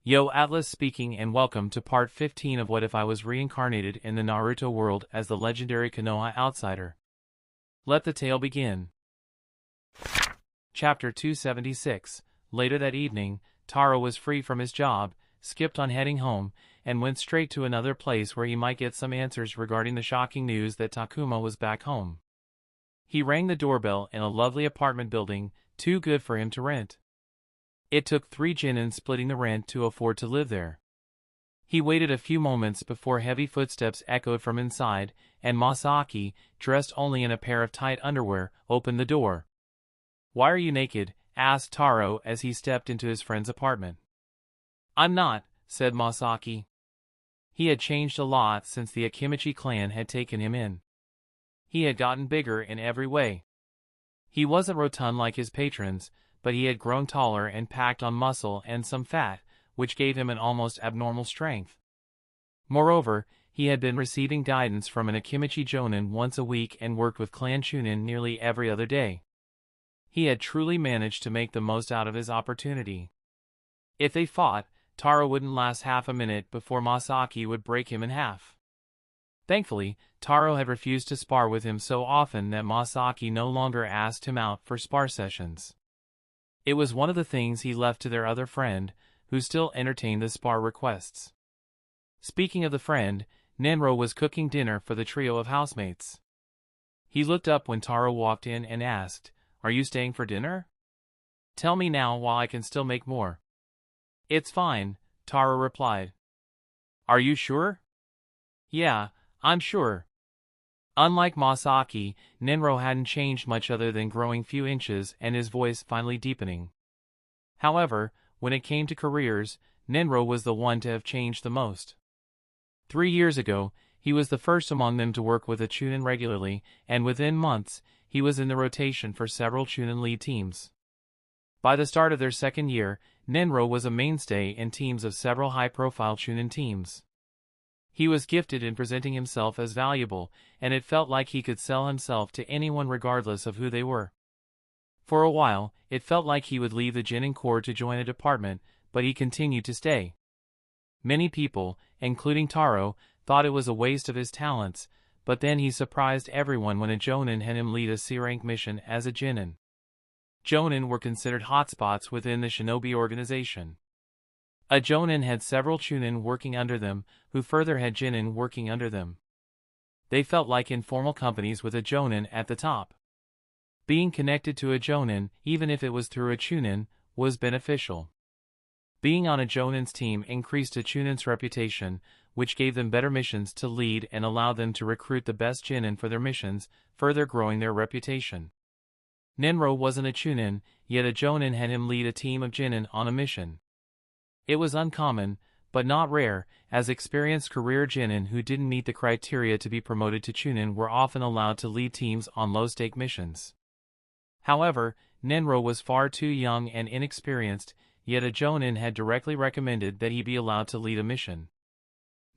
Yo, Atlas speaking, and welcome to part 15 of What If I Was Reincarnated in the Naruto world as the legendary Konoha outsider. Let the tale begin. Chapter 276. Later that evening, Taro was free from his job, skipped on heading home, and went straight to another place where he might get some answers regarding the shocking news that Takuma was back home. He rang the doorbell in a lovely apartment building, too good for him to rent. It took 3 genin splitting the rent to afford to live there. He waited a few moments before heavy footsteps echoed from inside, and Masaki, dressed only in a pair of tight underwear, opened the door. "Why are you naked?" asked Taro as he stepped into his friend's apartment. "I'm not," said Masaki. He had changed a lot since the Akimichi clan had taken him in. He had gotten bigger in every way. He wasn't rotund like his patrons, but he had grown taller and packed on muscle and some fat, which gave him an almost abnormal strength. Moreover, he had been receiving guidance from an Akimichi Jonin once a week and worked with Clan Chunin nearly every other day. He had truly managed to make the most out of his opportunity. If they fought, Taro wouldn't last half a minute before Masaki would break him in half. Thankfully, Taro had refused to spar with him so often that Masaki no longer asked him out for spar sessions. It was one of the things he left to their other friend, who still entertained the spar requests. Speaking of the friend, Nenro was cooking dinner for the trio of housemates. He looked up when Taro walked in and asked, "Are you staying for dinner? Tell me now while I can still make more." "It's fine," Taro replied. "Are you sure?" "Yeah, I'm sure." Unlike Masaki, Nenro hadn't changed much other than growing few inches and his voice finally deepening. However, when it came to careers, Nenro was the one to have changed the most. 3 years ago, he was the first among them to work with a Chunin regularly, and within months, he was in the rotation for several Chunin lead teams. By the start of their second year, Nenro was a mainstay in teams of several high-profile Chunin teams. He was gifted in presenting himself as valuable, and it felt like he could sell himself to anyone regardless of who they were. For a while, it felt like he would leave the Genin Corps to join a department, but he continued to stay. Many people, including Taro, thought it was a waste of his talents, but then he surprised everyone when a Jonin had him lead a C-rank mission as a Genin. Jonin were considered hotspots within the shinobi organization. A Jonin had several Chunin working under them, who further had Genin working under them. They felt like informal companies with a Jonin at the top. Being connected to a Jonin, even if it was through a Chunin, was beneficial. Being on a Jonin's team increased a Chunin's reputation, which gave them better missions to lead and allowed them to recruit the best Genin for their missions, further growing their reputation. Nenro wasn't a Chunin, yet a Jonin had him lead a team of Genin on a mission. It was uncommon, but not rare, as experienced career Genin who didn't meet the criteria to be promoted to Chunin were often allowed to lead teams on low-stake missions. However, Nenro was far too young and inexperienced, yet a Jonin had directly recommended that he be allowed to lead a mission.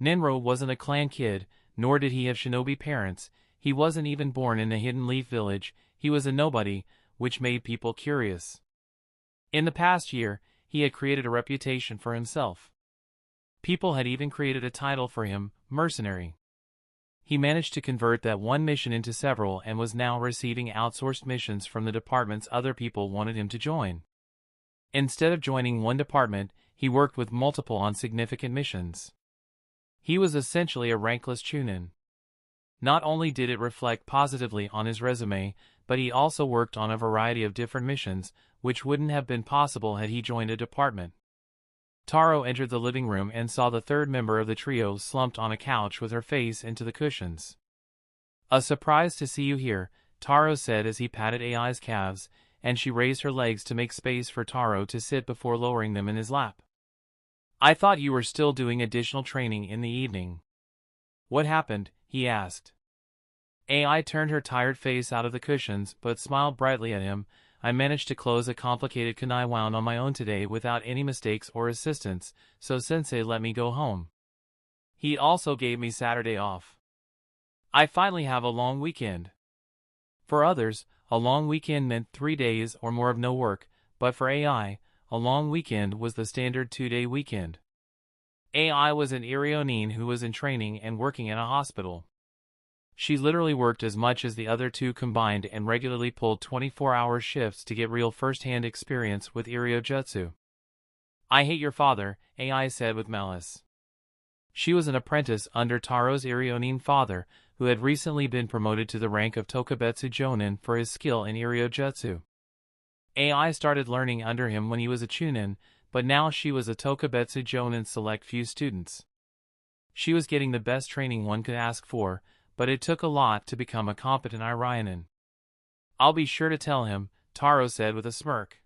Nenro wasn't a clan kid, nor did he have shinobi parents. He wasn't even born in a Hidden Leaf village. He was a nobody, which made people curious. In the past year, he had created a reputation for himself. People had even created a title for him, mercenary. He managed to convert that one mission into several and was now receiving outsourced missions from the departments other people wanted him to join. Instead of joining one department, he worked with multiple on significant missions. He was essentially a rankless Chunin. Not only did it reflect positively on his resume, but he also worked on a variety of different missions, which wouldn't have been possible had he joined a department. Taro entered the living room and saw the third member of the trio slumped on a couch with her face into the cushions. "A surprise to see you here," Taro said as he patted AI's calves, and she raised her legs to make space for Taro to sit before lowering them in his lap. "I thought you were still doing additional training in the evening." "What happened?" he asked. AI turned her tired face out of the cushions but smiled brightly at him. "I managed to close a complicated kunai wound on my own today without any mistakes or assistance, so sensei let me go home. He also gave me Saturday off. I finally have a long weekend." For others, a long weekend meant 3 days or more of no work, but for AI, a long weekend was the standard 2-day weekend. AI was an Irionin who was in training and working in a hospital. She literally worked as much as the other two combined and regularly pulled 24-hour shifts to get real first-hand experience with Iriojutsu. I hate your father, AI said with malice. She was an apprentice under Taro's Irionin father, who had recently been promoted to the rank of Tokubetsu Jonin for his skill in Iriojutsu. AI started learning under him when he was a Chunin, but now she was a Tokubetsu Jonin select few students. She was getting the best training one could ask for, but it took a lot to become a competent Irionin. I'll be sure to tell him, Taro said with a smirk.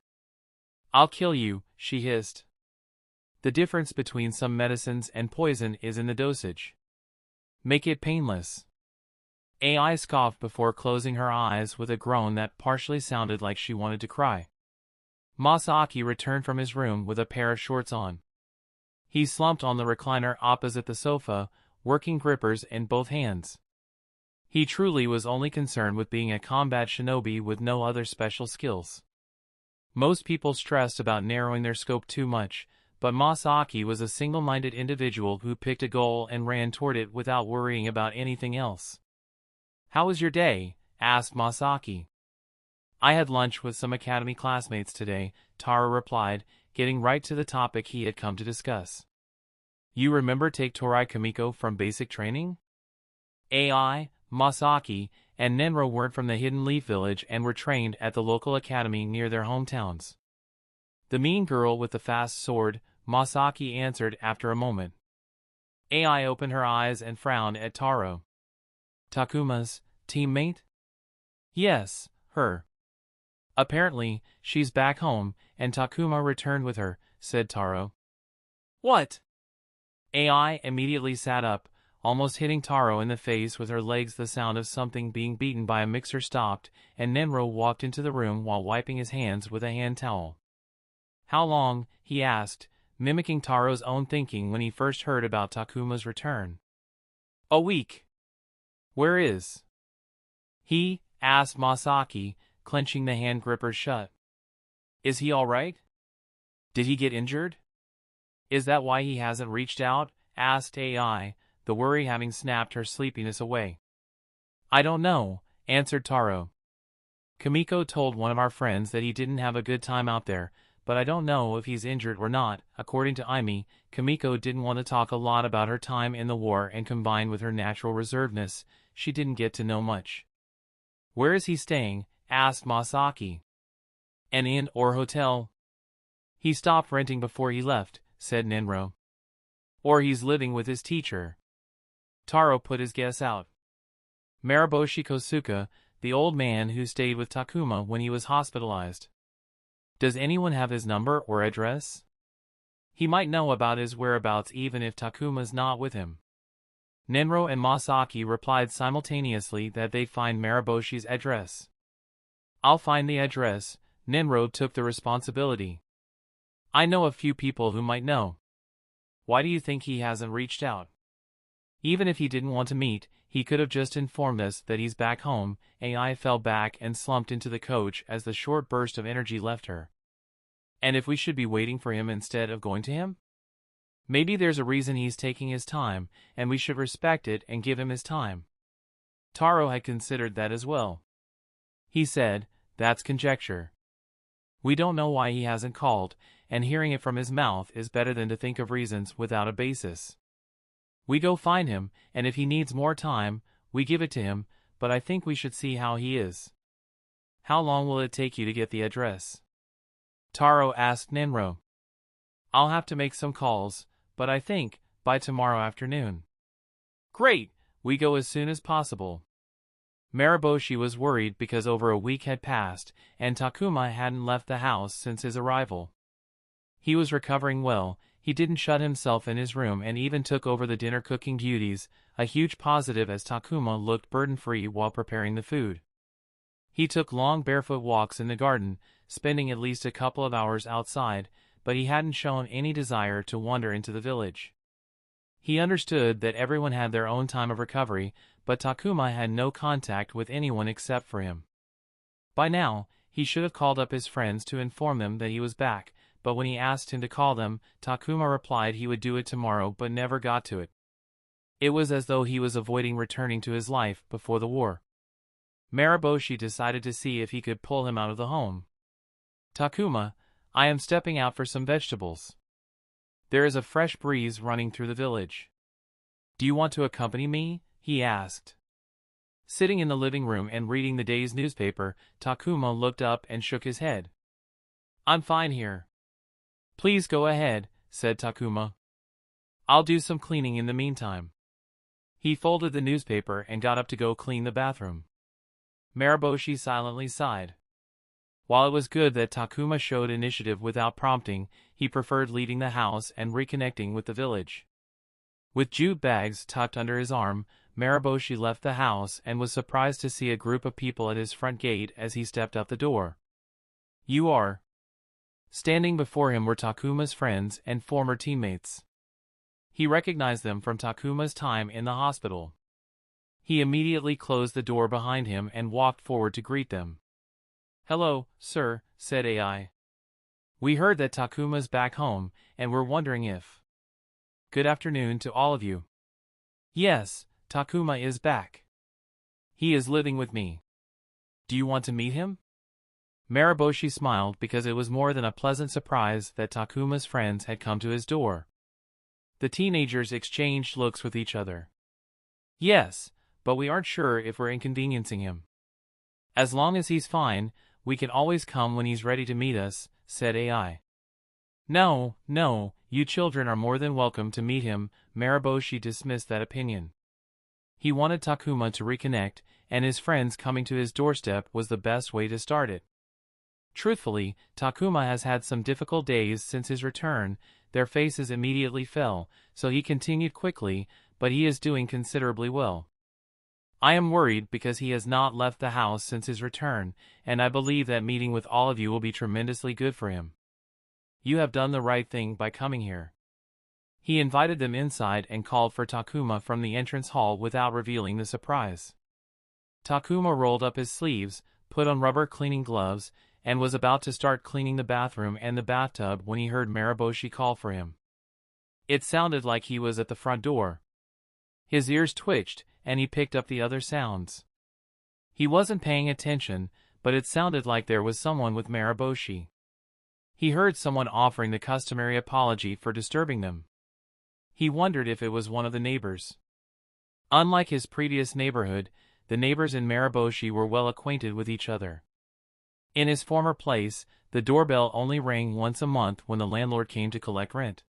I'll kill you, she hissed. The difference between some medicines and poison is in the dosage. Make it painless. AI scoffed before closing her eyes with a groan that partially sounded like she wanted to cry. Masaki returned from his room with a pair of shorts on. He slumped on the recliner opposite the sofa, working grippers in both hands. He truly was only concerned with being a combat shinobi with no other special skills. Most people stressed about narrowing their scope too much, but Masaki was a single-minded individual who picked a goal and ran toward it without worrying about anything else. How was your day? Asked Masaki. I had lunch with some academy classmates today, Taro replied, getting right to the topic he had come to discuss. You remember take Torai Kamiko from basic training? AI, Masaki, and Nenro weren't from the Hidden Leaf Village and were trained at the local academy near their hometowns. The mean girl with the fast sword, Masaki answered after a moment. AI opened her eyes and frowned at Taro. Takuma's teammate? Yes, her. Apparently, she's back home, and Takuma returned with her, said Taro. What? AI immediately sat up, almost hitting Taro in the face with her legs. The sound of something being beaten by a mixer stopped, and Nenro walked into the room while wiping his hands with a hand towel. How long? He asked, mimicking Taro's own thinking when he first heard about Takuma's return. A week. Where is he? Asked Masaki, clenching the hand grippers shut. Is he all right? Did he get injured? Is that why he hasn't reached out? Asked AI, the worry having snapped her sleepiness away. I don't know, answered Taro. Kamiko told one of our friends that he didn't have a good time out there, but I don't know if he's injured or not. According to Aimi, Kamiko didn't want to talk a lot about her time in the war, and combined with her natural reservedness, she didn't get to know much. Where is he staying? Asked Masaki. An inn or hotel? He stopped renting before he left, said Nenro. Or he's living with his teacher. Taro put his guess out. Mariboshi Kosuka, the old man who stayed with Takuma when he was hospitalized. Does anyone have his number or address? He might know about his whereabouts even if Takuma's not with him. Nenro and Masaki replied simultaneously that they'd find Mariboshi's address. I'll find the address. Nenro took the responsibility. I know a few people who might know. Why do you think he hasn't reached out? Even if he didn't want to meet, he could have just informed us that he's back home. AI fell back and slumped into the coach as the short burst of energy left her. And if we should be waiting for him instead of going to him? Maybe there's a reason he's taking his time, and we should respect it and give him his time. Taro had considered that as well. He said, that's conjecture. We don't know why he hasn't called, and hearing it from his mouth is better than to think of reasons without a basis. We go find him, and if he needs more time, we give it to him, but I think we should see how he is. How long will it take you to get the address? Taro asked Nenro. I'll have to make some calls, but I think, by tomorrow afternoon. Great, we go as soon as possible. Mariboshi was worried because over a week had passed, and Takuma hadn't left the house since his arrival. He was recovering well. He didn't shut himself in his room and even took over the dinner cooking duties, a huge positive as Takuma looked burden-free while preparing the food. He took long barefoot walks in the garden, spending at least a couple of hours outside, but he hadn't shown any desire to wander into the village. He understood that everyone had their own time of recovery, but Takuma had no contact with anyone except for him. By now, he should have called up his friends to inform them that he was back, but when he asked him to call them, Takuma replied he would do it tomorrow but never got to it. It was as though he was avoiding returning to his life before the war. Marosi decided to see if he could pull him out of the home. Takuma, I am stepping out for some vegetables. There is a fresh breeze running through the village. Do you want to accompany me? He asked. Sitting in the living room and reading the day's newspaper, Takuma looked up and shook his head. I'm fine here. Please go ahead, said Takuma. I'll do some cleaning in the meantime. He folded the newspaper and got up to go clean the bathroom. Marosi silently sighed. While it was good that Takuma showed initiative without prompting, he preferred leaving the house and reconnecting with the village. With jute bags tucked under his arm, Marosi left the house and was surprised to see a group of people at his front gate as he stepped out the door. You are. Standing before him were Takuma's friends and former teammates. He recognized them from Takuma's time in the hospital. He immediately closed the door behind him and walked forward to greet them. Hello, sir, said AI. We heard that Takuma's back home, and we're wondering if... Good afternoon to all of you. Yes, Takuma is back. He is living with me. Do you want to meet him? Marosi smiled because it was more than a pleasant surprise that Takuma's friends had come to his door. The teenagers exchanged looks with each other. Yes, but we aren't sure if we're inconveniencing him. As long as he's fine, we can always come when he's ready to meet us, said AI. No, you children are more than welcome to meet him. Marosi dismissed that opinion. He wanted Takuma to reconnect, and his friends coming to his doorstep was the best way to start it. Truthfully, Takuma has had some difficult days since his return. Their faces immediately fell, so he continued quickly, but he is doing considerably well. I am worried because he has not left the house since his return, and I believe that meeting with all of you will be tremendously good for him. You have done the right thing by coming here. He invited them inside and called for Takuma from the entrance hall without revealing the surprise. Takuma rolled up his sleeves, put on rubber cleaning gloves, and was about to start cleaning the bathroom and the bathtub when he heard Marosi call for him. It sounded like he was at the front door. His ears twitched, and he picked up the other sounds. He wasn't paying attention, but it sounded like there was someone with Marosi. He heard someone offering the customary apology for disturbing them. He wondered if it was one of the neighbors. Unlike his previous neighborhood, the neighbors in Marosi were well acquainted with each other. In his former place, the doorbell only rang once a month when the landlord came to collect rent.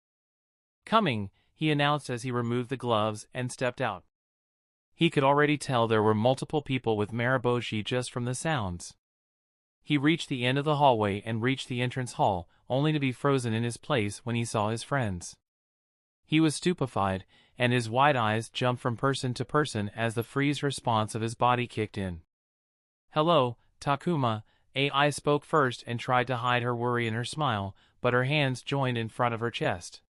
Coming, he announced as he removed the gloves and stepped out. He could already tell there were multiple people with Marosi just from the sounds. He reached the end of the hallway and reached the entrance hall, only to be frozen in his place when he saw his friends. He was stupefied, and his wide eyes jumped from person to person as the freeze response of his body kicked in. Hello, Takuma. AI spoke first and tried to hide her worry in her smile, but her hands joined in front of her chest.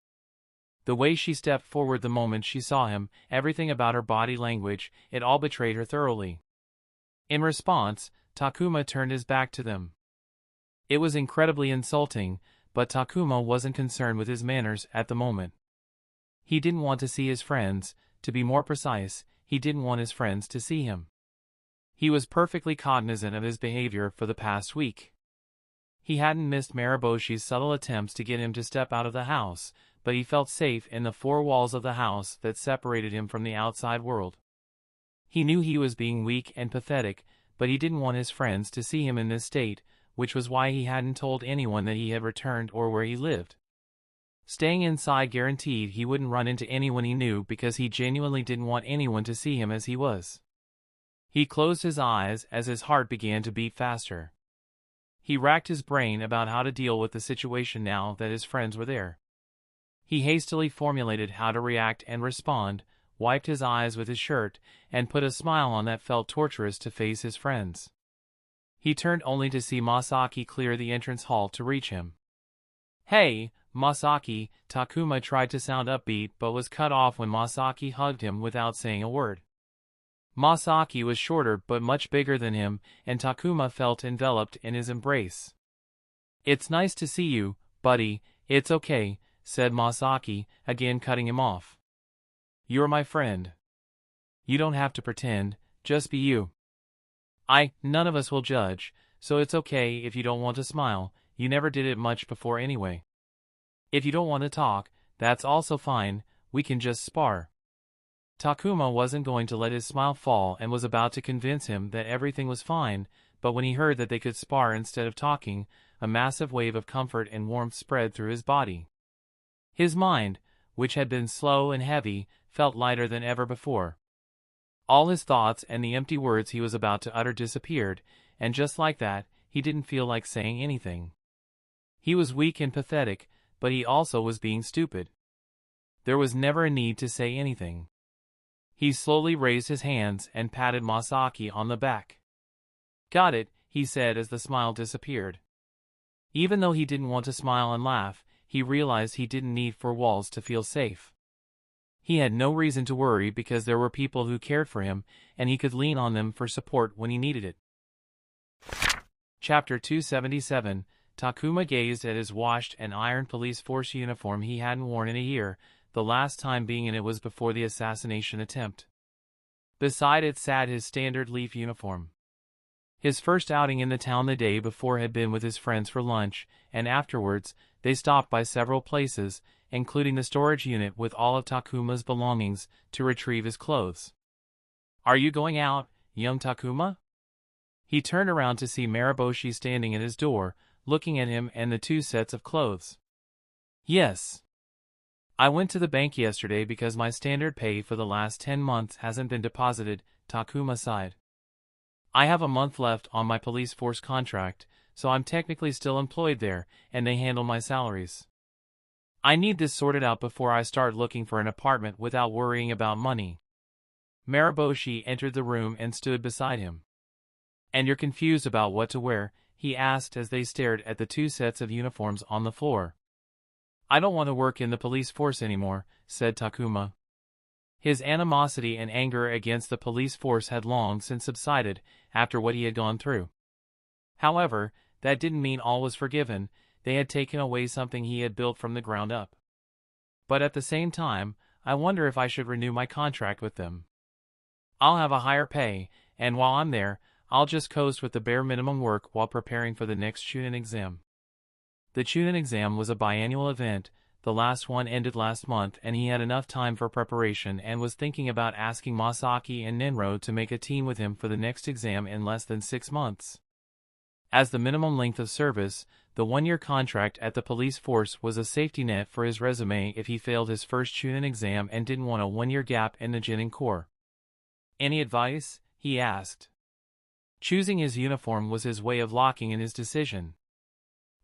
The way she stepped forward the moment she saw him, everything about her body language, it all betrayed her thoroughly. In response, Takuma turned his back to them. It was incredibly insulting, but Takuma wasn't concerned with his manners at the moment. He didn't want to see his friends. To be more precise, he didn't want his friends to see him. He was perfectly cognizant of his behavior for the past week. He hadn't missed Marosi's subtle attempts to get him to step out of the house, but he felt safe in the four walls of the house that separated him from the outside world. He knew he was being weak and pathetic, but he didn't want his friends to see him in this state, which was why he hadn't told anyone that he had returned or where he lived. Staying inside guaranteed he wouldn't run into anyone he knew because he genuinely didn't want anyone to see him as he was. He closed his eyes as his heart began to beat faster. He racked his brain about how to deal with the situation now that his friends were there. He hastily formulated how to react and respond, wiped his eyes with his shirt, and put a smile on that felt torturous to face his friends. He turned only to see Masaki clear the entrance hall to reach him. Hey, Masaki, Takuma tried to sound upbeat but was cut off when Masaki hugged him without saying a word. Masaki was shorter but much bigger than him, and Takuma felt enveloped in his embrace. It's nice to see you, "Buddy, it's okay," said Masaki, again cutting him off. "You're my friend. You don't have to pretend, just be you. None of us will judge, so it's okay if you don't want to smile, you never did it much before anyway. If you don't want to talk, that's also fine, we can just spar." Takuma wasn't going to let his smile fall and was about to convince him that everything was fine, but when he heard that they could spar instead of talking, a massive wave of comfort and warmth spread through his body. His mind, which had been slow and heavy, felt lighter than ever before. All his thoughts and the empty words he was about to utter disappeared, and just like that, he didn't feel like saying anything. He was weak and pathetic, but he also was being stupid. There was never a need to say anything. He slowly raised his hands and patted Masaki on the back. "Got it," he said as the smile disappeared. Even though he didn't want to smile and laugh, he realized he didn't need four walls to feel safe. He had no reason to worry because there were people who cared for him, and he could lean on them for support when he needed it. Chapter 277. Takuma gazed at his washed and ironed police force uniform he hadn't worn in a year, the last time being in it was before the assassination attempt. Beside it sat his standard leaf uniform. His first outing in the town the day before had been with his friends for lunch, and afterwards, they stopped by several places, including the storage unit with all of Takuma's belongings, to retrieve his clothes. "Are you going out, young Takuma?" He turned around to see Marosi standing at his door, looking at him and the two sets of clothes. "Yes. I went to the bank yesterday because my standard pay for the last 10 months hasn't been deposited," Takuma sighed. "I have a month left on my police force contract, so I'm technically still employed there, and they handle my salaries. I need this sorted out before I start looking for an apartment without worrying about money." Marosi entered the room and stood beside him. "And you're confused about what to wear?" he asked as they stared at the two sets of uniforms on the floor. "I don't want to work in the police force anymore," said Takuma. His animosity and anger against the police force had long since subsided after what he had gone through. However, that didn't mean all was forgiven. They had taken away something he had built from the ground up. "But at the same time, I wonder if I should renew my contract with them. I'll have a higher pay, and while I'm there, I'll just coast with the bare minimum work while preparing for the next Chunin exam." The Chunin exam was a biannual event. The last one ended last month and he had enough time for preparation and was thinking about asking Masaki and Nenro to make a team with him for the next exam in less than 6 months. As the minimum length of service, the 1-year contract at the police force was a safety net for his resume if he failed his first Chunin exam and didn't want a 1-year gap in the Genin Corps. "Any advice?" he asked. Choosing his uniform was his way of locking in his decision.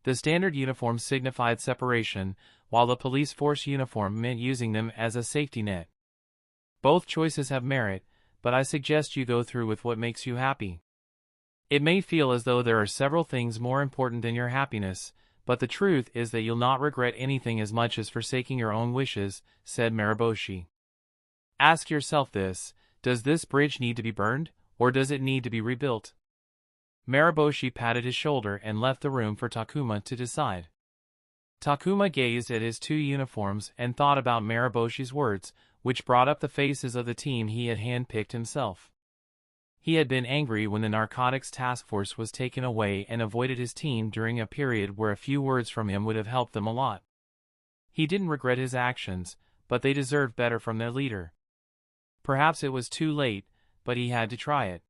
The standard uniform signified separation, while the police force uniform meant using them as a safety net. Both choices have merit, but I suggest you go through with what makes you happy. It may feel as though there are several things more important than your happiness, but the truth is that you'll not regret anything as much as forsaking your own wishes," said Marosi. "Ask yourself this: does this bridge need to be burned, or does it need to be rebuilt?" Marosi patted his shoulder and left the room for Takuma to decide. Takuma gazed at his two uniforms and thought about Marosi's words, which brought up the faces of the team he had handpicked himself. He had been angry when the narcotics task force was taken away and avoided his team during a period where a few words from him would have helped them a lot. He didn't regret his actions, but they deserved better from their leader. Perhaps it was too late, but he had to try it.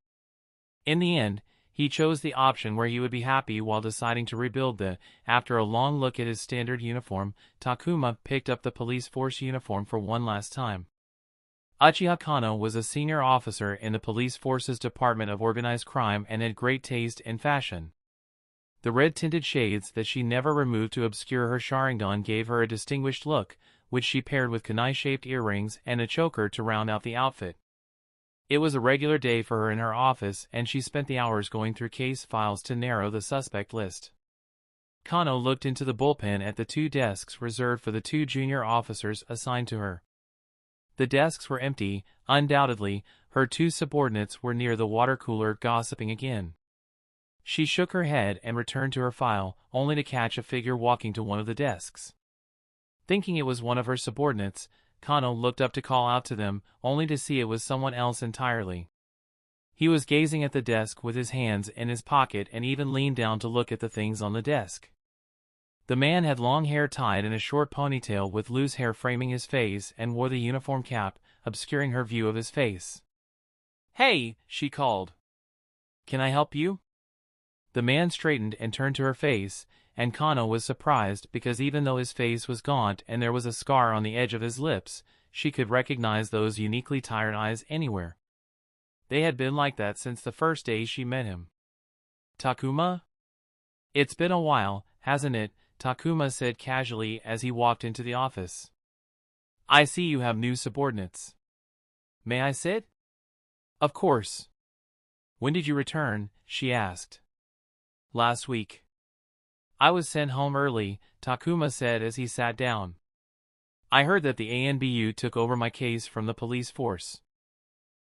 In the end, he chose the option where he would be happy while deciding to rebuild the. After a long look at his standard uniform, Takuma picked up the police force uniform for one last time. Uchiha Kano was a senior officer in the police force's Department of Organized Crime and had great taste in fashion. The red-tinted shades that she never removed to obscure her Sharingan gave her a distinguished look, which she paired with kunai-shaped earrings and a choker to round out the outfit. It was a regular day for her in her office, and she spent the hours going through case files to narrow the suspect list. Kano looked into the bullpen at the 2 desks reserved for the 2 junior officers assigned to her. The desks were empty. Undoubtedly, her 2 subordinates were near the water cooler gossiping again. She shook her head and returned to her file, only to catch a figure walking to one of the desks. Thinking it was one of her subordinates, Kano looked up to call out to them, only to see it was someone else entirely. He was gazing at the desk with his hands in his pocket and even leaned down to look at the things on the desk. The man had long hair tied in a short ponytail with loose hair framing his face and wore the uniform cap, obscuring her view of his face. "Hey," she called. "Can I help you?" The man straightened and turned to her face, and Kano was surprised because even though his face was gaunt and there was a scar on the edge of his lips, she could recognize those uniquely tired eyes anywhere. They had been like that since the first day she met him. "Takuma?" "It's been a while, hasn't it?" Takuma said casually as he walked into the office. "I see you have new subordinates. May I sit?" "Of course." "When did you return?" she asked. "Last week." "I was sent home early," Takuma said as he sat down. "I heard that the ANBU took over my case from the police force."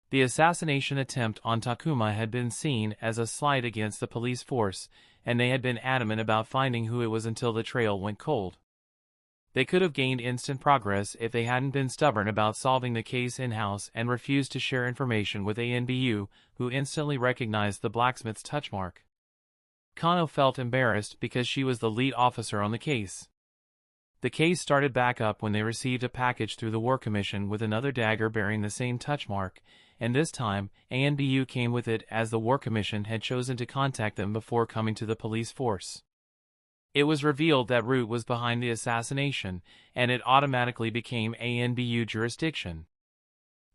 The assassination attempt on Takuma had been seen as a slight against the police force, and they had been adamant about finding who it was until the trail went cold. They could have gained instant progress if they hadn't been stubborn about solving the case in-house and refused to share information with ANBU, who instantly recognized the blacksmith's touch mark. Kano felt embarrassed because she was the lead officer on the case. The case started back up when they received a package through the War Commission with another dagger bearing the same touch mark, and this time, ANBU came with it as the War Commission had chosen to contact them before coming to the police force. It was revealed that Root was behind the assassination, and it automatically became ANBU jurisdiction.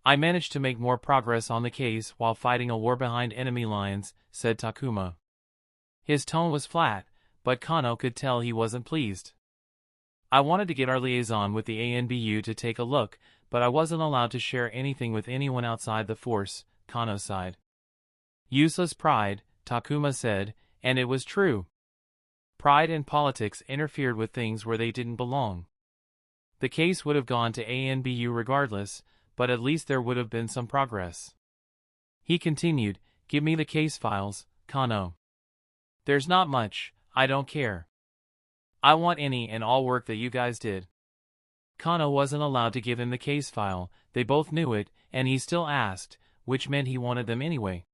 "I managed to make more progress on the case while fighting a war behind enemy lines," said Takuma. His tone was flat, but Kano could tell he wasn't pleased. "I wanted to get our liaison with the ANBU to take a look, but I wasn't allowed to share anything with anyone outside the force," Kano sighed. "Useless pride," Takuma said, and it was true. Pride and politics interfered with things where they didn't belong. The case would have gone to ANBU regardless, but at least there would have been some progress. He continued, "Give me the case files, Kano. There's not much, I don't care. I want any and all work that you guys did." Kano wasn't allowed to give him the case file, they both knew it, and he still asked, which meant he wanted them anyway.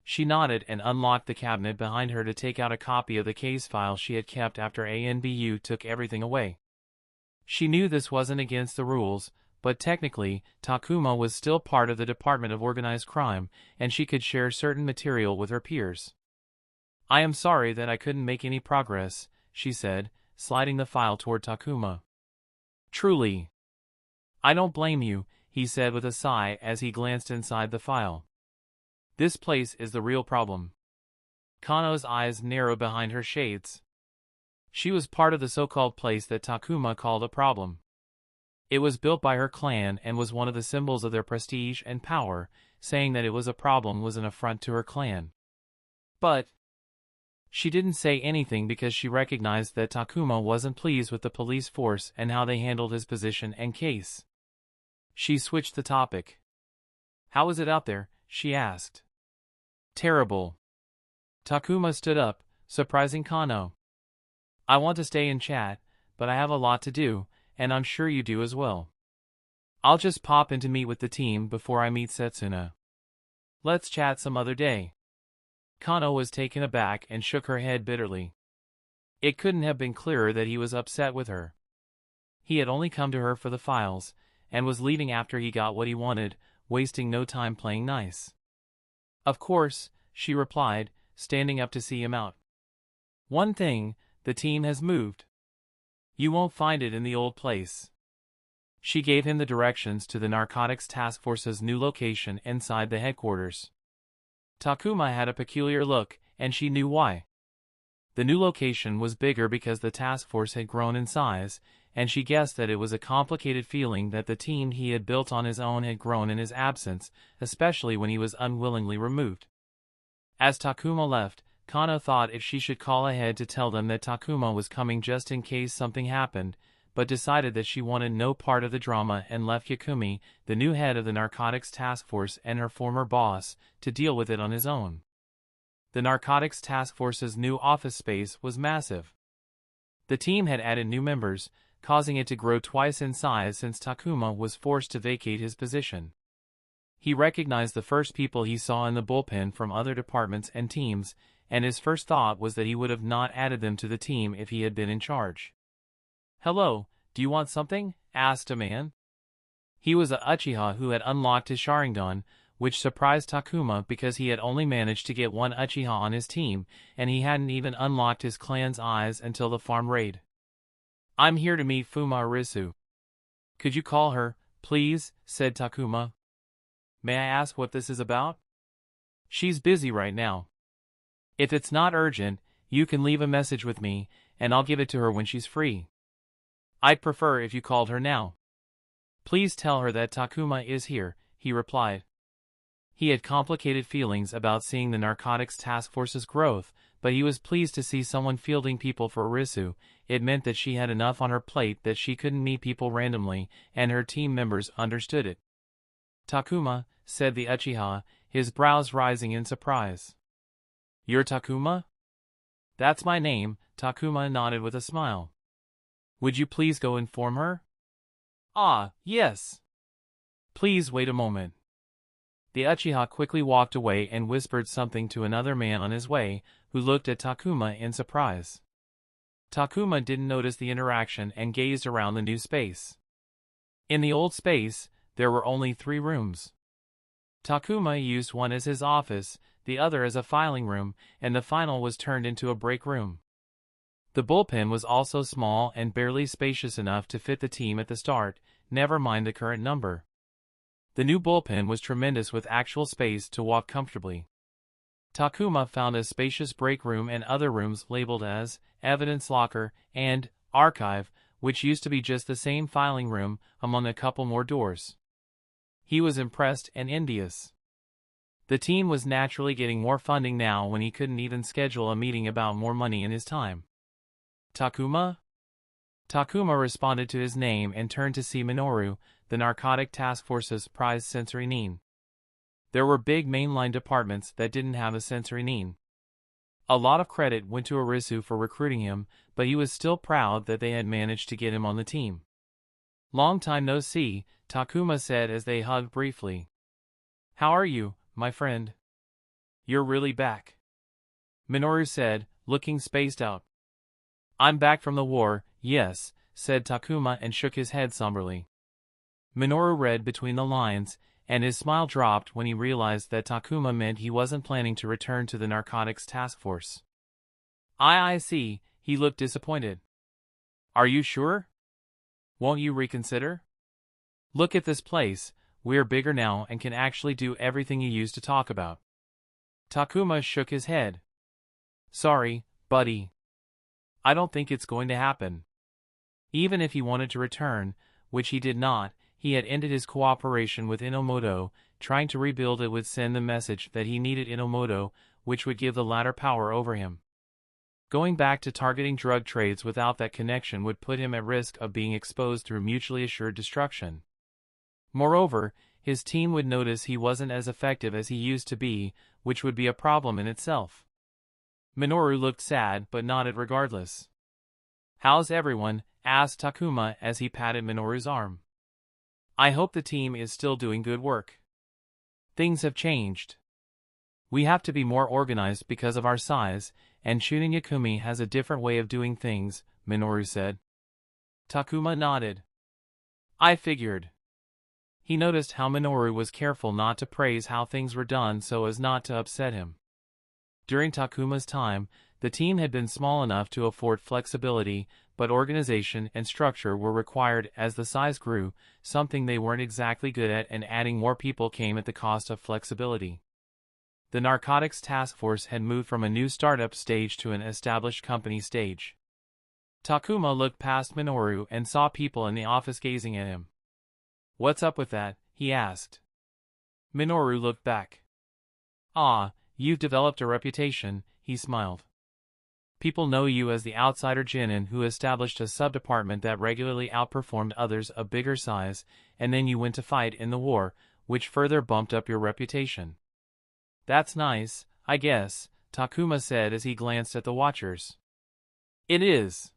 She nodded and unlocked the cabinet behind her to take out a copy of the case file she had kept after ANBU took everything away. She knew this wasn't against the rules, but technically, Takuma was still part of the Department of Organized Crime, and she could share certain material with her peers. "I am sorry that I couldn't make any progress," she said, sliding the file toward Takuma. "Truly." "I don't blame you," he said with a sigh as he glanced inside the file. "This place is the real problem." Kano's eyes narrowed behind her shades. She was part of the so-called place that Takuma called a problem. It was built by her clan and was one of the symbols of their prestige and power, saying that it was a problem was an affront to her clan. But she didn't say anything because she recognized that Takuma wasn't pleased with the police force and how they handled his position and case. She switched the topic. "How is it out there?" she asked. "Terrible." Takuma stood up, surprising Kano. "I want to stay and chat, but I have a lot to do, and I'm sure you do as well. I'll just pop in to meet with the team before I meet Setsuna. Let's chat some other day." Kano was taken aback and shook her head bitterly. It couldn't have been clearer that he was upset with her. He had only come to her for the files, and was leaving after he got what he wanted, wasting no time playing nice. "Of course," she replied, standing up to see him out. "One thing, the team has moved. You won't find it in the old place." She gave him the directions to the Narcotics Task Force's new location inside the headquarters. Takuma had a peculiar look, and she knew why. The new location was bigger because the task force had grown in size, and she guessed that it was a complicated feeling that the team he had built on his own had grown in his absence, especially when he was unwillingly removed. As Takuma left, Kano thought if she should call ahead to tell them that Takuma was coming just in case something happened, but decided that she wanted no part of the drama and left Yakumi, the new head of the Narcotics Task Force and her former boss, to deal with it on his own. The Narcotics Task Force's new office space was massive. The team had added new members, causing it to grow twice in size since Takuma was forced to vacate his position. He recognized the first people he saw in the bullpen from other departments and teams, and his first thought was that he would have not added them to the team if he had been in charge. "Hello, do you want something?" asked a man. He was a Uchiha who had unlocked his Sharingan, which surprised Takuma because he had only managed to get one Uchiha on his team, and he hadn't even unlocked his clan's eyes until the farm raid. "I'm here to meet Fuma Arisu." "Could you call her, please?" said Takuma. "May I ask what this is about?" "She's busy right now. If it's not urgent, you can leave a message with me, and I'll give it to her when she's free." "I'd prefer if you called her now." "Please tell her that Takuma is here," he replied. He had complicated feelings about seeing the Narcotics Task Force's growth, but he was pleased to see someone fielding people for Arisu. It meant that she had enough on her plate that she couldn't meet people randomly, and her team members understood it. "Takuma," said the Uchiha, his brows rising in surprise. "You're Takuma?" "That's my name," Takuma nodded with a smile. "Would you please go inform her?" "Ah, yes. Please wait a moment." The Uchiha quickly walked away and whispered something to another man on his way, who looked at Takuma in surprise. Takuma didn't notice the interaction and gazed around the new space. In the old space, there were only 3 rooms. Takuma used one as his office, the other as a filing room, and the final was turned into a break room. The bullpen was also small and barely spacious enough to fit the team at the start, never mind the current number. The new bullpen was tremendous with actual space to walk comfortably. Takuma found a spacious break room and other rooms labeled as Evidence Locker and Archive, which used to be just the same filing room, among a couple more doors. He was impressed and envious. The team was naturally getting more funding now when he couldn't even schedule a meeting about more money in his time. "Takuma?" Takuma responded to his name and turned to see Minoru, the Narcotic Task Force's prize sensory nin. There were big mainline departments that didn't have a sensory nin. A lot of credit went to Arisu for recruiting him, but he was still proud that they had managed to get him on the team. "Long time no see," Takuma said as they hugged briefly. "How are you, my friend?" "You're really back," Minoru said, looking spaced out. "I'm back from the war, yes," said Takuma and shook his head somberly. Minoru read between the lines, and his smile dropped when he realized that Takuma meant he wasn't planning to return to the Narcotics Task Force. I see," he looked disappointed. "Are you sure? Won't you reconsider? Look at this place, we're bigger now and can actually do everything you used to talk about." Takuma shook his head. "Sorry, buddy. I don't think it's going to happen." Even if he wanted to return, which he did not, he had ended his cooperation with Inomoto. Trying to rebuild it would send the message that he needed Inomoto, which would give the latter power over him. Going back to targeting drug trades without that connection would put him at risk of being exposed through mutually assured destruction. Moreover, his team would notice he wasn't as effective as he used to be, which would be a problem in itself. Minoru looked sad but nodded regardless. "How's everyone?" asked Takuma as he patted Minoru's arm. "I hope the team is still doing good work. Things have changed. We have to be more organized because of our size, and Chunin Yakumi has a different way of doing things," Minoru said. Takuma nodded. "I figured." He noticed how Minoru was careful not to praise how things were done so as not to upset him. During Takuma's time, the team had been small enough to afford flexibility, but organization and structure were required as the size grew, something they weren't exactly good at, and adding more people came at the cost of flexibility. The Narcotics Task Force had moved from a new startup stage to an established company stage. Takuma looked past Minoru and saw people in the office gazing at him. "What's up with that?" he asked. Minoru looked back. "Ah, you've developed a reputation," he smiled. "People know you as the outsider genin who established a sub-department that regularly outperformed others of bigger size, and then you went to fight in the war, which further bumped up your reputation." "That's nice, I guess," Takuma said as he glanced at the watchers. It is.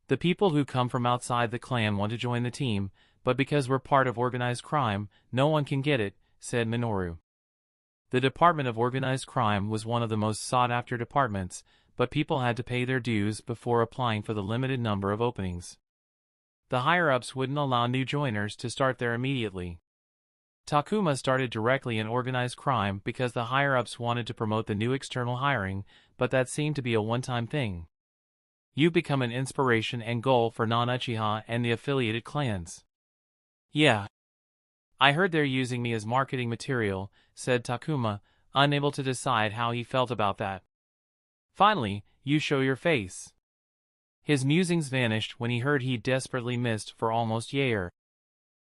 The people who come from outside the clan want to join the team, but because we're part of organized crime, no one can get it, said Minoru. The Department of Organized Crime was one of the most sought-after departments, but people had to pay their dues before applying for the limited number of openings. The higher-ups wouldn't allow new joiners to start there immediately. Takuma started directly in organized crime because the higher-ups wanted to promote the new external hiring, but that seemed to be a one-time thing. You become an inspiration and goal for non-Uchiha and the affiliated clans. Yeah. I heard they're using me as marketing material, said Takuma, unable to decide how he felt about that. Finally, you show your face. His musings vanished when he heard he desperately missed for almost Yair.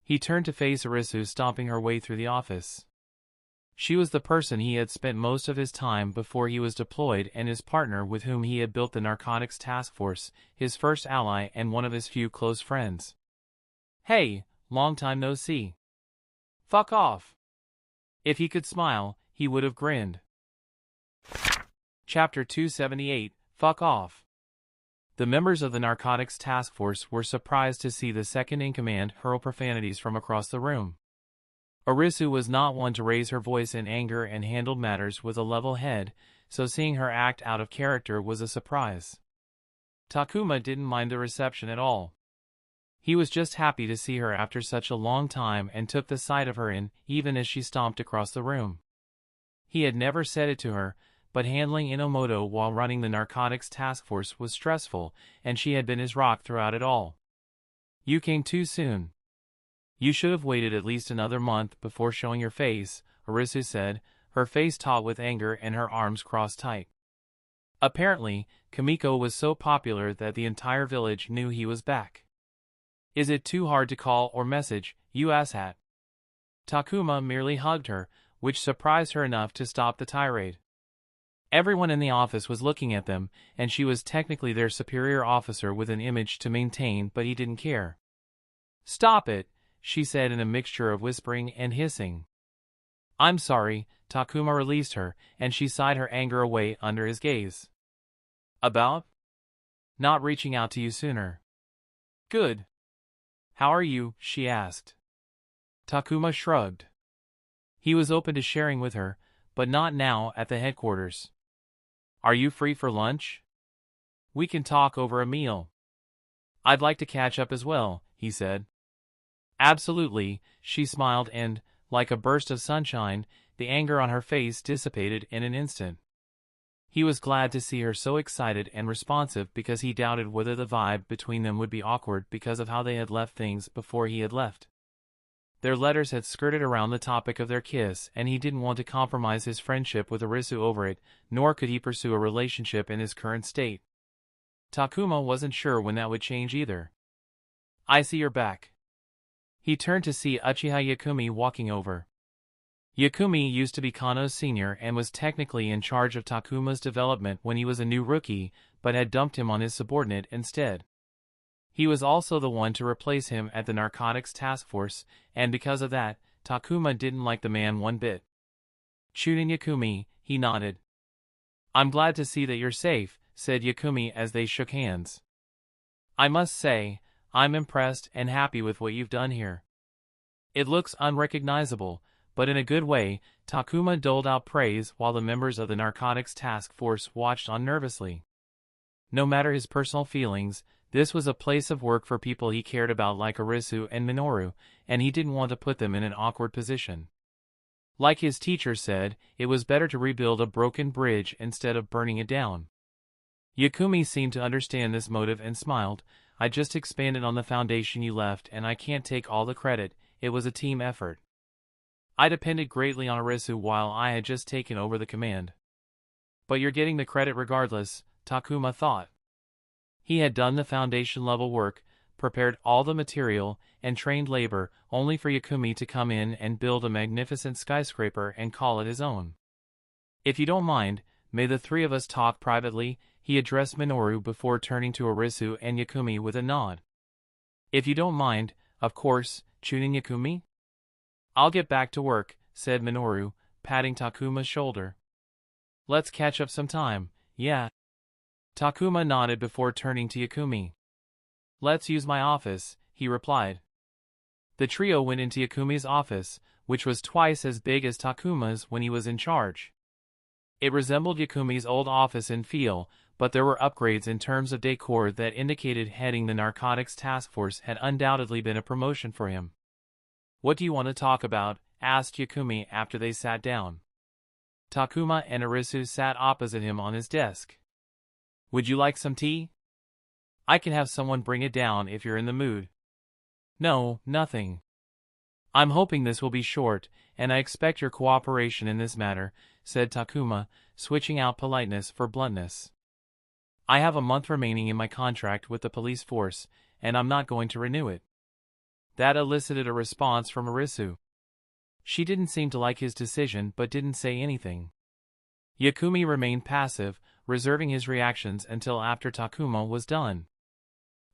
He turned to face Arisu stomping her way through the office. She was the person he had spent most of his time before he was deployed and his partner with whom he had built the narcotics task force, his first ally and one of his few close friends. Hey, long time no see. Fuck off. If he could smile, he would have grinned. Chapter 278, Fuck Off. The members of the narcotics task force were surprised to see the second-in-command hurl profanities from across the room. Arisu was not one to raise her voice in anger and handled matters with a level head, so seeing her act out of character was a surprise. Takuma didn't mind the reception at all. He was just happy to see her after such a long time and took the sight of her in, even as she stomped across the room. He had never said it to her, but handling Inomoto while running the narcotics task force was stressful, and she had been his rock throughout it all. You came too soon. You should have waited at least another month before showing your face, Arisu said, her face taut with anger and her arms crossed tight. Apparently, Kamiko was so popular that the entire village knew he was back. Is it too hard to call or message, you asshat? Takuma merely hugged her, which surprised her enough to stop the tirade. Everyone in the office was looking at them, and she was technically their superior officer with an image to maintain, but he didn't care. Stop it, she said in a mixture of whispering and hissing. I'm sorry, Takuma released her, and she sighed her anger away under his gaze. About? Not reaching out to you sooner. Good. How are you? She asked. Takuma shrugged. He was open to sharing with her, but not now at the headquarters. Are you free for lunch? We can talk over a meal. I'd like to catch up as well, he said. Absolutely, she smiled and, like a burst of sunshine, the anger on her face dissipated in an instant. He was glad to see her so excited and responsive because he doubted whether the vibe between them would be awkward because of how they had left things before he had left. Their letters had skirted around the topic of their kiss, and he didn't want to compromise his friendship with Arisu over it, nor could he pursue a relationship in his current state. Takuma wasn't sure when that would change either. I see you're back. He turned to see Uchiha Yakumi walking over. Yakumi used to be Kano's senior and was technically in charge of Takuma's development when he was a new rookie, but had dumped him on his subordinate instead. He was also the one to replace him at the narcotics task force, and because of that, Takuma didn't like the man one bit. Shooting Yakumi, he nodded. I'm glad to see that you're safe, said Yakumi as they shook hands. I must say, I'm impressed and happy with what you've done here. It looks unrecognizable, but in a good way, Takuma doled out praise while the members of the narcotics task force watched on nervously. No matter his personal feelings, this was a place of work for people he cared about like Arisu and Minoru, and he didn't want to put them in an awkward position. Like his teacher said, it was better to rebuild a broken bridge instead of burning it down. Yakumi seemed to understand this motive and smiled. I just expanded on the foundation you left and I can't take all the credit, it was a team effort. I depended greatly on Arisu while I had just taken over the command. But you're getting the credit regardless, Takuma thought. He had done the foundation-level work, prepared all the material, and trained labor, only for Yakumi to come in and build a magnificent skyscraper and call it his own. If you don't mind, may the three of us talk privately, he addressed Minoru before turning to Arisu and Yakumi with a nod. If you don't mind, of course, Chunin Yakumi? I'll get back to work, said Minoru, patting Takuma's shoulder. Let's catch up sometime, yeah. Takuma nodded before turning to Yakumi. Let's use my office, he replied. The trio went into Yakumi's office, which was twice as big as Takuma's when he was in charge. It resembled Yakumi's old office in feel, but there were upgrades in terms of decor that indicated heading the narcotics task force had undoubtedly been a promotion for him. What do you want to talk about? Asked Yakumi after they sat down. Takuma and Arisu sat opposite him on his desk. Would you like some tea? I can have someone bring it down if you're in the mood. No, nothing. I'm hoping this will be short, and I expect your cooperation in this matter, said Takuma, switching out politeness for bluntness. I have a month remaining in my contract with the police force, and I'm not going to renew it. That elicited a response from Arisu. She didn't seem to like his decision but didn't say anything. Yakumi remained passive, reserving his reactions until after Takuma was done.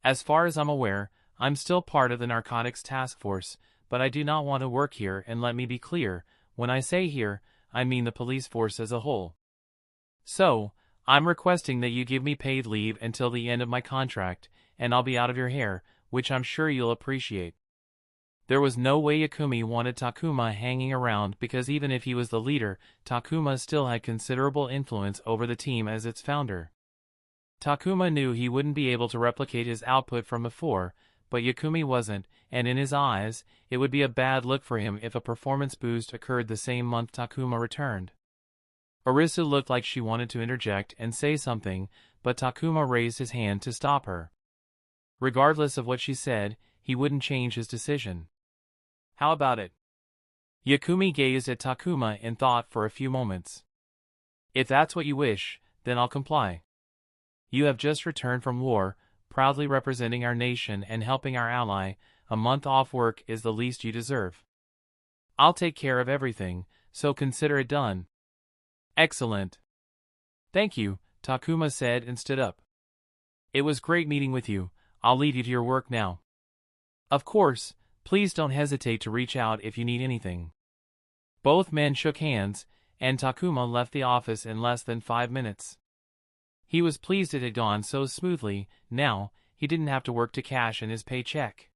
As far as I'm aware, I'm still part of the narcotics task force, but I do not want to work here, and let me be clear, when I say here, I mean the police force as a whole. So, I'm requesting that you give me paid leave until the end of my contract, and I'll be out of your hair, which I'm sure you'll appreciate. There was no way Yakumi wanted Takuma hanging around because even if he was the leader, Takuma still had considerable influence over the team as its founder. Takuma knew he wouldn't be able to replicate his output from before, but Yakumi wasn't, and in his eyes, it would be a bad look for him if a performance boost occurred the same month Takuma returned. Arisu looked like she wanted to interject and say something, but Takuma raised his hand to stop her. Regardless of what she said, he wouldn't change his decision. How about it? Yakumi gazed at Takuma in thought for a few moments. If that's what you wish, then I'll comply. You have just returned from war, proudly representing our nation and helping our ally. A month off work is the least you deserve. I'll take care of everything, so consider it done. Excellent. Thank you, Takuma said and stood up. It was great meeting with you. I'll leave you to your work now. Of course, please don't hesitate to reach out if you need anything. Both men shook hands, and Takuma left the office in less than 5 minutes. He was pleased it had gone so smoothly. Now, he didn't have to work to cash in his paycheck.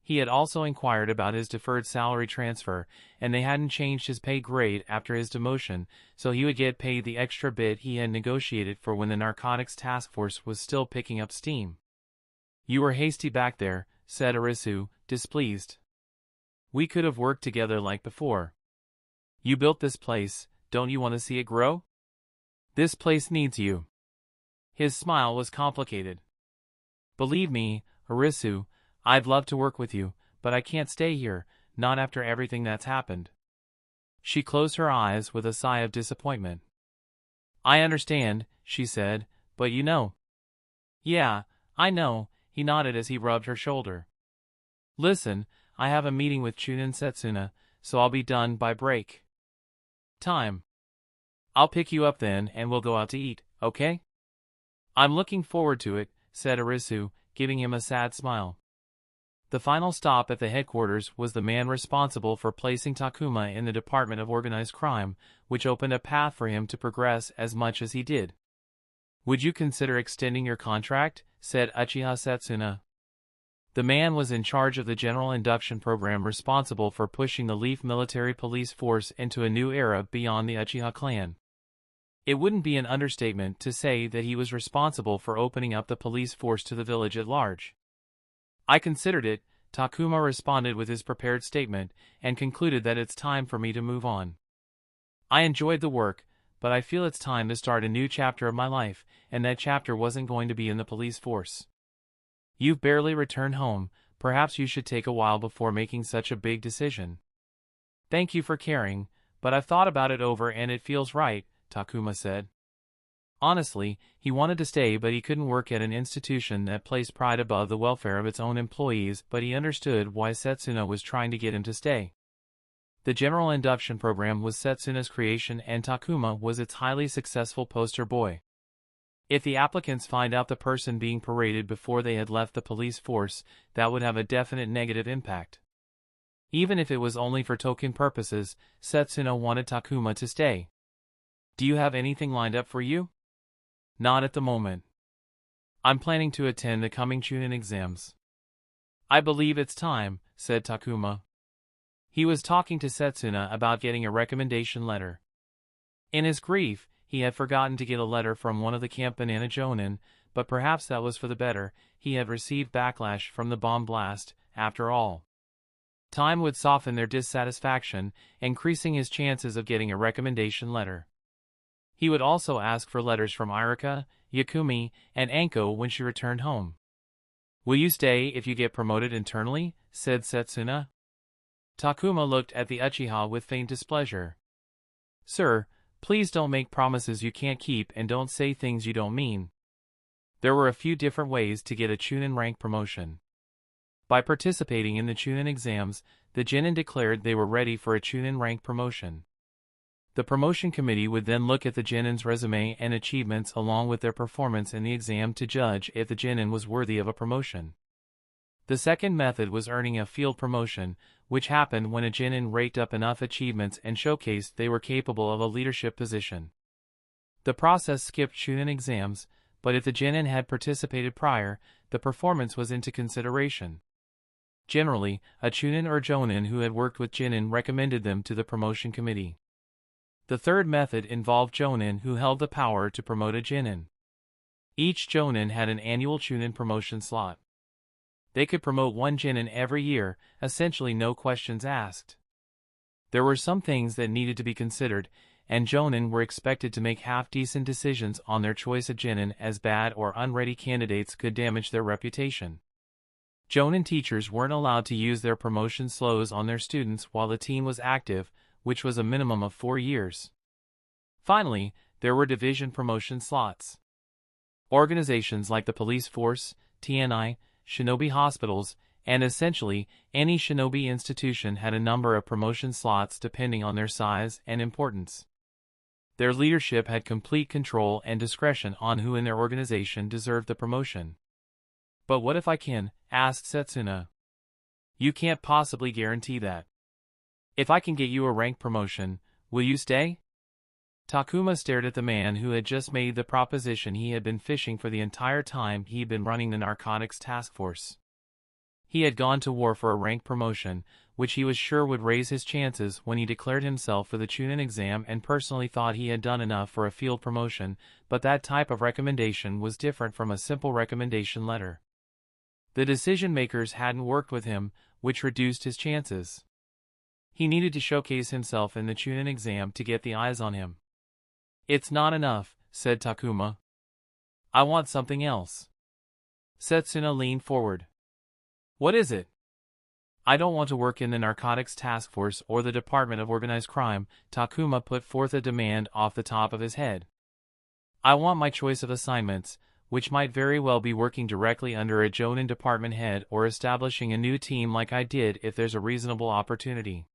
He had also inquired about his deferred salary transfer, and they hadn't changed his pay grade after his demotion, so he would get paid the extra bit he had negotiated for when the narcotics task force was still picking up steam. You were hasty back there, said Arisu, displeased. We could have worked together like before. You built this place, don't you want to see it grow? This place needs you. His smile was complicated. Believe me, Arisu, I'd love to work with you, but I can't stay here, not after everything that's happened. She closed her eyes with a sigh of disappointment. I understand, she said, but you know. Yeah, I know, he nodded as he rubbed her shoulder. Listen, I have a meeting with Chunin Setsuna, so I'll be done by break time. I'll pick you up then and we'll go out to eat, okay? I'm looking forward to it, said Arisu, giving him a sad smile. The final stop at the headquarters was the man responsible for placing Takuma in the Department of Organized Crime, which opened a path for him to progress as much as he did. Would you consider extending your contract? Said Uchiha Setsuna. The man was in charge of the general induction program responsible for pushing the Leaf military police force into a new era beyond the Uchiha clan. It wouldn't be an understatement to say that he was responsible for opening up the police force to the village at large. I considered it, Takuma responded with his prepared statement, and concluded that it's time for me to move on. I enjoyed the work, but I feel it's time to start a new chapter of my life, and that chapter wasn't going to be in the police force. You've barely returned home, perhaps you should take a while before making such a big decision. Thank you for caring, but I've thought about it over and it feels right, Takuma said. Honestly, he wanted to stay but he couldn't work at an institution that placed pride above the welfare of its own employees, but he understood why Setsuna was trying to get him to stay. The general induction program was Setsuna's creation and Takuma was its highly successful poster boy. If the applicants find out the person being paraded before they had left the police force, that would have a definite negative impact. Even if it was only for token purposes, Setsuna wanted Takuma to stay. Do you have anything lined up for you? Not at the moment. I'm planning to attend the coming Chunin exams. I believe it's time, said Takuma. He was talking to Setsuna about getting a recommendation letter. In his grief, he had forgotten to get a letter from one of the Camp Banana Jonin, but perhaps that was for the better. He had received backlash from the bomb blast, after all. Time would soften their dissatisfaction, increasing his chances of getting a recommendation letter. He would also ask for letters from Irika, Yakumi, and Anko when she returned home. Will you stay if you get promoted internally? Said Setsuna. Takuma looked at the Uchiha with faint displeasure. Sir, please don't make promises you can't keep and don't say things you don't mean. There were a few different ways to get a Chunin rank promotion. By participating in the Chunin exams, the Genin declared they were ready for a Chunin rank promotion. The promotion committee would then look at the Genin's resume and achievements along with their performance in the exam to judge if the Genin was worthy of a promotion. The second method was earning a field promotion, which happened when a Genin raked up enough achievements and showcased they were capable of a leadership position. The process skipped Chunin exams, but if the Genin had participated prior, the performance was into consideration. Generally, a Chunin or Jonin who had worked with Genin recommended them to the promotion committee. The third method involved Jonin who held the power to promote a Genin. Each Jonin had an annual Chunin promotion slot. They could promote one Genin every year, essentially no questions asked. There were some things that needed to be considered, and Jonin were expected to make half-decent decisions on their choice of Genin, as bad or unready candidates could damage their reputation. Jonin teachers weren't allowed to use their promotion slows on their students while the team was active, which was a minimum of 4 years. Finally, there were division promotion slots. Organizations like the police force, TNI, shinobi hospitals, and essentially any shinobi institution had a number of promotion slots depending on their size and importance. Their leadership had complete control and discretion on who in their organization deserved the promotion. But what if I can? Asked Setsuna. You can't possibly guarantee that. If I can get you a rank promotion, will you stay? Takuma stared at the man who had just made the proposition he had been fishing for the entire time he'd been running the narcotics task force. He had gone to war for a rank promotion, which he was sure would raise his chances when he declared himself for the Chunin exam and personally thought he had done enough for a field promotion, but that type of recommendation was different from a simple recommendation letter. The decision-makers hadn't worked with him, which reduced his chances. He needed to showcase himself in the Chunin exam to get the eyes on him. It's not enough, said Takuma. I want something else. Setsuna leaned forward. What is it? I don't want to work in the Narcotics Task Force or the Department of Organized Crime. Takuma put forth a demand off the top of his head. I want my choice of assignments, which might very well be working directly under a Jonin department head or establishing a new team like I did if there's a reasonable opportunity.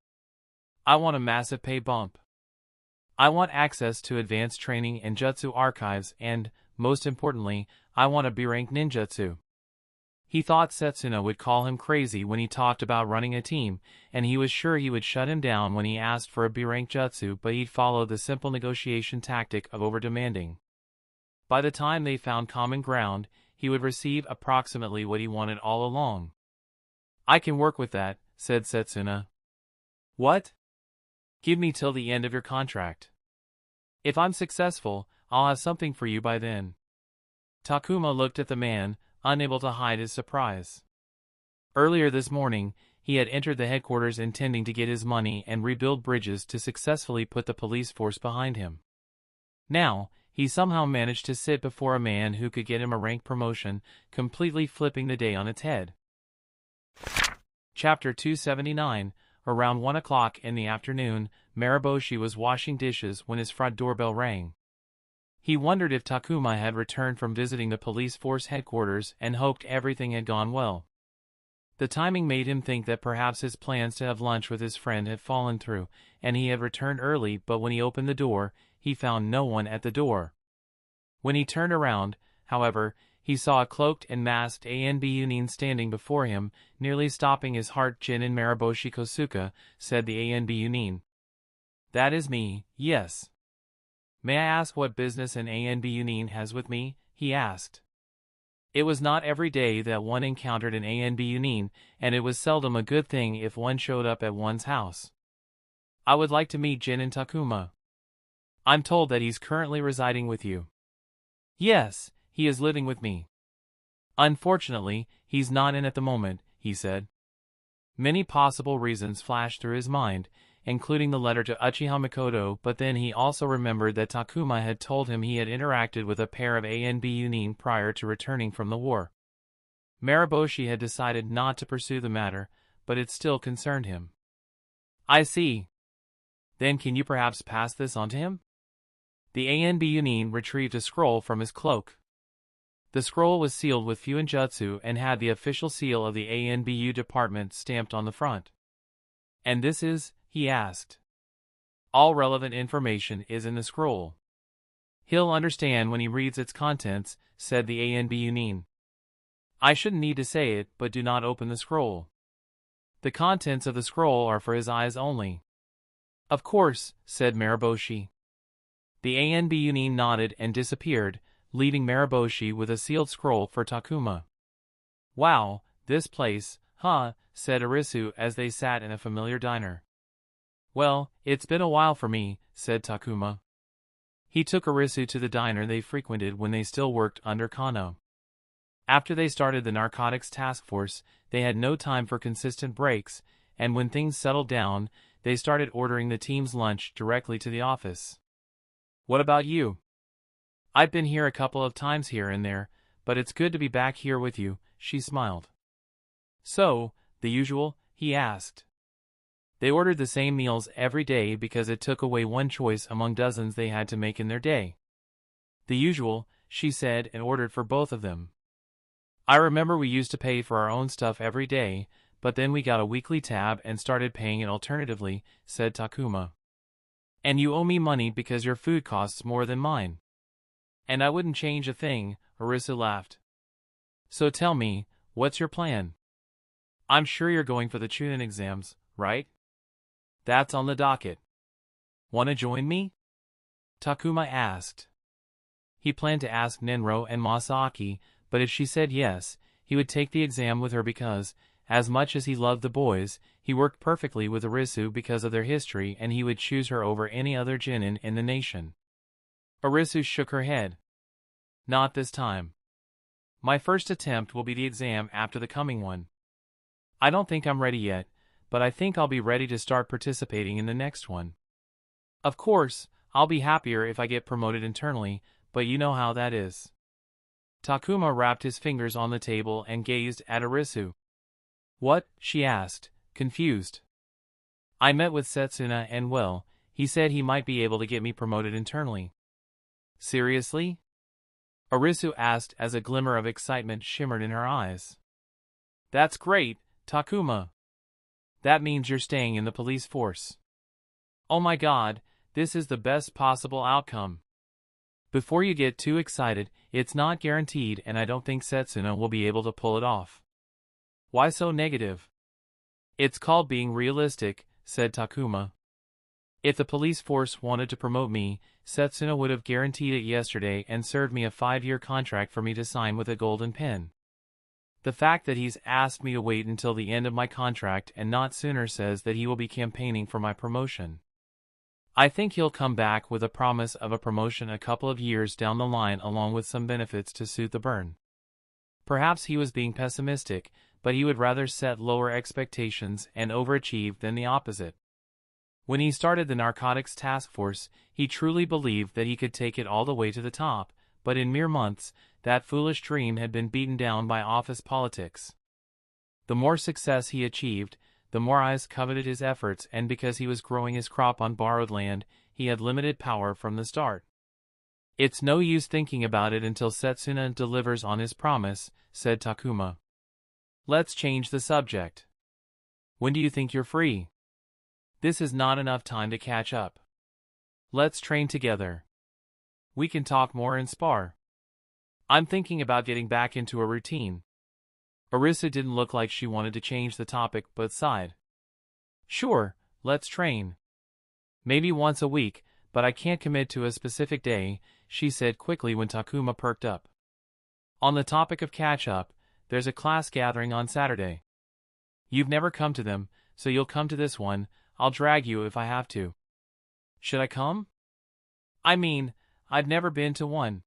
I want a massive pay bump. I want access to advanced training and jutsu archives and, most importantly, I want a B-rank ninjutsu. He thought Setsuna would call him crazy when he talked about running a team, and he was sure he would shut him down when he asked for a B-rank jutsu, but he'd follow the simple negotiation tactic of over-demanding. By the time they found common ground, he would receive approximately what he wanted all along. I can work with that, said Setsuna. What? Give me till the end of your contract. If I'm successful, I'll have something for you by then. Takuma looked at the man, unable to hide his surprise. Earlier this morning, he had entered the headquarters intending to get his money and rebuild bridges to successfully put the police force behind him. Now, he somehow managed to sit before a man who could get him a rank promotion, completely flipping the day on its head. Chapter 279. Around 1 o'clock in the afternoon, Marosi was washing dishes when his front doorbell rang. He wondered if Takuma had returned from visiting the police force headquarters and hoped everything had gone well. The timing made him think that perhaps his plans to have lunch with his friend had fallen through, and he had returned early, but when he opened the door, he found no one at the door. When he turned around, however, he saw a cloaked and masked Anbu Yunin standing before him, nearly stopping his heart. Jinin Marosi Kosuka, said the Anbu Yunin. That is me, yes. May I ask what business an Anbu Union has with me? He asked. It was not every day that one encountered an Anbu Union, and it was seldom a good thing if one showed up at one's house. I would like to meet Jin and Takuma. I'm told that he's currently residing with you. Yes, he is living with me. Unfortunately, he's not in at the moment, he said. Many possible reasons flashed through his mind, including the letter to Uchiha Makoto, but then he also remembered that Takuma had told him he had interacted with a pair of Anbu Union prior to returning from the war. Marosi had decided not to pursue the matter, but it still concerned him. I see. Then can you perhaps pass this on to him? The Anbu Union retrieved a scroll from his cloak. The scroll was sealed with Fuinjutsu and had the official seal of the Anbu department stamped on the front. And this is, he asked. All relevant information is in the scroll. He'll understand when he reads its contents, said the Anbu Union. I shouldn't need to say it, but do not open the scroll. The contents of the scroll are for his eyes only. Of course, said Marosi. The Anbu Union nodded and disappeared, leaving Marosi with a sealed scroll for Takuma. Wow, this place, huh, said Arisu as they sat in a familiar diner. Well, it's been a while for me, said Takuma. He took Arisu to the diner they frequented when they still worked under Konoha. After they started the narcotics task force, they had no time for consistent breaks, and when things settled down, they started ordering the team's lunch directly to the office. What about you? I've been here a couple of times here and there, but it's good to be back here with you, she smiled. So, the usual? He asked. They ordered the same meals every day because it took away one choice among dozens they had to make in their day. The usual, she said, and ordered for both of them. I remember we used to pay for our own stuff every day, but then we got a weekly tab and started paying it alternatively, said Takuma. And you owe me money because your food costs more than mine. And I wouldn't change a thing, Arisu laughed. So tell me, what's your plan? I'm sure you're going for the Chunin exams, right? That's on the docket. Wanna join me? Takuma asked. He planned to ask Nenro and Masaki, but if she said yes, he would take the exam with her because, as much as he loved the boys, he worked perfectly with Arisu because of their history and he would choose her over any other Jinin in the nation. Arisu shook her head. Not this time. My first attempt will be the exam after the coming one. I don't think I'm ready yet, but I think I'll be ready to start participating in the next one. Of course, I'll be happier if I get promoted internally, but you know how that is. Takuma wrapped his fingers on the table and gazed at Arisu. What? She asked, confused. I met with Setsuna and well, he said he might be able to get me promoted internally. Seriously? Arisu asked as a glimmer of excitement shimmered in her eyes. That's great, Takuma. That means you're staying in the police force. Oh my god, this is the best possible outcome. Before you get too excited, it's not guaranteed and I don't think Setsuna will be able to pull it off. Why so negative? It's called being realistic, said Takuma. If the police force wanted to promote me, Setsuna would have guaranteed it yesterday and served me a 5-year contract for me to sign with a golden pen. The fact that he's asked me to wait until the end of my contract and not sooner says that he will be campaigning for my promotion. I think he'll come back with a promise of a promotion a couple of years down the line along with some benefits to suit the burn. Perhaps he was being pessimistic, but he would rather set lower expectations and overachieve than the opposite. When he started the narcotics task force, he truly believed that he could take it all the way to the top, but in mere months, that foolish dream had been beaten down by office politics. The more success he achieved, the more eyes coveted his efforts, and because he was growing his crop on borrowed land, he had limited power from the start. It's no use thinking about it until Setsuna delivers on his promise, said Takuma. Let's change the subject. When do you think you're free? This is not enough time to catch up. Let's train together. We can talk more and spar. I'm thinking about getting back into a routine. Arisu didn't look like she wanted to change the topic but sighed. Sure, let's train. Maybe once a week, but I can't commit to a specific day, she said quickly when Takuma perked up. On the topic of catch-up, there's a class gathering on Saturday. You've never come to them, so you'll come to this one. I'll drag you if I have to. Should I come? I mean, I've never been to one.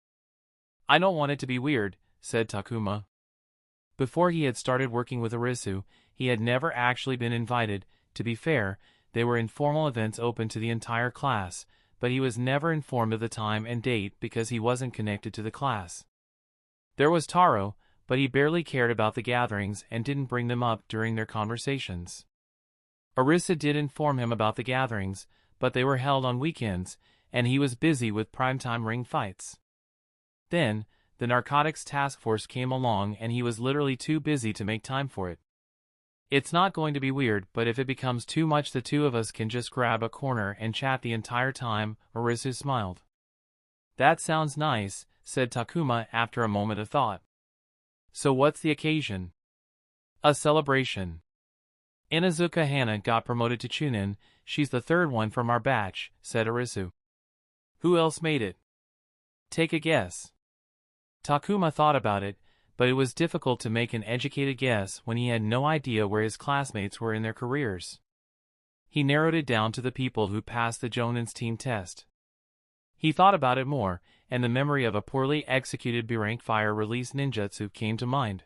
I don't want it to be weird, said Takuma. Before he had started working with Arisu, he had never actually been invited. To be fair, they were informal events open to the entire class, but he was never informed of the time and date because he wasn't connected to the class. There was Taro, but he barely cared about the gatherings and didn't bring them up during their conversations. Arisa did inform him about the gatherings, but they were held on weekends, and he was busy with primetime ring fights. Then, the narcotics task force came along and he was literally too busy to make time for it. It's not going to be weird, but if it becomes too much the two of us can just grab a corner and chat the entire time, Arisu smiled. That sounds nice, said Takuma after a moment of thought. So what's the occasion? A celebration. Inazuka Hana got promoted to Chunin. She's the third one from our batch, said Arisu. Who else made it? Take a guess. Takuma thought about it, but it was difficult to make an educated guess when he had no idea where his classmates were in their careers. He narrowed it down to the people who passed the Jonin's team test. He thought about it more, and the memory of a poorly executed B-rank fire release ninjutsu came to mind.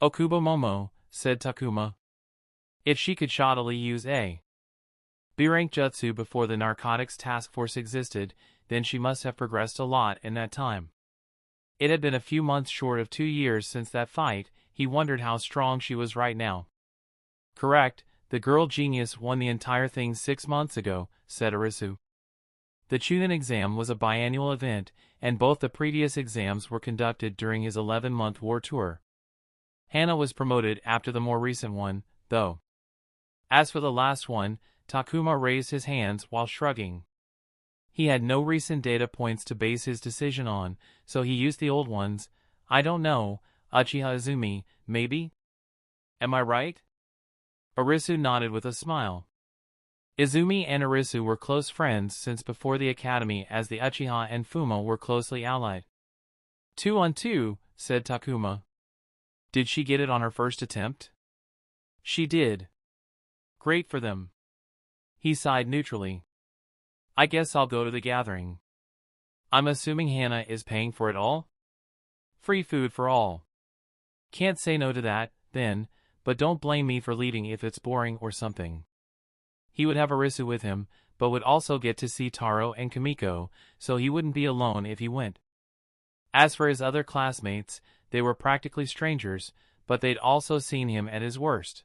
Okubo Momo, said Takuma. If she could shoddily use a B-rank jutsu before the narcotics task force existed, then she must have progressed a lot in that time. It had been a few months short of 2 years since that fight. He wondered how strong she was right now. Correct, the girl genius won the entire thing 6 months ago, said Arisu. The Chunin exam was a biannual event, and both the previous exams were conducted during his 11-month war tour. Hana was promoted after the more recent one, though. As for the last one, Takuma raised his hands while shrugging. He had no recent data points to base his decision on, so he used the old ones. I don't know, Uchiha Izumi, maybe? Am I right? Arisu nodded with a smile. Izumi and Arisu were close friends since before the academy, as the Uchiha and Fuma were closely allied. 2 on 2, said Takuma. Did she get it on her first attempt? She did. Great for them. He sighed neutrally. I guess I'll go to the gathering. I'm assuming Hana is paying for it all? Free food for all. Can't say no to that, then, but don't blame me for leaving if it's boring or something. He would have Arisu with him, but would also get to see Taro and Kamiko, so he wouldn't be alone if he went. As for his other classmates, they were practically strangers, but they'd also seen him at his worst.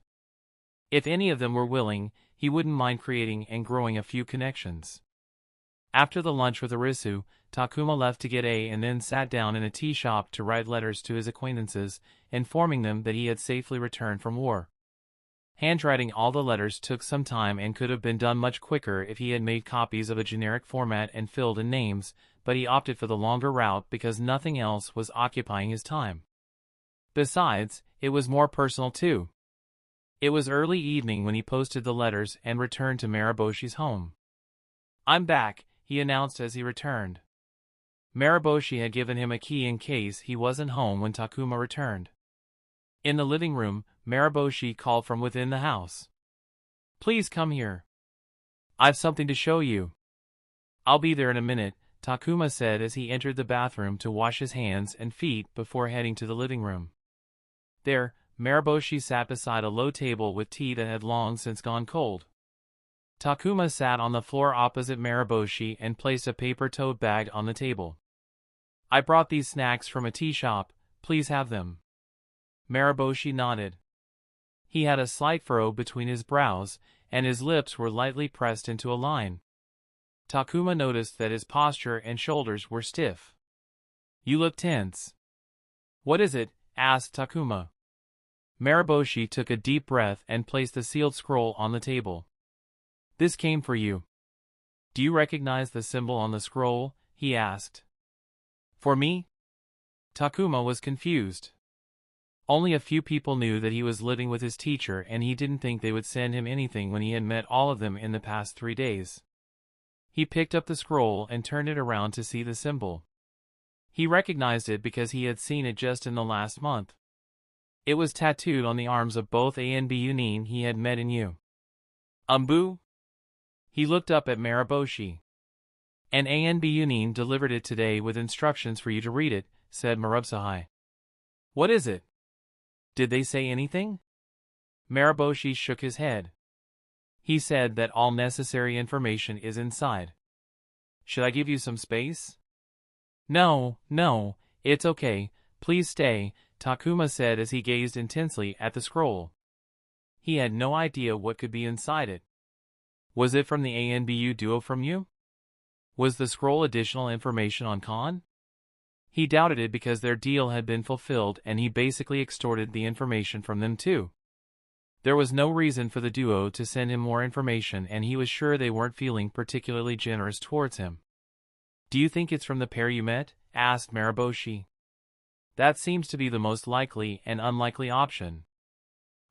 If any of them were willing, he wouldn't mind creating and growing a few connections. After the lunch with Arisu, Takuma left to get and then sat down in a tea shop to write letters to his acquaintances, informing them that he had safely returned from war. Handwriting all the letters took some time and could have been done much quicker if he had made copies of a generic format and filled in names, but he opted for the longer route because nothing else was occupying his time. Besides, it was more personal too. It was early evening when he posted the letters and returned to Maraboshi's home. I'm back, he announced as he returned. Maraboshi had given him a key in case he wasn't home when Takuma returned. In the living room, Maraboshi called from within the house. Please come here. I've something to show you. I'll be there in a minute, Takuma said as he entered the bathroom to wash his hands and feet before heading to the living room. There, Maraboshi sat beside a low table with tea that had long since gone cold. Takuma sat on the floor opposite Maraboshi and placed a paper tote bag on the table. I brought these snacks from a tea shop, please have them. Maraboshi nodded. He had a slight furrow between his brows, and his lips were lightly pressed into a line. Takuma noticed that his posture and shoulders were stiff. You look tense. What is it? Asked Takuma. Maraboshi took a deep breath and placed the sealed scroll on the table. This came for you. Do you recognize the symbol on the scroll? He asked. For me? Takuma was confused. Only a few people knew that he was living with his teacher, and he didn't think they would send him anything when he had met all of them in the past 3 days. He picked up the scroll and turned it around to see the symbol. He recognized it because he had seen it just in the last month. It was tattooed on the arms of both Anbu he had met in U. Anbu? He looked up at Marosi. And Anbu delivered it today with instructions for you to read it, said Marosi. What is it? Did they say anything? Marosi shook his head. He said that all necessary information is inside. Should I give you some space? No, it's okay, please stay, Takuma said as he gazed intensely at the scroll. He had no idea what could be inside it. Was it from the Anbu duo from you? Was the scroll additional information on Khan? He doubted it because their deal had been fulfilled and he basically extorted the information from them too. There was no reason for the duo to send him more information and he was sure they weren't feeling particularly generous towards him. Do you think it's from the pair you met? Asked Marosi. That seems to be the most likely and unlikely option.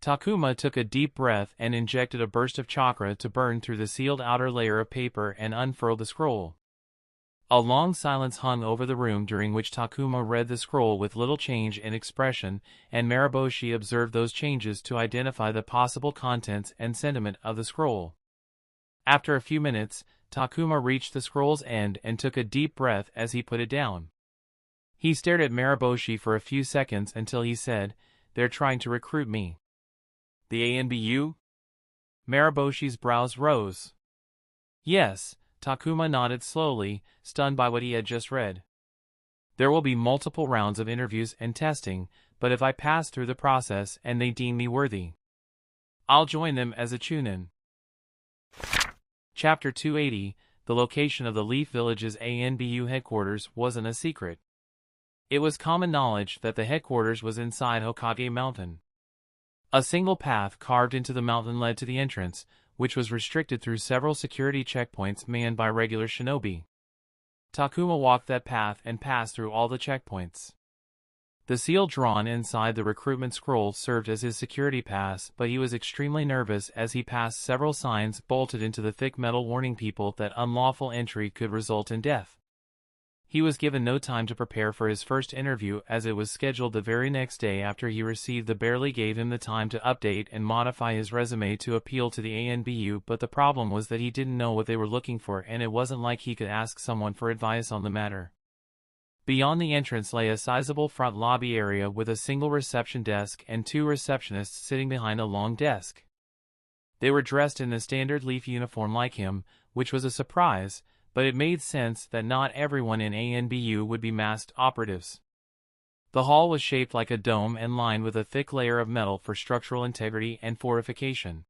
Takuma took a deep breath and injected a burst of chakra to burn through the sealed outer layer of paper and unfurl the scroll. A long silence hung over the room during which Takuma read the scroll with little change in expression, and Marosi observed those changes to identify the possible contents and sentiment of the scroll. After a few minutes, Takuma reached the scroll's end and took a deep breath as he put it down. He stared at Marosi for a few seconds until he said, "They're trying to recruit me." The Anbu? Maraboshi's brows rose. Yes, Takuma nodded slowly, stunned by what he had just read. There will be multiple rounds of interviews and testing, but if I pass through the process and they deem me worthy, I'll join them as a chunin. Chapter 280, the location of the Leaf Village's Anbu headquarters wasn't a secret. It was common knowledge that the headquarters was inside Hokage Mountain. A single path carved into the mountain led to the entrance, which was restricted through several security checkpoints manned by regular shinobi. Takuma walked that path and passed through all the checkpoints. The seal drawn inside the recruitment scroll served as his security pass, but he was extremely nervous as he passed several signs bolted into the thick metal warning people that unlawful entry could result in death. He was given no time to prepare for his first interview as it was scheduled the very next day after he received. The barely gave him the time to update and modify his resume to appeal to the Anbu, but the problem was that he didn't know what they were looking for and it wasn't like he could ask someone for advice on the matter. Beyond the entrance lay a sizable front lobby area with a single reception desk and two receptionists sitting behind a long desk. They were dressed in the standard Leaf uniform like him, which was a surprise, but it made sense that not everyone in Anbu would be masked operatives. The hall was shaped like a dome and lined with a thick layer of metal for structural integrity and fortification.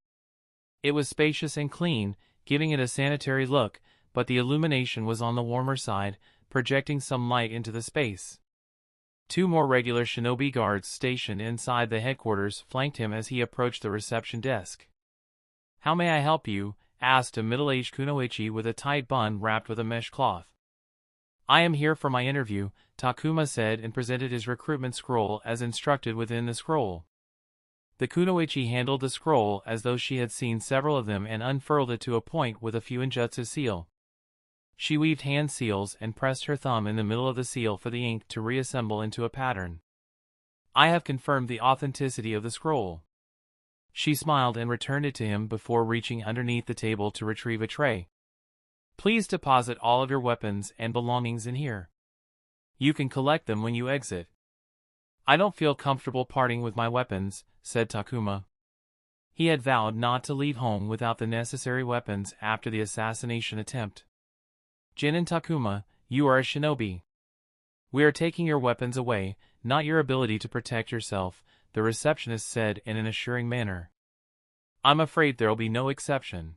It was spacious and clean, giving it a sanitary look, but the illumination was on the warmer side, projecting some light into the space. Two more regular shinobi guards stationed inside the headquarters flanked him as he approached the reception desk. "How may I help you?" asked a middle-aged kunoichi with a tight bun wrapped with a mesh cloth. "I am here for my interview," Takuma said and presented his recruitment scroll as instructed within the scroll. The kunoichi handled the scroll as though she had seen several of them and unfurled it to a point with a Fuinjutsu seal. She weaved hand seals and pressed her thumb in the middle of the seal for the ink to reassemble into a pattern. "I have confirmed the authenticity of the scroll." She smiled and returned it to him before reaching underneath the table to retrieve a tray. "Please deposit all of your weapons and belongings in here. You can collect them when you exit." "I don't feel comfortable parting with my weapons," said Takuma. He had vowed not to leave home without the necessary weapons after the assassination attempt. "Jin and Takuma, you are a shinobi. We are taking your weapons away, not your ability to protect yourself," the receptionist said in an assuring manner. "I'm afraid there'll be no exception.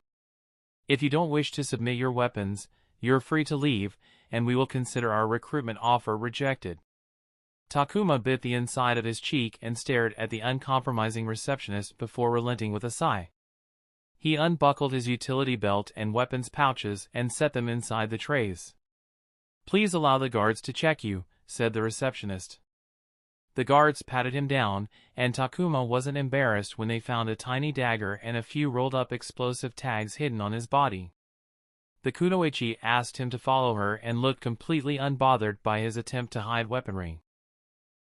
If you don't wish to submit your weapons, you're free to leave, and we will consider our recruitment offer rejected." Takuma bit the inside of his cheek and stared at the uncompromising receptionist before relenting with a sigh. He unbuckled his utility belt and weapons pouches and set them inside the trays. "Please allow the guards to check you," said the receptionist. The guards patted him down, and Takuma wasn't embarrassed when they found a tiny dagger and a few rolled-up explosive tags hidden on his body. The kunoichi asked him to follow her and looked completely unbothered by his attempt to hide weaponry.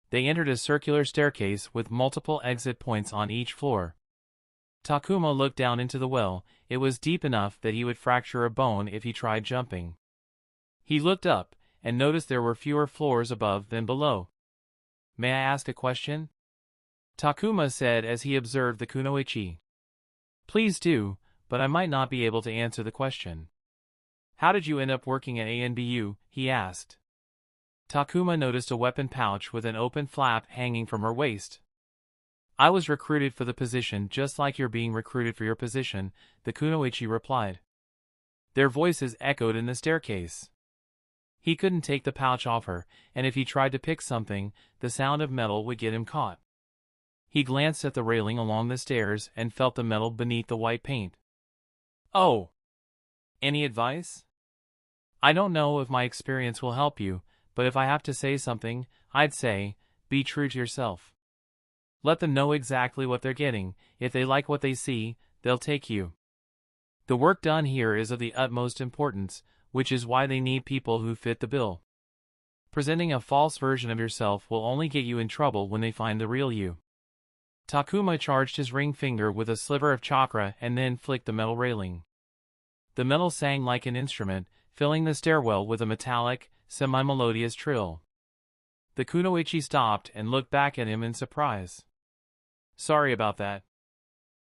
They entered a circular staircase with multiple exit points on each floor. Takuma looked down into the well. It was deep enough that he would fracture a bone if he tried jumping. He looked up and noticed there were fewer floors above than below. "May I ask a question?" Takuma said as he observed the kunoichi. "Please do, but I might not be able to answer the question." "How did you end up working at ANBU?" he asked. Takuma noticed a weapon pouch with an open flap hanging from her waist. "I was recruited for the position just like you're being recruited for your position," the kunoichi replied. Their voices echoed in the staircase. He couldn't take the pouch off her, and if he tried to pick something, the sound of metal would get him caught. He glanced at the railing along the stairs and felt the metal beneath the white paint. "Oh! Any advice?" "I don't know if my experience will help you, but if I have to say something, I'd say, be true to yourself. Let them know exactly what they're getting. If they like what they see, they'll take you. The work done here is of the utmost importance, which is why they need people who fit the bill. Presenting a false version of yourself will only get you in trouble when they find the real you." Takuma charged his ring finger with a sliver of chakra and then flicked the metal railing. The metal sang like an instrument, filling the stairwell with a metallic, semi-melodious trill. The kunoichi stopped and looked back at him in surprise. "Sorry about that."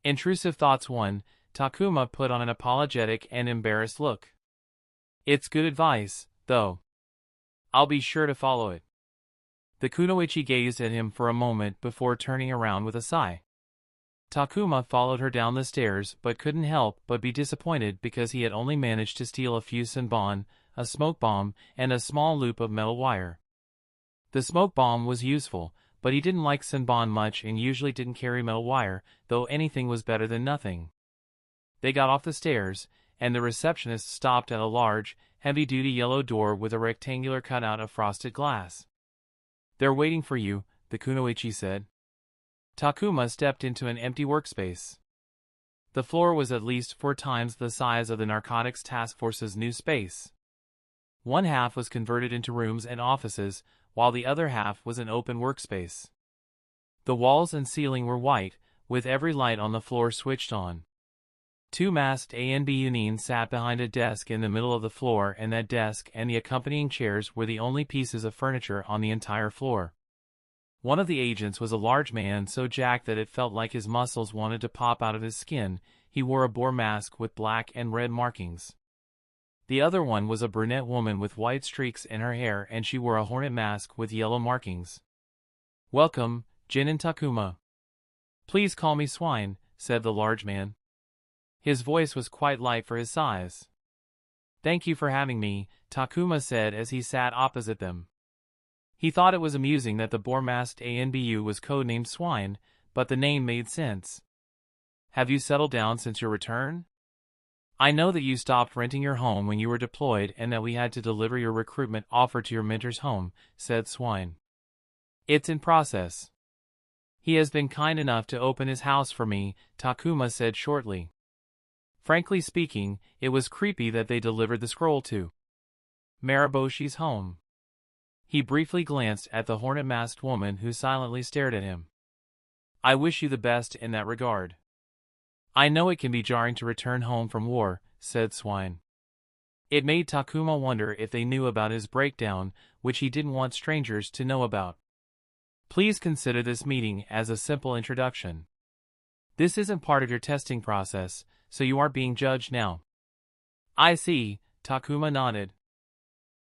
Intrusive thoughts 1, Takuma put on an apologetic and embarrassed look. "It's good advice, though. I'll be sure to follow it." The kunoichi gazed at him for a moment before turning around with a sigh. Takuma followed her down the stairs but couldn't help but be disappointed because he had only managed to steal a few senbon, a smoke bomb, and a small loop of metal wire. The smoke bomb was useful, but he didn't like senbon much and usually didn't carry metal wire, though anything was better than nothing. They got off the stairs, and the receptionist stopped at a large, heavy-duty yellow door with a rectangular cutout of frosted glass. "They're waiting for you," the kunoichi said. Takuma stepped into an empty workspace. The floor was at least 4 times the size of the Narcotics Task Force's new space. One half was converted into rooms and offices, while the other half was an open workspace. The walls and ceiling were white, with every light on the floor switched on. 2 masked ANBU sat behind a desk in the middle of the floor, and that desk and the accompanying chairs were the only pieces of furniture on the entire floor. One of the agents was a large man so jacked that it felt like his muscles wanted to pop out of his skin. He wore a boar mask with black and red markings. The other one was a brunette woman with white streaks in her hair, and she wore a hornet mask with yellow markings. "Welcome, Jin and Takuma." "Please call me Swine," said the large man. His voice was quite light for his size. "Thank you for having me," Takuma said as he sat opposite them. He thought it was amusing that the boar-masked ANBU was codenamed Swine, but the name made sense. "Have you settled down since your return? I know that you stopped renting your home when you were deployed and that we had to deliver your recruitment offer to your mentor's home," said Swine. "It's in process. He has been kind enough to open his house for me," Takuma said shortly. Frankly speaking, it was creepy that they delivered the scroll to Maraboshi's home. He briefly glanced at the hornet-masked woman who silently stared at him. "I wish you the best in that regard." "I know it can be jarring to return home from war," said Swine. It made Takuma wonder if they knew about his breakdown, which he didn't want strangers to know about. "Please consider this meeting as a simple introduction. This isn't part of your testing process, so you aren't being judged now." "I see," Takuma nodded.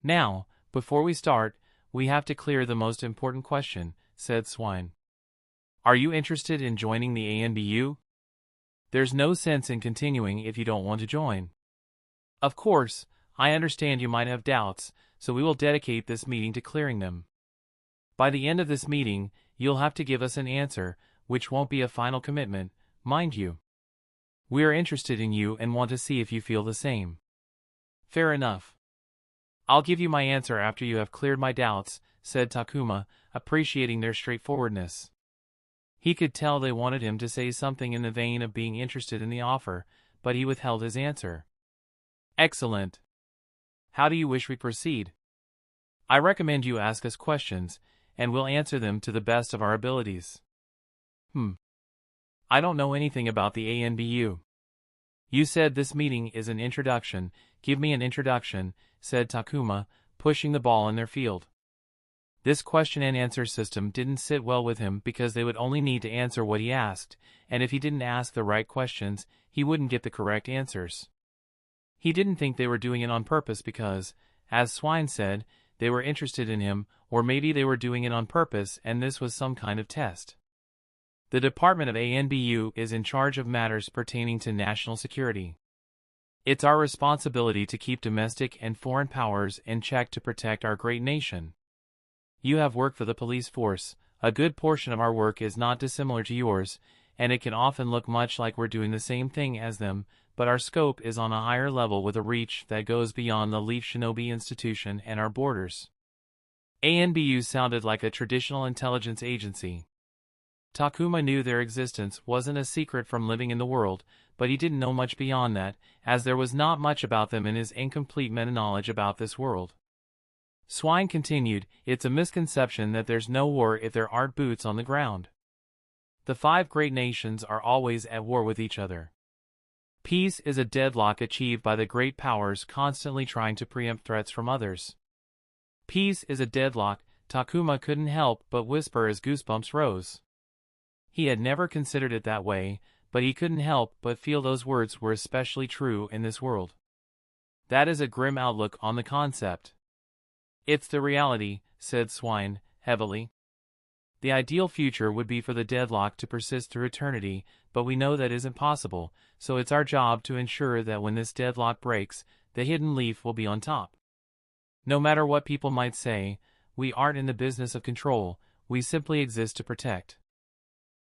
"Now, before we start, we have to clear the most important question," said Swine. "Are you interested in joining the ANBU? There's no sense in continuing if you don't want to join. Of course, I understand you might have doubts, so we will dedicate this meeting to clearing them. By the end of this meeting, you'll have to give us an answer, which won't be a final commitment, mind you. We are interested in you and want to see if you feel the same." "Fair enough. I'll give you my answer after you have cleared my doubts," said Takuma, appreciating their straightforwardness. He could tell they wanted him to say something in the vein of being interested in the offer, but he withheld his answer. Excellent. How do you wish we proceed? I recommend you ask us questions, and we'll answer them to the best of our abilities. I don't know anything about the ANBU. You said this meeting is an introduction. Give me an introduction, said Takuma, pushing the ball in their field. This question and answer system didn't sit well with him because they would only need to answer what he asked, and if he didn't ask the right questions, he wouldn't get the correct answers. He didn't think they were doing it on purpose because, as Swine said, they were interested in him, or maybe they were doing it on purpose and this was some kind of test. The Department of ANBU is in charge of matters pertaining to national security. It's our responsibility to keep domestic and foreign powers in check to protect our great nation. You have worked for the police force. A good portion of our work is not dissimilar to yours, and it can often look much like we're doing the same thing as them, but our scope is on a higher level with a reach that goes beyond the Leaf Shinobi Institution and our borders. ANBU sounded like a traditional intelligence agency. Takuma knew their existence wasn't a secret from living in the world, but he didn't know much beyond that, as there was not much about them in his incomplete meta-knowledge about this world. Swine continued, it's a misconception that there's no war if there aren't boots on the ground. The 5 great nations are always at war with each other. Peace is a deadlock achieved by the great powers constantly trying to preempt threats from others. Peace is a deadlock. Takuma couldn't help but whisper as goosebumps rose. He had never considered it that way, but he couldn't help but feel those words were especially true in this world. That is a grim outlook on the concept. It's the reality, said Swine, heavily. The ideal future would be for the deadlock to persist through eternity, but we know that isn't possible, so it's our job to ensure that when this deadlock breaks, the hidden leaf will be on top. No matter what people might say, we aren't in the business of control, we simply exist to protect.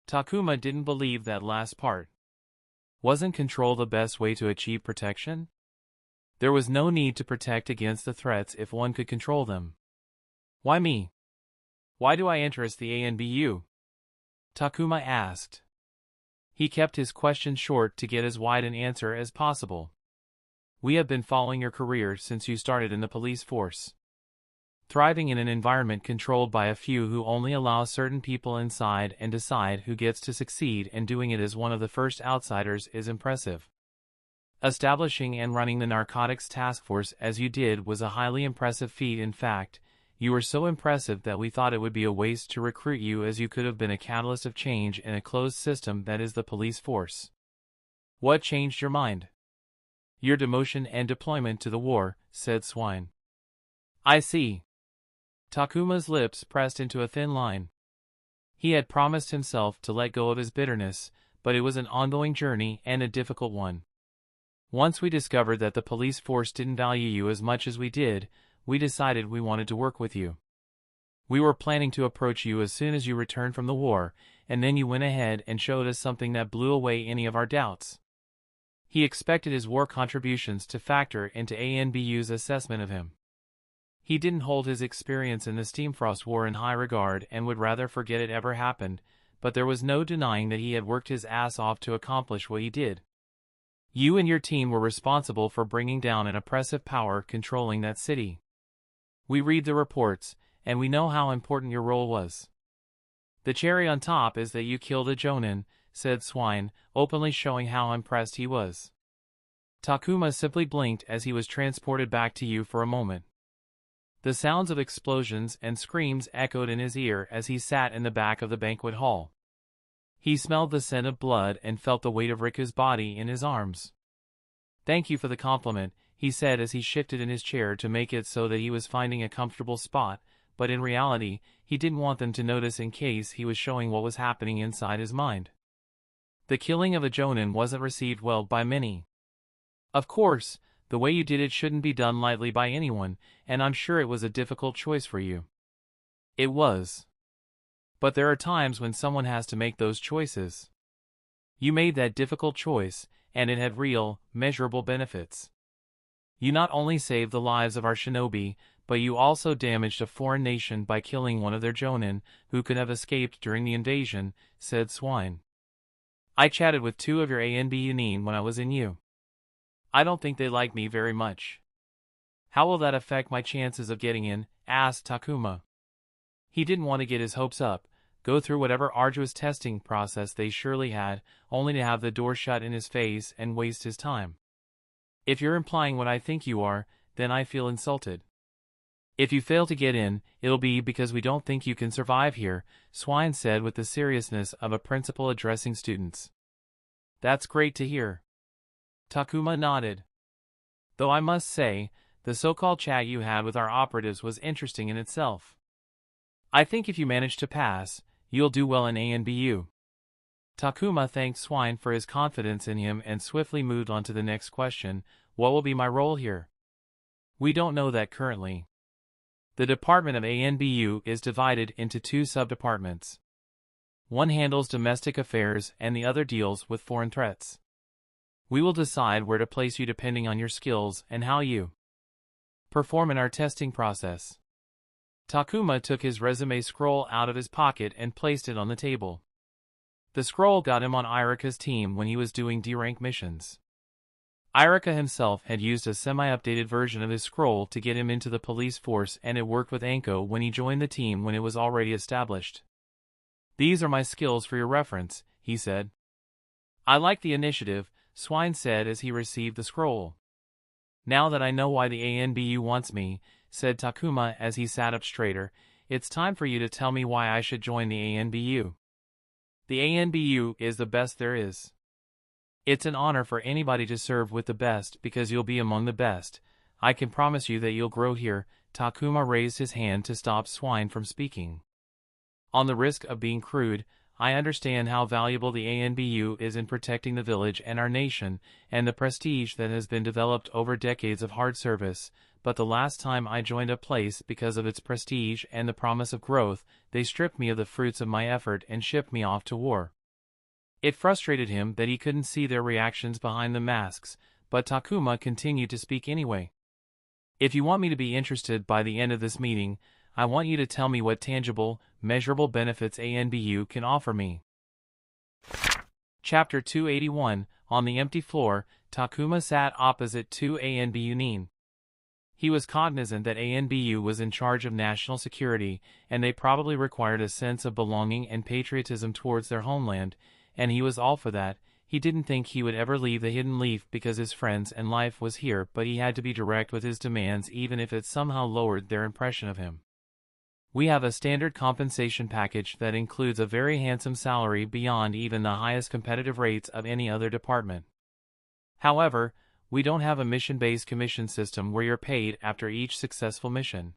Takuma didn't believe that last part. Wasn't control the best way to achieve protection? There was no need to protect against the threats if one could control them. Why me? Why do I interest the ANBU? Takuma asked. He kept his question short to get as wide an answer as possible. We have been following your career since you started in the police force. Thriving in an environment controlled by a few who only allow certain people inside and decide who gets to succeed, and doing it as one of the first outsiders is impressive. Establishing and running the narcotics task force as you did was a highly impressive feat. In fact, you were so impressive that we thought it would be a waste to recruit you, as you could have been a catalyst of change in a closed system that is the police force. What changed your mind? Your demotion and deployment to the war, said Swine. I see. Takuma's lips pressed into a thin line. He had promised himself to let go of his bitterness, but it was an ongoing journey and a difficult one. Once we discovered that the police force didn't value you as much as we did, we decided we wanted to work with you. We were planning to approach you as soon as you returned from the war, and then you went ahead and showed us something that blew away any of our doubts. He expected his war contributions to factor into ANBU's assessment of him. He didn't hold his experience in the Steamfrost War in high regard and would rather forget it ever happened, but there was no denying that he had worked his ass off to accomplish what he did. You and your team were responsible for bringing down an oppressive power controlling that city. We read the reports, and we know how important your role was. The cherry on top is that you killed a Jonin, said Swine, openly showing how impressed he was. Takuma simply blinked as he was transported back to you for a moment. The sounds of explosions and screams echoed in his ear as he sat in the back of the banquet hall. He smelled the scent of blood and felt the weight of Riku's body in his arms. Thank you for the compliment, he said as he shifted in his chair to make it so that he was finding a comfortable spot, but in reality, he didn't want them to notice in case he was showing what was happening inside his mind. The killing of a Jonin wasn't received well by many. Of course, the way you did it shouldn't be done lightly by anyone, and I'm sure it was a difficult choice for you. It was. But there are times when someone has to make those choices. You made that difficult choice, and it had real, measurable benefits. You not only saved the lives of our shinobi, but you also damaged a foreign nation by killing one of their Jonin, who could have escaped during the invasion, said Swine. I chatted with 2 of your ANBU when I was in U. I don't think they like me very much. How will that affect my chances of getting in? Asked Takuma. He didn't want to get his hopes up, go through whatever arduous testing process they surely had, only to have the door shut in his face and waste his time. If you're implying what I think you are, then I feel insulted. If you fail to get in, it'll be because we don't think you can survive here, Swine said with the seriousness of a principal addressing students. That's great to hear. Takuma nodded. Though I must say, the so-called chat you had with our operatives was interesting in itself. I think if you manage to pass, you'll do well in ANBU. Takuma thanked Swine for his confidence in him and swiftly moved on to the next question. What will be my role here? We don't know that currently. The department of ANBU is divided into two sub-departments. One handles domestic affairs and the other deals with foreign threats. We will decide where to place you depending on your skills and how you perform in our testing process. Takuma took his resume scroll out of his pocket and placed it on the table. The scroll got him on Irika's team when he was doing D-rank missions. Irika himself had used a semi-updated version of his scroll to get him into the police force, and it worked with Anko when he joined the team when it was already established. These are my skills for your reference, he said. I like the initiative, Swine said as he received the scroll. Now that I know why the ANBU wants me, said Takuma as he sat up straighter, it's time for you to tell me why I should join the ANBU. The ANBU is the best there is. It's an honor for anybody to serve with the best because you'll be among the best. I can promise you that you'll grow here. Takuma raised his hand to stop Swine from speaking. On the risk of being crude, I understand how valuable the ANBU is in protecting the village and our nation, and the prestige that has been developed over decades of hard service, but the last time I joined a place because of its prestige and the promise of growth, they stripped me of the fruits of my effort and shipped me off to war. It frustrated him that he couldn't see their reactions behind the masks, but Takuma continued to speak anyway. If you want me to be interested by the end of this meeting, I want you to tell me what tangible, measurable benefits ANBU can offer me. Chapter 281, On the Empty Floor, Takuma sat opposite two ANBU nin. He was cognizant that ANBU was in charge of national security, and they probably required a sense of belonging and patriotism towards their homeland, and he was all for that. He didn't think he would ever leave the Hidden Leaf because his friends and life was here, but he had to be direct with his demands even if it somehow lowered their impression of him. We have a standard compensation package that includes a very handsome salary beyond even the highest competitive rates of any other department. However, we don't have a mission-based commission system where you're paid after each successful mission.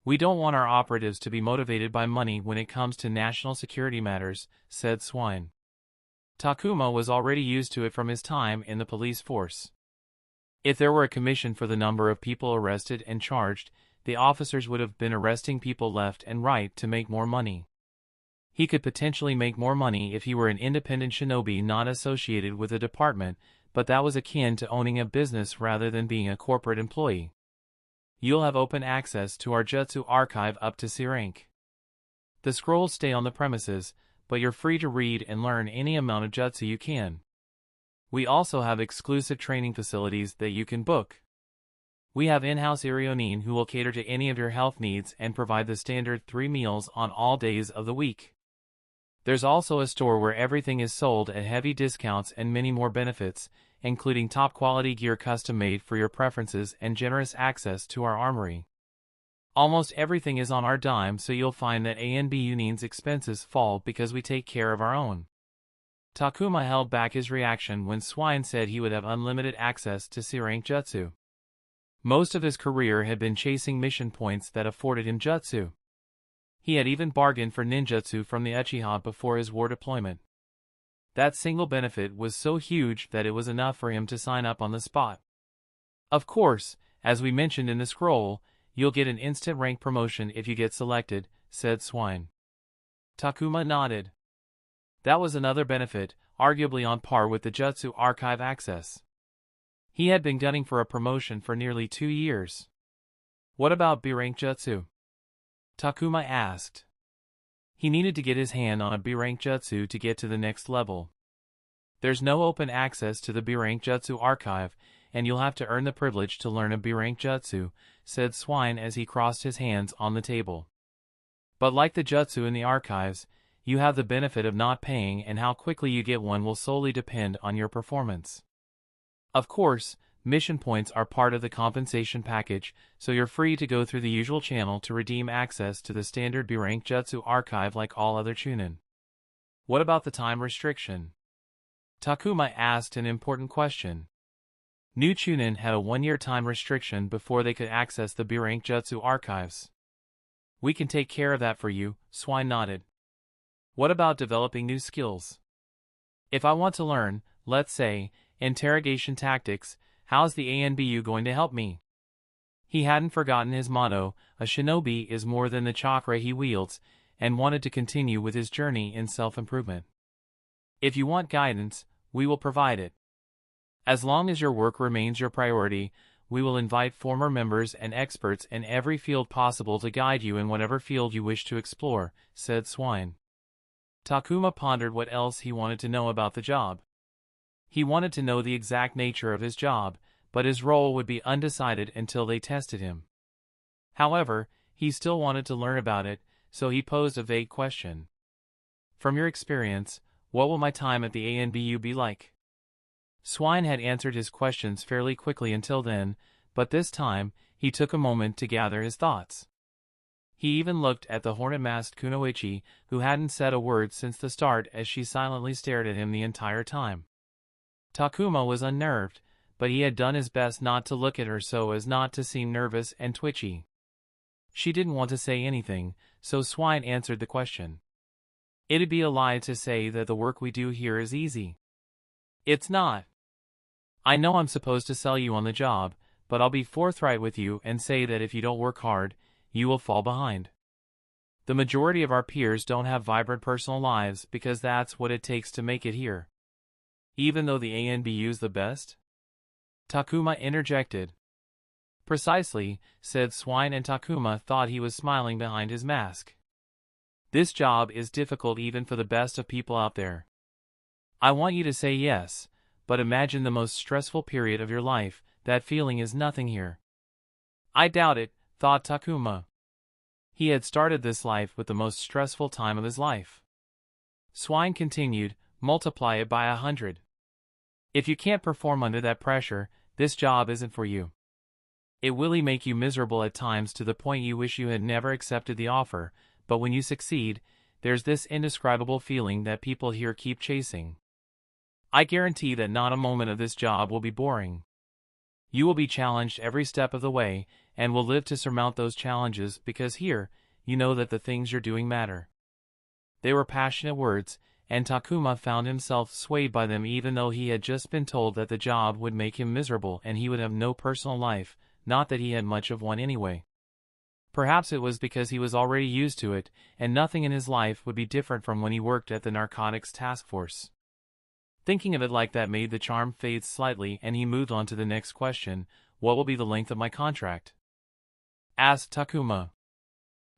We don't want our operatives to be motivated by money when it comes to national security matters, said Swine. Takuma was already used to it from his time in the police force. If there were a commission for the number of people arrested and charged, the officers would have been arresting people left and right to make more money. He could potentially make more money if he were an independent shinobi not associated with a department, but that was akin to owning a business rather than being a corporate employee. You'll have open access to our jutsu archive up to C rank. The scrolls stay on the premises, but you're free to read and learn any amount of jutsu you can. We also have exclusive training facilities that you can book. We have in-house Irionin who will cater to any of your health needs and provide the standard 3 meals on all days of the week. There's also a store where everything is sold at heavy discounts and many more benefits, including top-quality gear custom-made for your preferences and generous access to our armory. Almost everything is on our dime, so you'll find that ANBUnin's expenses fall because we take care of our own. Takuma held back his reaction when Swine said he would have unlimited access to C-rank jutsu. Most of his career had been chasing mission points that afforded him jutsu. He had even bargained for ninjutsu from the Uchiha before his war deployment. That single benefit was so huge that it was enough for him to sign up on the spot. Of course, as we mentioned in the scroll, you'll get an instant rank promotion if you get selected, said Swine. Takuma nodded. That was another benefit, arguably on par with the Jutsu Archive access. He had been gunning for a promotion for nearly 2 years. What about B-rank Jutsu? Takuma asked. He needed to get his hand on a B-rank Jutsu to get to the next level. There's no open access to the B-rank Jutsu Archive, and you'll have to earn the privilege to learn a B-rank jutsu, said Swine as he crossed his hands on the table. But like the jutsu in the archives, you have the benefit of not paying, and how quickly you get one will solely depend on your performance. Of course, mission points are part of the compensation package, so you're free to go through the usual channel to redeem access to the standard B-rank jutsu archive like all other chunin. What about the time restriction? Takuma asked an important question. New chunin had a 1-year time restriction before they could access the B-rank jutsu archives. We can take care of that for you, Swine nodded. What about developing new skills? If I want to learn, let's say, interrogation tactics, how's the ANBU going to help me? He hadn't forgotten his motto, a shinobi is more than the chakra he wields, and wanted to continue with his journey in self-improvement. If you want guidance, we will provide it. As long as your work remains your priority, we will invite former members and experts in every field possible to guide you in whatever field you wish to explore, said Swine. Takuma pondered what else he wanted to know about the job. He wanted to know the exact nature of his job, but his role would be undecided until they tested him. However, he still wanted to learn about it, so he posed a vague question. From your experience, what will my time at the ANBU be like? Swine had answered his questions fairly quickly until then, but this time, he took a moment to gather his thoughts. He even looked at the hornet-masked Kunoichi, who hadn't said a word since the start as she silently stared at him the entire time. Takuma was unnerved, but he had done his best not to look at her so as not to seem nervous and twitchy. She didn't want to say anything, so Swine answered the question. It'd be a lie to say that the work we do here is easy. It's not. I know I'm supposed to sell you on the job, but I'll be forthright with you and say that if you don't work hard, you will fall behind. The majority of our peers don't have vibrant personal lives because that's what it takes to make it here. Even though the ANBU's the best? Takuma interjected. Precisely, said Swine, and Takuma thought he was smiling behind his mask. This job is difficult even for the best of people out there. I want you to say yes, but imagine the most stressful period of your life, that feeling is nothing here. I doubt it, thought Takuma. He had started this life with the most stressful time of his life. Swine continued, multiply it by 100. If you can't perform under that pressure, this job isn't for you. It will make you miserable at times to the point you wish you had never accepted the offer, but when you succeed, there's this indescribable feeling that people here keep chasing. I guarantee that not a moment of this job will be boring. You will be challenged every step of the way, and will live to surmount those challenges because here, you know that the things you're doing matter. They were passionate words, and Takuma found himself swayed by them even though he had just been told that the job would make him miserable and he would have no personal life, not that he had much of one anyway. Perhaps it was because he was already used to it, and nothing in his life would be different from when he worked at the narcotics task force. Thinking of it like that made the charm fade slightly, and he moved on to the next question. What will be the length of my contract? Asked Takuma.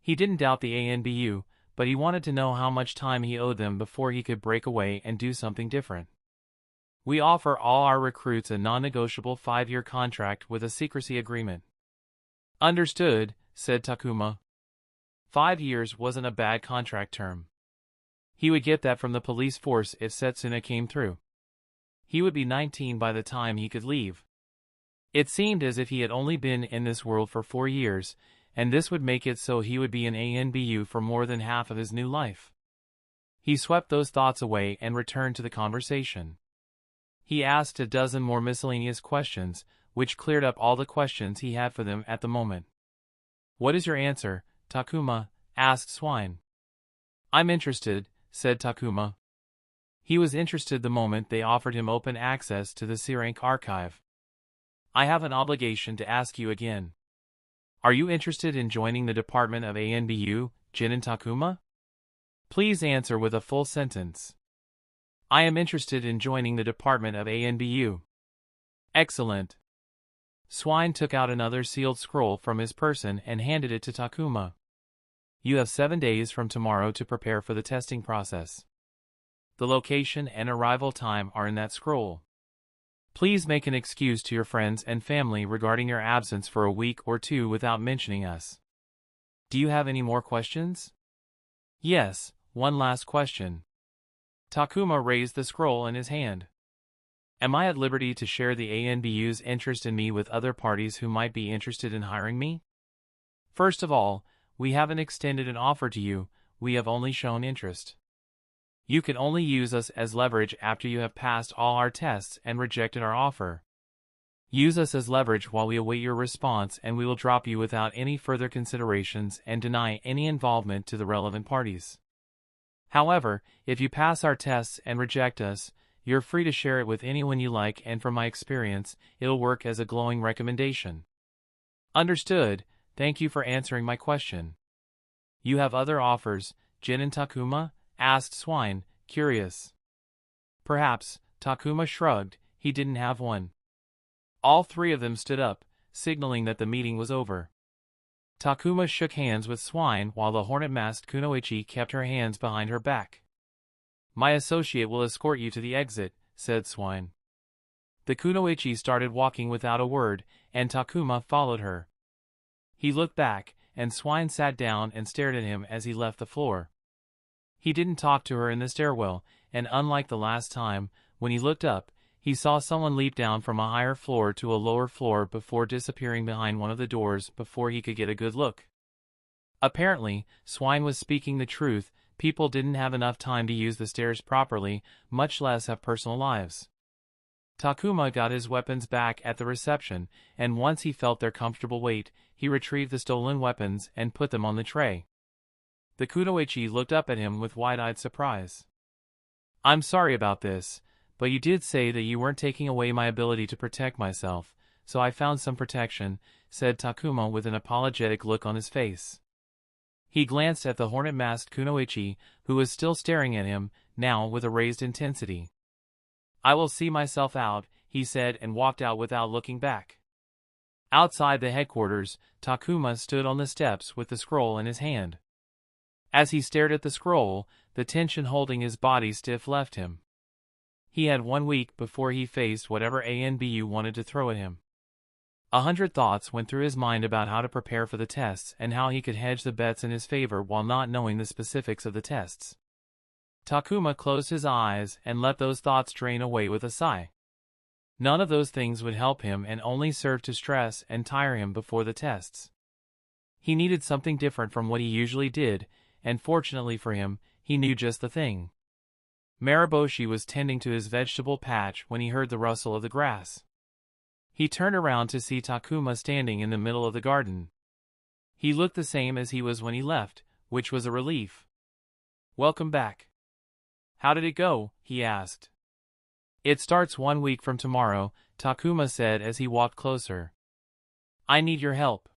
He didn't doubt the ANBU, but he wanted to know how much time he owed them before he could break away and do something different. We offer all our recruits a non-negotiable 5-year contract with a secrecy agreement. Understood, said Takuma. 5 years wasn't a bad contract term. He would get that from the police force if Setsuna came through. He would be 19 by the time he could leave. It seemed as if he had only been in this world for 4 years, and this would make it so he would be an ANBU for more than half of his new life. He swept those thoughts away and returned to the conversation. He asked a dozen more miscellaneous questions, which cleared up all the questions he had for them at the moment. What is your answer, Takuma? Asked Swine. I'm interested, said Takuma. He was interested the moment they offered him open access to the C-rank archive. I have an obligation to ask you again. Are you interested in joining the department of ANBU, Jinin Takuma? Please answer with a full sentence. I am interested in joining the department of ANBU. Excellent. Swine took out another sealed scroll from his person and handed it to Takuma. You have 7 days from tomorrow to prepare for the testing process. The location and arrival time are in that scroll. Please make an excuse to your friends and family regarding your absence for a week or two without mentioning us. Do you have any more questions? Yes, one last question. Takuma raised the scroll in his hand. Am I at liberty to share the ANBU's interest in me with other parties who might be interested in hiring me? First of all, we haven't extended an offer to you, we have only shown interest. You can only use us as leverage after you have passed all our tests and rejected our offer. Use us as leverage while we await your response, and we will drop you without any further considerations and deny any involvement to the relevant parties. However, if you pass our tests and reject us, you're free to share it with anyone you like, and from my experience, it'll work as a glowing recommendation. Understood, thank you for answering my question. You have other offers, Jin and Takuma? Asked Swine, curious. Perhaps, Takuma shrugged, he didn't have one. All three of them stood up, signaling that the meeting was over. Takuma shook hands with Swine while the hornet-masked Kunoichi kept her hands behind her back. My associate will escort you to the exit, said Swine. The Kunoichi started walking without a word, and Takuma followed her. He looked back, and Swine sat down and stared at him as he left the floor. He didn't talk to her in the stairwell, and unlike the last time, when he looked up, he saw someone leap down from a higher floor to a lower floor before disappearing behind one of the doors before he could get a good look. Apparently, Swine was speaking the truth. People didn't have enough time to use the stairs properly, much less have personal lives. Takuma got his weapons back at the reception, and once he felt their comfortable weight, he retrieved the stolen weapons and put them on the tray. The Kunoichi looked up at him with wide-eyed surprise. I'm sorry about this, but you did say that you weren't taking away my ability to protect myself, so I found some protection, said Takuma with an apologetic look on his face. He glanced at the hornet-masked Kunoichi, who was still staring at him, now with a raised intensity. I will see myself out, he said, and walked out without looking back. Outside the headquarters, Takuma stood on the steps with the scroll in his hand. As he stared at the scroll, the tension holding his body stiff left him. He had 1 week before he faced whatever ANBU wanted to throw at him. 100 thoughts went through his mind about how to prepare for the tests and how he could hedge the bets in his favor while not knowing the specifics of the tests. Takuma closed his eyes and let those thoughts drain away with a sigh. None of those things would help him and only serve to stress and tire him before the tests. He needed something different from what he usually did, and fortunately for him, he knew just the thing. Marosi was tending to his vegetable patch when he heard the rustle of the grass. He turned around to see Takuma standing in the middle of the garden. He looked the same as he was when he left, which was a relief. Welcome back. How did it go? He asked. It starts 1 week from tomorrow, Takuma said as he walked closer. I need your help.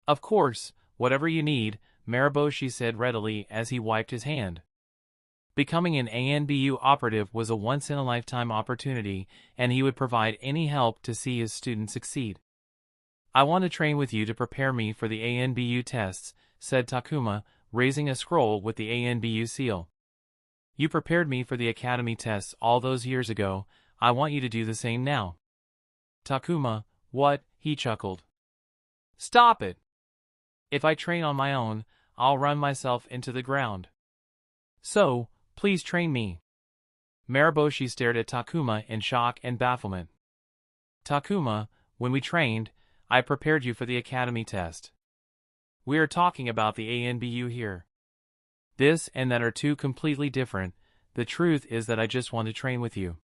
Of course, whatever you need, Marosi said readily as he wiped his hand. Becoming an ANBU operative was a once-in-a-lifetime opportunity, and he would provide any help to see his students succeed. I want to train with you to prepare me for the ANBU tests, said Takuma, raising a scroll with the ANBU seal. You prepared me for the academy tests all those years ago, I want you to do the same now. Takuma, what? He chuckled. Stop it! If I train on my own, I'll run myself into the ground. So, please train me. Marosi stared at Takuma in shock and bafflement. Takuma, when we trained, I prepared you for the academy test. We are talking about the ANBU here. This and that are two completely different. The truth is that I just want to train with you.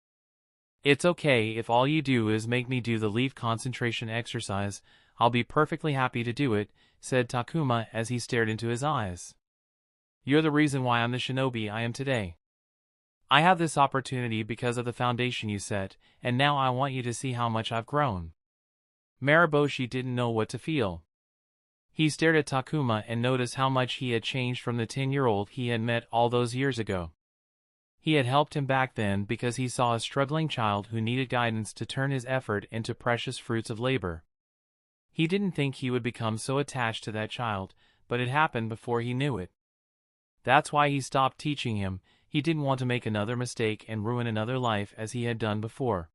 It's okay if all you do is make me do the leaf concentration exercise, I'll be perfectly happy to do it, said Takuma as he stared into his eyes. You're the reason why I'm the shinobi I am today. I have this opportunity because of the foundation you set, and now I want you to see how much I've grown. Marosi didn't know what to feel. He stared at Takuma and noticed how much he had changed from the 10-year-old he had met all those years ago. He had helped him back then because he saw a struggling child who needed guidance to turn his effort into precious fruits of labor. He didn't think he would become so attached to that child, but it happened before he knew it. That's why he stopped teaching him. He didn't want to make another mistake and ruin another life as he had done before.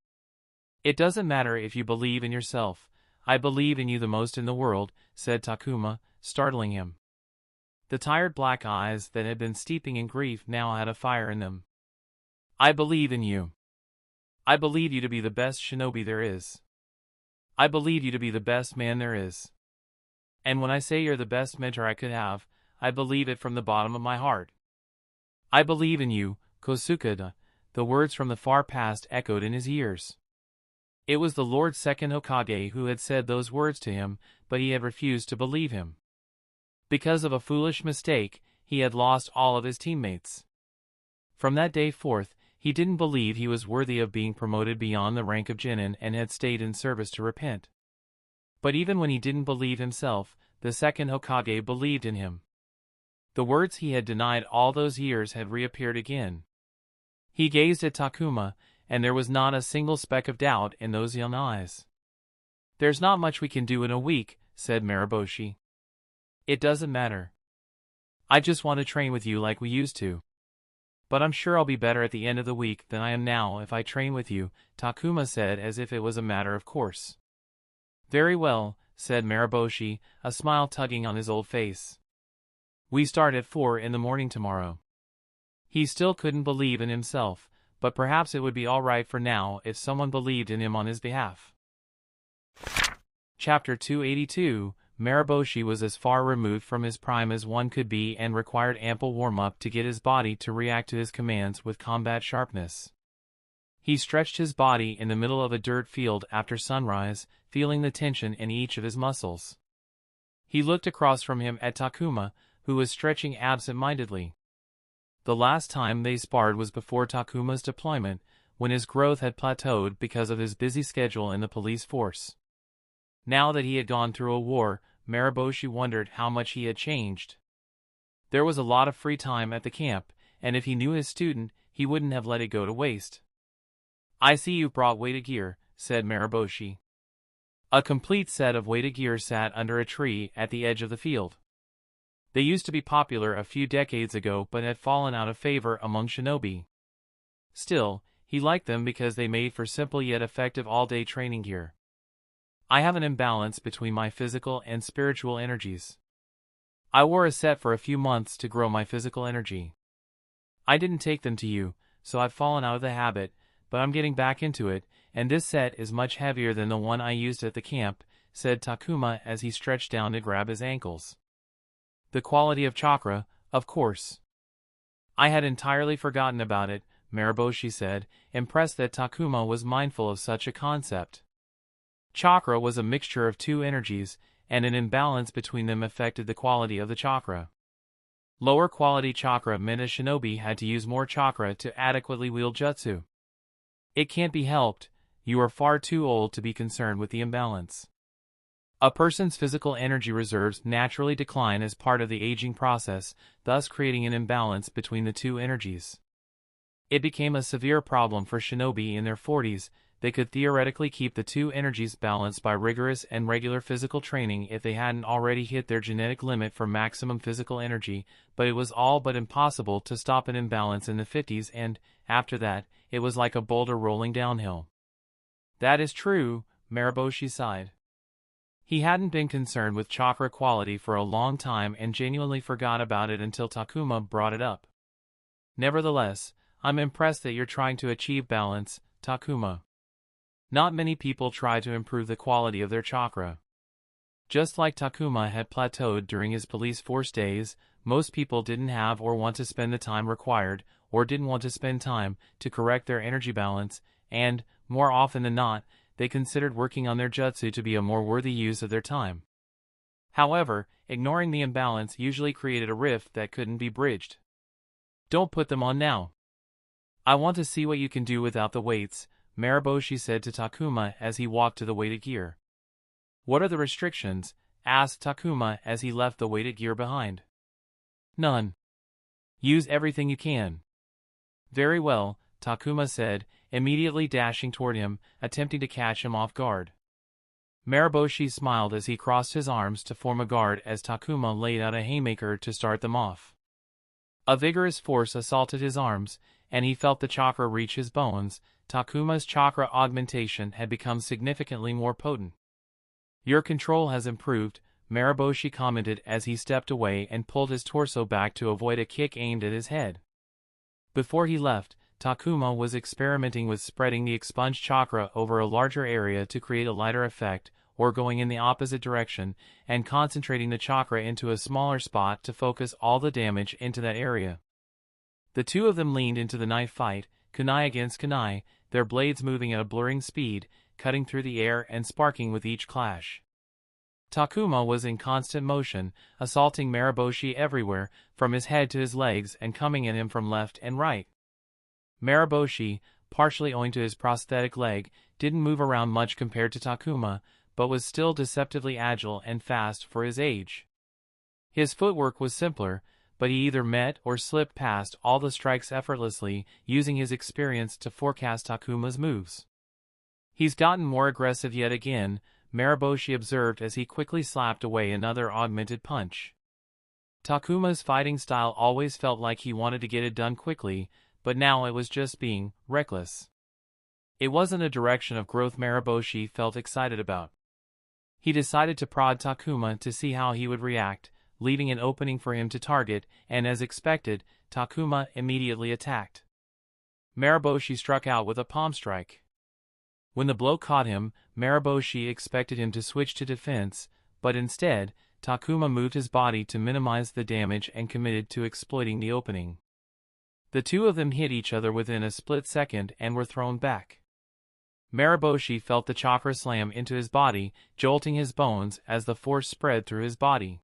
It doesn't matter if you believe in yourself. I believe in you the most in the world, said Takuma, startling him. The tired black eyes that had been steeping in grief now had a fire in them. I believe in you. I believe you to be the best shinobi there is. I believe you to be the best man there is. And when I say you're the best mentor I could have, I believe it from the bottom of my heart. I believe in you, Kosukada. The words from the far past echoed in his ears. It was the Lord's second Hokage who had said those words to him, but he had refused to believe him. Because of a foolish mistake, he had lost all of his teammates. From that day forth, he didn't believe he was worthy of being promoted beyond the rank of Genin and had stayed in service to repent. But even when he didn't believe himself, the second Hokage believed in him. The words he had denied all those years had reappeared again. He gazed at Takuma, and there was not a single speck of doubt in those young eyes. There's not much we can do in a week, said Marosi. It doesn't matter. I just want to train with you like we used to. But I'm sure I'll be better at the end of the week than I am now if I train with you, Takuma said as if it was a matter of course. Very well, said Marosi, a smile tugging on his old face. We start at 4 in the morning tomorrow. He still couldn't believe in himself, but perhaps it would be all right for now if someone believed in him on his behalf. Chapter 282, Marosi was as far removed from his prime as one could be and required ample warm-up to get his body to react to his commands with combat sharpness. He stretched his body in the middle of a dirt field after sunrise, feeling the tension in each of his muscles. He looked across from him at Takuma, who was stretching absent-mindedly. The last time they sparred was before Takuma's deployment, when his growth had plateaued because of his busy schedule in the police force. Now that he had gone through a war, Marosi wondered how much he had changed. There was a lot of free time at the camp, and if he knew his student, he wouldn't have let it go to waste. I see you brought weighted gear, said Marosi. A complete set of weighted gear sat under a tree at the edge of the field. They used to be popular a few decades ago but had fallen out of favor among shinobi. Still, he liked them because they made for simple yet effective all-day training gear. I have an imbalance between my physical and spiritual energies. I wore a set for a few months to grow my physical energy. I didn't take them to you, so I've fallen out of the habit, but I'm getting back into it, and this set is much heavier than the one I used at the camp, said Takuma as he stretched down to grab his ankles. The quality of chakra, of course. I had entirely forgotten about it, Marosi said, impressed that Takuma was mindful of such a concept. Chakra was a mixture of two energies, and an imbalance between them affected the quality of the chakra. Lower quality chakra meant a shinobi had to use more chakra to adequately wield jutsu. It can't be helped, you are far too old to be concerned with the imbalance. A person's physical energy reserves naturally decline as part of the aging process, thus creating an imbalance between the two energies. It became a severe problem for shinobi in their 40s. They could theoretically keep the two energies balanced by rigorous and regular physical training if they hadn't already hit their genetic limit for maximum physical energy, but it was all but impossible to stop an imbalance in the 50s and, after that, it was like a boulder rolling downhill. That is true, Marosi sighed. He hadn't been concerned with chakra quality for a long time and genuinely forgot about it until Takuma brought it up. Nevertheless, I'm impressed that you're trying to achieve balance, Takuma. Not many people try to improve the quality of their chakra. Just like Takuma had plateaued during his police force days, most people didn't have or want to spend the time required, or didn't want to spend time to correct their energy balance, and, more often than not, they considered working on their jutsu to be a more worthy use of their time. However, ignoring the imbalance usually created a rift that couldn't be bridged. Don't put them on now. I want to see what you can do without the weights, Marosi said to Takuma as he walked to the weighted gear. What are the restrictions? Asked Takuma as he left the weighted gear behind. None. Use everything you can. Very well, Takuma said, immediately dashing toward him, attempting to catch him off guard. Marosi smiled as he crossed his arms to form a guard as Takuma laid out a haymaker to start them off. A vigorous force assaulted his arms, and he felt the chakra reach his bones, Takuma's chakra augmentation had become significantly more potent. "Your control has improved," Marosi commented as he stepped away and pulled his torso back to avoid a kick aimed at his head. Before he left, Takuma was experimenting with spreading the expunged chakra over a larger area to create a lighter effect, or going in the opposite direction, and concentrating the chakra into a smaller spot to focus all the damage into that area. The two of them leaned into the knife fight, kunai against kunai, their blades moving at a blurring speed, cutting through the air and sparking with each clash. Takuma was in constant motion, assaulting Marosi everywhere, from his head to his legs and coming at him from left and right. Marosi, partially owing to his prosthetic leg, didn't move around much compared to Takuma, but was still deceptively agile and fast for his age. His footwork was simpler, but he either met or slipped past all the strikes effortlessly, using his experience to forecast Takuma's moves. "He's gotten more aggressive yet again," Marosi observed as he quickly slapped away another augmented punch. Takuma's fighting style always felt like he wanted to get it done quickly, but now it was just being reckless. It wasn't a direction of growth Marosi felt excited about. He decided to prod Takuma to see how he would react, leaving an opening for him to target, and as expected, Takuma immediately attacked. Marosi struck out with a palm strike. When the blow caught him, Marosi expected him to switch to defense, but instead, Takuma moved his body to minimize the damage and committed to exploiting the opening. The two of them hit each other within a split second and were thrown back. Marosi felt the chakra slam into his body, jolting his bones as the force spread through his body.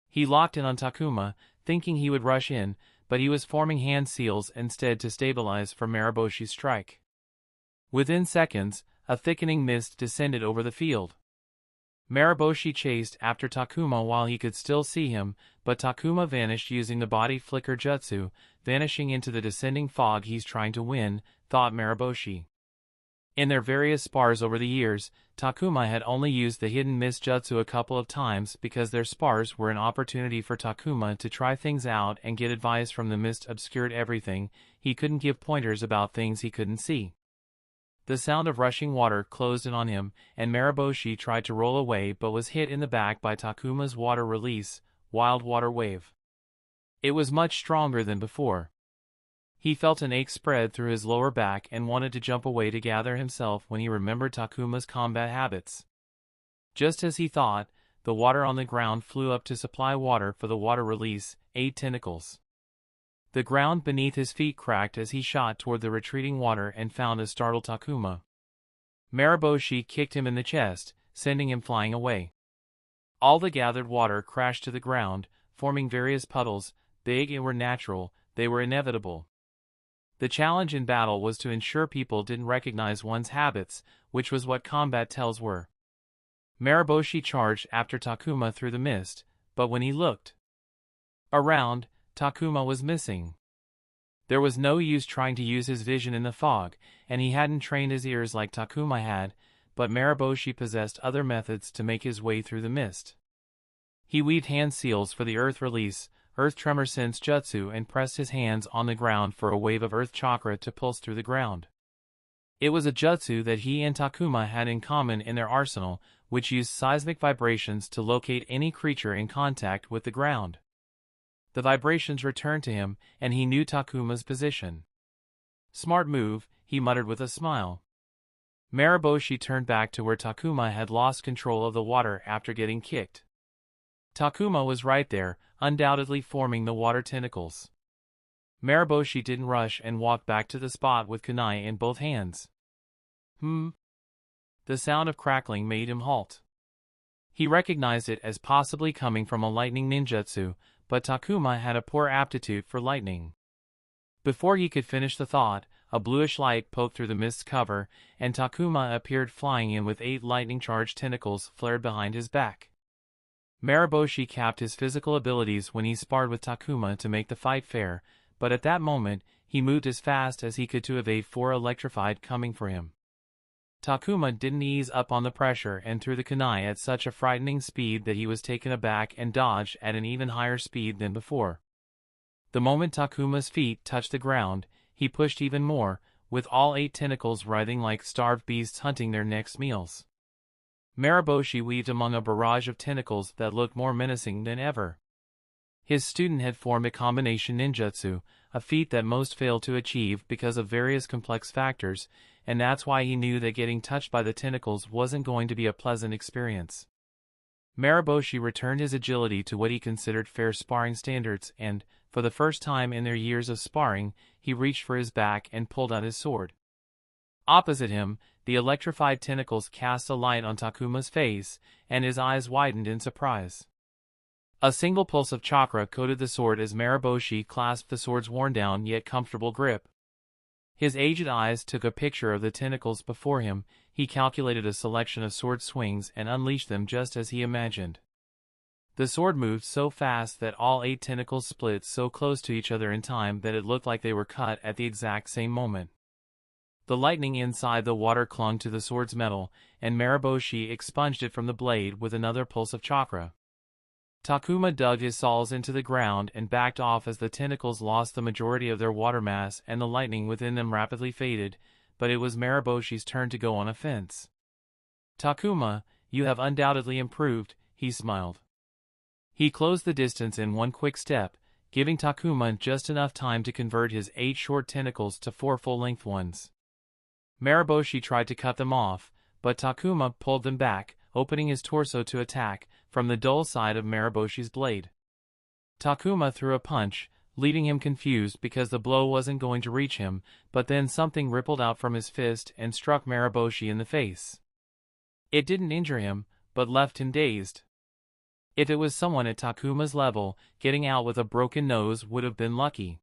He locked in on Takuma, thinking he would rush in, but he was forming hand seals instead to stabilize for Maroboshi's strike. Within seconds, a thickening mist descended over the field. Marosi chased after Takuma while he could still see him, but Takuma vanished using the body flicker jutsu, vanishing into the descending fog. "He's trying to win," thought Marosi. In their various spars over the years, Takuma had only used the hidden mist jutsu a couple of times because their spars were an opportunity for Takuma to try things out and get advice from the mist obscured everything. He couldn't give pointers about things he couldn't see. The sound of rushing water closed in on him, and Marosi tried to roll away but was hit in the back by Takuma's water release, Wild Water Wave. It was much stronger than before. He felt an ache spread through his lower back and wanted to jump away to gather himself when he remembered Takuma's combat habits. Just as he thought, the water on the ground flew up to supply water for the water release, 8 tentacles. The ground beneath his feet cracked as he shot toward the retreating water and found a startled Takuma. Marosi kicked him in the chest, sending him flying away. All the gathered water crashed to the ground, forming various puddles. Big and were natural, they were inevitable. The challenge in battle was to ensure people didn't recognize one's habits, which was what combat tells were. Marosi charged after Takuma through the mist, but when he looked around, Takuma was missing. There was no use trying to use his vision in the fog, and he hadn't trained his ears like Takuma had, but Marosi possessed other methods to make his way through the mist. He weaved hand seals for the earth release, earth tremor sense jutsu, and pressed his hands on the ground for a wave of earth chakra to pulse through the ground. It was a jutsu that he and Takuma had in common in their arsenal, which used seismic vibrations to locate any creature in contact with the ground. The vibrations returned to him, and he knew Takuma's position. "Smart move," he muttered with a smile. Marosi turned back to where Takuma had lost control of the water after getting kicked. Takuma was right there, undoubtedly forming the water tentacles. Marosi didn't rush and walked back to the spot with kunai in both hands. The sound of crackling made him halt. He recognized it as possibly coming from a lightning ninjutsu, but Takuma had a poor aptitude for lightning. Before he could finish the thought, a bluish light poked through the mist's cover, and Takuma appeared flying in with 8 lightning-charged tentacles flared behind his back. Marosi capped his physical abilities when he sparred with Takuma to make the fight fair, but at that moment, he moved as fast as he could to evade 4 electrified coming for him. Takuma didn't ease up on the pressure and threw the kunai at such a frightening speed that he was taken aback and dodged at an even higher speed than before. The moment Takuma's feet touched the ground, he pushed even more, with all 8 tentacles writhing like starved beasts hunting their next meals. Maroboshi weaved among a barrage of tentacles that looked more menacing than ever. His student had formed a combination ninjutsu, a feat that most failed to achieve because of various complex factors, and that's why he knew that getting touched by the tentacles wasn't going to be a pleasant experience. Maroboshi returned his agility to what he considered fair sparring standards and, for the first time in their years of sparring, he reached for his back and pulled out his sword. Opposite him, the electrified tentacles cast a light on Takuma's face, and his eyes widened in surprise. A single pulse of chakra coated the sword as Maroboshi clasped the sword's worn-down yet comfortable grip. His aged eyes took a picture of the tentacles before him. He calculated a selection of sword swings and unleashed them just as he imagined. The sword moved so fast that all 8 tentacles split so close to each other in time that it looked like they were cut at the exact same moment. The lightning inside the water clung to the sword's metal, and Maroboshi expunged it from the blade with another pulse of chakra. Takuma dug his saws into the ground and backed off as the tentacles lost the majority of their water mass and the lightning within them rapidly faded, but it was Maraboshi's turn to go on offense. "Takuma, you have undoubtedly improved," he smiled. He closed the distance in one quick step, giving Takuma just enough time to convert his 8 short tentacles to 4 full-length ones. Maroboshi tried to cut them off, but Takuma pulled them back, opening his torso to attack from the dull side of Maraboshi's blade. Takuma threw a punch, leaving him confused because the blow wasn't going to reach him, but then something rippled out from his fist and struck Maroboshi in the face. It didn't injure him, but left him dazed. If it was someone at Takuma's level, getting out with a broken nose would have been lucky.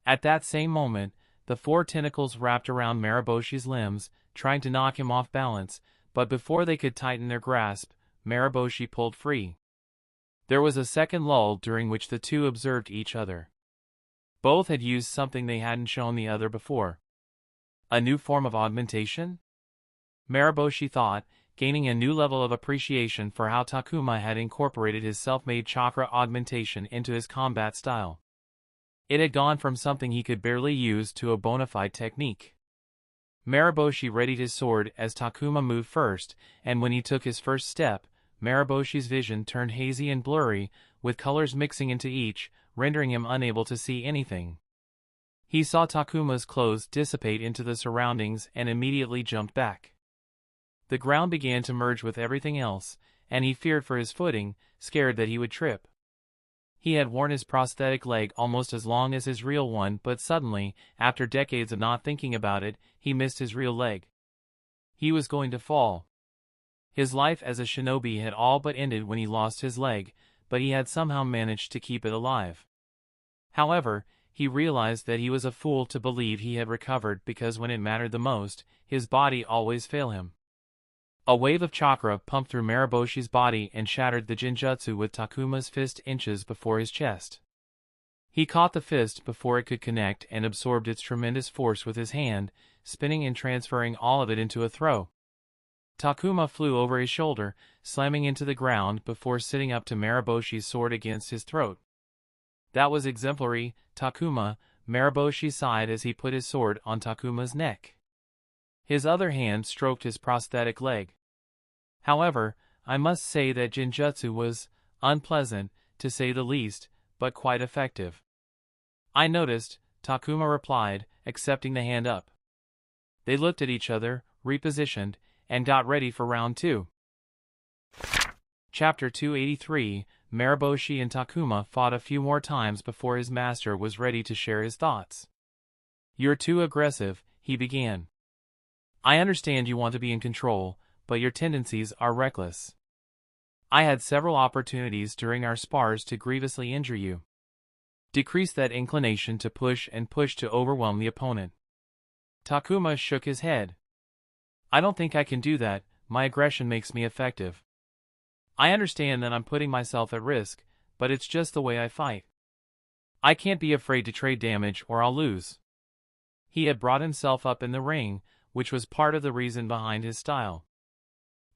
At that same moment, the 4 tentacles wrapped around Maraboshi's limbs, trying to knock him off balance, but before they could tighten their grasp, Maroboshi pulled free. There was a second lull during which the two observed each other. Both had used something they hadn't shown the other before. A new form of augmentation? Maroboshi thought, gaining a new level of appreciation for how Takuma had incorporated his self-made chakra augmentation into his combat style. It had gone from something he could barely use to a bona fide technique. Maroboshi readied his sword as Takuma moved first, and when he took his first step, Maraboshi's vision turned hazy and blurry, with colors mixing into each, rendering him unable to see anything. He saw Takuma's clothes dissipate into the surroundings and immediately jumped back. The ground began to merge with everything else, and he feared for his footing, scared that he would trip. He had worn his prosthetic leg almost as long as his real one, but suddenly, after decades of not thinking about it, he missed his real leg. He was going to fall. His life as a shinobi had all but ended when he lost his leg, but he had somehow managed to keep it alive. However, he realized that he was a fool to believe he had recovered because when it mattered the most, his body always failed him. A wave of chakra pumped through Maraboshi's body and shattered the genjutsu with Takuma's fist inches before his chest. He caught the fist before it could connect and absorbed its tremendous force with his hand, spinning and transferring all of it into a throw. Takuma flew over his shoulder, slamming into the ground before sitting up to Maraboshi's sword against his throat. "That was exemplary, Takuma," Maroboshi sighed as he put his sword on Takuma's neck. His other hand stroked his prosthetic leg. "However, I must say that genjutsu was unpleasant, to say the least, but quite effective." "I noticed," Takuma replied, accepting the hand up. They looked at each other, repositioned, and got ready for round 2. Chapter 283, Maroboshi and Takuma fought a few more times before his master was ready to share his thoughts. "You're too aggressive," he began. "I understand you want to be in control, but your tendencies are reckless. I had several opportunities during our spars to grievously injure you. Decrease that inclination to push and push to overwhelm the opponent." Takuma shook his head. "I don't think I can do that. My aggression makes me effective. I understand that I'm putting myself at risk, but it's just the way I fight. I can't be afraid to trade damage or I'll lose." He had brought himself up in the ring, which was part of the reason behind his style.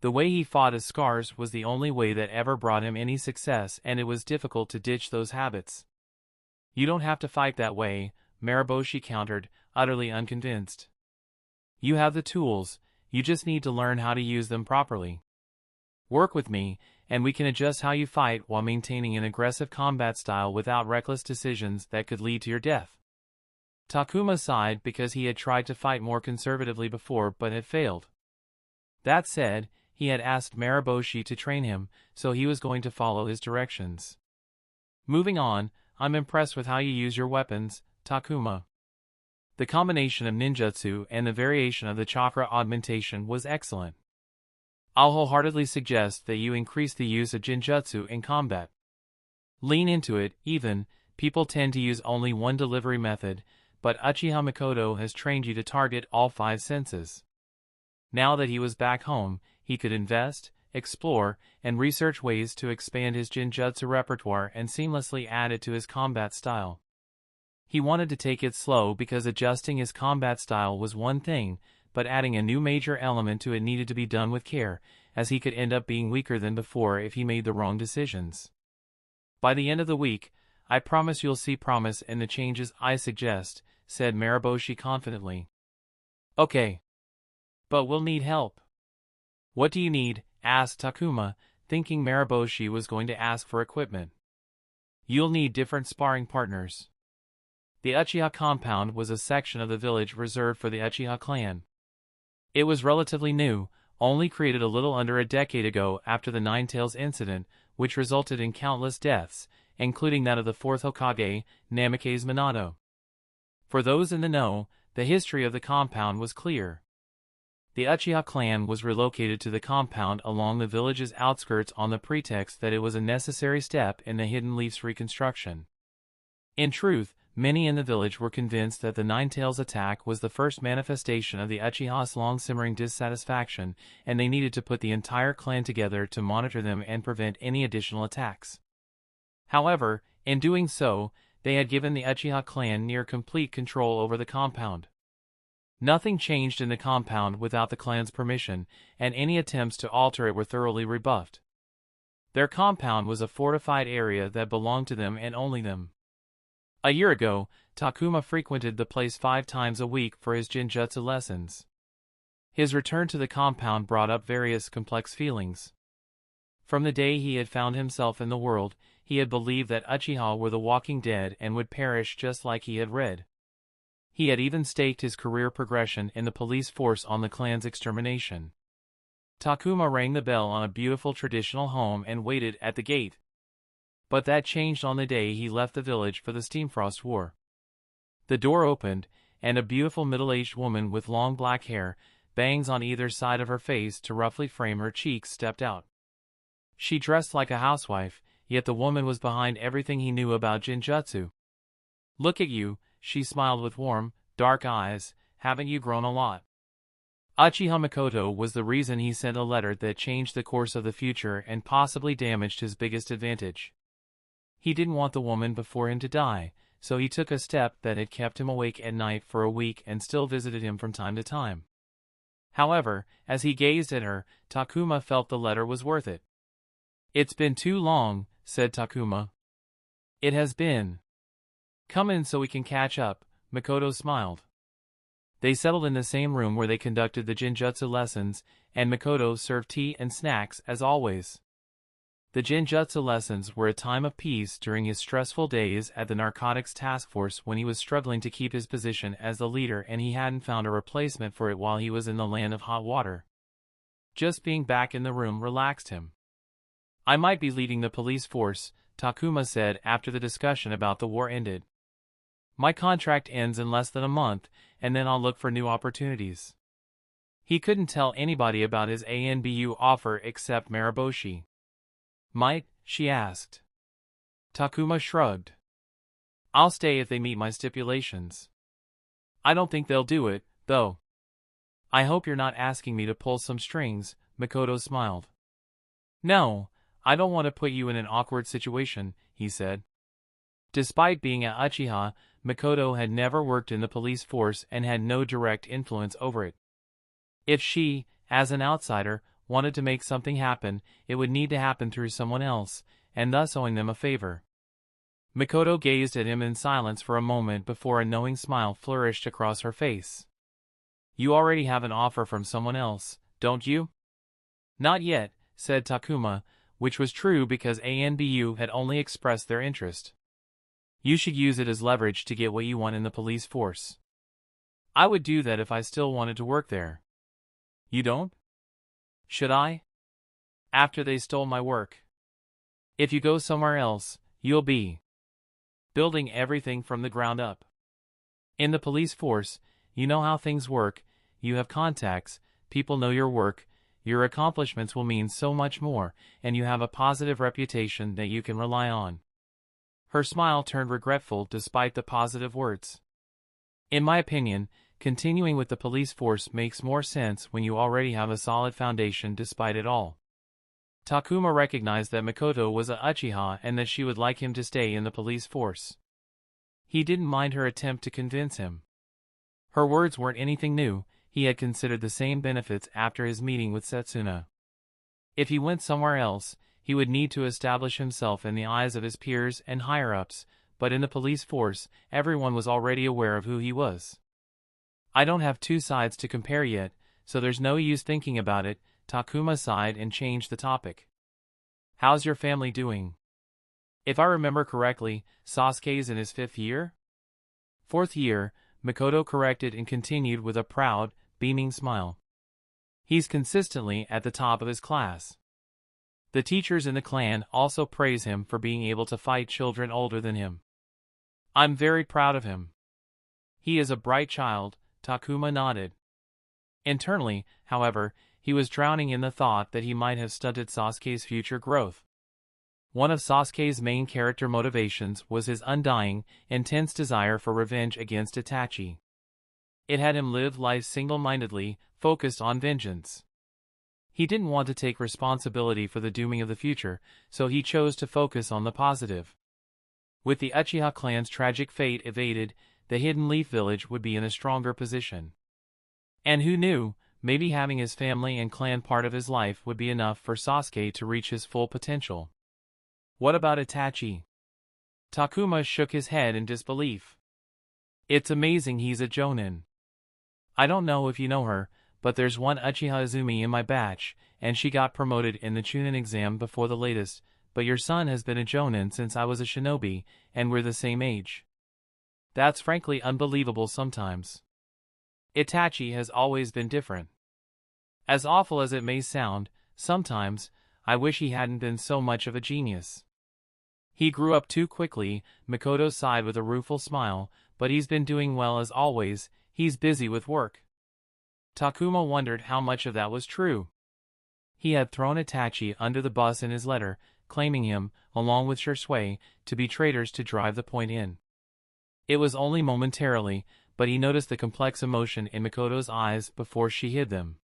The way he fought as scars was the only way that ever brought him any success, and it was difficult to ditch those habits. "You don't have to fight that way," Maroboshi countered, utterly unconvinced. You have the tools, you just need to learn how to use them properly. Work with me, and we can adjust how you fight while maintaining an aggressive combat style without reckless decisions that could lead to your death. Takuma sighed because he had tried to fight more conservatively before but had failed. That said, he had asked Marosi to train him, so he was going to follow his directions. Moving on, I'm impressed with how you use your weapons, Takuma. The combination of ninjutsu and the variation of the chakra augmentation was excellent. I'll wholeheartedly suggest that you increase the use of jinjutsu in combat. Lean into it, even, people tend to use only one delivery method, but Uchiha Makoto has trained you to target all 5 senses. Now that he was back home, he could invest, explore, and research ways to expand his jinjutsu repertoire and seamlessly add it to his combat style. He wanted to take it slow because adjusting his combat style was one thing, but adding a new major element to it needed to be done with care, as he could end up being weaker than before if he made the wrong decisions. By the end of the week, I promise you'll see promise in the changes I suggest, said Marosi confidently. Okay. But we'll need help. What do you need? Asked Takuma, thinking Marosi was going to ask for equipment. You'll need different sparring partners. The Uchiha compound was a section of the village reserved for the Uchiha clan. It was relatively new, only created a little under a decade ago after the Nine Tails incident, which resulted in countless deaths, including that of the 4th Hokage, Namikaze Minato. For those in the know, the history of the compound was clear. The Uchiha clan was relocated to the compound along the village's outskirts on the pretext that it was a necessary step in the Hidden Leaf's reconstruction. In truth, many in the village were convinced that the Nine Tails attack was the first manifestation of the Uchiha's long-simmering dissatisfaction, and they needed to put the entire clan together to monitor them and prevent any additional attacks. However, in doing so, they had given the Uchiha clan near complete control over the compound. Nothing changed in the compound without the clan's permission, and any attempts to alter it were thoroughly rebuffed. Their compound was a fortified area that belonged to them and only them. A year ago, Takuma frequented the place 5 times a week for his jinjutsu lessons. His return to the compound brought up various complex feelings. From the day he had found himself in the world, he had believed that Uchiha were the walking dead and would perish just like he had read. He had even staked his career progression in the police force on the clan's extermination. Takuma rang the bell on a beautiful traditional home and waited at the gate. But that changed on the day he left the village for the Steamfrost War. The door opened, and a beautiful middle-aged woman with long black hair, bangs on either side of her face to roughly frame her cheeks, stepped out. She dressed like a housewife, yet the woman was behind everything he knew about jinjutsu. "Look at you," she smiled with warm, dark eyes, "haven't you grown a lot?" Uchiha Makoto was the reason he sent a letter that changed the course of the future and possibly damaged his biggest advantage. He didn't want the woman before him to die, so he took a step that had kept him awake at night for a week and still visited him from time to time. However, as he gazed at her, Takuma felt the letter was worth it. "It's been too long," said Takuma. "It has been." "Come in so we can catch up," Makoto smiled. They settled in the same room where they conducted the jinjutsu lessons, and Makoto served tea and snacks as always. The jinjutsu lessons were a time of peace during his stressful days at the narcotics task force when he was struggling to keep his position as the leader and he hadn't found a replacement for it while he was in the land of hot water. Just being back in the room relaxed him. "I might be leading the police force," Takuma said after the discussion about the war ended. "My contract ends in less than a month, and then I'll look for new opportunities." He couldn't tell anybody about his ANBU offer except Marosi. "Might?" she asked. Takuma shrugged. "I'll stay if they meet my stipulations." "I don't think they'll do it, though." "I hope you're not asking me to pull some strings," Makoto smiled. "No, I don't want to put you in an awkward situation," he said. Despite being at Uchiha, Makoto had never worked in the police force and had no direct influence over it. If she, as an outsider, wanted to make something happen, it would need to happen through someone else, and thus owing them a favor. Makoto gazed at him in silence for a moment before a knowing smile flourished across her face. You already have an offer from someone else, don't you? Not yet, said Takuma, which was true because Anbu had only expressed their interest. You should use it as leverage to get what you want in the police force. I would do that if I still wanted to work there. You don't? Should I? After they stole my work. If you go somewhere else, you'll be building everything from the ground up. In the police force, you know how things work, you have contacts, people know your work, your accomplishments will mean so much more, and you have a positive reputation that you can rely on. Her smile turned regretful despite the positive words. In my opinion, continuing with the police force makes more sense when you already have a solid foundation despite it all. Takuma recognized that Makoto was a Uchiha and that she would like him to stay in the police force. He didn't mind her attempt to convince him. Her words weren't anything new, he had considered the same benefits after his meeting with Setsuna. If he went somewhere else, he would need to establish himself in the eyes of his peers and higher-ups, but in the police force, everyone was already aware of who he was. I don't have two sides to compare yet, so there's no use thinking about it. Takuma sighed and changed the topic. How's your family doing? If I remember correctly, Sasuke's in his 5th year? 4th year, Makoto corrected and continued with a proud, beaming smile. He's consistently at the top of his class. The teachers in the clan also praise him for being able to fight children older than him. I'm very proud of him. He is a bright child, Takuma nodded. Internally, however, he was drowning in the thought that he might have stunted Sasuke's future growth. One of Sasuke's main character motivations was his undying, intense desire for revenge against Itachi. It had him live life single-mindedly, focused on vengeance. He didn't want to take responsibility for the dooming of the future, so he chose to focus on the positive. With the Uchiha clan's tragic fate evaded, the Hidden Leaf Village would be in a stronger position. And who knew, maybe having his family and clan part of his life would be enough for Sasuke to reach his full potential. What about Itachi? Takuma shook his head in disbelief. It's amazing he's a Jonin. I don't know if you know her, but there's one Uchiha Izumi in my batch, and she got promoted in the Chunin exam before the latest, but your son has been a Jonin since I was a shinobi, and we're the same age. That's frankly unbelievable sometimes. Itachi has always been different. As awful as it may sound, sometimes, I wish he hadn't been so much of a genius. He grew up too quickly, Makoto sighed with a rueful smile, but he's been doing well as always, he's busy with work. Takuma wondered how much of that was true. He had thrown Itachi under the bus in his letter, claiming him, along with Shisui, to be traitors to drive the point in. It was only momentarily, but he noticed the complex emotion in Makoto's eyes before she hid them.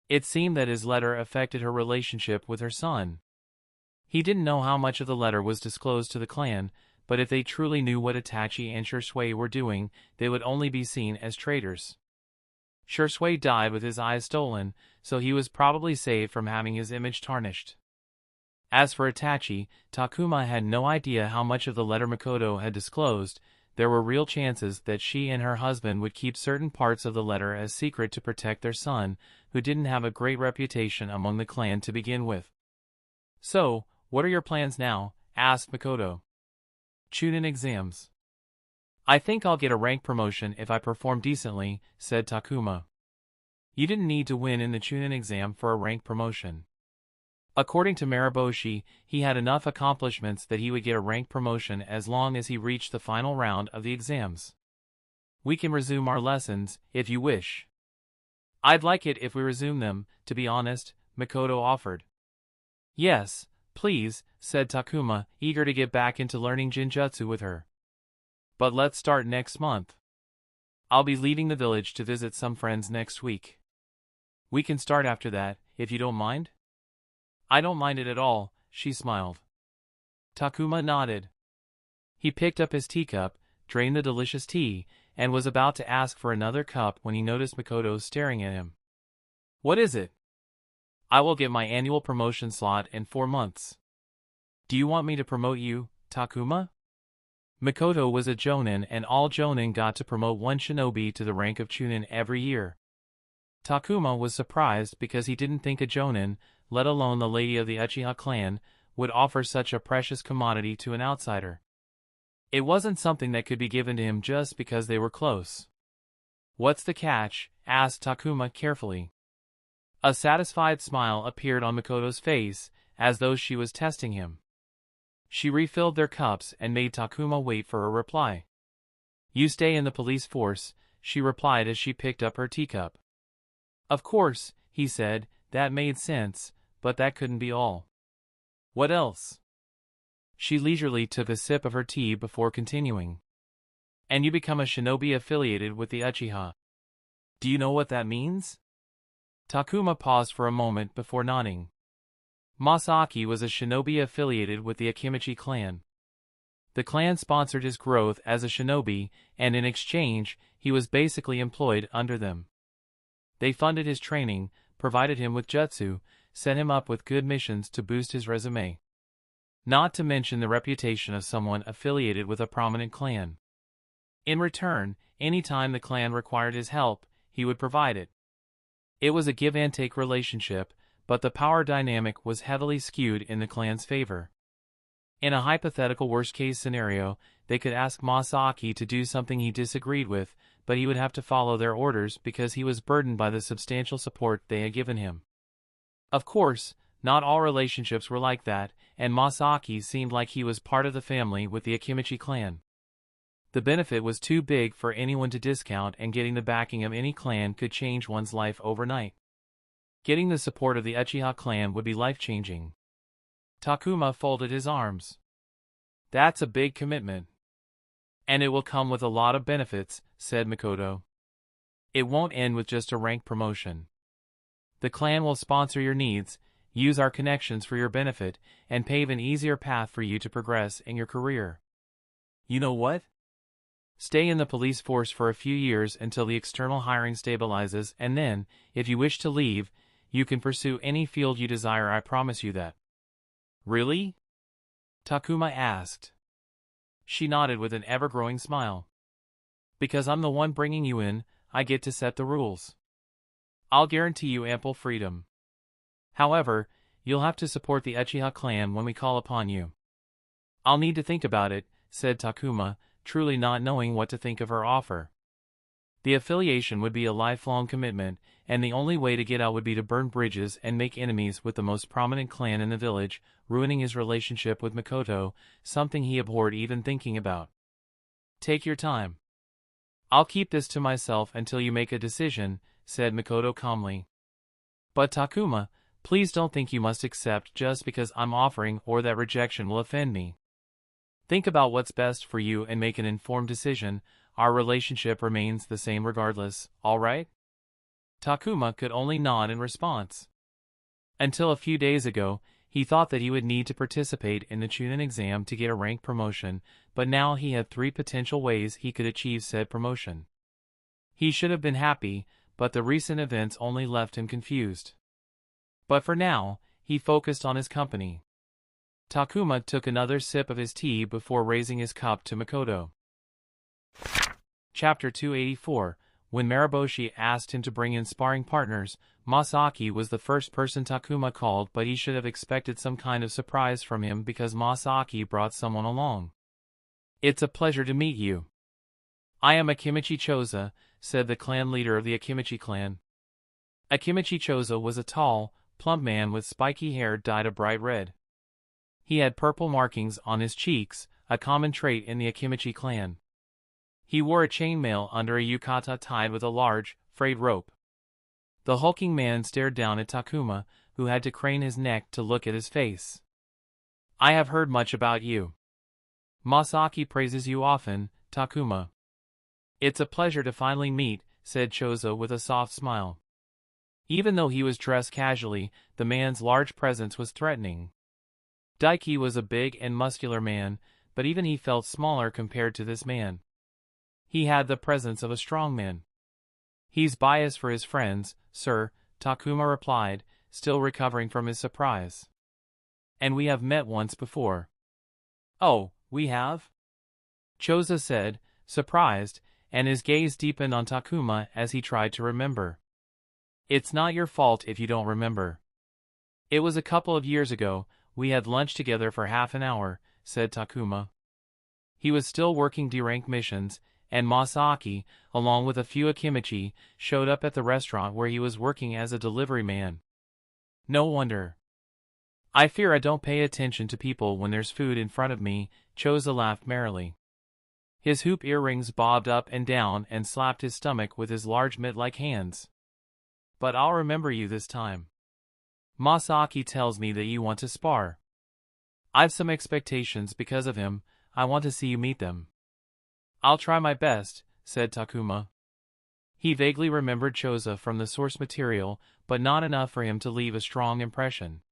It seemed that his letter affected her relationship with her son. He didn't know how much of the letter was disclosed to the clan, but if they truly knew what Itachi and Shisui were doing, they would only be seen as traitors. Shisui died with his eyes stolen, so he was probably saved from having his image tarnished. As for Itachi, Takuma had no idea how much of the letter Makoto had disclosed. There were real chances that she and her husband would keep certain parts of the letter as secret to protect their son, who didn't have a great reputation among the clan to begin with. So, what are your plans now? Asked Makoto. Chunin exams. I think I'll get a rank promotion if I perform decently, said Takuma. You didn't need to win in the Chunin exam for a rank promotion. According to Marosi, he had enough accomplishments that he would get a rank promotion as long as he reached the final round of the exams. We can resume our lessons, if you wish. I'd like it if we resume them, to be honest, Makoto offered. Yes, please, said Takuma, eager to get back into learning Jinjutsu with her. But let's start next month. I'll be leaving the village to visit some friends next week. We can start after that, if you don't mind? I don't mind it at all, she smiled. Takuma nodded. He picked up his teacup, drained the delicious tea, and was about to ask for another cup when he noticed Makoto staring at him. What is it? I will get my annual promotion slot in 4 months. Do you want me to promote you, Takuma? Makoto was a Jonin and all Jonin got to promote one shinobi to the rank of Chunin every year. Takuma was surprised because he didn't think a Jonin, let alone the lady of the Uchiha clan, would offer such a precious commodity to an outsider. It wasn't something that could be given to him just because they were close. "What's the catch?" asked Takuma carefully. A satisfied smile appeared on Makoto's face, as though she was testing him. She refilled their cups and made Takuma wait for a reply. "You stay in the police force," she replied as she picked up her teacup. "Of course," he said, "that made sense, but that couldn't be all." "What else?" She leisurely took a sip of her tea before continuing. "And you become a shinobi affiliated with the Uchiha. Do you know what that means?" Takuma paused for a moment before nodding. Masaki was a shinobi affiliated with the Akimichi clan. The clan sponsored his growth as a shinobi, and in exchange, he was basically employed under them. They funded his training, provided him with jutsu, set him up with good missions to boost his resume. Not to mention the reputation of someone affiliated with a prominent clan. In return, any time the clan required his help, he would provide it. It was a give-and-take relationship, but the power dynamic was heavily skewed in the clan's favor. In a hypothetical worst-case scenario, they could ask Masaki to do something he disagreed with, but he would have to follow their orders because he was burdened by the substantial support they had given him. Of course, not all relationships were like that, and Masaki seemed like he was part of the family with the Akimichi clan. The benefit was too big for anyone to discount, and getting the backing of any clan could change one's life overnight. Getting the support of the Uchiha clan would be life-changing. Takuma folded his arms. "That's a big commitment. And it will come with a lot of benefits," said Makoto. "It won't end with just a rank promotion. The clan will sponsor your needs, use our connections for your benefit, and pave an easier path for you to progress in your career. You know what? Stay in the police force for a few years until the external hiring stabilizes, and then, if you wish to leave, you can pursue any field you desire. I promise you that." "Really?" Takuma asked. She nodded with an ever-growing smile. "Because I'm the one bringing you in, I get to set the rules. I'll guarantee you ample freedom. However, you'll have to support the Uchiha clan when we call upon you." "I'll need to think about it," said Takuma, truly not knowing what to think of her offer. The affiliation would be a lifelong commitment, and the only way to get out would be to burn bridges and make enemies with the most prominent clan in the village, ruining his relationship with Makoto, something he abhorred even thinking about. "Take your time. I'll keep this to myself until you make a decision," said Makoto calmly. "But Takuma, please don't think you must accept just because I'm offering, or that rejection will offend me. Think about what's best for you and make an informed decision. Our relationship remains the same regardless, all right?" Takuma could only nod in response. Until a few days ago, he thought that he would need to participate in the Chunin exam to get a rank promotion, but now he had 3 potential ways he could achieve said promotion. He should have been happy, but the recent events only left him confused. But for now, he focused on his company. Takuma took another sip of his tea before raising his cup to Makoto. Chapter 284. When Marosi asked him to bring in sparring partners, Masaki was the first person Takuma called, but he should have expected some kind of surprise from him because Masaki brought someone along. "It's a pleasure to meet you. I am Akimichi Choza," said the clan leader of the Akimichi clan. Akimichi Choza was a tall, plump man with spiky hair dyed a bright red. He had purple markings on his cheeks, a common trait in the Akimichi clan. He wore a chainmail under a yukata tied with a large, frayed rope. The hulking man stared down at Takuma, who had to crane his neck to look at his face. "I have heard much about you. Masaki praises you often, Takuma." "It's a pleasure to finally meet," said Choza with a soft smile. Even though he was dressed casually, the man's large presence was threatening. Daiki was a big and muscular man, but even he felt smaller compared to this man. He had the presence of a strong man. "He's biased for his friends, sir," Takuma replied, still recovering from his surprise. "And we have met once before." "Oh, we have?" Choza said, surprised, and his gaze deepened on Takuma as he tried to remember. It's not your fault if you don't remember. It was a couple of years ago, we had lunch together for half an hour, said Takuma. He was still working D-rank missions, and Masaki, along with a few Akimichi, showed up at the restaurant where he was working as a delivery man. No wonder. I fear I don't pay attention to people when there's food in front of me, Choza laughed merrily. His hoop earrings bobbed up and down and slapped his stomach with his large mitt-like hands. But I'll remember you this time. Masaki tells me that you want to spar. I've some expectations because of him, I want to see you meet them. I'll try my best, said Takuma. He vaguely remembered Choza from the source material, but not enough for him to leave a strong impression.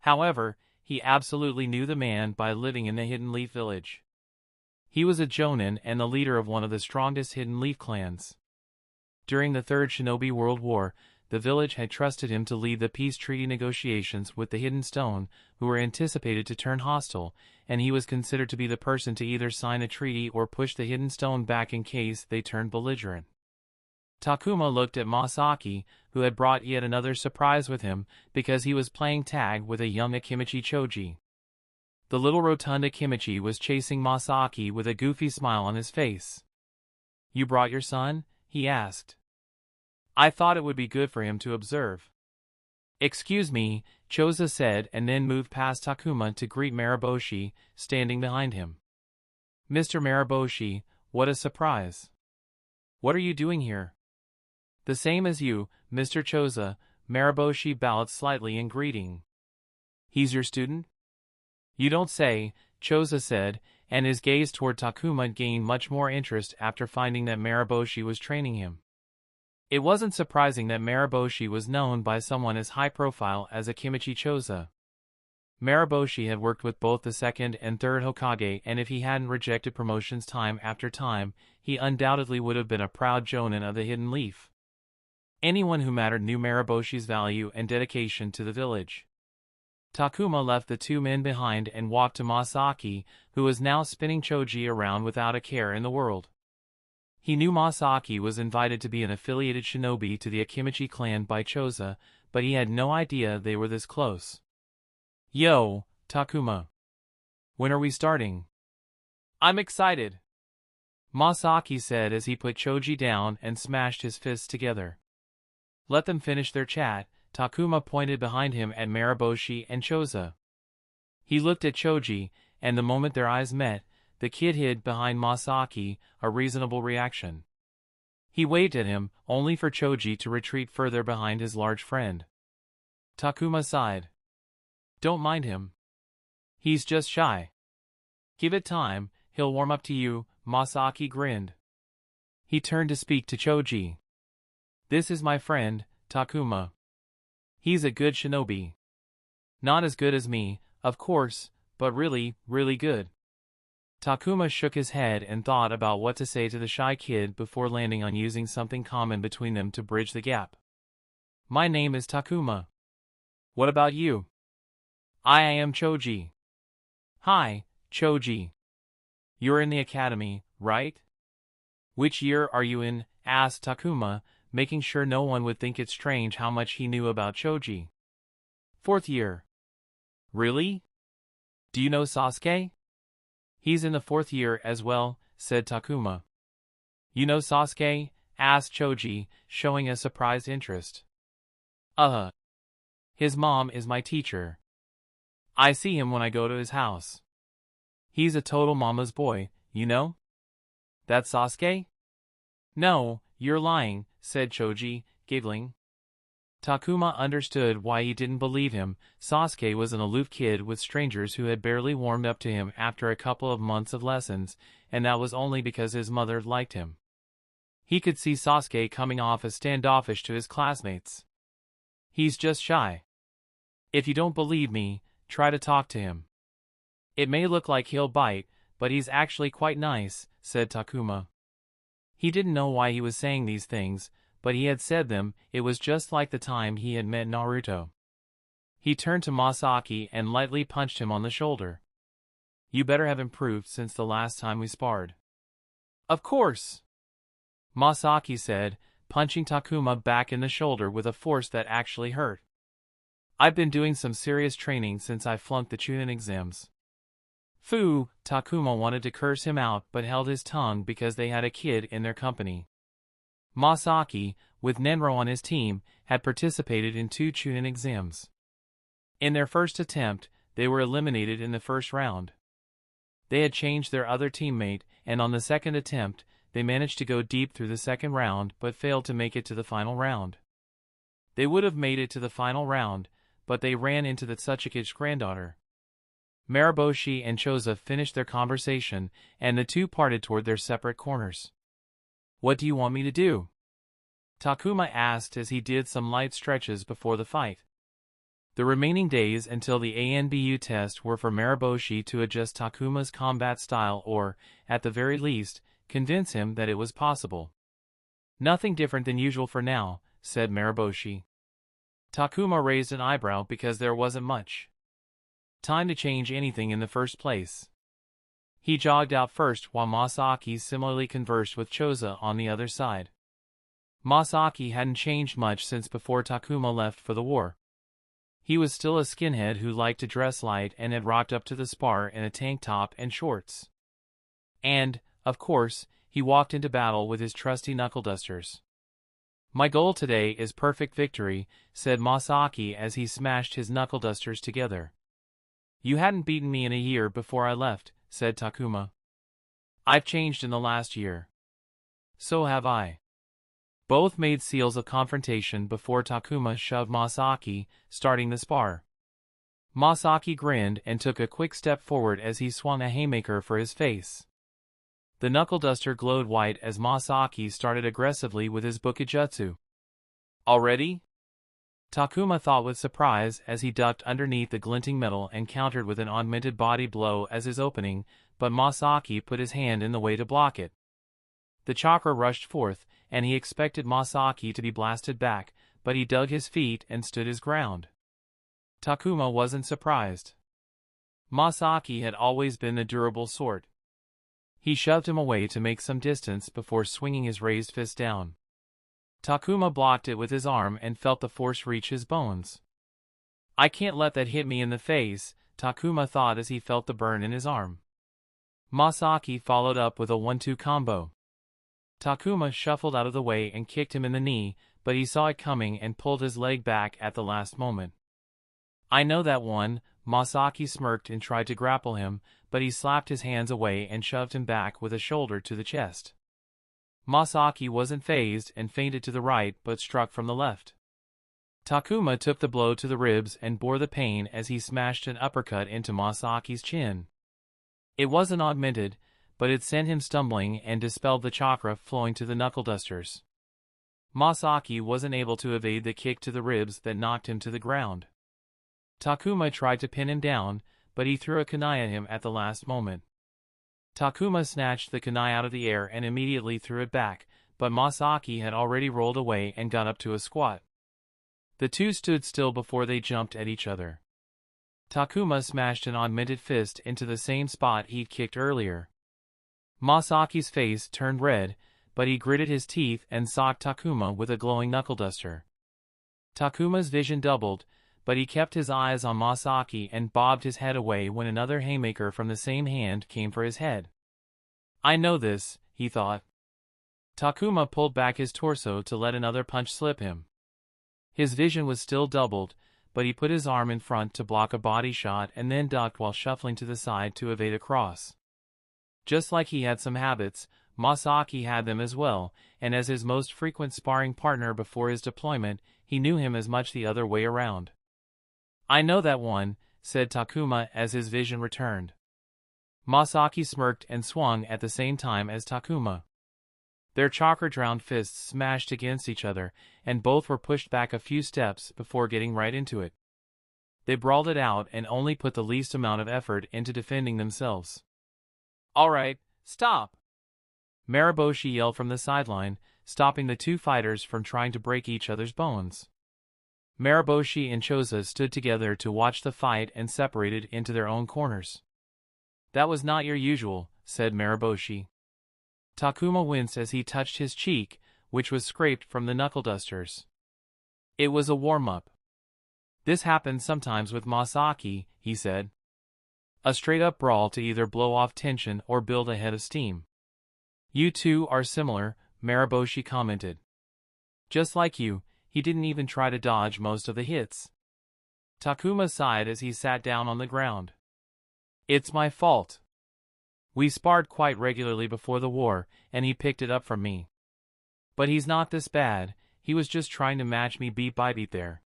However, he absolutely knew the man by living in the Hidden Leaf village. He was a Jonin and the leader of one of the strongest Hidden Leaf clans. During the Third Shinobi World War, the village had trusted him to lead the peace treaty negotiations with the Hidden Stone, who were anticipated to turn hostile, and he was considered to be the person to either sign a treaty or push the Hidden Stone back in case they turned belligerent. Takuma looked at Masaki, who had brought yet another surprise with him, because he was playing tag with a young Akimichi Choji. The little rotund Akimichi was chasing Masaki with a goofy smile on his face. You brought your son? He asked. I thought it would be good for him to observe. Excuse me, Choza said and then moved past Takuma to greet Maroboshi, standing behind him. Mr. Maroboshi, what a surprise. What are you doing here? The same as you, Mr. Choza, Maroboshi bowed slightly in greeting. He's your student? You don't say, Choza said, and his gaze toward Takuma gained much more interest after finding that Maroboshi was training him. It wasn't surprising that Maroboshi was known by someone as high-profile as Akimichi Choza. Maroboshi had worked with both the second and third Hokage, and if he hadn't rejected promotions time after time, he undoubtedly would have been a proud Jonin of the Hidden Leaf. Anyone who mattered knew Maraboshi's value and dedication to the village. Takuma left the two men behind and walked to Masaki, who was now spinning Choji around without a care in the world. He knew Masaki was invited to be an affiliated shinobi to the Akimichi clan by Choza, but he had no idea they were this close. Yo, Takuma. When are we starting? I'm excited, Masaki said as he put Choji down and smashed his fists together. Let them finish their chat, Takuma pointed behind him at Maroboshi and Choza. He looked at Choji, and the moment their eyes met, the kid hid behind Masaki, a reasonable reaction. He waved at him, only for Choji to retreat further behind his large friend. Takuma sighed. Don't mind him. He's just shy. Give it time, he'll warm up to you, Masaki grinned. He turned to speak to Choji. This is my friend, Takuma. He's a good shinobi. Not as good as me, of course, but really, really good. Takuma shook his head and thought about what to say to the shy kid before landing on using something common between them to bridge the gap. My name is Takuma. What about you? I am Choji. Hi, Choji. You're in the academy, right? Which year are you in? Asked Takuma, making sure no one would think it strange how much he knew about Choji. 4th year. Really? Do you know Sasuke? He's in the 4th year as well, said Takuma. You know Sasuke? Asked Choji, showing a surprised interest. His mom is my teacher. I see him when I go to his house. He's a total mama's boy, you know? That's Sasuke? No, you're lying, said Choji, giggling. Takuma understood why he didn't believe him. Sasuke was an aloof kid with strangers who had barely warmed up to him after a couple of months of lessons, and that was only because his mother liked him. He could see Sasuke coming off as standoffish to his classmates. He's just shy. If you don't believe me, try to talk to him. It may look like he'll bite, but he's actually quite nice, said Takuma. He didn't know why he was saying these things, but he had said them. It was just like the time he had met Naruto. He turned to Masaki and lightly punched him on the shoulder. You better have improved since the last time we sparred. Of course, Masaki said, punching Takuma back in the shoulder with a force that actually hurt. I've been doing some serious training since I flunked the Chunin exams. Phew, Takuma wanted to curse him out but held his tongue because they had a kid in their company. Masaki, with Nenro on his team, had participated in 2 Chunin exams. In their first attempt, they were eliminated in the first round. They had changed their other teammate, and on the second attempt, they managed to go deep through the second round but failed to make it to the final round. They would have made it to the final round, but they ran into the Tsuchiki's granddaughter. Marosi and Choza finished their conversation, and the two parted toward their separate corners. What do you want me to do? Takuma asked as he did some light stretches before the fight. The remaining days until the Anbu test were for Marosi to adjust Takuma's combat style or, at the very least, convince him that it was possible. Nothing different than usual for now, said Marosi. Takuma raised an eyebrow because there wasn't much time to change anything in the first place. He jogged out first while Masaki similarly conversed with Choza on the other side. Masaki hadn't changed much since before Takuma left for the war. He was still a skinhead who liked to dress light and had rocked up to the spar in a tank top and shorts. And, of course, he walked into battle with his trusty knuckle dusters. My goal today is perfect victory, said Masaki as he smashed his knuckle dusters together. You hadn't beaten me in a year before I left, said Takuma. I've changed in the last year. So have I. Both made seals of confrontation before Takuma shoved Masaki, starting the spar. Masaki grinned and took a quick step forward as he swung a haymaker for his face. The knuckle duster glowed white as Masaki started aggressively with his bukijutsu. Already? Takuma thought with surprise as he ducked underneath the glinting metal and countered with an augmented body blow as his opening, but Masaki put his hand in the way to block it. The chakra rushed forth, and he expected Masaki to be blasted back, but he dug his feet and stood his ground. Takuma wasn't surprised. Masaki had always been the durable sort. He shoved him away to make some distance before swinging his raised fist down. Takuma blocked it with his arm and felt the force reach his bones. I can't let that hit me in the face, Takuma thought as he felt the burn in his arm. Masaki followed up with a 1-2 combo. Takuma shuffled out of the way and kicked him in the knee, but he saw it coming and pulled his leg back at the last moment. I know that one, Masaki smirked and tried to grapple him, but he slapped his hands away and shoved him back with a shoulder to the chest. Masaki wasn't fazed and feinted to the right but struck from the left. Takuma took the blow to the ribs and bore the pain as he smashed an uppercut into Masaki's chin. It wasn't augmented, but it sent him stumbling and dispelled the chakra flowing to the knuckle dusters. Masaki wasn't able to evade the kick to the ribs that knocked him to the ground. Takuma tried to pin him down, but he threw a kunai at him at the last moment. Takuma snatched the kunai out of the air and immediately threw it back, but Masaki had already rolled away and got up to a squat. The two stood still before they jumped at each other. Takuma smashed an augmented fist into the same spot he'd kicked earlier. Masaki's face turned red, but he gritted his teeth and socked Takuma with a glowing knuckle duster. Takuma's vision doubled, but he kept his eyes on Masaki and bobbed his head away when another haymaker from the same hand came for his head. I know this, he thought. Takuma pulled back his torso to let another punch slip him. His vision was still doubled, but he put his arm in front to block a body shot and then ducked while shuffling to the side to evade a cross. Just like he had some habits, Masaki had them as well, and as his most frequent sparring partner before his deployment, he knew him as much the other way around. I know that one, said Takuma as his vision returned. Masaki smirked and swung at the same time as Takuma. Their chakra-drowned fists smashed against each other, and both were pushed back a few steps before getting right into it. They brawled it out and only put the least amount of effort into defending themselves. All right, stop! Marosi yelled from the sideline, stopping the two fighters from trying to break each other's bones. Marosi and Choza stood together to watch the fight and separated into their own corners. That was not your usual, said Marosi. Takuma winced as he touched his cheek, which was scraped from the knuckle dusters. It was a warm-up. This happens sometimes with Masaki, he said. A straight-up brawl to either blow off tension or build a head of steam. You two are similar, Marosi commented. Just like you, he didn't even try to dodge most of the hits. Takuma sighed as he sat down on the ground. It's my fault. We sparred quite regularly before the war, and he picked it up from me. But he's not this bad, he was just trying to match me beat by beat there.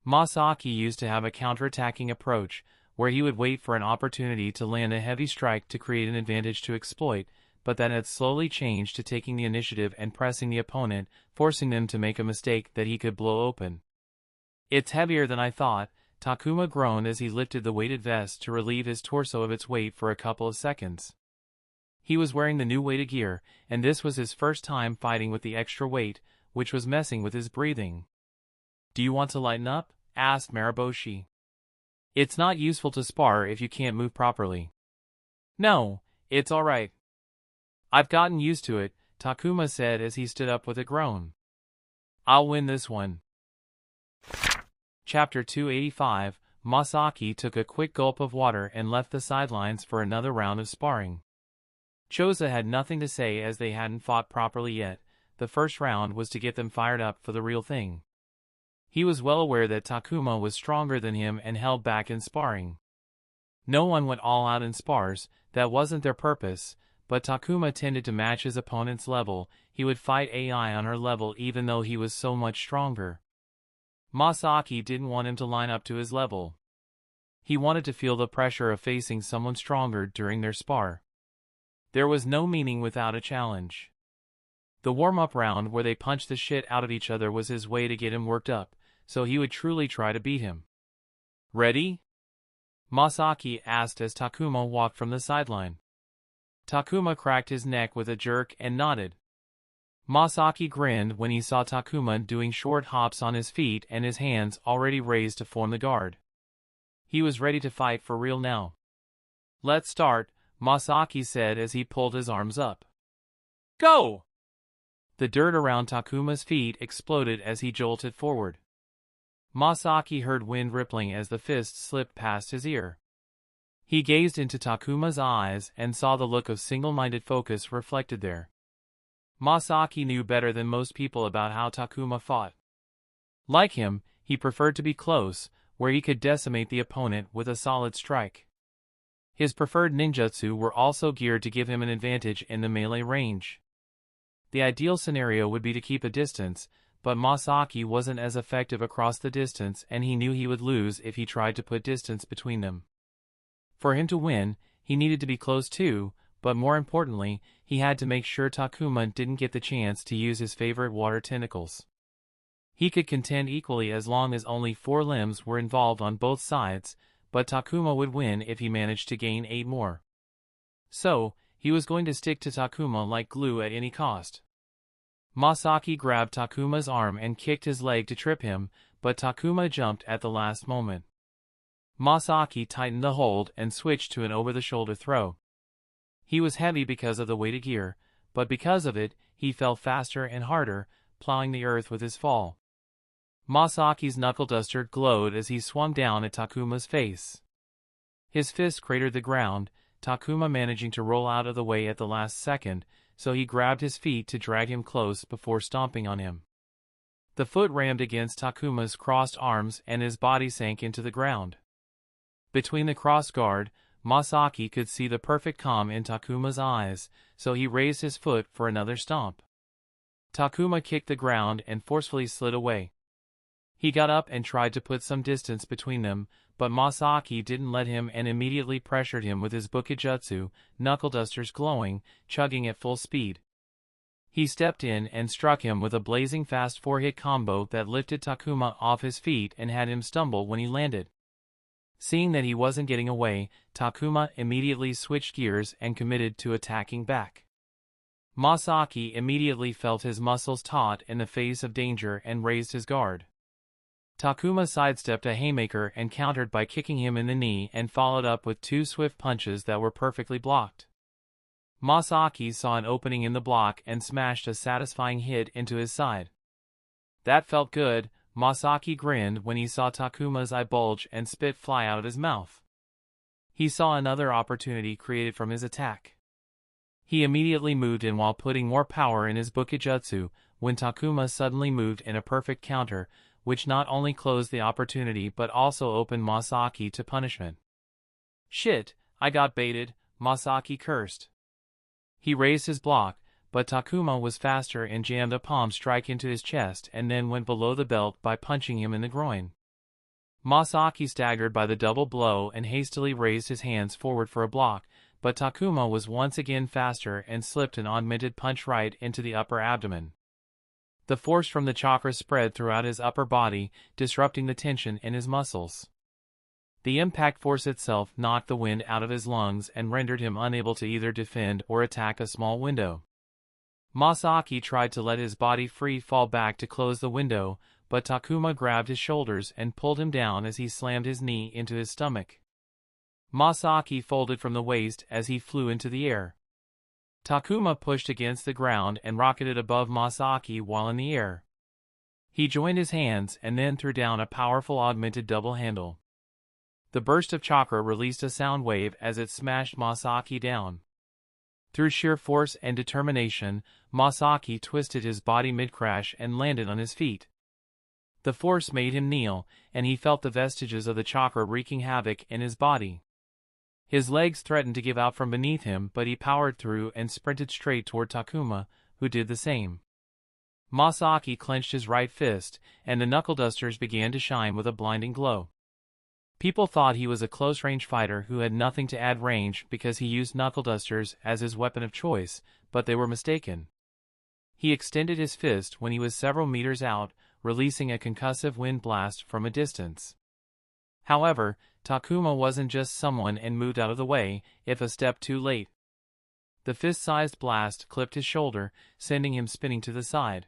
Masaki used to have a counterattacking approach, where he would wait for an opportunity to land a heavy strike to create an advantage to exploit, but that had slowly changed to taking the initiative and pressing the opponent, forcing them to make a mistake that he could blow open. It's heavier than I thought, Takuma groaned as he lifted the weighted vest to relieve his torso of its weight for a couple of seconds. He was wearing the new weighted gear, and this was his first time fighting with the extra weight, which was messing with his breathing. Do you want to lighten up? Asked Marosi. It's not useful to spar if you can't move properly. No, it's all right. I've gotten used to it, Takuma said as he stood up with a groan. I'll win this one. Chapter 285, Masaki took a quick gulp of water and left the sidelines for another round of sparring. Choza had nothing to say as they hadn't fought properly yet. The first round was to get them fired up for the real thing. He was well aware that Takuma was stronger than him and held back in sparring. No one went all out in spars, that wasn't their purpose, but Takuma tended to match his opponent's level. He would fight AI on her level even though he was so much stronger. Masaki didn't want him to line up to his level. He wanted to feel the pressure of facing someone stronger during their spar. There was no meaning without a challenge. The warm-up round where they punched the shit out of each other was his way to get him worked up, so he would truly try to beat him. Ready? Masaki asked as Takuma walked from the sideline. Takuma cracked his neck with a jerk and nodded. Masaki grinned when he saw Takuma doing short hops on his feet and his hands already raised to form the guard. He was ready to fight for real now. Let's start, Masaki said as he pulled his arms up. Go! The dirt around Takuma's feet exploded as he jolted forward. Masaki heard wind rippling as the fist slipped past his ear. He gazed into Takuma's eyes and saw the look of single-minded focus reflected there. Masaki knew better than most people about how Takuma fought. Like him, he preferred to be close, where he could decimate the opponent with a solid strike. His preferred ninjutsu were also geared to give him an advantage in the melee range. The ideal scenario would be to keep a distance, but Masaki wasn't as effective across the distance and he knew he would lose if he tried to put distance between them. For him to win, he needed to be close too, but more importantly, he had to make sure Takuma didn't get the chance to use his favorite water tentacles. He could contend equally as long as only 4 limbs were involved on both sides, but Takuma would win if he managed to gain 8 more. So, he was going to stick to Takuma like glue at any cost. Masaki grabbed Takuma's arm and kicked his leg to trip him, but Takuma jumped at the last moment. Masaki tightened the hold and switched to an over-the-shoulder throw. He was heavy because of the weighted gear, but because of it, he fell faster and harder, plowing the earth with his fall. Masaki's knuckle duster glowed as he swung down at Takuma's face. His fist cratered the ground, Takuma managing to roll out of the way at the last second, so he grabbed his feet to drag him close before stomping on him. The foot rammed against Takuma's crossed arms and his body sank into the ground. Between the cross guard, Masaki could see the perfect calm in Takuma's eyes, so he raised his foot for another stomp. Takuma kicked the ground and forcefully slid away. He got up and tried to put some distance between them, but Masaki didn't let him and immediately pressured him with his Bukijutsu, knuckle dusters glowing, chugging at full speed. He stepped in and struck him with a blazing fast 4-hit combo that lifted Takuma off his feet and had him stumble when he landed. Seeing that he wasn't getting away, Takuma immediately switched gears and committed to attacking back. Masaki immediately felt his muscles taut in the face of danger and raised his guard. Takuma sidestepped a haymaker and countered by kicking him in the knee and followed up with 2 swift punches that were perfectly blocked. Masaki saw an opening in the block and smashed a satisfying hit into his side. That felt good. Masaki grinned when he saw Takuma's eye bulge and spit fly out of his mouth. He saw another opportunity created from his attack. He immediately moved in while putting more power in his Bukijutsu, when Takuma suddenly moved in a perfect counter, which not only closed the opportunity but also opened Masaki to punishment. "Shit, I got baited," Masaki cursed. He raised his block, but Takuma was faster and jammed a palm strike into his chest and then went below the belt by punching him in the groin. Masaki staggered by the double blow and hastily raised his hands forward for a block, but Takuma was once again faster and slipped an augmented punch right into the upper abdomen. The force from the chakra spread throughout his upper body, disrupting the tension in his muscles. The impact force itself knocked the wind out of his lungs and rendered him unable to either defend or attack a small window. Masaki tried to let his body free fall back to close the window, but Takuma grabbed his shoulders and pulled him down as he slammed his knee into his stomach. Masaki folded from the waist as he flew into the air. Takuma pushed against the ground and rocketed above Masaki while in the air. He joined his hands and then threw down a powerful augmented double handle. The burst of chakra released a sound wave as it smashed Masaki down. Through sheer force and determination, Masaki twisted his body mid-crash and landed on his feet. The force made him kneel, and he felt the vestiges of the chakra wreaking havoc in his body. His legs threatened to give out from beneath him, but he powered through and sprinted straight toward Takuma, who did the same. Masaki clenched his right fist, and the knuckle dusters began to shine with a blinding glow. People thought he was a close-range fighter who had nothing to add range because he used knuckle dusters as his weapon of choice, but they were mistaken. He extended his fist when he was several meters out, releasing a concussive wind blast from a distance. However, Takuma wasn't just someone and moved out of the way, if a step too late. The fist-sized blast clipped his shoulder, sending him spinning to the side.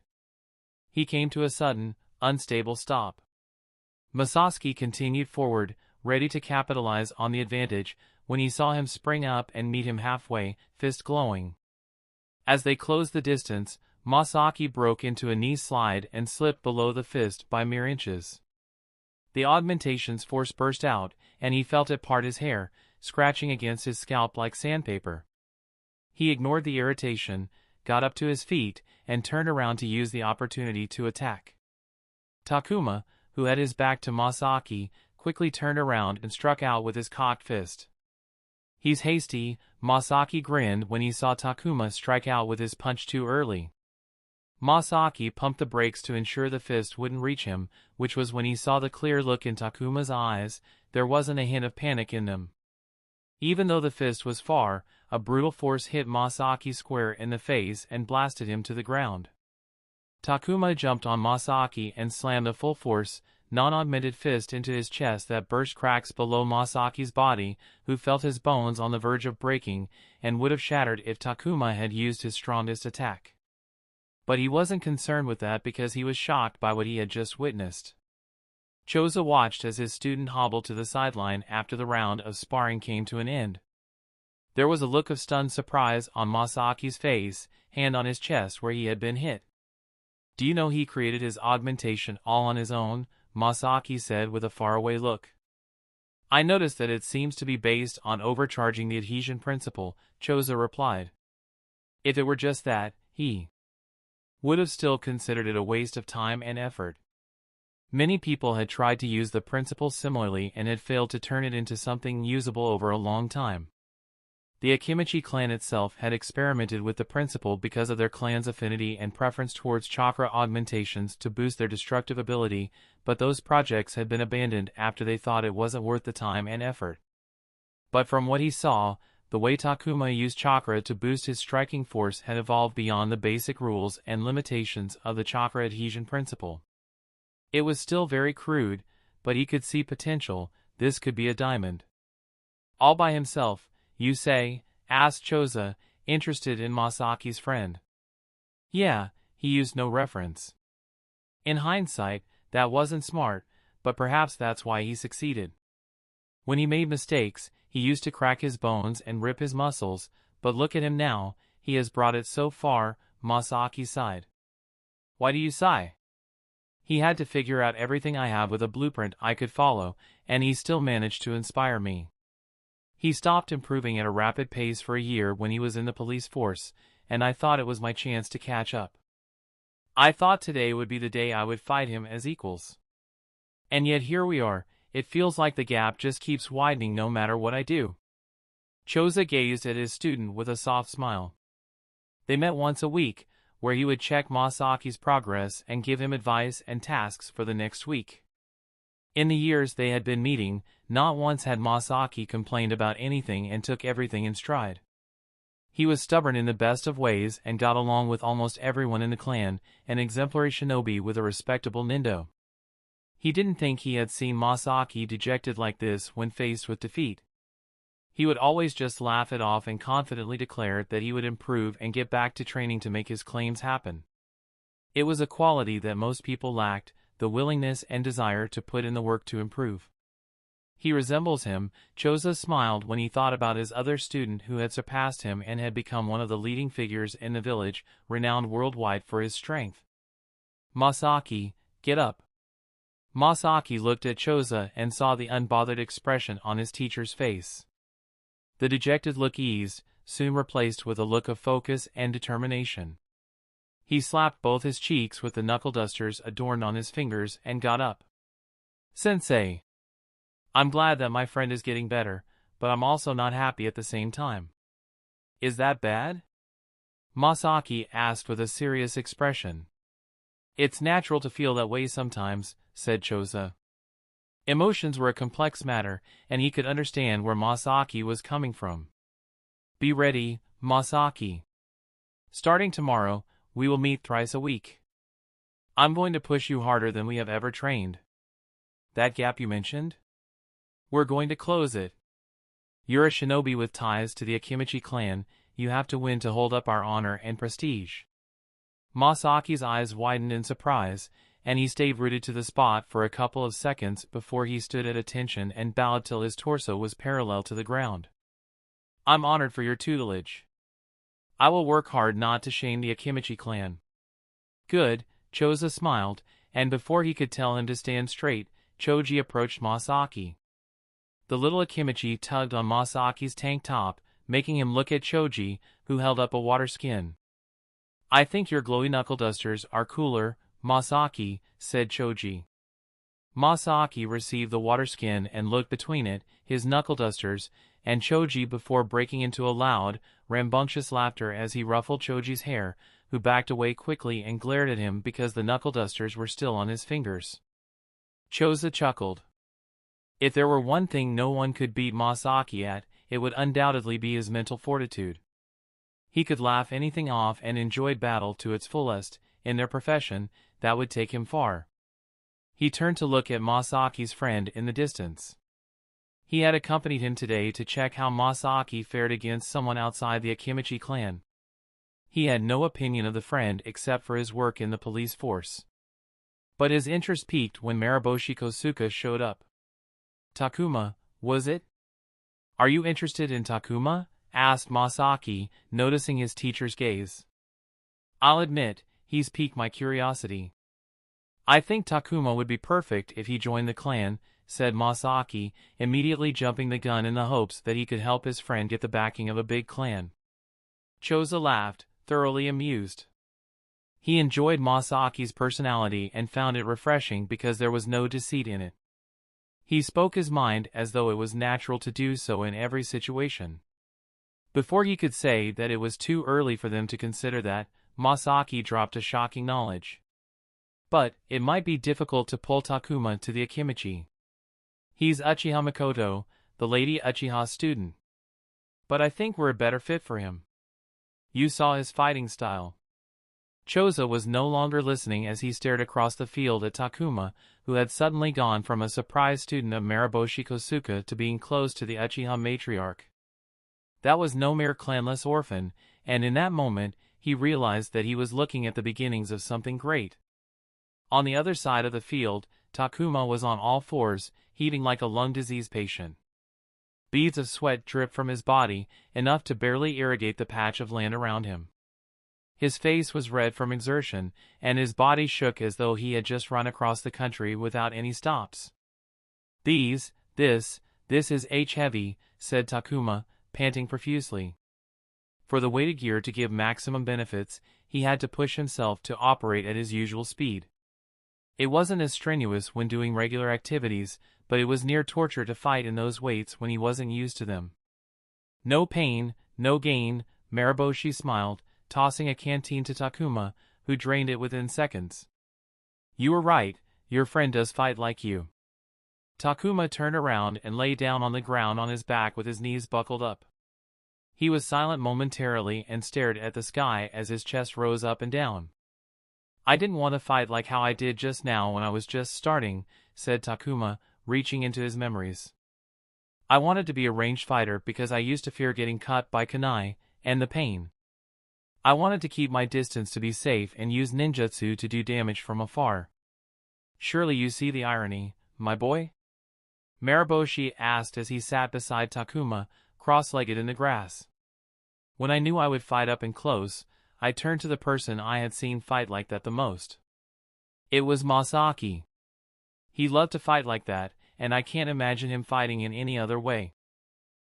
He came to a sudden, unstable stop. Masaki continued forward, ready to capitalize on the advantage, when he saw him spring up and meet him halfway, fist glowing. As they closed the distance, Masaki broke into a knee slide and slipped below the fist by mere inches. The augmentation's force burst out, and he felt it part his hair, scratching against his scalp like sandpaper. He ignored the irritation, got up to his feet, and turned around to use the opportunity to attack. Takuma, who had his back to Masaki, quickly turned around and struck out with his cocked fist. "He's hasty," Masaki grinned when he saw Takuma strike out with his punch too early. Masaki pumped the brakes to ensure the fist wouldn't reach him, which was when he saw the clear look in Takuma's eyes. There wasn't a hint of panic in them. Even though the fist was far, a brutal force hit Masaki square in the face and blasted him to the ground. Takuma jumped on Masaki and slammed a full-force, non-augmented fist into his chest that burst cracks below Masaki's body, who felt his bones on the verge of breaking, and would have shattered if Takuma had used his strongest attack. But he wasn't concerned with that because he was shocked by what he had just witnessed. Choza watched as his student hobbled to the sideline after the round of sparring came to an end. There was a look of stunned surprise on Masaki's face, hand on his chest where he had been hit. "Do you know he created his augmentation all on his own?" Masaki said with a faraway look. "I noticed that it seems to be based on overcharging the adhesion principle," Choza replied. "If it were just that, he would have still considered it a waste of time and effort." Many people had tried to use the principle similarly and had failed to turn it into something usable over a long time. The Akimichi clan itself had experimented with the principle because of their clan's affinity and preference towards chakra augmentations to boost their destructive ability, but those projects had been abandoned after they thought it wasn't worth the time and effort. But from what he saw, the way Takuma used chakra to boost his striking force had evolved beyond the basic rules and limitations of the chakra adhesion principle. It was still very crude, but he could see potential. This could be a diamond. "All by himself, you say?" asked Choza, interested in Masaki's friend. "Yeah, he used no reference." In hindsight, that wasn't smart, but perhaps that's why he succeeded. When he made mistakes, he used to crack his bones and rip his muscles, but look at him now, he has brought it so far. Masaki sighed. Why do you sigh? He had to figure out everything I have with a blueprint I could follow, and he still managed to inspire me. He stopped improving at a rapid pace for a year when he was in the police force, and I thought it was my chance to catch up. I thought today would be the day I would fight him as equals. And yet here we are, it feels like the gap just keeps widening no matter what I do. Choza gazed at his student with a soft smile. They met once a week, where he would check Masaki's progress and give him advice and tasks for the next week. In the years they had been meeting, not once had Masaki complained about anything and took everything in stride. He was stubborn in the best of ways and got along with almost everyone in the clan, an exemplary shinobi with a respectable nindo. He didn't think he had seen Masaki dejected like this when faced with defeat. He would always just laugh it off and confidently declare that he would improve and get back to training to make his claims happen. It was a quality that most people lacked, the willingness and desire to put in the work to improve. He resembles him. Choza smiled when he thought about his other student who had surpassed him and had become one of the leading figures in the village, renowned worldwide for his strength. Masaki, get up. Masaki looked at Choza and saw the unbothered expression on his teacher's face. The dejected look eased, soon replaced with a look of focus and determination. He slapped both his cheeks with the knuckle dusters adorned on his fingers and got up. Sensei. I'm glad that my friend is getting better, but I'm also not happy at the same time. Is that bad? Masaki asked with a serious expression. It's natural to feel that way sometimes, said Choza. Emotions were a complex matter, and he could understand where Masaki was coming from. Be ready, Masaki. Starting tomorrow, we will meet thrice a week. I'm going to push you harder than we have ever trained. That gap you mentioned? We're going to close it. You're a shinobi with ties to the Akimichi clan, you have to win to hold up our honor and prestige. Masaki's eyes widened in surprise, and he stayed rooted to the spot for a couple of seconds before he stood at attention and bowed till his torso was parallel to the ground. I'm honored for your tutelage. I will work hard not to shame the Akimichi clan. Good, Choza smiled, and before he could tell him to stand straight, Choji approached Masaki. The little Akimichi tugged on Masaki's tank top, making him look at Choji, who held up a water skin. I think your glowy knuckle dusters are cooler, Masaki, said Choji. Masaki received the water skin and looked between it, his knuckle dusters, and Choji before breaking into a loud, rambunctious laughter as he ruffled Choji's hair, who backed away quickly and glared at him because the knuckle dusters were still on his fingers. Choza chuckled. If there were one thing no one could beat Masaki at, it would undoubtedly be his mental fortitude. He could laugh anything off and enjoyed battle to its fullest. In their profession, that would take him far. He turned to look at Masaki's friend in the distance. He had accompanied him today to check how Masaki fared against someone outside the Akimichi clan. He had no opinion of the friend except for his work in the police force. But his interest peaked when Maraboshi Kosuke showed up. Takuma, was it? Are you interested in Takuma? Asked Masaki, noticing his teacher's gaze. I'll admit, he's piqued my curiosity. I think Takuma would be perfect if he joined the clan, said Masaki, immediately jumping the gun in the hopes that he could help his friend get the backing of a big clan. Choza laughed, thoroughly amused. He enjoyed Masaki's personality and found it refreshing because there was no deceit in it. He spoke his mind as though it was natural to do so in every situation. Before he could say that it was too early for them to consider that, Masaki dropped a shocking knowledge. But, it might be difficult to pull Takuma to the Akimichi. He's Uchiha Makoto, the Lady Uchiha's student. But I think we're a better fit for him. You saw his fighting style. Choza was no longer listening as he stared across the field at Takuma, who had suddenly gone from a surprised student of Maraboshi Kosuke to being close to the Uchiha matriarch. That was no mere clanless orphan, and in that moment, he realized that he was looking at the beginnings of something great. On the other side of the field, Takuma was on all fours, heaving like a lung disease patient. Beads of sweat dripped from his body, enough to barely irrigate the patch of land around him. His face was red from exertion, and his body shook as though he had just run across the country without any stops. This is heavy, said Takuma, panting profusely. For the weighted gear to give maximum benefits, he had to push himself to operate at his usual speed. It wasn't as strenuous when doing regular activities, but it was near torture to fight in those weights when he wasn't used to them. No pain, no gain, Marosi smiled, tossing a canteen to Takuma, who drained it within seconds. You were right, your friend does fight like you. Takuma turned around and lay down on the ground on his back with his knees buckled up. He was silent momentarily and stared at the sky as his chest rose up and down. I didn't want to fight like how I did just now when I was just starting, said Takuma, reaching into his memories. I wanted to be a ranged fighter because I used to fear getting cut by kunai, and the pain. I wanted to keep my distance to be safe and use ninjutsu to do damage from afar. Surely you see the irony, my boy? Marosi asked as he sat beside Takuma, cross-legged in the grass. When I knew I would fight up and close, I turned to the person I had seen fight like that the most. It was Masaki. He loved to fight like that, and I can't imagine him fighting in any other way.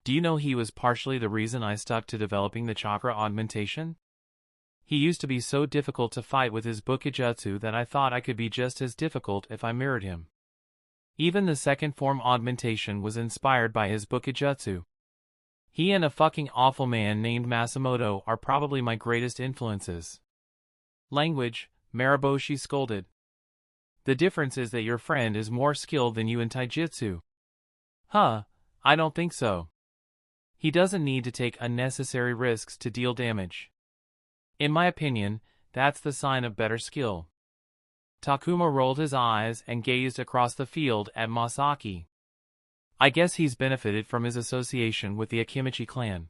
Do you know he was partially the reason I stuck to developing the chakra augmentation? He used to be so difficult to fight with his bukijutsu that I thought I could be just as difficult if I mirrored him. Even the second form augmentation was inspired by his bukijutsu. He and a fucking awful man named Makoto are probably my greatest influences. Language, Marosi scolded. The difference is that your friend is more skilled than you in taijutsu. Huh, I don't think so. He doesn't need to take unnecessary risks to deal damage. In my opinion, that's the sign of better skill. Takuma rolled his eyes and gazed across the field at Masaki. I guess he's benefited from his association with the Akimichi clan.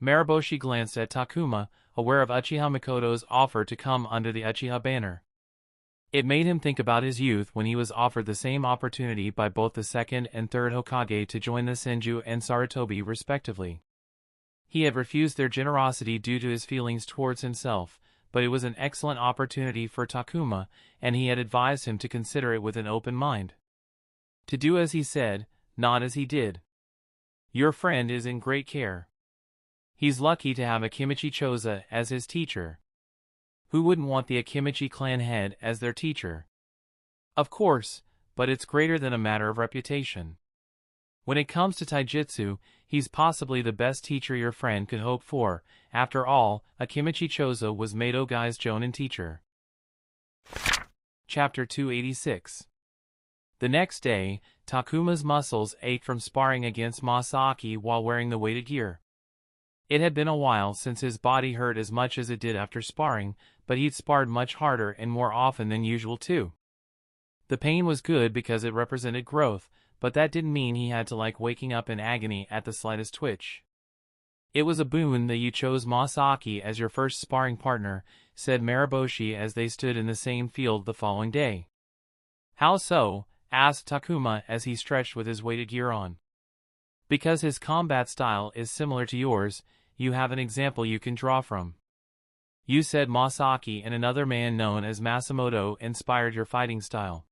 Marosi glanced at Takuma, aware of Uchiha Makoto's offer to come under the Uchiha banner. It made him think about his youth when he was offered the same opportunity by both the second and third Hokage to join the Senju and Sarutobi respectively. He had refused their generosity due to his feelings towards himself, but it was an excellent opportunity for Takuma, and he had advised him to consider it with an open mind. To do as he said, not as he did. Your friend is in great care. He's lucky to have Akimichi Choza as his teacher. Who wouldn't want the Akimichi clan head as their teacher? Of course, but it's greater than a matter of reputation. When it comes to taijutsu, he's possibly the best teacher your friend could hope for. After all, Akimichi Choza was Mato Gai's Jonin teacher. Chapter 286. The next day, Takuma's muscles ached from sparring against Masaki while wearing the weighted gear. It had been a while since his body hurt as much as it did after sparring, but he'd sparred much harder and more often than usual too. The pain was good because it represented growth, but that didn't mean he had to like waking up in agony at the slightest twitch. It was a boon that you chose Masaki as your first sparring partner, said Marosi as they stood in the same field the following day. How so? Asked Takuma as he stretched with his weighted gear on. Because his combat style is similar to yours, you have an example you can draw from. You said Masaki and another man known as Masamoto inspired your fighting style.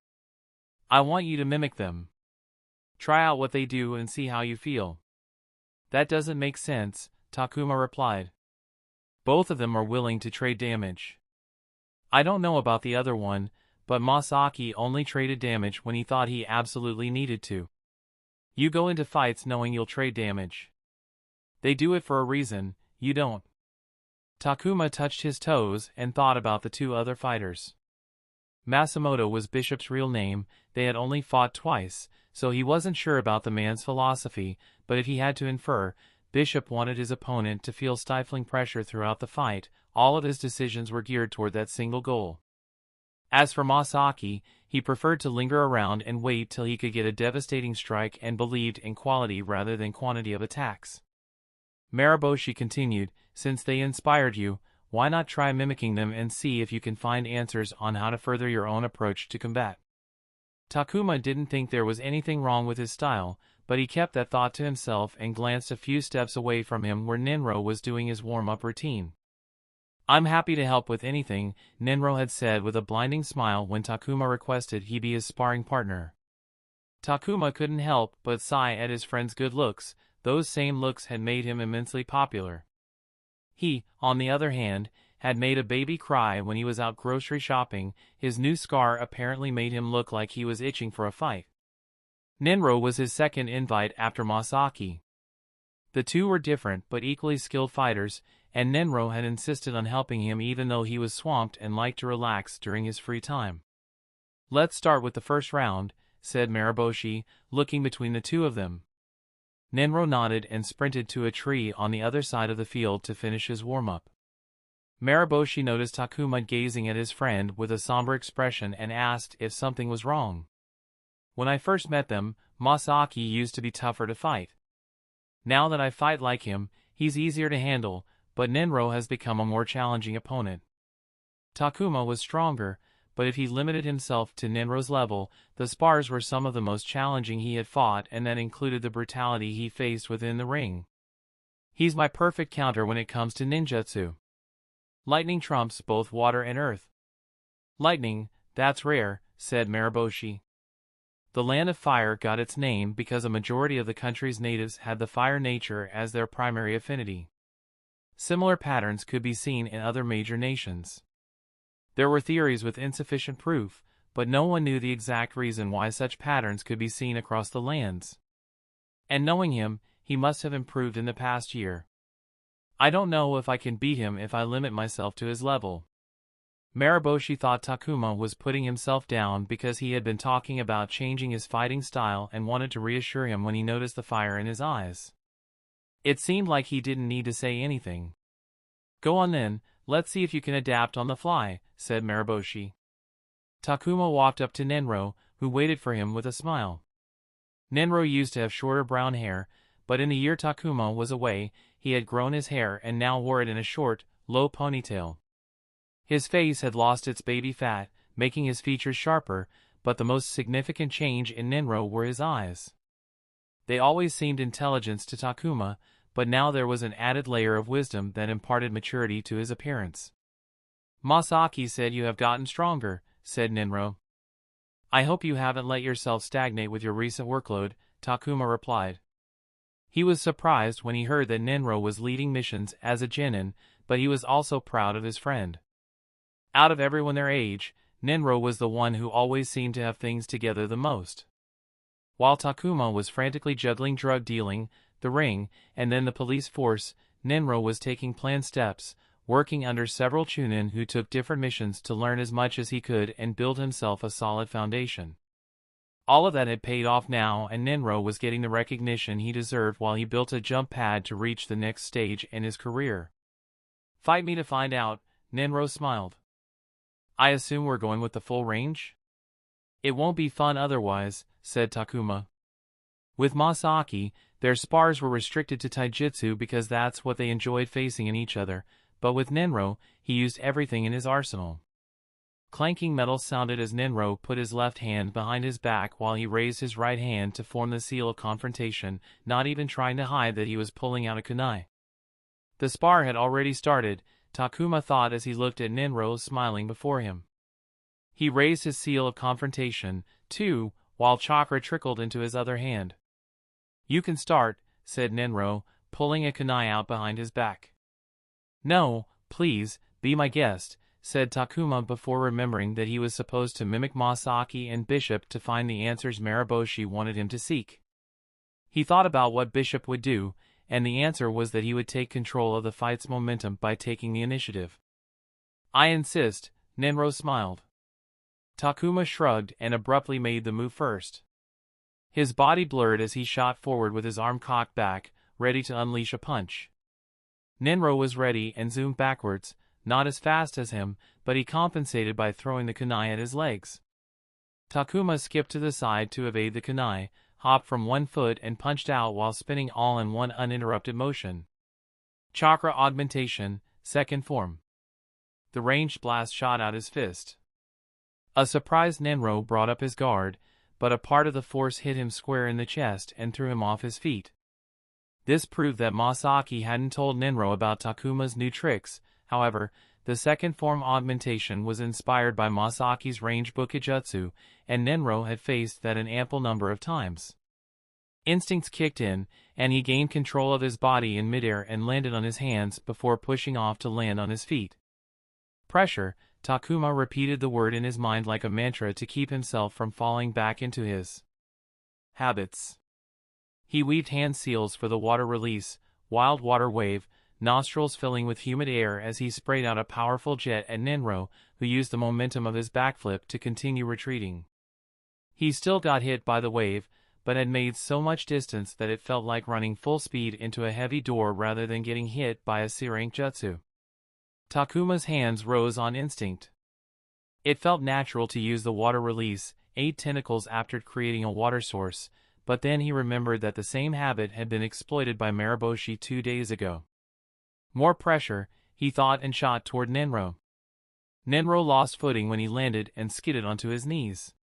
I want you to mimic them. Try out what they do and see how you feel. That doesn't make sense, Takuma replied. Both of them are willing to trade damage. I don't know about the other one, but Masaki only traded damage when he thought he absolutely needed to. You go into fights knowing you'll trade damage. They do it for a reason, you don't. Takuma touched his toes and thought about the two other fighters. Masamoto was Bishop's real name, they had only fought twice, so he wasn't sure about the man's philosophy, but if he had to infer, Bishop wanted his opponent to feel stifling pressure throughout the fight. All of his decisions were geared toward that single goal. As for Masaki, he preferred to linger around and wait till he could get a devastating strike and believed in quality rather than quantity of attacks. Marosi continued, since they inspired you, why not try mimicking them and see if you can find answers on how to further your own approach to combat? Takuma didn't think there was anything wrong with his style, but he kept that thought to himself and glanced a few steps away from him where Ninro was doing his warm-up routine. "I'm happy to help with anything," Ninro had said with a blinding smile when Takuma requested he be his sparring partner. Takuma couldn't help but sigh at his friend's good looks. Those same looks had made him immensely popular. He, on the other hand, had made a baby cry when he was out grocery shopping. His new scar apparently made him look like he was itching for a fight. Ninro was his second invite after Masaki. The two were different but equally skilled fighters, and Ninro had insisted on helping him even though he was swamped and liked to relax during his free time. "Let's start with the first round," said Marosi, looking between the two of them. Ninro nodded and sprinted to a tree on the other side of the field to finish his warm-up. Marosi noticed Takuma gazing at his friend with a somber expression and asked if something was wrong. "When I first met them, Masaki used to be tougher to fight. Now that I fight like him, he's easier to handle, but Ninro has become a more challenging opponent." Takuma was stronger, but if he limited himself to Ninro's level, the spars were some of the most challenging he had fought, and that included the brutality he faced within the ring. "He's my perfect counter when it comes to ninjutsu. Lightning trumps both water and earth." "Lightning, that's rare," said Marosi. The Land of Fire got its name because a majority of the country's natives had the fire nature as their primary affinity. Similar patterns could be seen in other major nations. There were theories with insufficient proof, but no one knew the exact reason why such patterns could be seen across the lands. And knowing him, he must have improved in the past year. "I don't know if I can beat him if I limit myself to his level." Marosi thought Takuma was putting himself down because he had been talking about changing his fighting style and wanted to reassure him when he noticed the fire in his eyes. It seemed like he didn't need to say anything. "Go on then, let's see if you can adapt on the fly," said Marosi. Takuma walked up to Ninro, who waited for him with a smile. Ninro used to have shorter brown hair, but in the year Takuma was away, he had grown his hair and now wore it in a short, low ponytail. His face had lost its baby fat, making his features sharper, but the most significant change in Ninro were his eyes. They always seemed intelligent to Takuma, but now there was an added layer of wisdom that imparted maturity to his appearance. "Masaki said you have gotten stronger," said Ninro. "I hope you haven't let yourself stagnate with your recent workload," Takuma replied. He was surprised when he heard that Ninro was leading missions as a genin, but he was also proud of his friend. Out of everyone their age, Ninro was the one who always seemed to have things together the most. While Takuma was frantically juggling drug dealing, the ring, and then the police force, Ninro was taking planned steps, working under several chunin who took different missions to learn as much as he could and build himself a solid foundation. All of that had paid off now, and Ninro was getting the recognition he deserved while he built a jump pad to reach the next stage in his career. "Fight me to find out," Ninro smiled. "I assume we're going with the full range?" "It won't be fun otherwise," said Takuma. With Masaki, their spars were restricted to taijutsu because that's what they enjoyed facing in each other, but with Ninro, he used everything in his arsenal. Clanking metal sounded as Ninro put his left hand behind his back while he raised his right hand to form the seal of confrontation, not even trying to hide that he was pulling out a kunai. The spar had already started, Takuma thought as he looked at Ninro smiling before him. He raised his seal of confrontation, too, while chakra trickled into his other hand. "You can start," said Ninro, pulling a kunai out behind his back. "No, please, be my guest," said Takuma before remembering that he was supposed to mimic Masaki and Bishop to find the answers Marosi wanted him to seek. He thought about what Bishop would do, and the answer was that he would take control of the fight's momentum by taking the initiative. "I insist," Ninro smiled. Takuma shrugged and abruptly made the move first. His body blurred as he shot forward with his arm cocked back, ready to unleash a punch. Ninro was ready and zoomed backwards, not as fast as him, but he compensated by throwing the kunai at his legs. Takuma skipped to the side to evade the kunai, hopped from one foot and punched out while spinning all in one uninterrupted motion. Chakra augmentation, second form. The ranged blast shot out his fist. A surprised Ninro brought up his guard, but a part of the force hit him square in the chest and threw him off his feet. This proved that Masaki hadn't told Ninro about Takuma's new tricks. However, the second form augmentation was inspired by Masaki's range bukijutsu, and Ninro had faced that an ample number of times. Instincts kicked in, and he gained control of his body in midair and landed on his hands before pushing off to land on his feet. Pressure. Takuma repeated the word in his mind like a mantra to keep himself from falling back into his habits. He weaved hand seals for the water release, wild water wave, nostrils filling with humid air as he sprayed out a powerful jet at Ninro, who used the momentum of his backflip to continue retreating. He still got hit by the wave, but had made so much distance that it felt like running full speed into a heavy door rather than getting hit by a C-rank jutsu. Takuma's hands rose on instinct. It felt natural to use the water release, 8 tentacles after creating a water source, but then he remembered that the same habit had been exploited by Marosi 2 days ago. More pressure, he thought, and shot toward Ninro. Ninro lost footing when he landed and skidded onto his knees.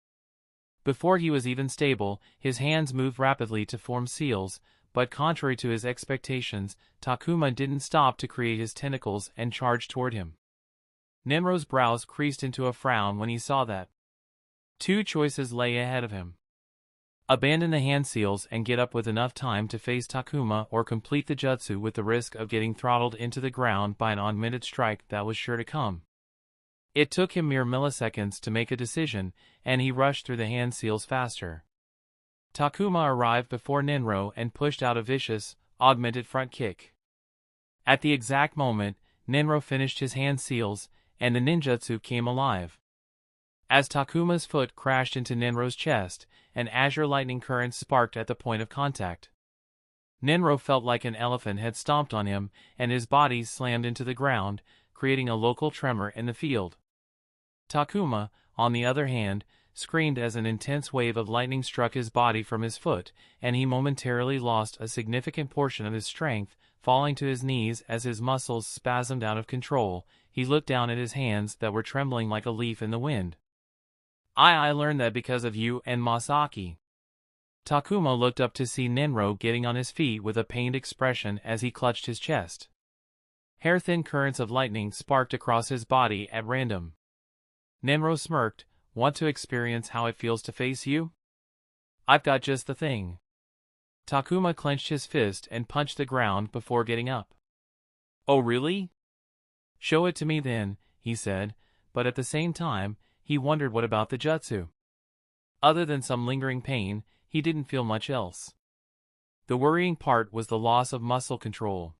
Before he was even stable, his hands moved rapidly to form seals, but contrary to his expectations, Takuma didn't stop to create his tentacles and charge toward him. Ninro's brows creased into a frown when he saw that 2 choices lay ahead of him. Abandon the hand seals and get up with enough time to face Takuma, or complete the jutsu with the risk of getting throttled into the ground by an augmented strike that was sure to come. It took him mere milliseconds to make a decision, and he rushed through the hand seals faster. Takuma arrived before Ninro and pushed out a vicious, augmented front kick. At the exact moment, Ninro finished his hand seals, and the ninjutsu came alive. As Takuma's foot crashed into Ninro's chest, an azure lightning current sparked at the point of contact. Ninro felt like an elephant had stomped on him, and his body slammed into the ground, creating a local tremor in the field. Takuma, on the other hand, screamed as an intense wave of lightning struck his body from his foot, and he momentarily lost a significant portion of his strength, falling to his knees as his muscles spasmed out of control. He looked down at his hands that were trembling like a leaf in the wind. I learned that because of you and Masaki. Takuma looked up to see Ninro getting on his feet with a pained expression as he clutched his chest. Hair-thin currents of lightning sparked across his body at random. Ninro smirked. Want to experience how it feels to face you? I've got just the thing. Takuma clenched his fist and punched the ground before getting up. Oh really? Show it to me then, he said, but at the same time, he wondered what about the jutsu. Other than some lingering pain, he didn't feel much else. The worrying part was the loss of muscle control.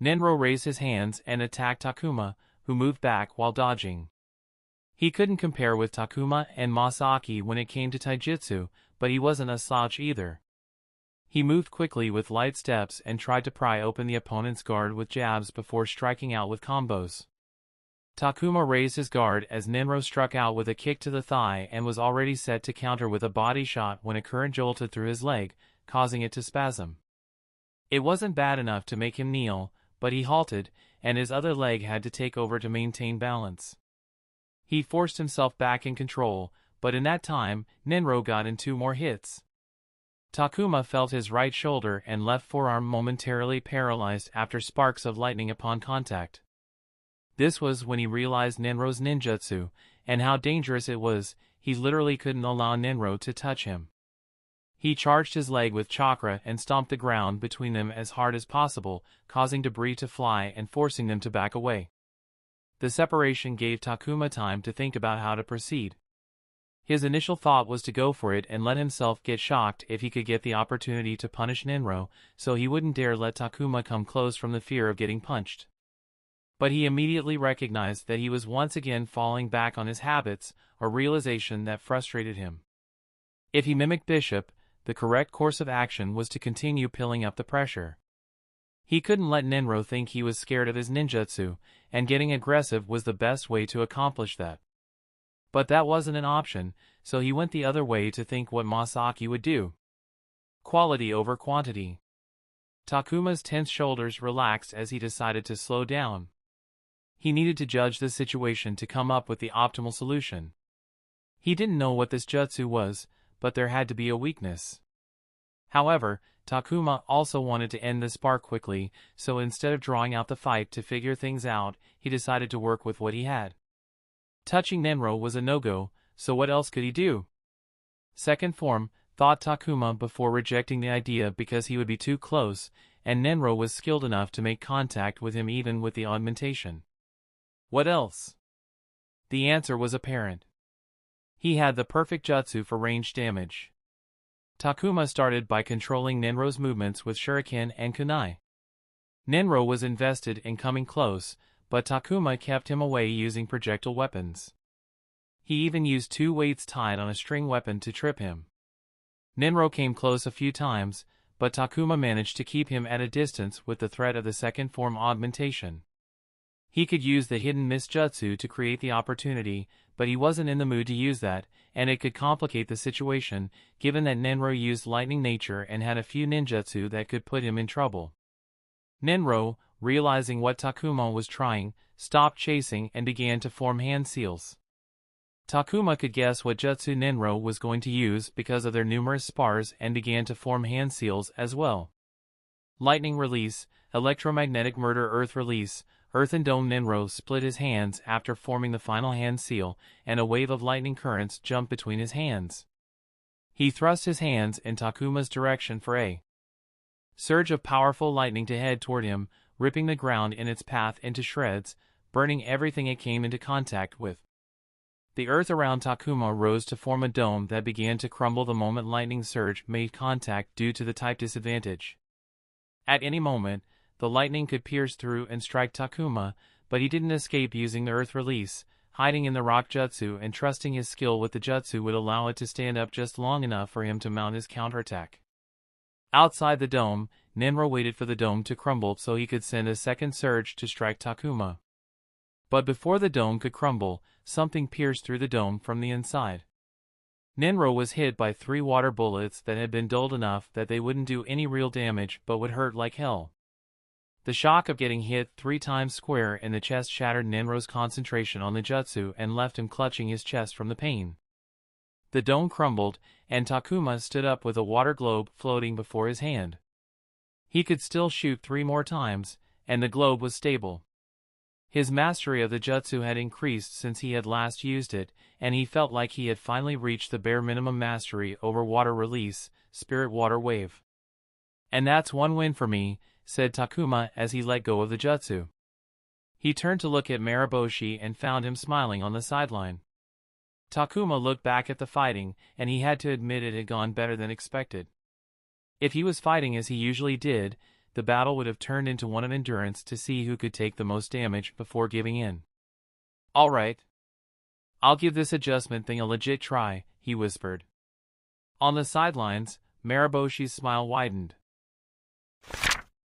Ninro raised his hands and attacked Takuma, who moved back while dodging. He couldn't compare with Takuma and Masaki when it came to taijutsu, but he wasn't a slouch either. He moved quickly with light steps and tried to pry open the opponent's guard with jabs before striking out with combos. Takuma raised his guard as Ninro struck out with a kick to the thigh and was already set to counter with a body shot when a current jolted through his leg, causing it to spasm. It wasn't bad enough to make him kneel, but he halted, and his other leg had to take over to maintain balance. He forced himself back in control, but in that time, Ninro got in 2 more hits. Takuma felt his right shoulder and left forearm momentarily paralyzed after sparks of lightning upon contact. This was when he realized Ninro's ninjutsu, and how dangerous it was. He literally couldn't allow Ninro to touch him. He charged his leg with chakra and stomped the ground between them as hard as possible, causing debris to fly and forcing them to back away. The separation gave Takuma time to think about how to proceed. His initial thought was to go for it and let himself get shocked if he could get the opportunity to punish Ninro, so he wouldn't dare let Takuma come close from the fear of getting punched. But he immediately recognized that he was once again falling back on his habits, a realization that frustrated him. If he mimicked Bishop, the correct course of action was to continue piling up the pressure. He couldn't let Ninro think he was scared of his ninjutsu, and getting aggressive was the best way to accomplish that. But that wasn't an option, so he went the other way to think what Masaki would do. Quality over quantity. Takuma's tense shoulders relaxed as he decided to slow down. He needed to judge the situation to come up with the optimal solution. He didn't know what this jutsu was, but there had to be a weakness. However, Takuma also wanted to end the spar quickly, so instead of drawing out the fight to figure things out, he decided to work with what he had. Touching Nenro was a no-go, so what else could he do? Second form, thought Takuma before rejecting the idea because he would be too close, and Nenro was skilled enough to make contact with him even with the augmentation. What else? The answer was apparent. He had the perfect jutsu for range damage. Takuma started by controlling Nenro's movements with shuriken and kunai. Nenro was invested in coming close, but Takuma kept him away using projectile weapons. He even used 2 weights tied on a string weapon to trip him. Nenro came close a few times, but Takuma managed to keep him at a distance with the threat of the second form augmentation. He could use the hidden miss jutsu to create the opportunity, but he wasn't in the mood to use that, and it could complicate the situation, given that Nenro used lightning nature and had a few ninjutsu that could put him in trouble. Nenro, realizing what Takuma was trying, stopped chasing and began to form hand seals. Takuma could guess what jutsu Nenro was going to use because of their numerous spars and began to form hand seals as well. Lightning release, electromagnetic murder earth release, Earthen Dome Nenro split his hands after forming the final hand seal, and a wave of lightning currents jumped between his hands. He thrust his hands in Takuma's direction for a surge of powerful lightning to head toward him, ripping the ground in its path into shreds, burning everything it came into contact with. The earth around Takuma rose to form a dome that began to crumble the moment lightning surge made contact due to the type disadvantage. At any moment, the lightning could pierce through and strike Takuma, but he didn't escape using the earth release, hiding in the rock jutsu and trusting his skill with the jutsu would allow it to stand up just long enough for him to mount his counterattack. Outside the dome, Nenro waited for the dome to crumble so he could send a second surge to strike Takuma. But before the dome could crumble, something pierced through the dome from the inside. Nenro was hit by 3 water bullets that had been dulled enough that they wouldn't do any real damage but would hurt like hell. The shock of getting hit 3 times square in the chest shattered Nenro's concentration on the jutsu and left him clutching his chest from the pain. The dome crumbled, and Takuma stood up with a water globe floating before his hand. He could still shoot 3 more times, and the globe was stable. His mastery of the jutsu had increased since he had last used it, and he felt like he had finally reached the bare minimum mastery over water release, spirit water wave. And that's one win for me, said Takuma as he let go of the jutsu. He turned to look at Marosi and found him smiling on the sideline. Takuma looked back at the fighting, and he had to admit it had gone better than expected. If he was fighting as he usually did, the battle would have turned into one of endurance to see who could take the most damage before giving in. All right. I'll give this adjustment thing a legit try, he whispered. On the sidelines, Maraboshi's smile widened.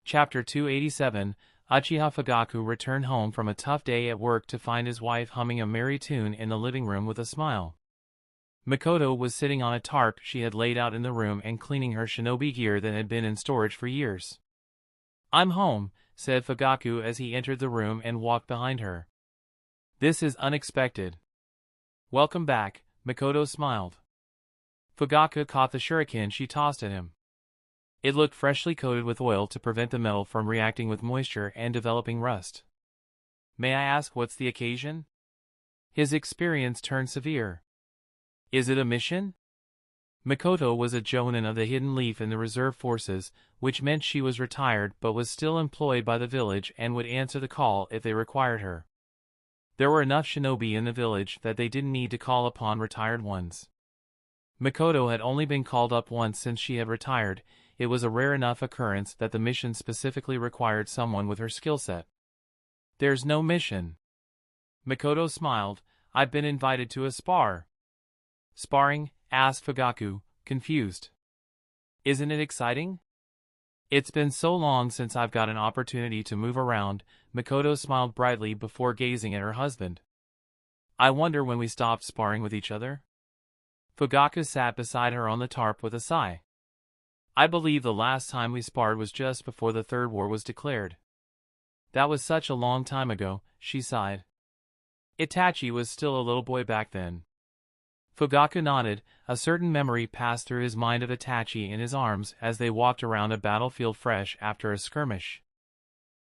Chapter 287, Uchiha Fugaku returned home from a tough day at work to find his wife humming a merry tune in the living room with a smile. Makoto was sitting on a tarp she had laid out in the room and cleaning her shinobi gear that had been in storage for years. I'm home, said Fugaku as he entered the room and walked behind her. This is unexpected. Welcome back, Makoto smiled. Fugaku caught the shuriken she tossed at him. It looked freshly coated with oil to prevent the metal from reacting with moisture and developing rust. May I ask what's the occasion? His experience turned severe. Is it a mission? Makoto was a jonin of the Hidden Leaf in the reserve forces, which meant she was retired but was still employed by the village and would answer the call if they required her. There were enough shinobi in the village that they didn't need to call upon retired ones. Makoto had only been called up once since she had retired. It was a rare enough occurrence that the mission specifically required someone with her skill set. There's no mission. Makoto smiled. I've been invited to a spar. Sparring? Asked Fugaku, confused. Isn't it exciting? It's been so long since I've got an opportunity to move around, Makoto smiled brightly before gazing at her husband. I wonder when we stopped sparring with each other? Fugaku sat beside her on the tarp with a sigh. I believe the last time we sparred was just before the Third War was declared. That was such a long time ago, she sighed. Itachi was still a little boy back then. Fugaku nodded. A certain memory passed through his mind of Itachi in his arms as they walked around a battlefield fresh after a skirmish.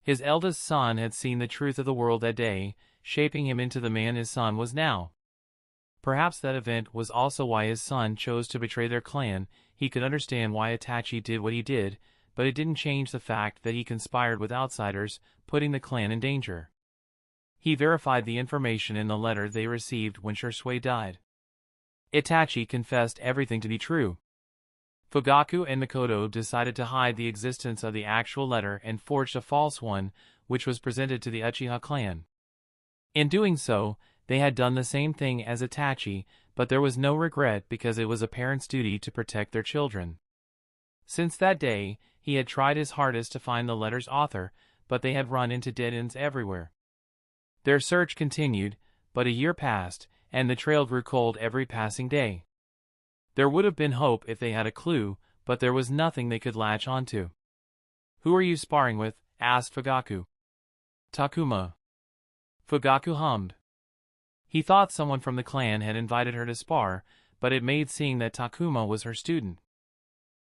His eldest son had seen the truth of the world that day, shaping him into the man his son was now. Perhaps that event was also why his son chose to betray their clan. He could understand why Itachi did what he did, but it didn't change the fact that he conspired with outsiders, putting the clan in danger. He verified the information in the letter they received when Shisui died. Itachi confessed everything to be true. Fugaku and Makoto decided to hide the existence of the actual letter and forged a false one, which was presented to the Uchiha clan. In doing so, they had done the same thing as Itachi, but there was no regret because it was a parent's duty to protect their children. Since that day, he had tried his hardest to find the letter's author, but they had run into dead ends everywhere. Their search continued, but a year passed, and the trail grew cold every passing day. There would have been hope if they had a clue, but there was nothing they could latch onto. "Who are you sparring with?" asked Fugaku. "Takuma." Fugaku hummed. He thought someone from the clan had invited her to spar, but it made seeing that Takuma was her student.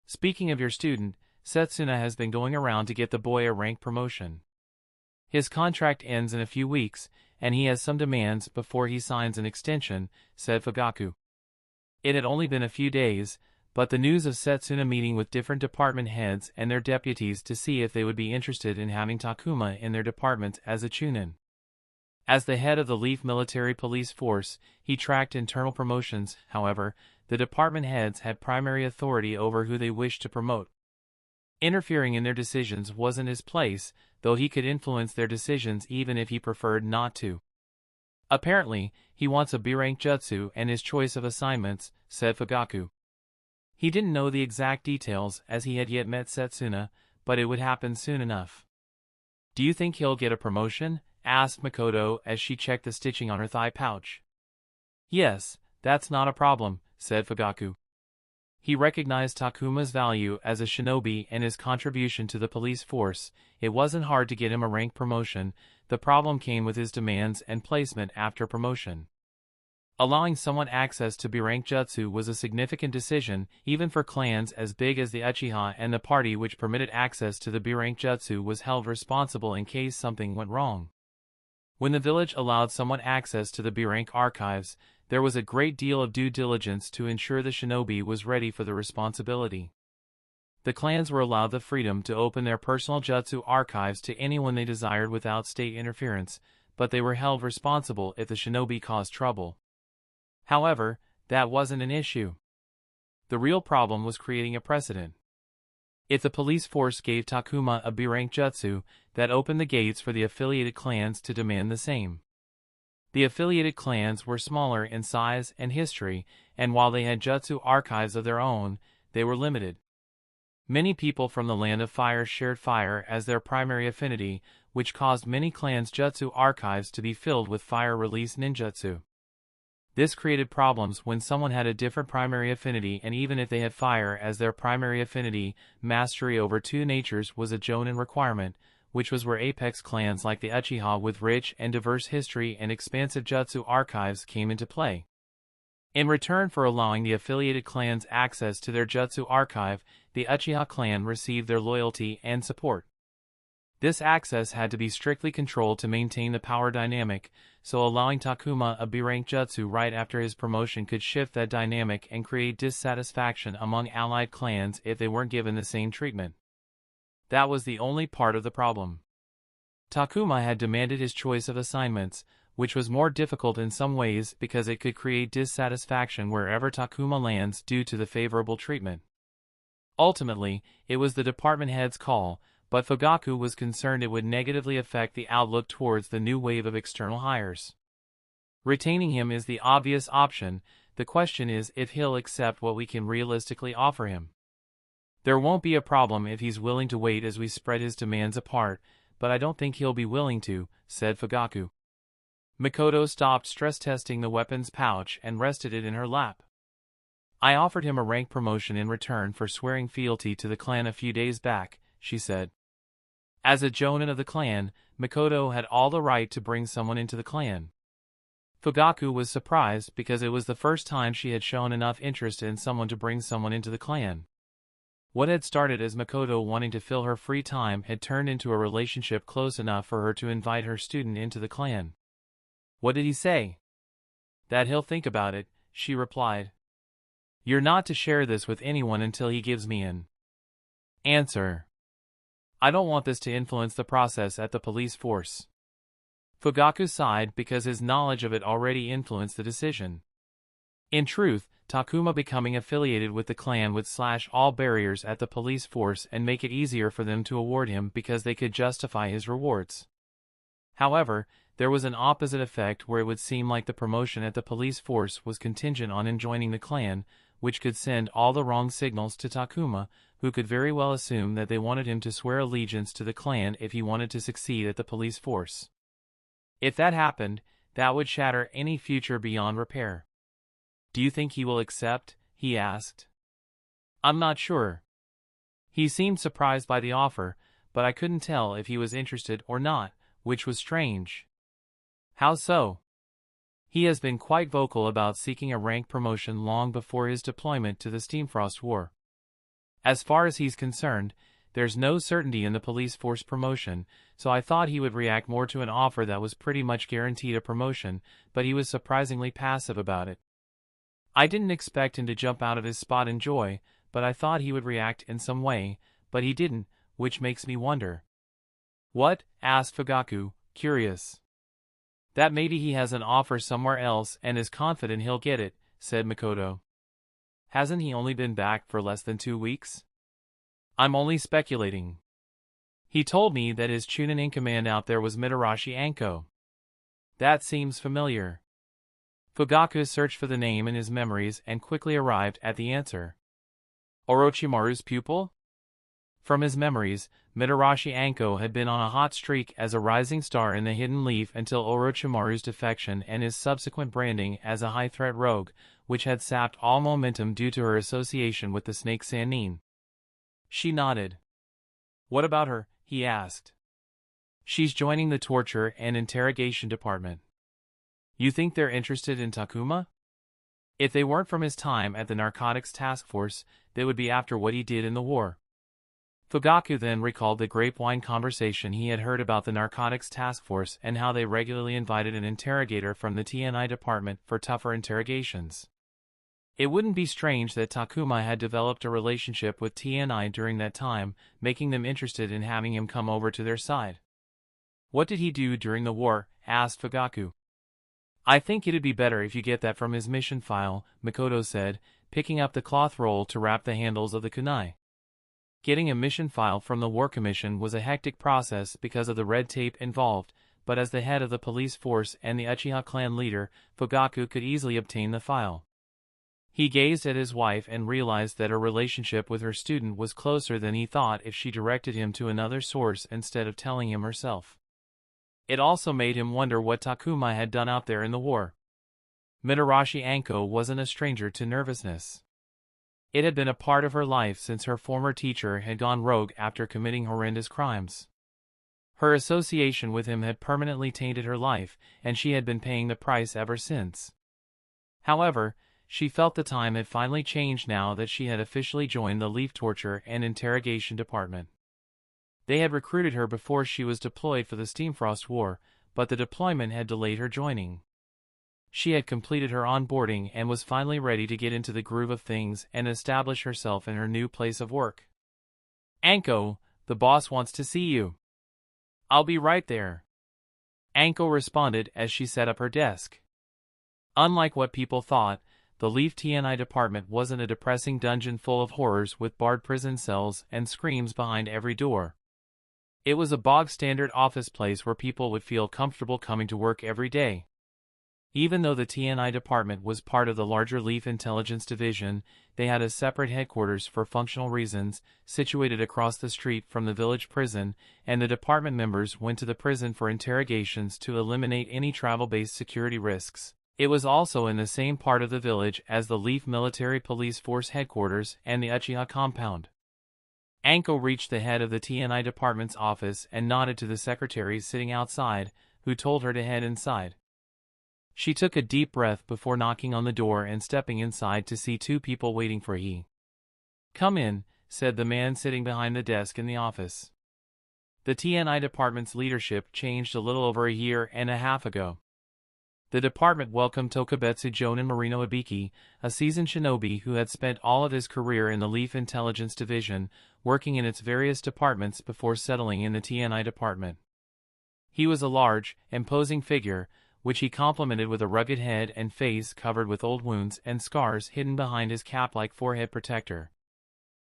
"Speaking of your student, Setsuna has been going around to get the boy a rank promotion. His contract ends in a few weeks, and he has some demands before he signs an extension," said Fugaku. It had only been a few days, but the news of Setsuna meeting with different department heads and their deputies to see if they would be interested in having Takuma in their departments as a chunin. As the head of the Leaf Military Police Force, he tracked internal promotions. However, the department heads had primary authority over who they wished to promote. Interfering in their decisions wasn't his place, though he could influence their decisions even if he preferred not to. "Apparently, he wants a B-rank jutsu and his choice of assignments," said Fugaku. He didn't know the exact details as he had yet met Setsuna, but it would happen soon enough. "Do you think he'll get a promotion?" asked Makoto as she checked the stitching on her thigh pouch. "Yes, that's not a problem," said Fugaku. He recognized Takuma's value as a shinobi and his contribution to the police force. It wasn't hard to get him a rank promotion. The problem came with his demands and placement after promotion. Allowing someone access to B-rank jutsu was a significant decision, even for clans as big as the Uchiha, and the party which permitted access to the B-rank jutsu was held responsible in case something went wrong. When the village allowed someone access to the B-rank archives, there was a great deal of due diligence to ensure the shinobi was ready for the responsibility. The clans were allowed the freedom to open their personal jutsu archives to anyone they desired without state interference, but they were held responsible if the shinobi caused trouble. However, that wasn't an issue. The real problem was creating a precedent. If the police force gave Takuma a B-rank jutsu, that opened the gates for the affiliated clans to demand the same. The affiliated clans were smaller in size and history, and while they had jutsu archives of their own, they were limited. Many people from the Land of Fire shared fire as their primary affinity, which caused many clans' jutsu archives to be filled with fire-release ninjutsu. This created problems when someone had a different primary affinity, and even if they had fire as their primary affinity, mastery over two natures was a jonin requirement, which was where apex clans like the Uchiha with rich and diverse history and expansive jutsu archives came into play. In return for allowing the affiliated clans access to their jutsu archive, the Uchiha clan received their loyalty and support. This access had to be strictly controlled to maintain the power dynamic, so allowing Takuma a B-rank jutsu right after his promotion could shift that dynamic and create dissatisfaction among allied clans if they weren't given the same treatment. That was the only part of the problem. Takuma had demanded his choice of assignments, which was more difficult in some ways because it could create dissatisfaction wherever Takuma lands due to the favorable treatment. Ultimately, it was the department head's call, but Fugaku was concerned it would negatively affect the outlook towards the new wave of external hires. Retaining him is the obvious option. The question is if he'll accept what we can realistically offer him. There won't be a problem if he's willing to wait as we spread his demands apart, but I don't think he'll be willing to, said Fugaku. Makoto stopped stress-testing the weapons pouch and rested it in her lap. I offered him a rank promotion in return for swearing fealty to the clan a few days back, she said. As a jonin of the clan, Makoto had all the right to bring someone into the clan. Fugaku was surprised because it was the first time she had shown enough interest in someone to bring someone into the clan. What had started as Makoto wanting to fill her free time had turned into a relationship close enough for her to invite her student into the clan. What did he say? That he'll think about it, she replied. You're not to share this with anyone until he gives me an answer. I don't want this to influence the process at the police force. Fugaku sighed because his knowledge of it already influenced the decision. In truth, Takuma becoming affiliated with the clan would slash all barriers at the police force and make it easier for them to award him because they could justify his rewards. However, there was an opposite effect where it would seem like the promotion at the police force was contingent on him joining the clan, which could send all the wrong signals to Takuma, who could very well assume that they wanted him to swear allegiance to the clan if he wanted to succeed at the police force. If that happened, that would shatter any future beyond repair. Do you think he will accept? He asked. I'm not sure. He seemed surprised by the offer, but I couldn't tell if he was interested or not, which was strange. How so? He has been quite vocal about seeking a rank promotion long before his deployment to the Steamfrost War. As far as he's concerned, there's no certainty in the police force promotion, so I thought he would react more to an offer that was pretty much guaranteed a promotion, but he was surprisingly passive about it. I didn't expect him to jump out of his spot in joy, but I thought he would react in some way, but he didn't, which makes me wonder. What? Asked Fugaku, curious. That maybe he has an offer somewhere else and is confident he'll get it, said Makoto. Hasn't he only been back for less than 2 weeks? I'm only speculating. He told me that his Chunin in command out there was Mitarashi Anko. That seems familiar. Fugaku searched for the name in his memories and quickly arrived at the answer. Orochimaru's pupil? From his memories, Mitarashi Anko had been on a hot streak as a rising star in the Hidden Leaf until Orochimaru's defection and his subsequent branding as a high-threat rogue, which had sapped all momentum due to her association with the snake Sannin. She nodded. What about her? He asked. She's joining the torture and interrogation department. You think they're interested in Takuma? If they weren't from his time at the narcotics task force, they would be after what he did in the war. Fugaku then recalled the grapevine conversation he had heard about the narcotics task force and how they regularly invited an interrogator from the TNI department for tougher interrogations. It wouldn't be strange that Takuma had developed a relationship with TNI during that time, making them interested in having him come over to their side. What did he do during the war? Asked Fugaku. I think it'd be better if you get that from his mission file, Makoto said, picking up the cloth roll to wrap the handles of the kunai. Getting a mission file from the War Commission was a hectic process because of the red tape involved, but as the head of the police force and the Uchiha clan leader, Fugaku could easily obtain the file. He gazed at his wife and realized that her relationship with her student was closer than he thought if she directed him to another source instead of telling him herself. It also made him wonder what Takuma had done out there in the war. Mitarashi Anko wasn't a stranger to nervousness. It had been a part of her life since her former teacher had gone rogue after committing horrendous crimes. Her association with him had permanently tainted her life, and she had been paying the price ever since. However, she felt the time had finally changed now that she had officially joined the Leaf Torture and Interrogation Department. They had recruited her before she was deployed for the Steamfrost War, but the deployment had delayed her joining. She had completed her onboarding and was finally ready to get into the groove of things and establish herself in her new place of work. Anko, the boss wants to see you. I'll be right there. Anko responded as she set up her desk. Unlike what people thought, the Leaf TNI department wasn't a depressing dungeon full of horrors with barred prison cells and screams behind every door. It was a bog-standard office place where people would feel comfortable coming to work every day. Even though the TNI department was part of the larger Leaf Intelligence Division, they had a separate headquarters for functional reasons, situated across the street from the village prison, and the department members went to the prison for interrogations to eliminate any travel-based security risks. It was also in the same part of the village as the Leaf Military Police Force headquarters and the Uchiha compound. Anko reached the head of the TNI department's office and nodded to the secretary sitting outside, who told her to head inside. She took a deep breath before knocking on the door and stepping inside to see two people waiting for her. "Come in," said the man sitting behind the desk in the office. The TNI department's leadership changed a little over a year and a half ago. The department welcomed Tokubetsu Jonin Marino Ibiki, a seasoned shinobi who had spent all of his career in the Leaf Intelligence Division, working in its various departments before settling in the TNI department. He was a large, imposing figure, which he complemented with a rugged head and face covered with old wounds and scars hidden behind his cap-like forehead protector.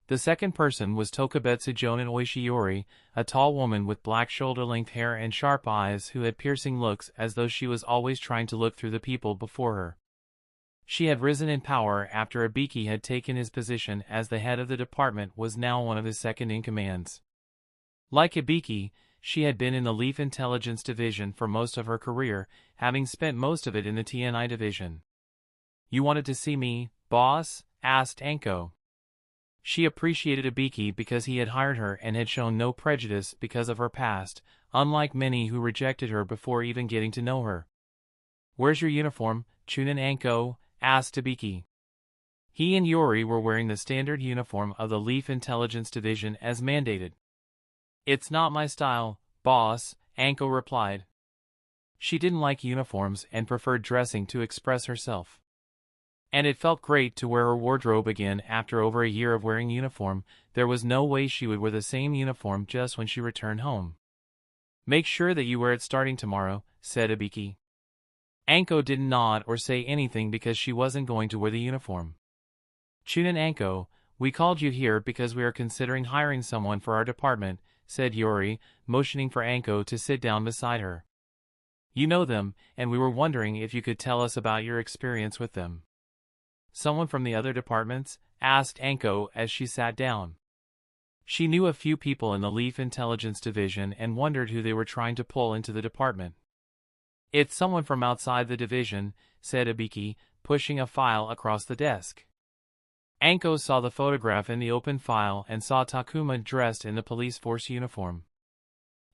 The second person was Tokubetsu Jonin Oishiyori, a tall woman with black shoulder-length hair and sharp eyes who had piercing looks as though she was always trying to look through the people before her. She had risen in power after Ibiki had taken his position as the head of the department was now one of his second-in-commands. Like Ibiki, she had been in the Leaf Intelligence Division for most of her career, having spent most of it in the TNI division. "You wanted to see me, boss?" asked Anko. She appreciated Ibiki because he had hired her and had shown no prejudice because of her past, unlike many who rejected her before even getting to know her. "Where's your uniform, Chunin?" Anko asked Ibiki. He and Yori were wearing the standard uniform of the Leaf Intelligence Division as mandated. "It's not my style, boss," Anko replied. She didn't like uniforms and preferred dressing to express herself. And it felt great to wear her wardrobe again after over a year of wearing uniform. There was no way she would wear the same uniform just when she returned home. "Make sure that you wear it starting tomorrow," said Ibiki. Anko didn't nod or say anything because she wasn't going to wear the uniform. "Chunin Anko, we called you here because we are considering hiring someone for our department," said Yori, motioning for Anko to sit down beside her. "You know them, and we were wondering if you could tell us about your experience with them." "Someone from the other departments?" asked Anko as she sat down. She knew a few people in the Leaf Intelligence Division and wondered who they were trying to pull into the department. "It's someone from outside the division," said Ibiki, pushing a file across the desk. Anko saw the photograph in the open file and saw Takuma dressed in the police force uniform.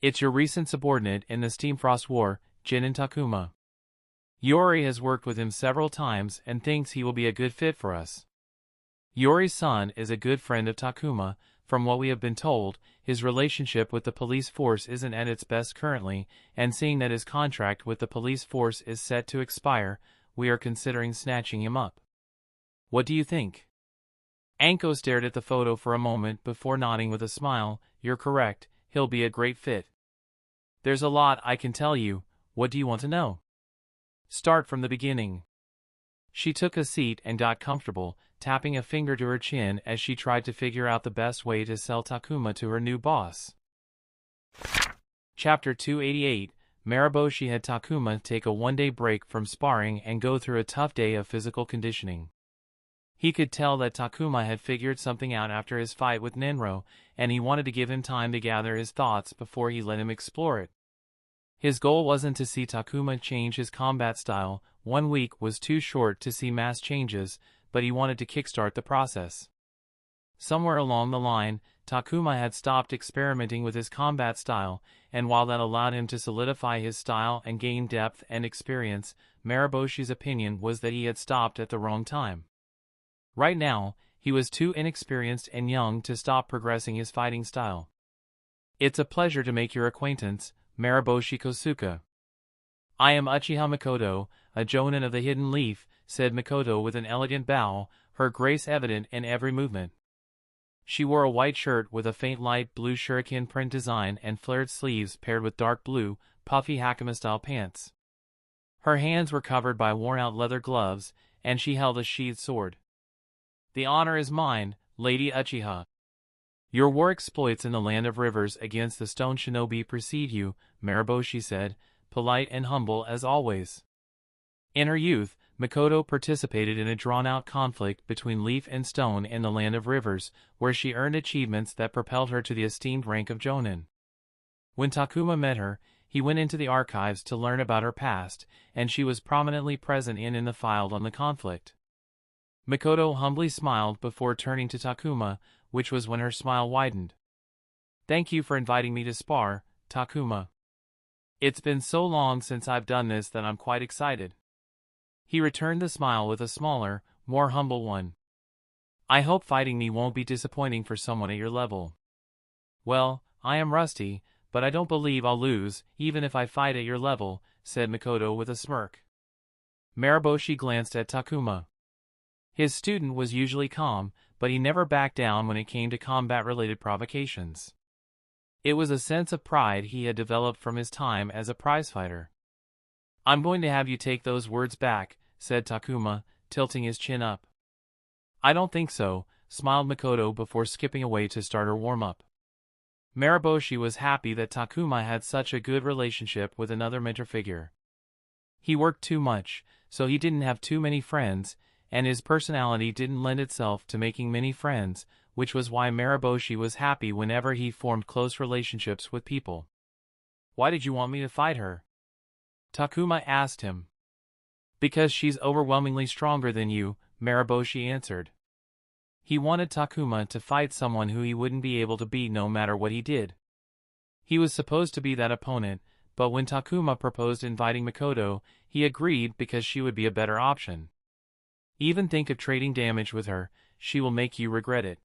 "It's your recent subordinate in the Steamfrost War, Jinin Takuma. Yori has worked with him several times and thinks he will be a good fit for us. Yori's son is a good friend of Takuma. From what we have been told, his relationship with the police force isn't at its best currently, and seeing that his contract with the police force is set to expire, we are considering snatching him up. What do you think?" Anko stared at the photo for a moment before nodding with a smile. "You're correct, he'll be a great fit. There's a lot I can tell you. What do you want to know?" "Start from the beginning." She took a seat and got comfortable, tapping a finger to her chin as she tried to figure out the best way to sell Takuma to her new boss. Chapter 288, Marosi had Takuma take a one-day break from sparring and go through a tough day of physical conditioning. He could tell that Takuma had figured something out after his fight with Nenro, and he wanted to give him time to gather his thoughts before he let him explore it. His goal wasn't to see Takuma change his combat style. 1 week was too short to see mass changes, but he wanted to kickstart the process. Somewhere along the line, Takuma had stopped experimenting with his combat style, and while that allowed him to solidify his style and gain depth and experience, Maraboshi's opinion was that he had stopped at the wrong time. Right now, he was too inexperienced and young to stop progressing his fighting style. "It's a pleasure to make your acquaintance, Marosi Kosuke. I am Uchiha Makoto, a jonin of the Hidden Leaf," said Makoto with an elegant bow, her grace evident in every movement. She wore a white shirt with a faint light blue shuriken print design and flared sleeves paired with dark blue, puffy Hakama-style pants. Her hands were covered by worn-out leather gloves, and she held a sheathed sword. "The honor is mine, Lady Uchiha. Your war exploits in the Land of Rivers against the Stone Shinobi precede you," Marosi said, polite and humble as always. In her youth, Makoto participated in a drawn-out conflict between Leaf and Stone in the Land of Rivers, where she earned achievements that propelled her to the esteemed rank of Jonin. When Takuma met her, he went into the archives to learn about her past, and she was prominently present in the file on the conflict. Makoto humbly smiled before turning to Takuma, which was when her smile widened. "Thank you for inviting me to spar, Takuma. It's been so long since I've done this that I'm quite excited." He returned the smile with a smaller, more humble one. I hope fighting me won't be disappointing for someone at your level. Well, I am rusty, but I don't believe I'll lose, even if I fight at your level, said Makoto with a smirk. Marosi glanced at Takuma. His student was usually calm, but he never backed down when it came to combat-related provocations. It was a sense of pride he had developed from his time as a prizefighter. I'm going to have you take those words back, said Takuma, tilting his chin up. I don't think so, smiled Makoto before skipping away to start her warm-up. Marosi was happy that Takuma had such a good relationship with another mentor figure. He worked too much, so he didn't have too many friends, and his personality didn't lend itself to making many friends, which was why Marosi was happy whenever he formed close relationships with people. Why did you want me to fight her? Takuma asked him. Because she's overwhelmingly stronger than you, Marosi answered. He wanted Takuma to fight someone who he wouldn't be able to beat no matter what he did. He was supposed to be that opponent, but when Takuma proposed inviting Makoto, he agreed because she would be a better option. Even think of trading damage with her, she will make you regret it.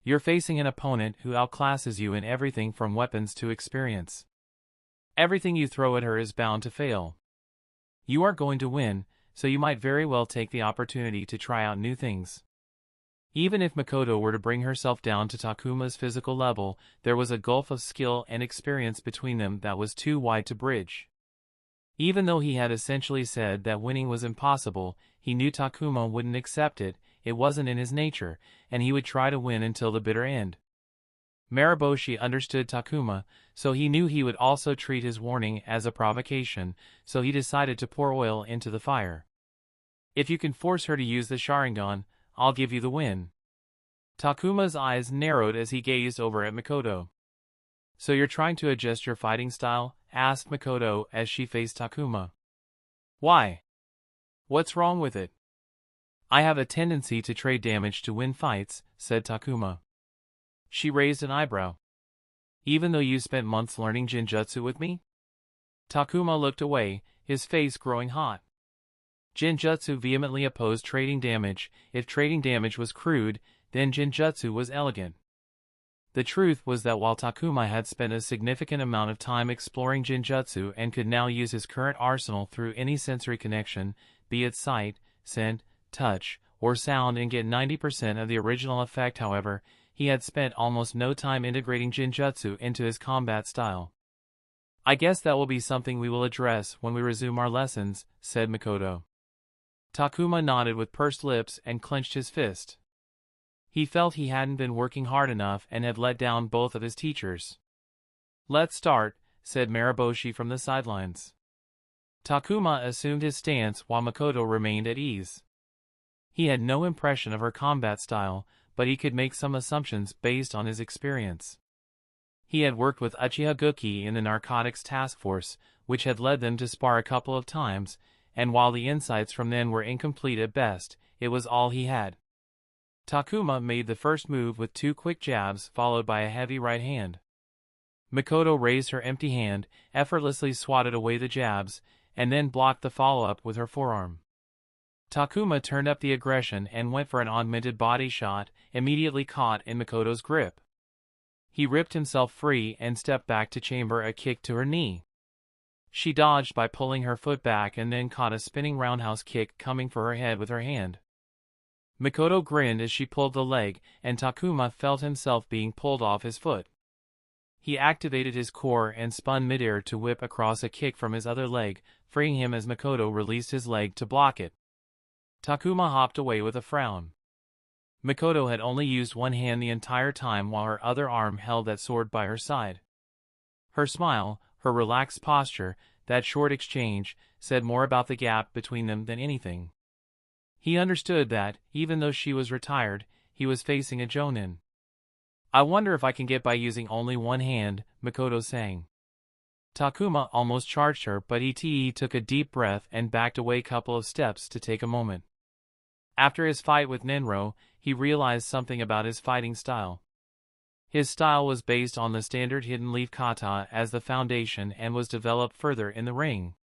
You're facing an opponent who outclasses you in everything from weapons to experience. Everything you throw at her is bound to fail. You aren't going to win, so you might very well take the opportunity to try out new things. Even if Makoto were to bring herself down to Takuma's physical level, there was a gulf of skill and experience between them that was too wide to bridge. Even though he had essentially said that winning was impossible, he knew Takuma wouldn't accept it, it wasn't in his nature, and he would try to win until the bitter end. Marosi understood Takuma, so he knew he would also treat his warning as a provocation, so he decided to pour oil into the fire. If you can force her to use the Sharingan, I'll give you the win. Takuma's eyes narrowed as he gazed over at Makoto. So you're trying to adjust your fighting style? Asked Makoto as she faced Takuma. Why? What's wrong with it? I have a tendency to trade damage to win fights, said Takuma. She raised an eyebrow. Even though you spent months learning Jinjutsu with me? Takuma looked away, his face growing hot. Jinjutsu vehemently opposed trading damage. If trading damage was crude, then Jinjutsu was elegant. The truth was that while Takuma had spent a significant amount of time exploring Jinjutsu and could now use his current arsenal through any sensory connection, be it sight, scent, touch, or sound, and get 90% of the original effect, however, he had spent almost no time integrating Jinjutsu into his combat style. I guess that will be something we will address when we resume our lessons, said Makoto. Takuma nodded with pursed lips and clenched his fist. He felt he hadn't been working hard enough and had let down both of his teachers. Let's start, said Marosi from the sidelines. Takuma assumed his stance while Makoto remained at ease. He had no impression of her combat style, but he could make some assumptions based on his experience. He had worked with Uchiha Guki in the narcotics task force, which had led them to spar a couple of times, and while the insights from then were incomplete at best, it was all he had. Takuma made the first move with 2 quick jabs followed by a heavy right hand. Makoto raised her empty hand, effortlessly swatted away the jabs, and then blocked the follow-up with her forearm. Takuma turned up the aggression and went for an augmented body shot, immediately caught in Makoto's grip. He ripped himself free and stepped back to chamber a kick to her knee. She dodged by pulling her foot back and then caught a spinning roundhouse kick coming for her head with her hand. Makoto grinned as she pulled the leg, and Takuma felt himself being pulled off his foot. He activated his core and spun midair to whip across a kick from his other leg, freeing him as Makoto released his leg to block it. Takuma hopped away with a frown. Makoto had only used one hand the entire time while her other arm held that sword by her side. Her smile, her relaxed posture, that short exchange, said more about the gap between them than anything. He understood that, even though she was retired, he was facing a jonin. I wonder if I can get by using only one hand, Makoto sang. Takuma almost charged her, but he took a deep breath and backed away a couple of steps to take a moment. After his fight with Nenro, he realized something about his fighting style. His style was based on the standard hidden leaf kata as the foundation and was developed further in the ring.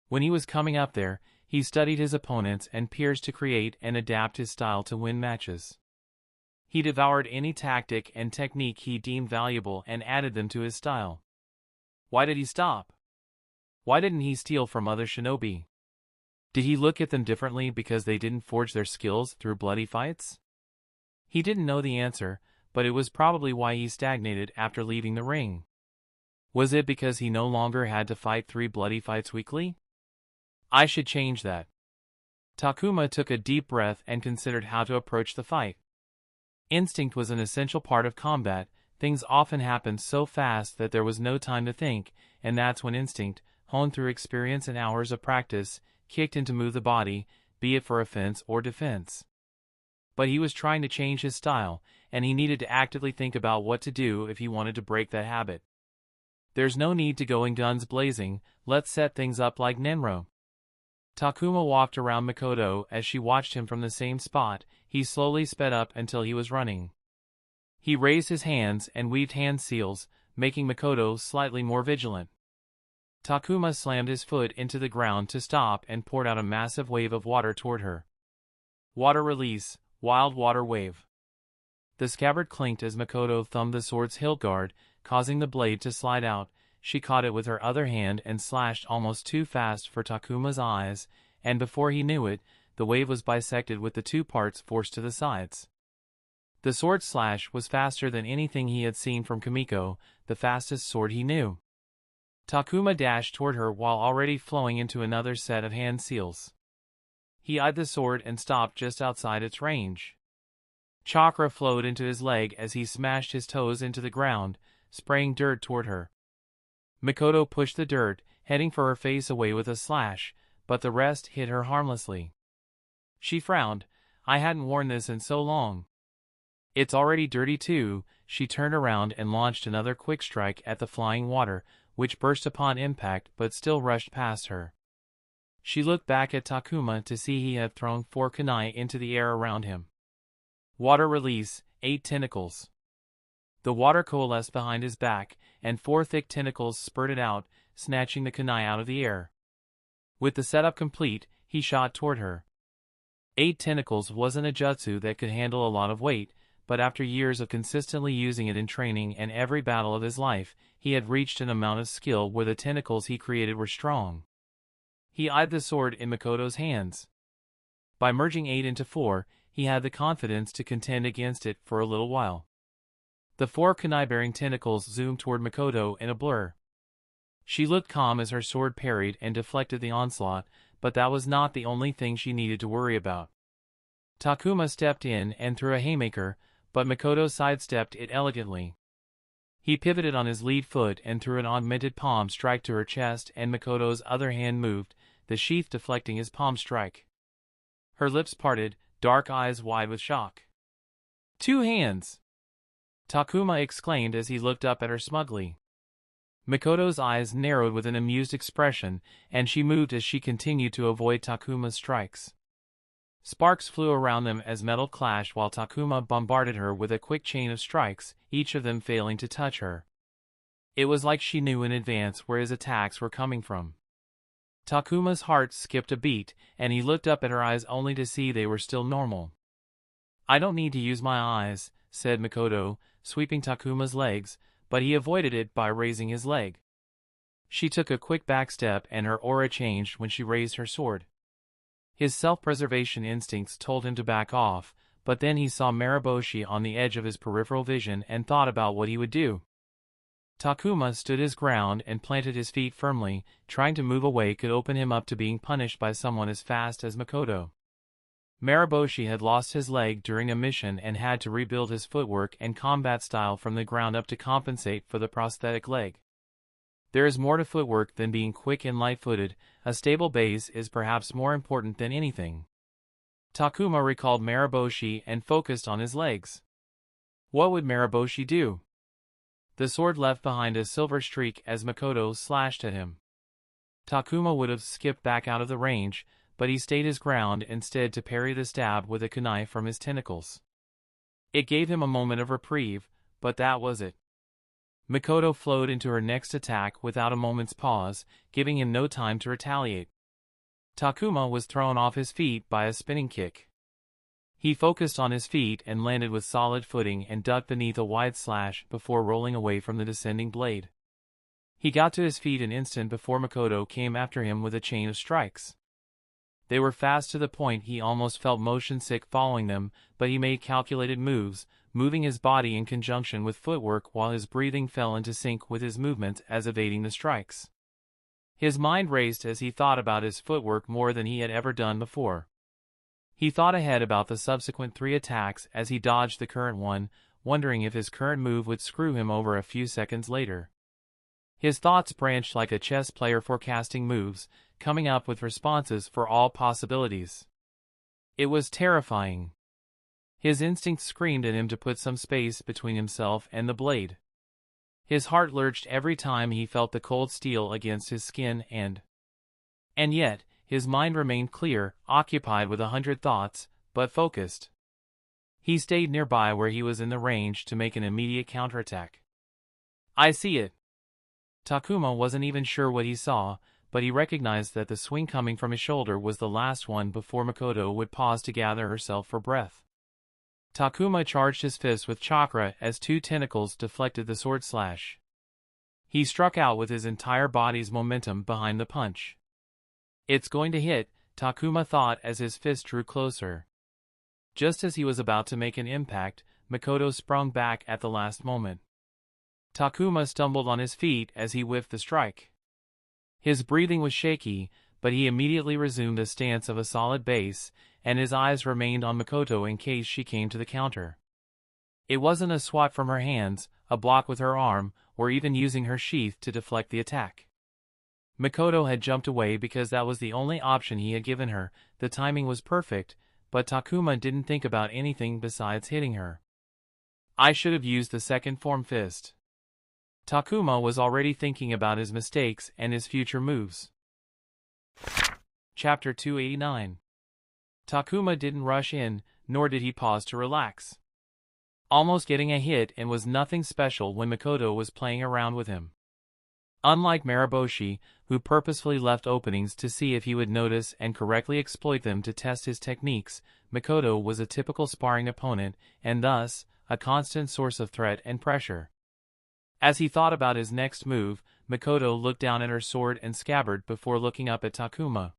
When he was coming up there, He studied his opponents and peers to create and adapt his style to win matches. He devoured any tactic and technique he deemed valuable and added them to his style. Why did he stop? Why didn't he steal from other shinobi? Did he look at them differently because they didn't forge their skills through bloody fights? He didn't know the answer, but it was probably why he stagnated after leaving the ring. Was it because he no longer had to fight 3 bloody fights weekly? I should change that. Takuma took a deep breath and considered how to approach the fight. Instinct was an essential part of combat. Things often happened so fast that there was no time to think, and that's when instinct, honed through experience and hours of practice, kicked in to move the body, be it for offense or defense. But he was trying to change his style, and he needed to actively think about what to do if he wanted to break that habit. There's no need to go in guns blazing, let's set things up like Nenro. Takuma walked around Makoto as she watched him from the same spot. He slowly sped up until he was running. He raised his hands and weaved hand seals, making Makoto slightly more vigilant. Takuma slammed his foot into the ground to stop and poured out a massive wave of water toward her. Water release, wild water wave. The scabbard clinked as Makoto thumbed the sword's hilt guard, causing the blade to slide out. She caught it with her other hand and slashed almost too fast for Takuma's eyes, and before he knew it, the wave was bisected with the 2 parts forced to the sides. The sword slash was faster than anything he had seen from Kimiko, the fastest sword he knew. Takuma dashed toward her while already flowing into another set of hand seals. He eyed the sword and stopped just outside its range. Chakra flowed into his leg as he smashed his toes into the ground, spraying dirt toward her. Makoto pushed the dirt, heading for her face away with a slash, but the rest hit her harmlessly. She frowned. I hadn't worn this in so long. It's already dirty too. She turned around and launched another quick strike at the flying water, which burst upon impact but still rushed past her. She looked back at Takuma to see he had thrown 4 kunai into the air around him. Water release, 8 tentacles. The water coalesced behind his back, and 4 thick tentacles spurted out, snatching the kunai out of the air. With the setup complete, he shot toward her. 8 tentacles wasn't a jutsu that could handle a lot of weight, but after years of consistently using it in training and every battle of his life, he had reached an amount of skill where the tentacles he created were strong. He eyed the sword in Makoto's hands. By merging 8 into 4, he had the confidence to contend against it for a little while. The 4 kunai-bearing tentacles zoomed toward Makoto in a blur. She looked calm as her sword parried and deflected the onslaught, but that was not the only thing she needed to worry about. Takuma stepped in and threw a haymaker, but Makoto sidestepped it elegantly. He pivoted on his lead foot and threw an augmented palm strike to her chest, and Makoto's other hand moved, the sheath deflecting his palm strike. Her lips parted, dark eyes wide with shock. 2 hands! Takuma exclaimed as he looked up at her smugly. Makoto's eyes narrowed with an amused expression, and she moved as she continued to avoid Takuma's strikes. Sparks flew around them as metal clashed while Takuma bombarded her with a quick chain of strikes, each of them failing to touch her. It was like she knew in advance where his attacks were coming from. Takuma's heart skipped a beat, and he looked up at her eyes only to see they were still normal. I don't need to use my eyes, said Makoto, sweeping Takuma's legs, but he avoided it by raising his leg. She took a quick back step and her aura changed when she raised her sword. His self-preservation instincts told him to back off, but then he saw Marosi on the edge of his peripheral vision and thought about what he would do. Takuma stood his ground and planted his feet firmly. Trying to move away could open him up to being punished by someone as fast as Makoto. Marosi had lost his leg during a mission and had to rebuild his footwork and combat style from the ground up to compensate for the prosthetic leg. There is more to footwork than being quick and light-footed. A stable base is perhaps more important than anything. Takuma recalled Marosi and focused on his legs. What would Marosi do? The sword left behind a silver streak as Makoto slashed at him. Takuma would have skipped back out of the range, but he stayed his ground instead to parry the stab with a kunai from his tentacles. It gave him a moment of reprieve, but that was it. Makoto flowed into her next attack without a moment's pause, giving him no time to retaliate. Takuma was thrown off his feet by a spinning kick. He focused on his feet and landed with solid footing and ducked beneath a wide slash before rolling away from the descending blade. He got to his feet an instant before Makoto came after him with a chain of strikes. They were fast to the point he almost felt motion sick following them, but he made calculated moves, moving his body in conjunction with footwork while his breathing fell into sync with his movements as evading the strikes. His mind raced as he thought about his footwork more than he had ever done before. He thought ahead about the subsequent 3 attacks as he dodged the current one, wondering if his current move would screw him over a few seconds later. His thoughts branched like a chess player forecasting moves, coming up with responses for all possibilities. It was terrifying. His instincts screamed at him to put some space between himself and the blade. His heart lurched every time he felt the cold steel against his skin and yet, his mind remained clear, occupied with 100 thoughts, but focused. He stayed nearby where he was in the range to make an immediate counterattack. I see it. Takuma wasn't even sure what he saw, but he recognized that the swing coming from his shoulder was the last one before Makoto would pause to gather herself for breath. Takuma charged his fist with chakra as 2 tentacles deflected the sword slash. He struck out with his entire body's momentum behind the punch. It's going to hit, Takuma thought as his fist drew closer. Just as he was about to make an impact, Makoto sprung back at the last moment. Takuma stumbled on his feet as he whiffed the strike. His breathing was shaky, but he immediately resumed a stance of a solid base, and his eyes remained on Makoto in case she came to the counter. It wasn't a swat from her hands, a block with her arm, or even using her sheath to deflect the attack. Makoto had jumped away because that was the only option he had given her. The timing was perfect, but Takuma didn't think about anything besides hitting her. I should have used the second form fist. Takuma was already thinking about his mistakes and his future moves. Chapter 289. Takuma didn't rush in, nor did he pause to relax. Almost getting a hit and was nothing special when Makoto was playing around with him. Unlike Marosi, who purposefully left openings to see if he would notice and correctly exploit them to test his techniques, Makoto was a typical sparring opponent, and thus, a constant source of threat and pressure. As he thought about his next move, Makoto looked down at her sword and scabbard before looking up at Takuma.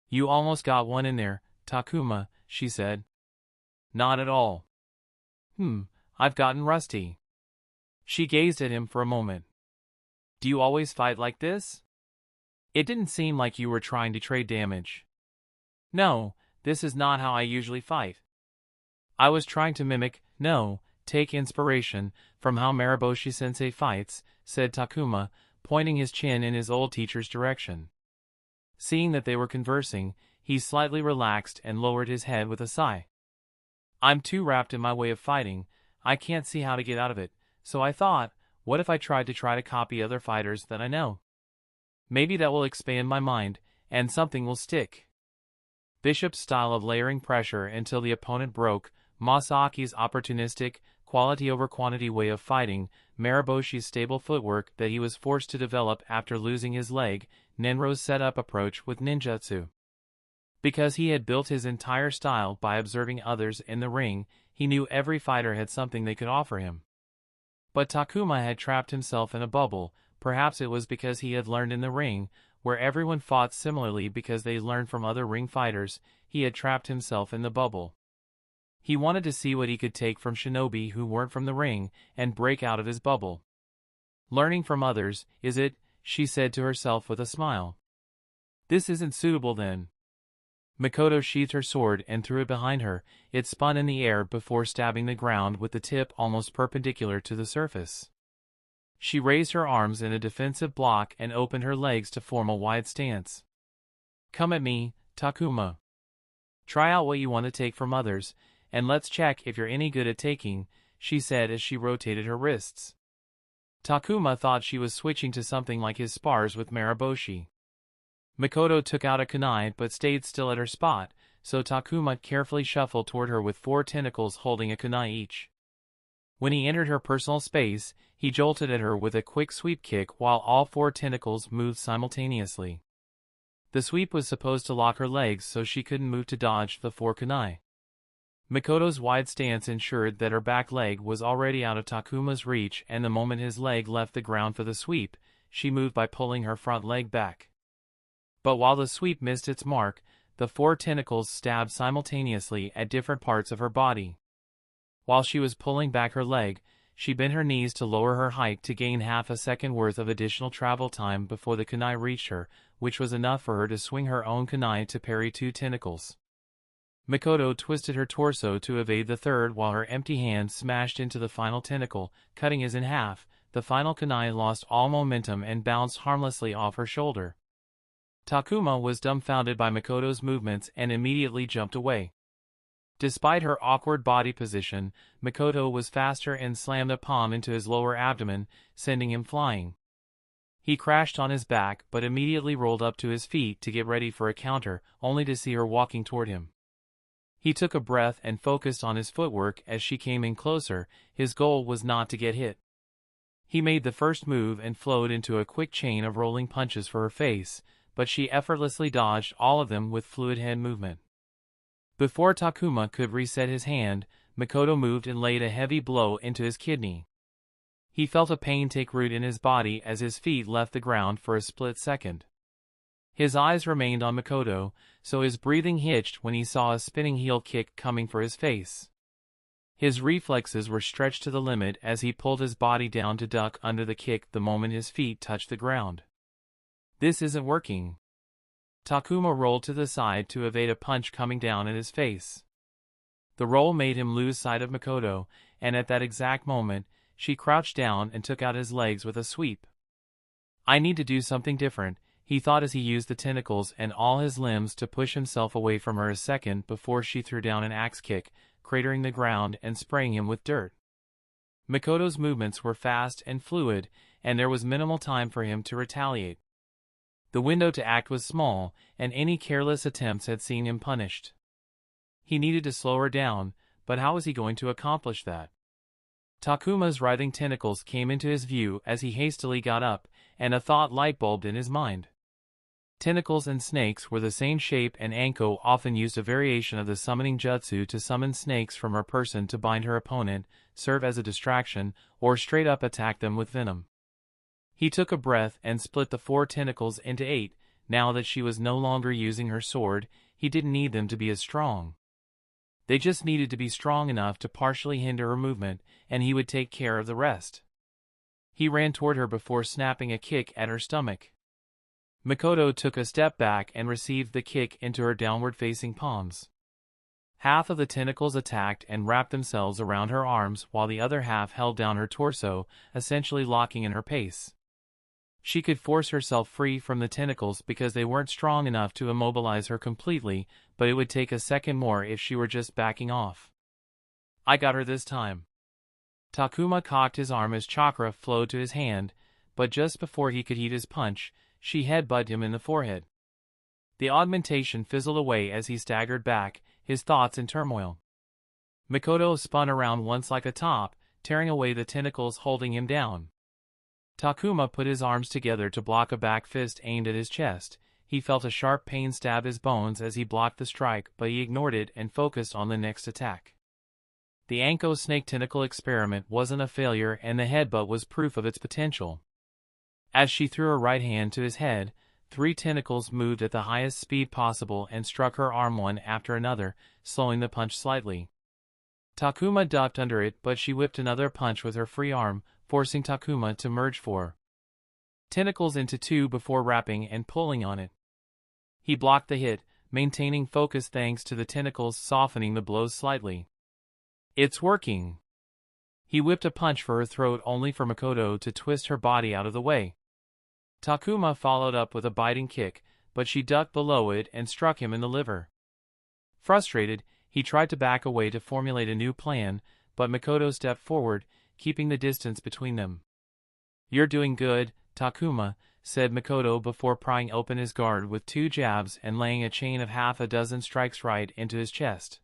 You almost got one in there, Takuma, she said. Not at all. I've gotten rusty. She gazed at him for a moment. Do you always fight like this? It didn't seem like you were trying to trade damage. No, this is not how I usually fight. I was trying to take inspiration from how Marosi-sensei fights, said Takuma, pointing his chin in his old teacher's direction. Seeing that they were conversing, he slightly relaxed and lowered his head with a sigh. I'm too wrapped in my way of fighting, I can't see how to get out of it, so I thought, what if I tried to copy other fighters that I know? Maybe that will expand my mind, and something will stick. Bishop's style of layering pressure until the opponent broke, Masaki's opportunistic, quality over quantity way of fighting, Maraboshi's stable footwork that he was forced to develop after losing his leg, Nenro's set-up approach with ninjutsu. Because he had built his entire style by observing others in the ring, he knew every fighter had something they could offer him. But Takuma had trapped himself in a bubble. Perhaps it was because he had learned in the ring, where everyone fought similarly because they learned from other ring fighters, he had trapped himself in the bubble. He wanted to see what he could take from shinobi who weren't from the ring, and break out of his bubble. Learning from others, is it? She said to herself with a smile. This isn't suitable then. Makoto sheathed her sword and threw it behind her. It spun in the air before stabbing the ground with the tip almost perpendicular to the surface. She raised her arms in a defensive block and opened her legs to form a wide stance. Come at me, Takuma. Try out what you want to take from others, and let's check if you're any good at taking, she said as she rotated her wrists. Takuma thought she was switching to something like his spars with Marosi. Makoto took out a kunai but stayed still at her spot, so Takuma carefully shuffled toward her with 4 tentacles holding a kunai each. When he entered her personal space, he jolted at her with a quick sweep kick while all 4 tentacles moved simultaneously. The sweep was supposed to lock her legs so she couldn't move to dodge the 4 kunai. Makoto's wide stance ensured that her back leg was already out of Takuma's reach, and the moment his leg left the ground for the sweep, she moved by pulling her front leg back. But while the sweep missed its mark, the 4 tentacles stabbed simultaneously at different parts of her body. While she was pulling back her leg, she bent her knees to lower her height to gain half a second worth of additional travel time before the kunai reached her, which was enough for her to swing her own kunai to parry 2 tentacles. Makoto twisted her torso to evade the third while her empty hand smashed into the final tentacle, cutting his in half. The final kunai lost all momentum and bounced harmlessly off her shoulder. Takuma was dumbfounded by Makoto's movements and immediately jumped away. Despite her awkward body position, Makoto was faster and slammed a palm into his lower abdomen, sending him flying. He crashed on his back but immediately rolled up to his feet to get ready for a counter, only to see her walking toward him. He took a breath and focused on his footwork as she came in closer. His goal was not to get hit. He made the first move and flowed into a quick chain of rolling punches for her face, but she effortlessly dodged all of them with fluid head movement. Before Takuma could reset his hand, Makoto moved and laid a heavy blow into his kidney. He felt a pain take root in his body as his feet left the ground for a split second. His eyes remained on Makoto, so his breathing hitched when he saw a spinning heel kick coming for his face. His reflexes were stretched to the limit as he pulled his body down to duck under the kick the moment his feet touched the ground. This isn't working. Takuma rolled to the side to evade a punch coming down at his face. The roll made him lose sight of Makoto, and at that exact moment, she crouched down and took out his legs with a sweep. I need to do something different, he thought as he used the tentacles and all his limbs to push himself away from her a second before she threw down an axe kick, cratering the ground and spraying him with dirt. Makoto's movements were fast and fluid, and there was minimal time for him to retaliate. The window to act was small, and any careless attempts had seen him punished. He needed to slow her down, but how was he going to accomplish that? Takuma's writhing tentacles came into his view as he hastily got up, and a thought light-bulbed in his mind. Tentacles and snakes were the same shape, and Anko often used a variation of the summoning jutsu to summon snakes from her person to bind her opponent, serve as a distraction, or straight up attack them with venom. He took a breath and split the 4 tentacles into 8. Now that she was no longer using her sword, he didn't need them to be as strong. They just needed to be strong enough to partially hinder her movement, and he would take care of the rest. He ran toward her before snapping a kick at her stomach. Makoto took a step back and received the kick into her downward-facing palms. Half of the tentacles attacked and wrapped themselves around her arms while the other half held down her torso, essentially locking in her pace. She could force herself free from the tentacles because they weren't strong enough to immobilize her completely, but it would take a second more if she were just backing off. I got her this time. Takuma cocked his arm as chakra flowed to his hand, but just before he could heat his punch, she headbutted him in the forehead. The augmentation fizzled away as he staggered back, his thoughts in turmoil. Makoto spun around once like a top, tearing away the tentacles holding him down. Takuma put his arms together to block a back fist aimed at his chest. He felt a sharp pain stab his bones as he blocked the strike, but he ignored it and focused on the next attack. The Anko snake tentacle experiment wasn't a failure, and the headbutt was proof of its potential. As she threw her right hand to his head, 3 tentacles moved at the highest speed possible and struck her arm one after another, slowing the punch slightly. Takuma ducked under it, but she whipped another punch with her free arm, forcing Takuma to merge 4 tentacles into 2 before wrapping and pulling on it. He blocked the hit, maintaining focus thanks to the tentacles softening the blows slightly. It's working. He whipped a punch for her throat only for Makoto to twist her body out of the way. Takuma followed up with a biting kick, but she ducked below it and struck him in the liver. Frustrated, he tried to back away to formulate a new plan, but Makoto stepped forward, keeping the distance between them. You're doing good, Takuma, said Makoto before prying open his guard with 2 jabs and laying a chain of half a dozen strikes right into his chest.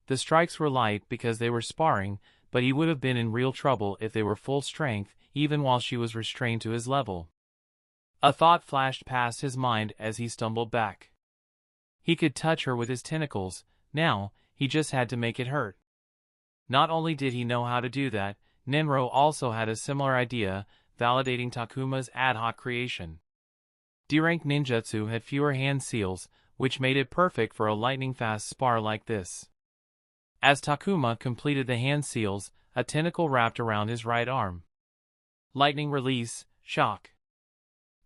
The strikes were light because they were sparring, but he would have been in real trouble if they were full strength, even while she was restrained to his level. A thought flashed past his mind as he stumbled back. He could touch her with his tentacles, now, he just had to make it hurt. Not only did he know how to do that, Nenro also had a similar idea, validating Takuma's ad hoc creation. D-rank ninjutsu had fewer hand seals, which made it perfect for a lightning-fast spar like this. As Takuma completed the hand seals, a tentacle wrapped around his right arm. Lightning release, shock.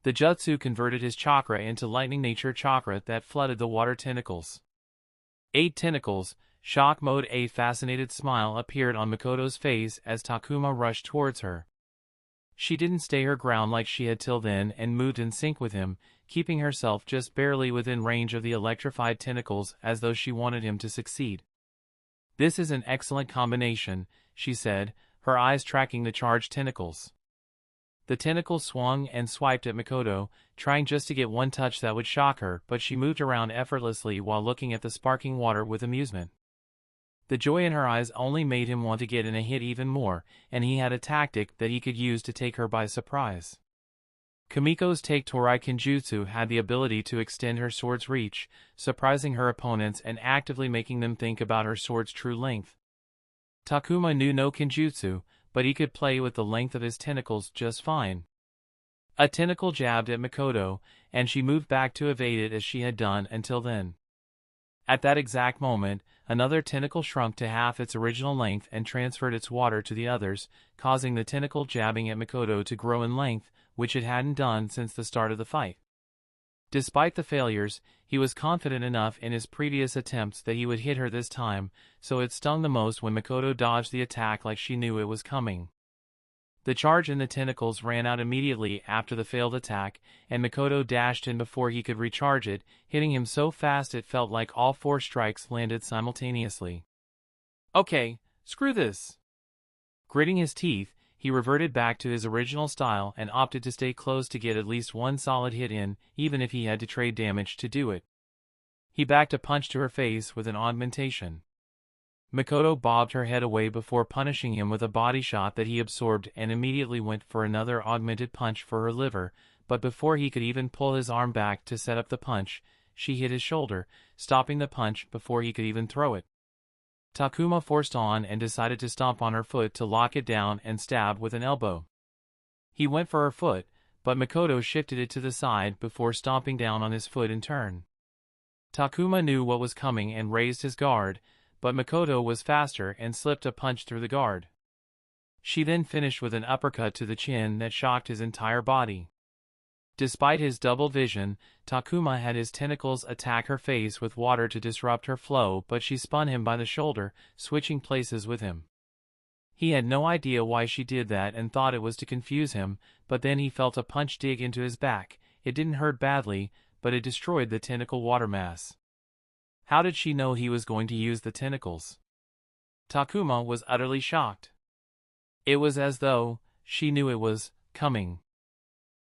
The jutsu converted his chakra into lightning nature chakra that flooded the water tentacles. 8 tentacles, shock mode. A fascinated smile appeared on Makoto's face as Takuma rushed towards her. She didn't stay her ground like she had till then and moved in sync with him, keeping herself just barely within range of the electrified tentacles as though she wanted him to succeed. "This is an excellent combination," she said, her eyes tracking the charged tentacles. The tentacle swung and swiped at Makoto, trying just to get one touch that would shock her, but she moved around effortlessly while looking at the sparkling water with amusement. The joy in her eyes only made him want to get in a hit even more, and he had a tactic that he could use to take her by surprise. Kimiko's Take Torai Kenjutsu had the ability to extend her sword's reach, surprising her opponents and actively making them think about her sword's true length. Takuma knew no Kenjutsu, but he could play with the length of his tentacles just fine. A tentacle jabbed at Makoto, and she moved back to evade it as she had done until then. At that exact moment, another tentacle shrunk to half its original length and transferred its water to the others, causing the tentacle jabbing at Makoto to grow in length, which it hadn't done since the start of the fight. Despite the failures, he was confident enough in his previous attempts that he would hit her this time, so it stung the most when Makoto dodged the attack like she knew it was coming. The charge in the tentacles ran out immediately after the failed attack, and Makoto dashed in before he could recharge it, hitting him so fast it felt like all 4 strikes landed simultaneously. "Okay, screw this." Gritting his teeth, he reverted back to his original style and opted to stay close to get at least one solid hit in, even if he had to trade damage to do it. He backed a punch to her face with an augmentation. Makoto bobbed her head away before punishing him with a body shot that he absorbed and immediately went for another augmented punch for her liver, but before he could even pull his arm back to set up the punch, she hit his shoulder, stopping the punch before he could even throw it. Takuma forced on and decided to stomp on her foot to lock it down and stab with an elbow. He went for her foot, but Makoto shifted it to the side before stomping down on his foot in turn. Takuma knew what was coming and raised his guard, but Makoto was faster and slipped a punch through the guard. She then finished with an uppercut to the chin that shocked his entire body. Despite his double vision, Takuma had his tentacles attack her face with water to disrupt her flow, but she spun him by the shoulder, switching places with him. He had no idea why she did that and thought it was to confuse him, but then he felt a punch dig into his back. It didn't hurt badly, but it destroyed the tentacle water mass. How did she know he was going to use the tentacles? Takuma was utterly shocked. It was as though she knew it was coming.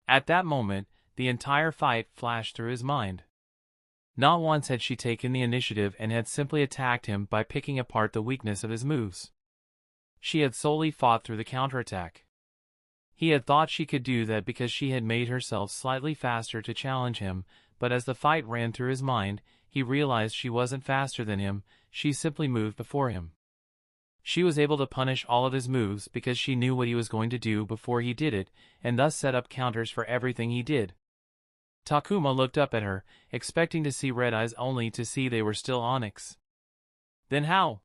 At that moment, the entire fight flashed through his mind. Not once had she taken the initiative and had simply attacked him by picking apart the weakness of his moves. She had solely fought through the counterattack. He had thought she could do that because she had made herself slightly faster to challenge him, but as the fight ran through his mind, he realized she wasn't faster than him, she simply moved before him. She was able to punish all of his moves because she knew what he was going to do before he did it, and thus set up counters for everything he did. Takuma looked up at her, expecting to see red eyes only to see they were still onyx. "Then how?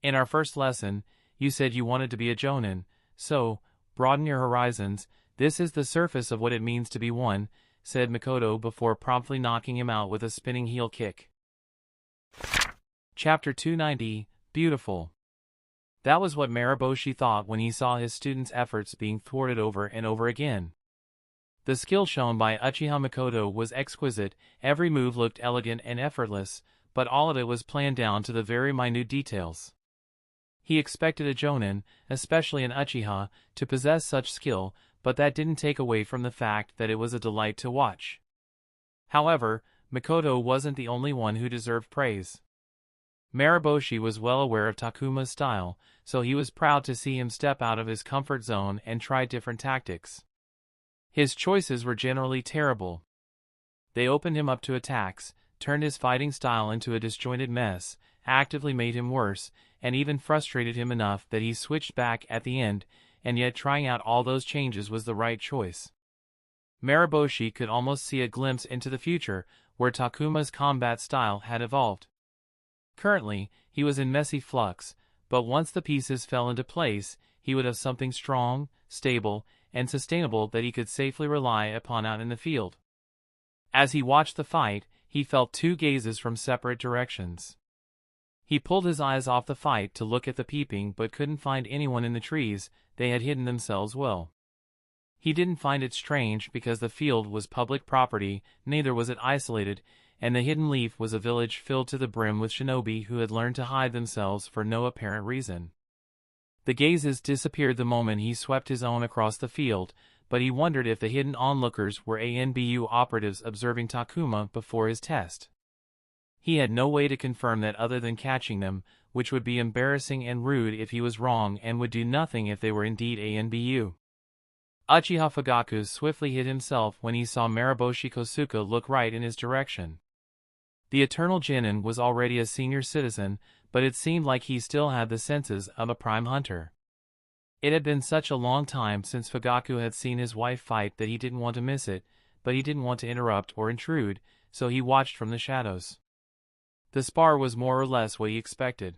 In our first lesson, you said you wanted to be a jonin, so, broaden your horizons. This is the surface of what it means to be one," said Makoto before promptly knocking him out with a spinning heel kick. Chapter 290, Beautiful. That was what Marosi thought when he saw his students' efforts being thwarted over and over again. The skill shown by Uchiha Makoto was exquisite, every move looked elegant and effortless, but all of it was planned down to the very minute details. He expected a jonin, especially an Uchiha, to possess such skill, but that didn't take away from the fact that it was a delight to watch. However, Makoto wasn't the only one who deserved praise. Marosi was well aware of Takuma's style, so he was proud to see him step out of his comfort zone and try different tactics. His choices were generally terrible. They opened him up to attacks, turned his fighting style into a disjointed mess, actively made him worse, and even frustrated him enough that he switched back at the end, and yet trying out all those changes was the right choice. Marosi could almost see a glimpse into the future, where Takuma's combat style had evolved. Currently, he was in messy flux, but once the pieces fell into place, he would have something strong, stable, and sustainable that he could safely rely upon out in the field. As he watched the fight, he felt two gazes from separate directions. He pulled his eyes off the fight to look at the peeping but couldn't find anyone in the trees. They had hidden themselves well. He didn't find it strange because the field was public property, neither was it isolated, and the hidden leaf was a village filled to the brim with shinobi who had learned to hide themselves for no apparent reason. The gazes disappeared the moment he swept his own across the field, but he wondered if the hidden onlookers were Anbu operatives observing Takuma before his test. He had no way to confirm that other than catching them, which would be embarrassing and rude if he was wrong and would do nothing if they were indeed Anbu. Uchiha Fugaku swiftly hid himself when he saw Marosi Kosuka look right in his direction. The Eternal Genin was already a senior citizen, but it seemed like he still had the senses of a prime hunter. It had been such a long time since Fugaku had seen his wife fight that he didn't want to miss it, but he didn't want to interrupt or intrude, so he watched from the shadows. The spar was more or less what he expected.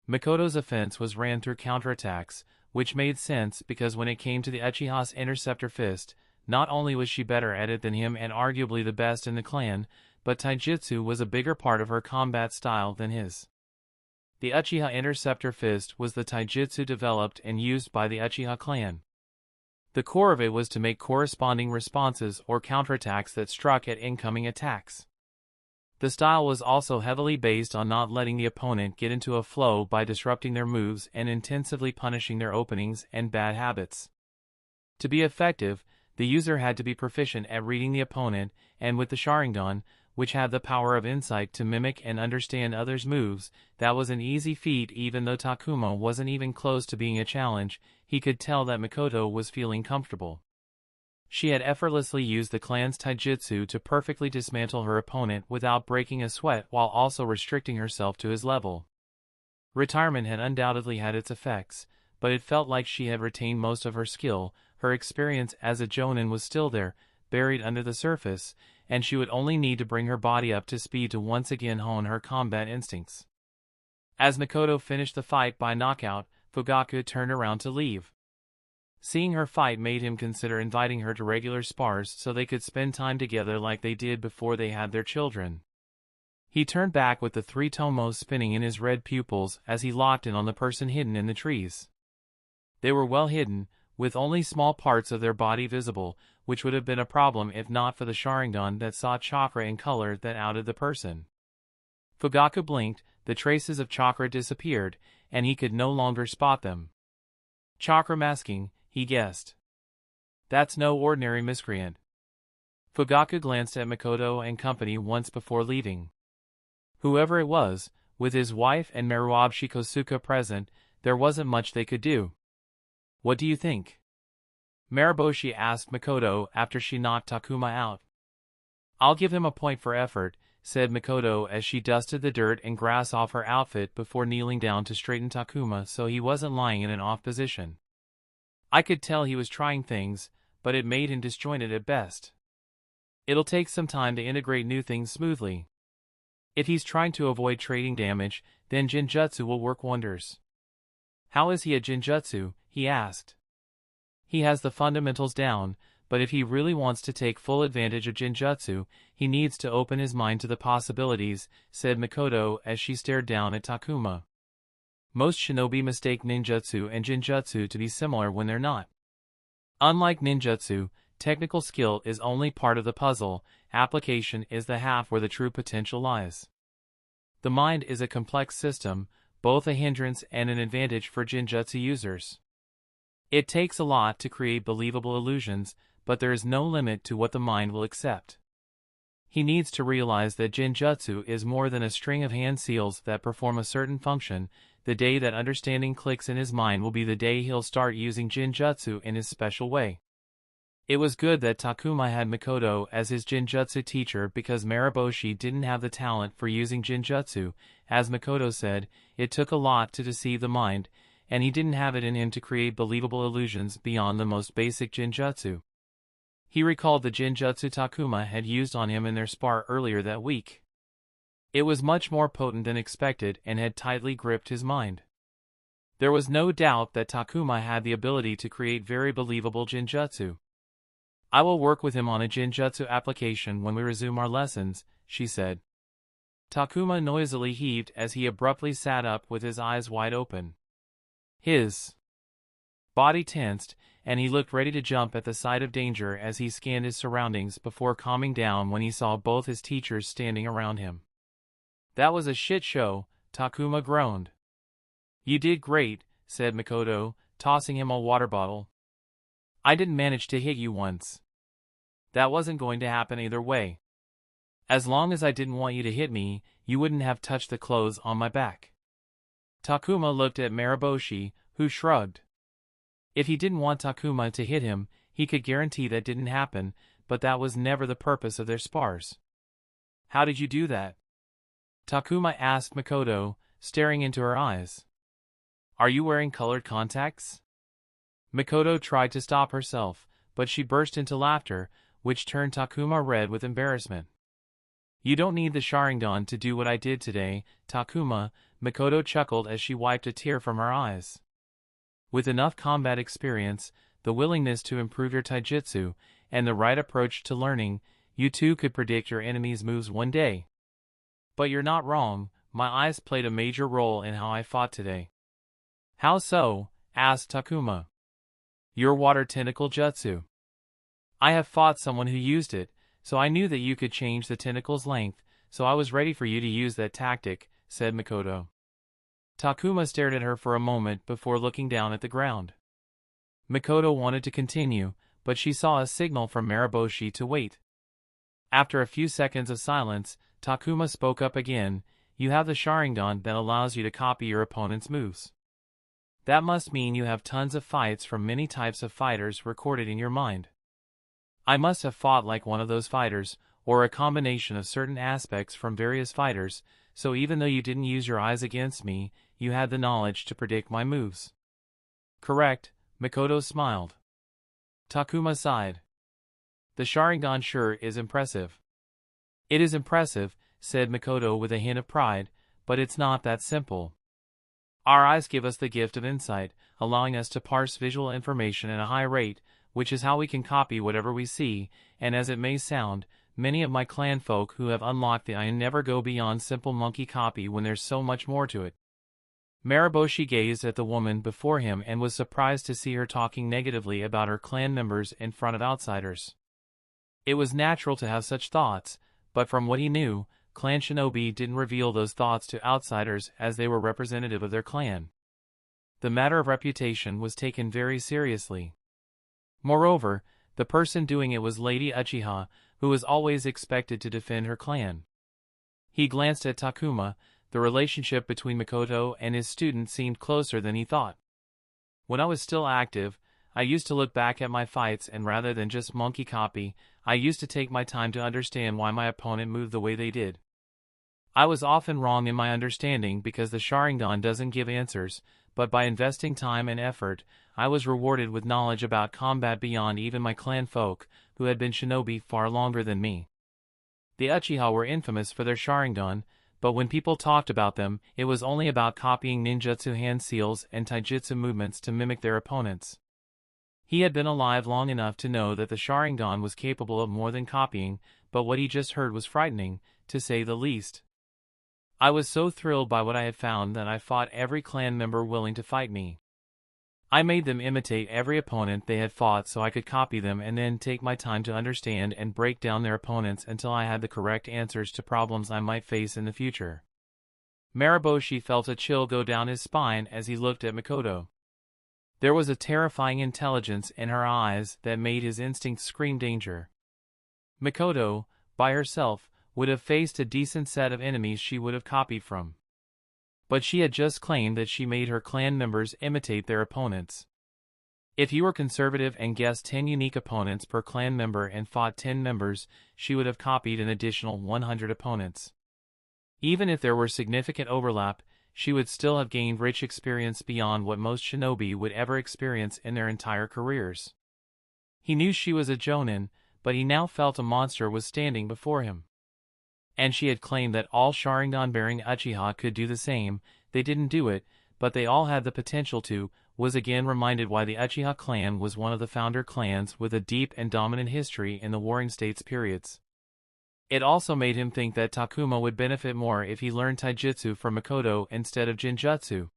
Makoto's offense was ran through counterattacks, which made sense because when it came to the Uchiha's interceptor fist, not only was she better at it than him and arguably the best in the clan, but taijutsu was a bigger part of her combat style than his. The Uchiha interceptor fist was the taijutsu developed and used by the Uchiha clan. The core of it was to make corresponding responses or counterattacks that struck at incoming attacks. The style was also heavily based on not letting the opponent get into a flow by disrupting their moves and intensively punishing their openings and bad habits. To be effective, the user had to be proficient at reading the opponent, and with the Sharingan, which had the power of insight to mimic and understand others' moves, that was an easy feat. Even though Takuma wasn't even close to being a challenge, he could tell that Makoto was feeling comfortable. She had effortlessly used the clan's taijutsu to perfectly dismantle her opponent without breaking a sweat while also restricting herself to his level. Retirement had undoubtedly had its effects, but it felt like she had retained most of her skill. Her experience as a jonin was still there, buried under the surface, and she would only need to bring her body up to speed to once again hone her combat instincts. As Makoto finished the fight by knockout, Fugaku turned around to leave. Seeing her fight made him consider inviting her to regular spars so they could spend time together like they did before they had their children. He turned back with the three tomos spinning in his red pupils as he locked in on the person hidden in the trees. They were well hidden, with only small parts of their body visible, which would have been a problem if not for the Sharingan that saw chakra and color that outed the person. Fugaku blinked, the traces of chakra disappeared, and he could no longer spot them. Chakra masking, he guessed. That's no ordinary miscreant. Fugaku glanced at Makoto and company once before leaving. Whoever it was, with his wife and Marosi Kosuka present, there wasn't much they could do. What do you think? Marosi asked Makoto after she knocked Takuma out. I'll give him a point for effort, said Makoto as she dusted the dirt and grass off her outfit before kneeling down to straighten Takuma so he wasn't lying in an off position. I could tell he was trying things, but it made him disjointed at best. It'll take some time to integrate new things smoothly. If he's trying to avoid trading damage, then Jinjutsu will work wonders. How is he at Jinjutsu? He asked. He has the fundamentals down, but if he really wants to take full advantage of Jinjutsu, he needs to open his mind to the possibilities, said Makoto as she stared down at Takuma. Most shinobi mistake ninjutsu and jinjutsu to be similar when they're not. Unlike ninjutsu, technical skill is only part of the puzzle, application is the half where the true potential lies. The mind is a complex system, both a hindrance and an advantage for jinjutsu users. It takes a lot to create believable illusions, but there is no limit to what the mind will accept. He needs to realize that Jinjutsu is more than a string of hand seals that perform a certain function. The day that understanding clicks in his mind will be the day he'll start using Jinjutsu in his special way. It was good that Takuma had Makoto as his Jinjutsu teacher because Marosi didn't have the talent for using Jinjutsu. As Makoto said, it took a lot to deceive the mind, and he didn't have it in him to create believable illusions beyond the most basic Jinjutsu. He recalled the Jinjutsu Takuma had used on him in their spar earlier that week. It was much more potent than expected and had tightly gripped his mind. There was no doubt that Takuma had the ability to create very believable Jinjutsu. I will work with him on a Jinjutsu application when we resume our lessons, she said. Takuma noisily heaved as he abruptly sat up with his eyes wide open. His body tensed, and he looked ready to jump at the sight of danger as he scanned his surroundings before calming down when he saw both his teachers standing around him. That was a shit show, Takuma groaned. You did great, said Makoto, tossing him a water bottle. I didn't manage to hit you once. That wasn't going to happen either way. As long as I didn't want you to hit me, you wouldn't have touched the clothes on my back. Takuma looked at Marosi, who shrugged. If he didn't want Takuma to hit him, he could guarantee that didn't happen, but that was never the purpose of their spars. How did you do that? Takuma asked Makoto, staring into her eyes. Are you wearing colored contacts? Makoto tried to stop herself, but she burst into laughter, which turned Takuma red with embarrassment. You don't need the Sharingan to do what I did today, Takuma, Makoto chuckled as she wiped a tear from her eyes. With enough combat experience, the willingness to improve your taijutsu, and the right approach to learning, you too could predict your enemy's moves one day. But you're not wrong, my eyes played a major role in how I fought today. How so? Asked Takuma. Your water tentacle jutsu. I have fought someone who used it, so I knew that you could change the tentacle's length, so I was ready for you to use that tactic, said Makoto. Takuma stared at her for a moment before looking down at the ground. Makoto wanted to continue, but she saw a signal from Marosi to wait. After a few seconds of silence, Takuma spoke up again. You have the Sharingan that allows you to copy your opponent's moves. That must mean you have tons of fights from many types of fighters recorded in your mind. I must have fought like one of those fighters, or a combination of certain aspects from various fighters, so even though you didn't use your eyes against me, you had the knowledge to predict my moves. Correct, Makoto smiled. Takuma sighed. The Sharingan sure is impressive. It is impressive, said Makoto with a hint of pride, but it's not that simple. Our eyes give us the gift of insight, allowing us to parse visual information at a high rate, which is how we can copy whatever we see, and as it may sound, many of my clan folk who have unlocked the eye never go beyond simple monkey copy when there's so much more to it. Marosi gazed at the woman before him and was surprised to see her talking negatively about her clan members in front of outsiders. It was natural to have such thoughts, but from what he knew, clan shinobi didn't reveal those thoughts to outsiders as they were representative of their clan. The matter of reputation was taken very seriously. Moreover, the person doing it was Lady Uchiha, who was always expected to defend her clan. He glanced at Takuma. The relationship between Makoto and his student seemed closer than he thought. When I was still active, I used to look back at my fights and rather than just monkey copy, I used to take my time to understand why my opponent moved the way they did. I was often wrong in my understanding because the Sharingan doesn't give answers, but by investing time and effort, I was rewarded with knowledge about combat beyond even my clan folk, who had been shinobi far longer than me. The Uchiha were infamous for their Sharingan, but when people talked about them, it was only about copying ninjutsu hand seals and taijutsu movements to mimic their opponents. He had been alive long enough to know that the Sharingan was capable of more than copying, but what he just heard was frightening, to say the least. I was so thrilled by what I had found that I fought every clan member willing to fight me. I made them imitate every opponent they had fought so I could copy them and then take my time to understand and break down their opponents until I had the correct answers to problems I might face in the future. Marosi felt a chill go down his spine as he looked at Makoto. There was a terrifying intelligence in her eyes that made his instincts scream danger. Makoto, by herself, would have faced a decent set of enemies she would have copied from. But she had just claimed that she made her clan members imitate their opponents. If you were conservative and guessed 10 unique opponents per clan member and fought 10 members, she would have copied an additional 100 opponents. Even if there were significant overlap, she would still have gained rich experience beyond what most shinobi would ever experience in their entire careers. He knew she was a jonin, but he now felt a monster was standing before him. And she had claimed that all Sharingan-bearing Uchiha could do the same. They didn't do it, but they all had the potential to. Was again reminded why the Uchiha clan was one of the founder clans with a deep and dominant history in the Warring States periods. It also made him think that Takuma would benefit more if he learned taijutsu from Makoto instead of Jinjutsu.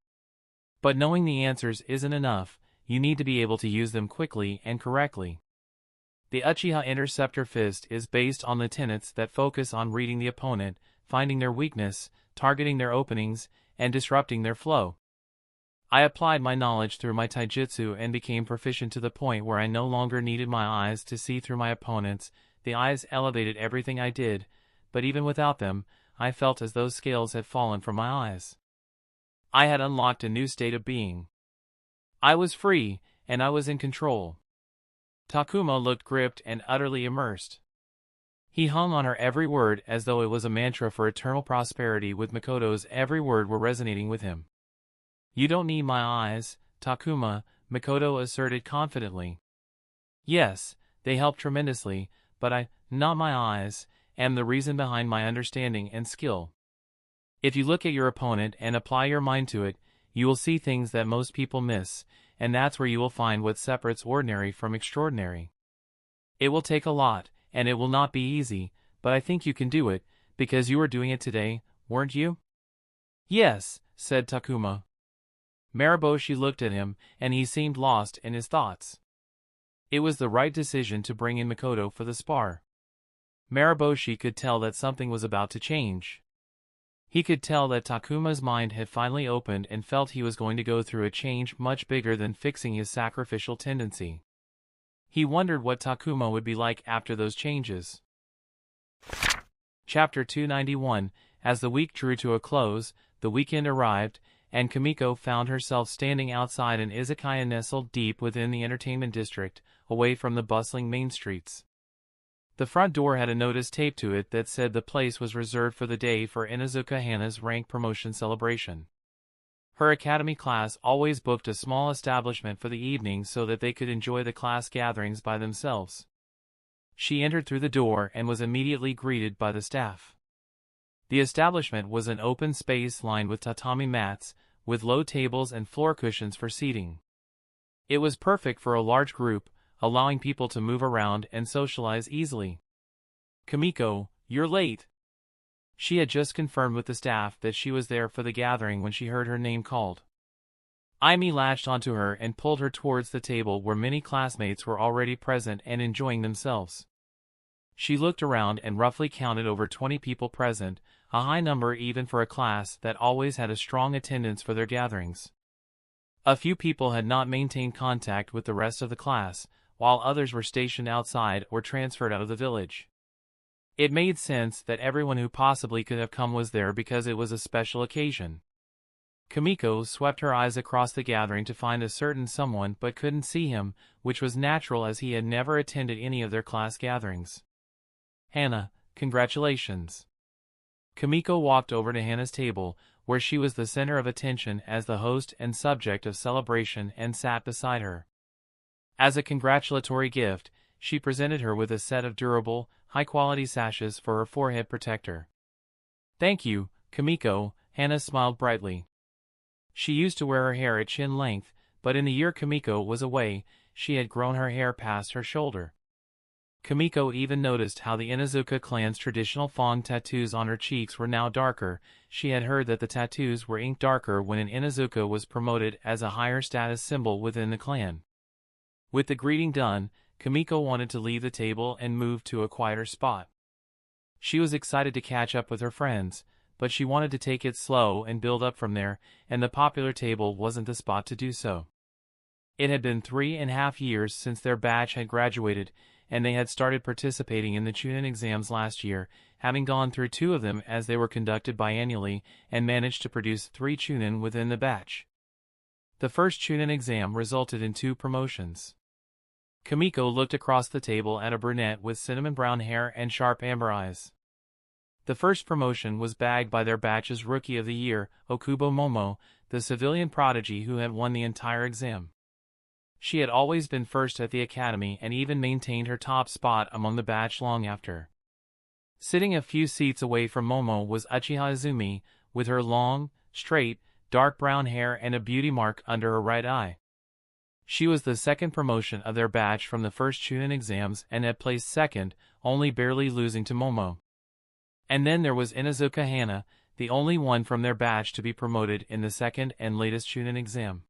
But knowing the answers isn't enough, you need to be able to use them quickly and correctly. The Uchiha Interceptor Fist is based on the tenets that focus on reading the opponent, finding their weakness, targeting their openings, and disrupting their flow. I applied my knowledge through my taijutsu and became proficient to the point where I no longer needed my eyes to see through my opponents. The eyes elevated everything I did, but even without them, I felt as though scales had fallen from my eyes. I had unlocked a new state of being. I was free, and I was in control. Takuma looked gripped and utterly immersed. He hung on her every word as though it was a mantra for eternal prosperity, with Makoto's every word were resonating with him. You don't need my eyes, Takuma, Makoto asserted confidently. Yes, they help tremendously, but I, not my eyes, am the reason behind my understanding and skill. If you look at your opponent and apply your mind to it, you will see things that most people miss, and that's where you will find what separates ordinary from extraordinary. It will take a lot, and it will not be easy, but I think you can do it, because you were doing it today, weren't you? Yes, said Takuma. Marosi looked at him, and he seemed lost in his thoughts. It was the right decision to bring in Makoto for the spar. Marosi could tell that something was about to change. He could tell that Takuma's mind had finally opened and felt he was going to go through a change much bigger than fixing his sacrificial tendency. He wondered what Takuma would be like after those changes. Chapter 291. As the week drew to a close, the weekend arrived, and Kimiko found herself standing outside an izakaya nestled deep within the entertainment district, away from the bustling main streets. The front door had a notice taped to it that said the place was reserved for the day for Inuzuka Hana's rank promotion celebration. Her academy class always booked a small establishment for the evening so that they could enjoy the class gatherings by themselves. She entered through the door and was immediately greeted by the staff. The establishment was an open space lined with tatami mats, with low tables and floor cushions for seating. It was perfect for a large group, allowing people to move around and socialize easily. Kimiko, you're late. She had just confirmed with the staff that she was there for the gathering when she heard her name called. Aimi latched onto her and pulled her towards the table where many classmates were already present and enjoying themselves. She looked around and roughly counted over 20 people present, a high number even for a class that always had a strong attendance for their gatherings. A few people had not maintained contact with the rest of the class, while others were stationed outside or transferred out of the village. It made sense that everyone who possibly could have come was there because it was a special occasion. Kimiko swept her eyes across the gathering to find a certain someone but couldn't see him, which was natural as he had never attended any of their class gatherings. Hana, congratulations. Kimiko walked over to Hana's table, where she was the center of attention as the host and subject of celebration, and sat beside her. As a congratulatory gift, she presented her with a set of durable, high-quality sashes for her forehead protector. Thank you, Kimiko, Hana smiled brightly. She used to wear her hair at chin length, but in the year Kimiko was away, she had grown her hair past her shoulder. Kimiko even noticed how the Inuzuka clan's traditional fawn tattoos on her cheeks were now darker. She had heard that the tattoos were inked darker when an Inuzuka was promoted as a higher status symbol within the clan. With the greeting done, Kimiko wanted to leave the table and move to a quieter spot. She was excited to catch up with her friends, but she wanted to take it slow and build up from there, and the popular table wasn't the spot to do so. It had been 3.5 years since their batch had graduated, and they had started participating in the Chunin exams last year, having gone through 2 of them as they were conducted biannually, and managed to produce 3 Chunin within the batch. The first Chunin exam resulted in 2 promotions. Kimiko looked across the table at a brunette with cinnamon brown hair and sharp amber eyes. The first promotion was bagged by their batch's Rookie of the Year, Okubo Momo, the civilian prodigy who had won the entire exam. She had always been first at the academy and even maintained her top spot among the batch long after. Sitting a few seats away from Momo was Uchiha Izumi, with her long, straight, dark brown hair and a beauty mark under her right eye. She was the second promotion of their batch from the first Chunin exams and had placed second, only barely losing to Momo. And then there was Inuzuka Hana, the only one from their batch to be promoted in the second and latest Chunin exam.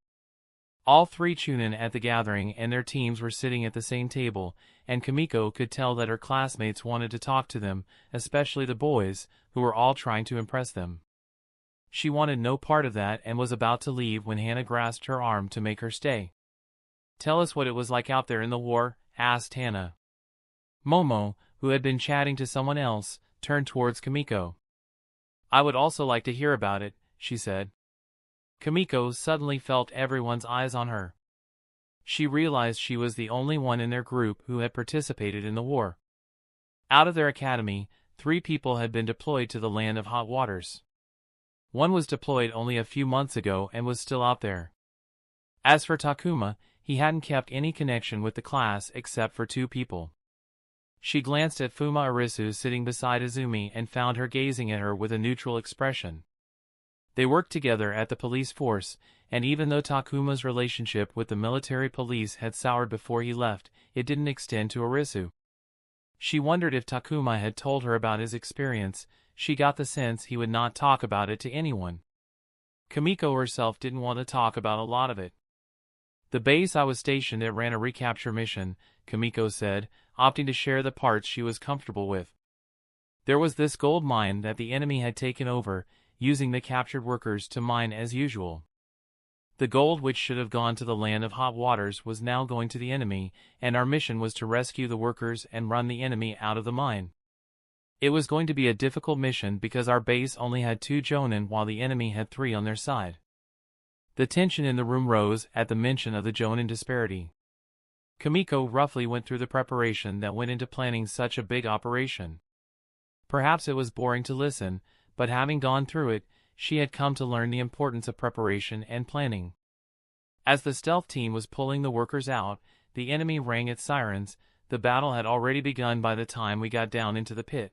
All 3 Chunin at the gathering and their teams were sitting at the same table, and Kimiko could tell that her classmates wanted to talk to them, especially the boys, who were all trying to impress them. She wanted no part of that and was about to leave when Hana grasped her arm to make her stay. "Tell us what it was like out there in the war," asked Hana. Momo, who had been chatting to someone else, turned towards Kimiko. "I would also like to hear about it," she said. Kimiko suddenly felt everyone's eyes on her. She realized she was the only one in their group who had participated in the war. Out of their academy, 3 people had been deployed to the land of hot waters. One was deployed only a few months ago and was still out there. As for Takuma, he hadn't kept any connection with the class except for 2 people. She glanced at Fuma Arisu sitting beside Izumi and found her gazing at her with a neutral expression. They worked together at the police force, and even though Takuma's relationship with the military police had soured before he left, it didn't extend to Arisu. She wondered if Takuma had told her about his experience. She got the sense he would not talk about it to anyone. Kimiko herself didn't want to talk about a lot of it. "The base I was stationed at ran a recapture mission," Kimiko said, opting to share the parts she was comfortable with. "There was this gold mine that the enemy had taken over, using the captured workers to mine as usual. The gold which should have gone to the land of hot waters was now going to the enemy, and our mission was to rescue the workers and run the enemy out of the mine. It was going to be a difficult mission because our base only had 2 Jonin while the enemy had 3 on their side." The tension in the room rose at the mention of the Jonin disparity. Kimiko roughly went through the preparation that went into planning such a big operation. Perhaps it was boring to listen, but having gone through it, she had come to learn the importance of preparation and planning. As the stealth team was pulling the workers out, the enemy rang its sirens. The battle had already begun by the time we got down into the pit.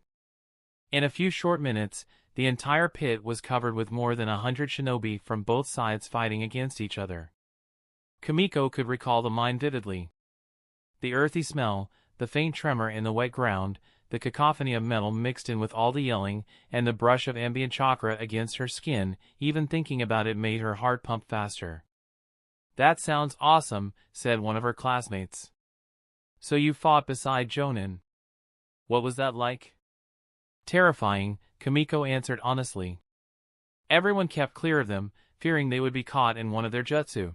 In a few short minutes, the entire pit was covered with more than 100 shinobi from both sides fighting against each other. Kimiko could recall the mine vividly. The earthy smell, the faint tremor in the wet ground, the cacophony of metal mixed in with all the yelling, and the brush of ambient chakra against her skin, even thinking about it made her heart pump faster. "That sounds awesome," said one of her classmates. "So you fought beside Jonin. What was that like?" "Terrifying," Kimiko answered honestly. "Everyone kept clear of them, fearing they would be caught in one of their jutsu.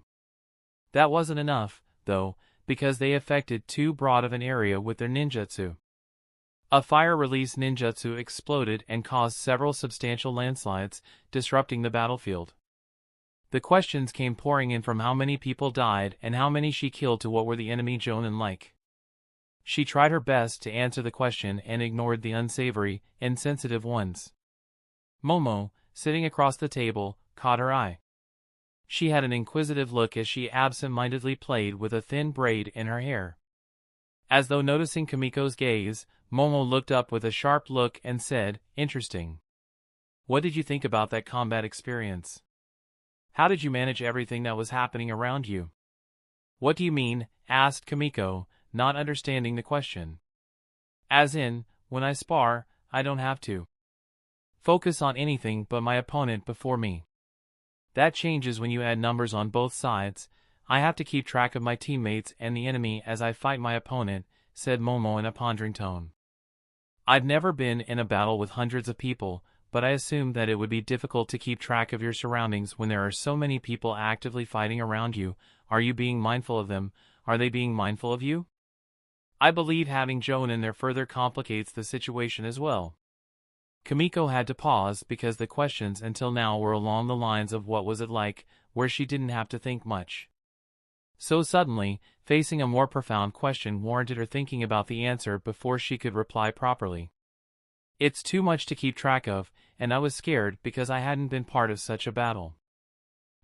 That wasn't enough, though, because they affected too broad of an area with their ninjutsu. A fire-release ninjutsu exploded and caused several substantial landslides, disrupting the battlefield. The questions came pouring in from how many people died and how many she killed to what were the enemy Jonin like. She tried her best to answer the question and ignored the unsavory, insensitive ones. Momo, sitting across the table, caught her eye. She had an inquisitive look as she absent-mindedly played with a thin braid in her hair. As though noticing Kimiko's gaze, Momo looked up with a sharp look and said, "Interesting. What did you think about that combat experience? How did you manage everything that was happening around you?" "What do you mean?" asked Kimiko, not understanding the question. "As in, when I spar, I don't have to focus on anything but my opponent before me. That changes when you add numbers on both sides. I have to keep track of my teammates and the enemy as I fight my opponent," said Momo in a pondering tone. "I've never been in a battle with hundreds of people, but I assumed that it would be difficult to keep track of your surroundings when there are so many people actively fighting around you. Are you being mindful of them? Are they being mindful of you?" "I believe having Jonin there further complicates the situation as well. Kimiko had to pause because the questions until now were along the lines of what was it like, where she didn't have to think much. So suddenly, facing a more profound question warranted her thinking about the answer before she could reply properly. It's too much to keep track of, and I was scared because I hadn't been part of such a battle.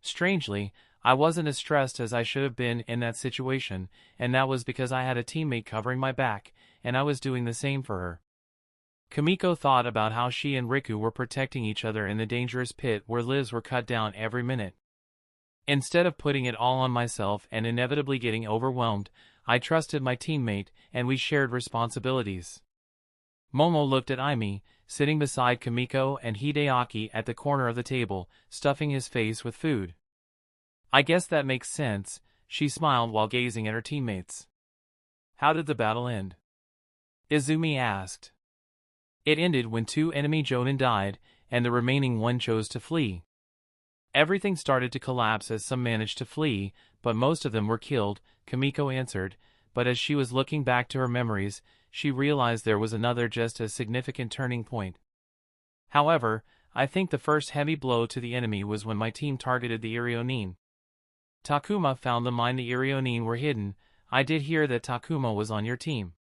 Strangely, I wasn't as stressed as I should have been in that situation, and that was because I had a teammate covering my back, and I was doing the same for her. Kimiko thought about how she and Riku were protecting each other in the dangerous pit where lives were cut down every minute. Instead of putting it all on myself and inevitably getting overwhelmed, I trusted my teammate, and we shared responsibilities. Momo looked at Aimi, sitting beside Kimiko and Hideaki at the corner of the table, stuffing his face with food. I guess that makes sense, she smiled while gazing at her teammates. How did the battle end? Izumi asked. It ended when 2 enemy jonin died, and the remaining one chose to flee. Everything started to collapse as some managed to flee, but most of them were killed, Kimiko answered, but as she was looking back to her memories, she realized there was another just as significant turning point. However, I think the first heavy blow to the enemy was when my team targeted the Irionin. Takuma found the mine the Irionin were hidden. I did hear that Takuma was on your team.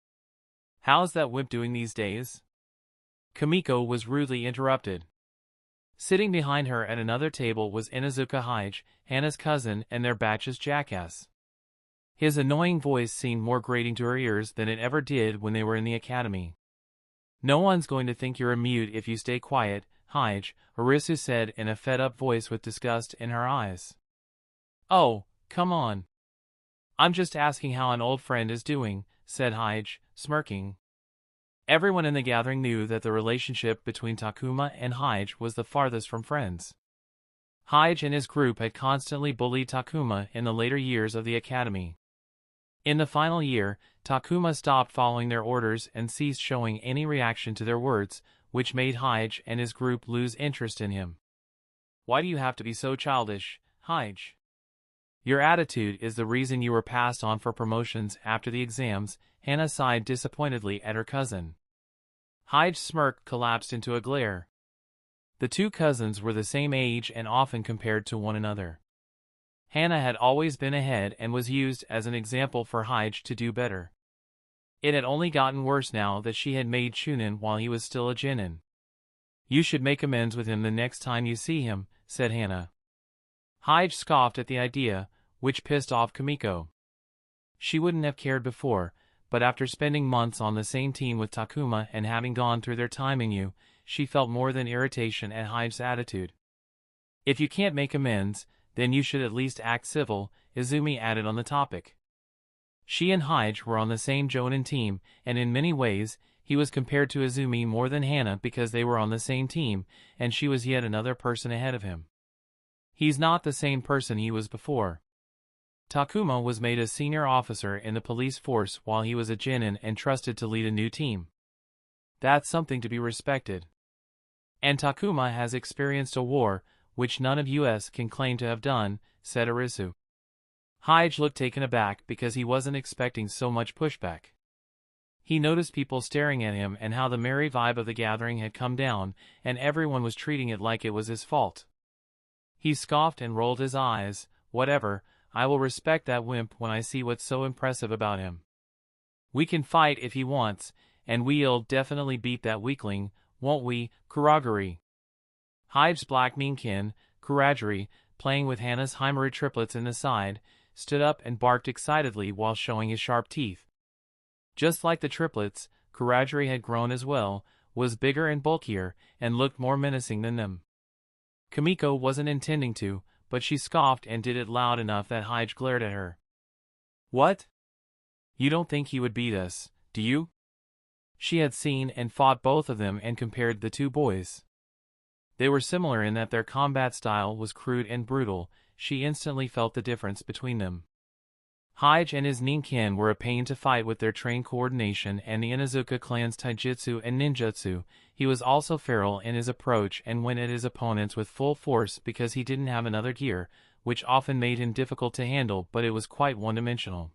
How's that wimp doing these days? Kimiko was rudely interrupted. Sitting behind her at another table was Inuzuka Hige, Hana's cousin and their batch's jackass. His annoying voice seemed more grating to her ears than it ever did when they were in the academy. No one's going to think you're a mute if you stay quiet, Hige, Arisu said in a fed-up voice with disgust in her eyes. Oh, come on. I'm just asking how an old friend is doing, said Hige, smirking. Everyone in the gathering knew that the relationship between Takuma and Hige was the farthest from friends. Hige and his group had constantly bullied Takuma in the later years of the academy. In the final year, Takuma stopped following their orders and ceased showing any reaction to their words, which made Hige and his group lose interest in him. Why do you have to be so childish, Hige? Your attitude is the reason you were passed on for promotions after the exams, Hana sighed disappointedly at her cousin. Hige's smirk collapsed into a glare. The two cousins were the same age and often compared to one another. Hana had always been ahead and was used as an example for Hige to do better. It had only gotten worse now that she had made Chunin while he was still a Genin. You should make amends with him the next time you see him, said Hana. Hige scoffed at the idea, which pissed off Kimiko. She wouldn't have cared before, but after spending months on the same team with Takuma and having gone through their time in you, she felt more than irritation at Hige's attitude. If you can't make amends, then you should at least act civil, Izumi added on the topic. She and Hige were on the same Jonin team, and in many ways, he was compared to Izumi more than Hana because they were on the same team, and she was yet another person ahead of him. He's not the same person he was before. Takuma was made a senior officer in the police force while he was a Genin and trusted to lead a new team. That's something to be respected. And Takuma has experienced a war, which none of us can claim to have done, said Arisu. Hige looked taken aback because he wasn't expecting so much pushback. He noticed people staring at him and how the merry vibe of the gathering had come down, and everyone was treating it like it was his fault. He scoffed and rolled his eyes. Whatever, I will respect that wimp when I see what's so impressive about him. We can fight if he wants, and we'll definitely beat that weakling, won't we, Kuragari? Hige's black meankin, Kuragari, playing with Hana's Himari triplets in the side, stood up and barked excitedly while showing his sharp teeth. Just like the triplets, Kuragari had grown as well, was bigger and bulkier, and looked more menacing than them. Kimiko wasn't intending to, but she scoffed and did it loud enough that Hige glared at her. What? You don't think he would beat us, do you? She had seen and fought both of them and compared the two boys. They were similar in that their combat style was crude and brutal. She instantly felt the difference between them. Hige and his Ninken were a pain to fight with their trained coordination and the Inuzuka clan's taijutsu and ninjutsu. He was also feral in his approach and went at his opponents with full force because he didn't have another gear, which often made him difficult to handle, but it was quite one-dimensional.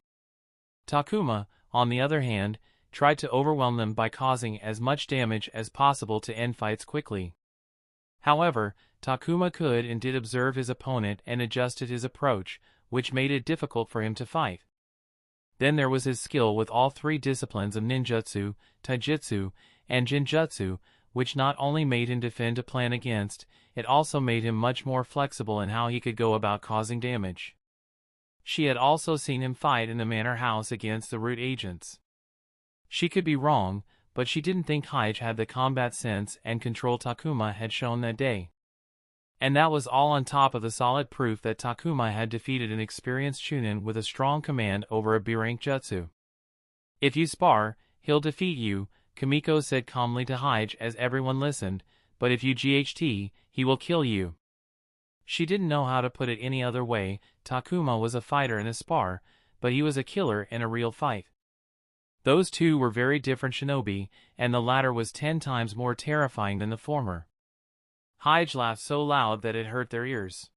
Takuma, on the other hand, tried to overwhelm them by causing as much damage as possible to end fights quickly. However, Takuma could and did observe his opponent and adjusted his approach, which made it difficult for him to fight. Then there was his skill with all three disciplines of ninjutsu, taijutsu, and jinjutsu, which not only made him defend a plan against, it also made him much more flexible in how he could go about causing damage. She had also seen him fight in the manor house against the root agents. She could be wrong, but she didn't think Hige had the combat sense and control Takuma had shown that day. And that was all on top of the solid proof that Takuma had defeated an experienced chunin with a strong command over a B-rank jutsu. "If you spar, he'll defeat you," Kimiko said calmly to Hige as everyone listened, "but if you GHT, he will kill you." She didn't know how to put it any other way. Takuma was a fighter in a spar, but he was a killer in a real fight. Those two were very different shinobi, and the latter was 10 times more terrifying than the former. Hige laughed so loud that it hurt their ears.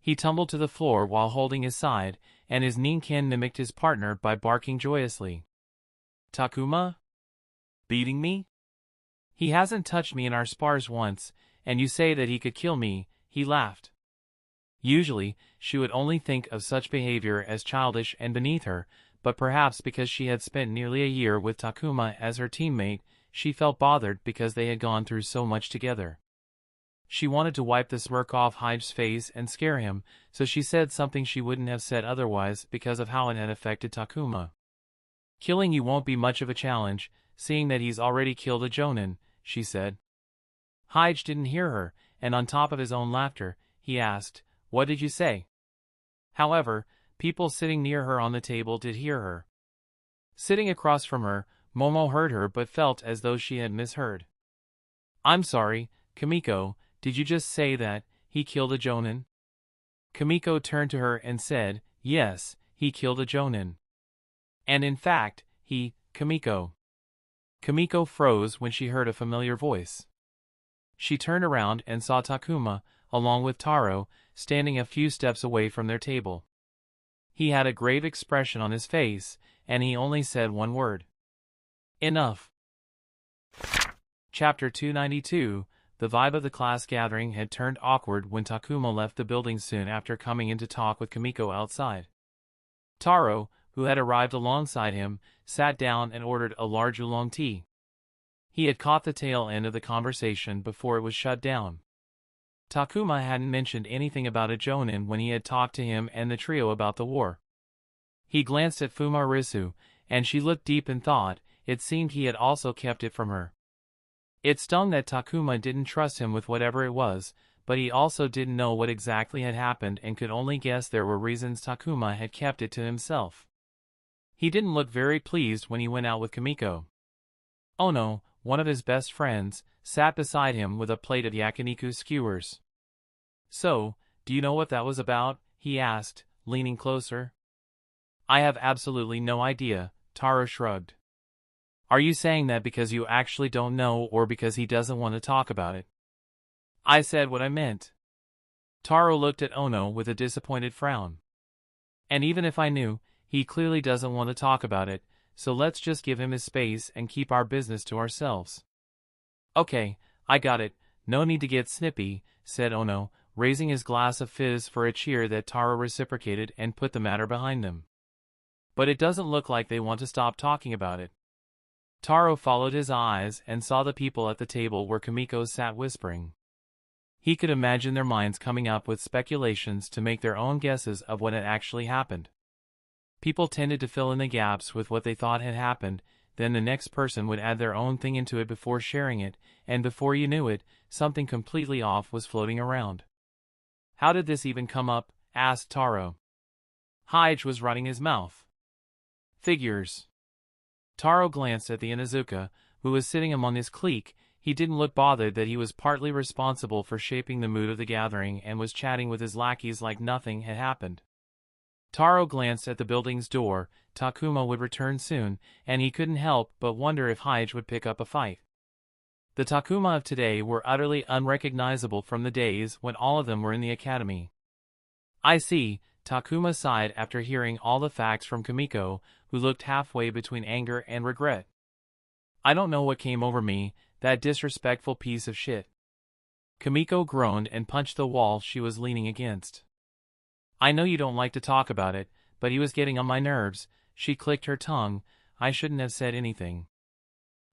He tumbled to the floor while holding his side, and his ninken mimicked his partner by barking joyously. "Takuma? Beating me? He hasn't touched me in our spars once, and you say that he could kill me," he laughed. Usually, she would only think of such behavior as childish and beneath her, but perhaps because she had spent nearly a year with Takuma as her teammate, she felt bothered because they had gone through so much together. She wanted to wipe the smirk off Hige's face and scare him, so she said something she wouldn't have said otherwise because of how it had affected Takuma. "Killing you won't be much of a challenge, seeing that he's already killed a jonin," she said. Hige didn't hear her, and on top of his own laughter, he asked, "What did you say?" However, people sitting near her on the table did hear her. Sitting across from her, Momo heard her but felt as though she had misheard. "I'm sorry, Kimiko, did you just say that he killed a jonin?" Kimiko turned to her and said, "Yes, he killed a jonin. And in fact, Kimiko." Kimiko froze when she heard a familiar voice. She turned around and saw Takuma, along with Taro, standing a few steps away from their table. He had a grave expression on his face, and he only said one word. "Enough." Chapter 292. The vibe of the class gathering had turned awkward when Takuma left the building soon after coming in to talk with Kimiko outside. Taro, who had arrived alongside him, sat down and ordered a large oolong tea. He had caught the tail end of the conversation before it was shut down. Takuma hadn't mentioned anything about a jonin when he had talked to him and the trio about the war. He glanced at Fumarisu, and she looked deep in thought. It seemed he had also kept it from her. It stung that Takuma didn't trust him with whatever it was, but he also didn't know what exactly had happened and could only guess there were reasons Takuma had kept it to himself. He didn't look very pleased when he went out with Kimiko. Ono, one of his best friends, sat beside him with a plate of yakiniku skewers. "So, do you know what that was about?" he asked, leaning closer. "I have absolutely no idea," Taro shrugged. "Are you saying that because you actually don't know or because he doesn't want to talk about it?" "I said what I meant." Taro looked at Ono with a disappointed frown. "And even if I knew, he clearly doesn't want to talk about it, so let's just give him his space and keep our business to ourselves." "Okay, I got it, no need to get snippy," said Ono, raising his glass of fizz for a cheer that Taro reciprocated and put the matter behind them. "But it doesn't look like they want to stop talking about it." Taro followed his eyes and saw the people at the table where Kimiko sat whispering. He could imagine their minds coming up with speculations to make their own guesses of what had actually happened. People tended to fill in the gaps with what they thought had happened, then the next person would add their own thing into it before sharing it, and before you knew it, something completely off was floating around. "How did this even come up?" asked Taro. Hige was running his mouth. "Figures." Taro glanced at the Inuzuka, who was sitting among his clique. He didn't look bothered that he was partly responsible for shaping the mood of the gathering and was chatting with his lackeys like nothing had happened. Taro glanced at the building's door. Takuma would return soon, and he couldn't help but wonder if Hige would pick up a fight. The Takuma of today were utterly unrecognizable from the days when all of them were in the academy. "I see," Takuma sighed after hearing all the facts from Kimiko, who looked halfway between anger and regret. I don't know what came over me, that disrespectful piece of shit. Kimiko groaned and punched the wall she was leaning against. I know you don't like to talk about it, but he was getting on my nerves. She clicked her tongue. I shouldn't have said anything.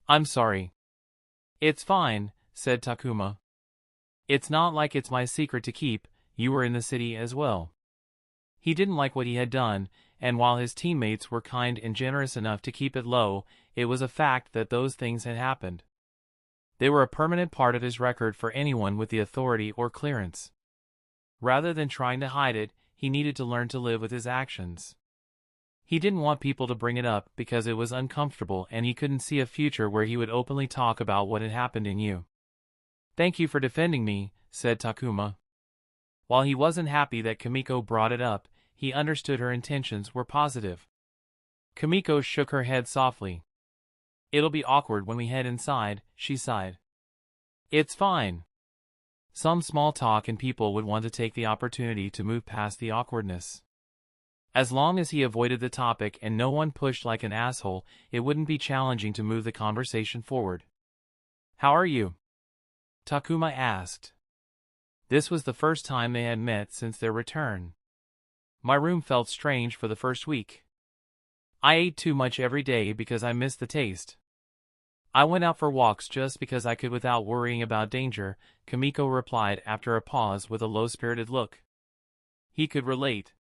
I'm sorry. It's fine, said Takuma. It's not like it's my secret to keep. You were in the city as well. He didn't like what he had done, and while his teammates were kind and generous enough to keep it low, it was a fact that those things had happened. They were a permanent part of his record for anyone with the authority or clearance. Rather than trying to hide it, he needed to learn to live with his actions. He didn't want people to bring it up because it was uncomfortable and he couldn't see a future where he would openly talk about what had happened in you. Thank you for defending me, said Takuma. While he wasn't happy that Kimiko brought it up, he understood her intentions were positive. Kimiko shook her head softly. It'll be awkward when we head inside, she sighed. It's fine. Some small talk and people would want to take the opportunity to move past the awkwardness. As long as he avoided the topic and no one pushed like an asshole, it wouldn't be challenging to move the conversation forward. How are you? Takuma asked. This was the first time they had met since their return. My room felt strange for the first week. I ate too much every day because I missed the taste. I went out for walks just because I could without worrying about danger, Kimiko replied after a pause with a low-spirited look. He could relate.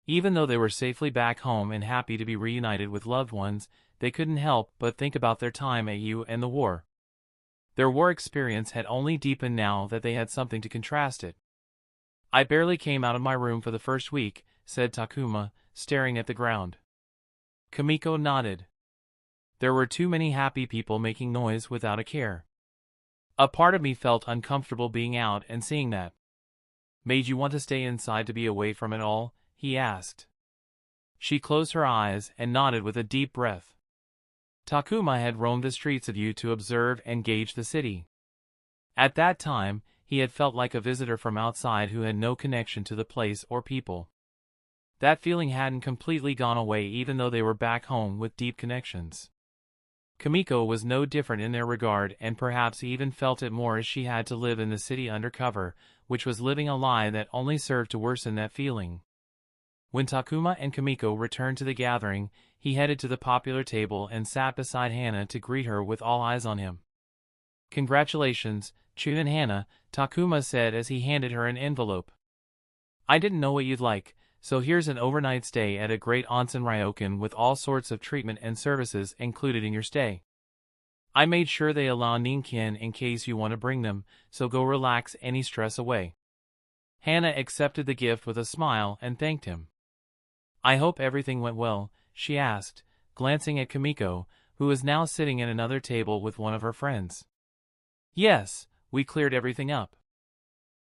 Even though they were safely back home and happy to be reunited with loved ones, they couldn't help but think about their time at U and the war. Their war experience had only deepened now that they had something to contrast it. I barely came out of my room for the first week, said Takuma, staring at the ground. Kimiko nodded. There were too many happy people making noise without a care. A part of me felt uncomfortable being out and seeing that. Made you want to stay inside to be away from it all? He asked. She closed her eyes and nodded with a deep breath. Takuma had roamed the streets of U to observe and gauge the city. At that time, he had felt like a visitor from outside who had no connection to the place or people. That feeling hadn't completely gone away even though they were back home with deep connections. Kimiko was no different in their regard and perhaps even felt it more as she had to live in the city undercover, which was living a lie that only served to worsen that feeling. When Takuma and Kimiko returned to the gathering, he headed to the popular table and sat beside Hana to greet her with all eyes on him. Congratulations, Chunin Hana, Takuma said as he handed her an envelope. I didn't know what you'd like, so here's an overnight stay at a great onsen ryokan with all sorts of treatment and services included in your stay. I made sure they allow ninkin in case you want to bring them, so go relax any stress away. Hana accepted the gift with a smile and thanked him. I hope everything went well, she asked, glancing at Kimiko, who was now sitting at another table with one of her friends. Yes, we cleared everything up.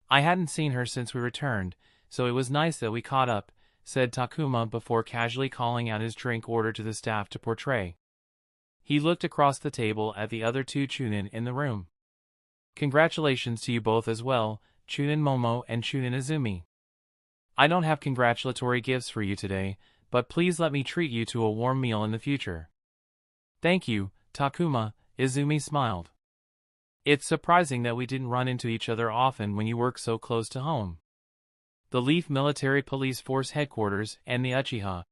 I hadn't seen her since we returned, so it was nice that we caught up, said Takuma before casually calling out his drink order to the staff to portray. He looked across the table at the other two Chunin in the room. Congratulations to you both as well, Chunin Momo and Chunin Izumi. I don't have congratulatory gifts for you today, but please let me treat you to a warm meal in the future. Thank you, Takuma, Izumi smiled. It's surprising that we didn't run into each other often when you work so close to home. The Leaf Military Police Force headquarters and the Uchiha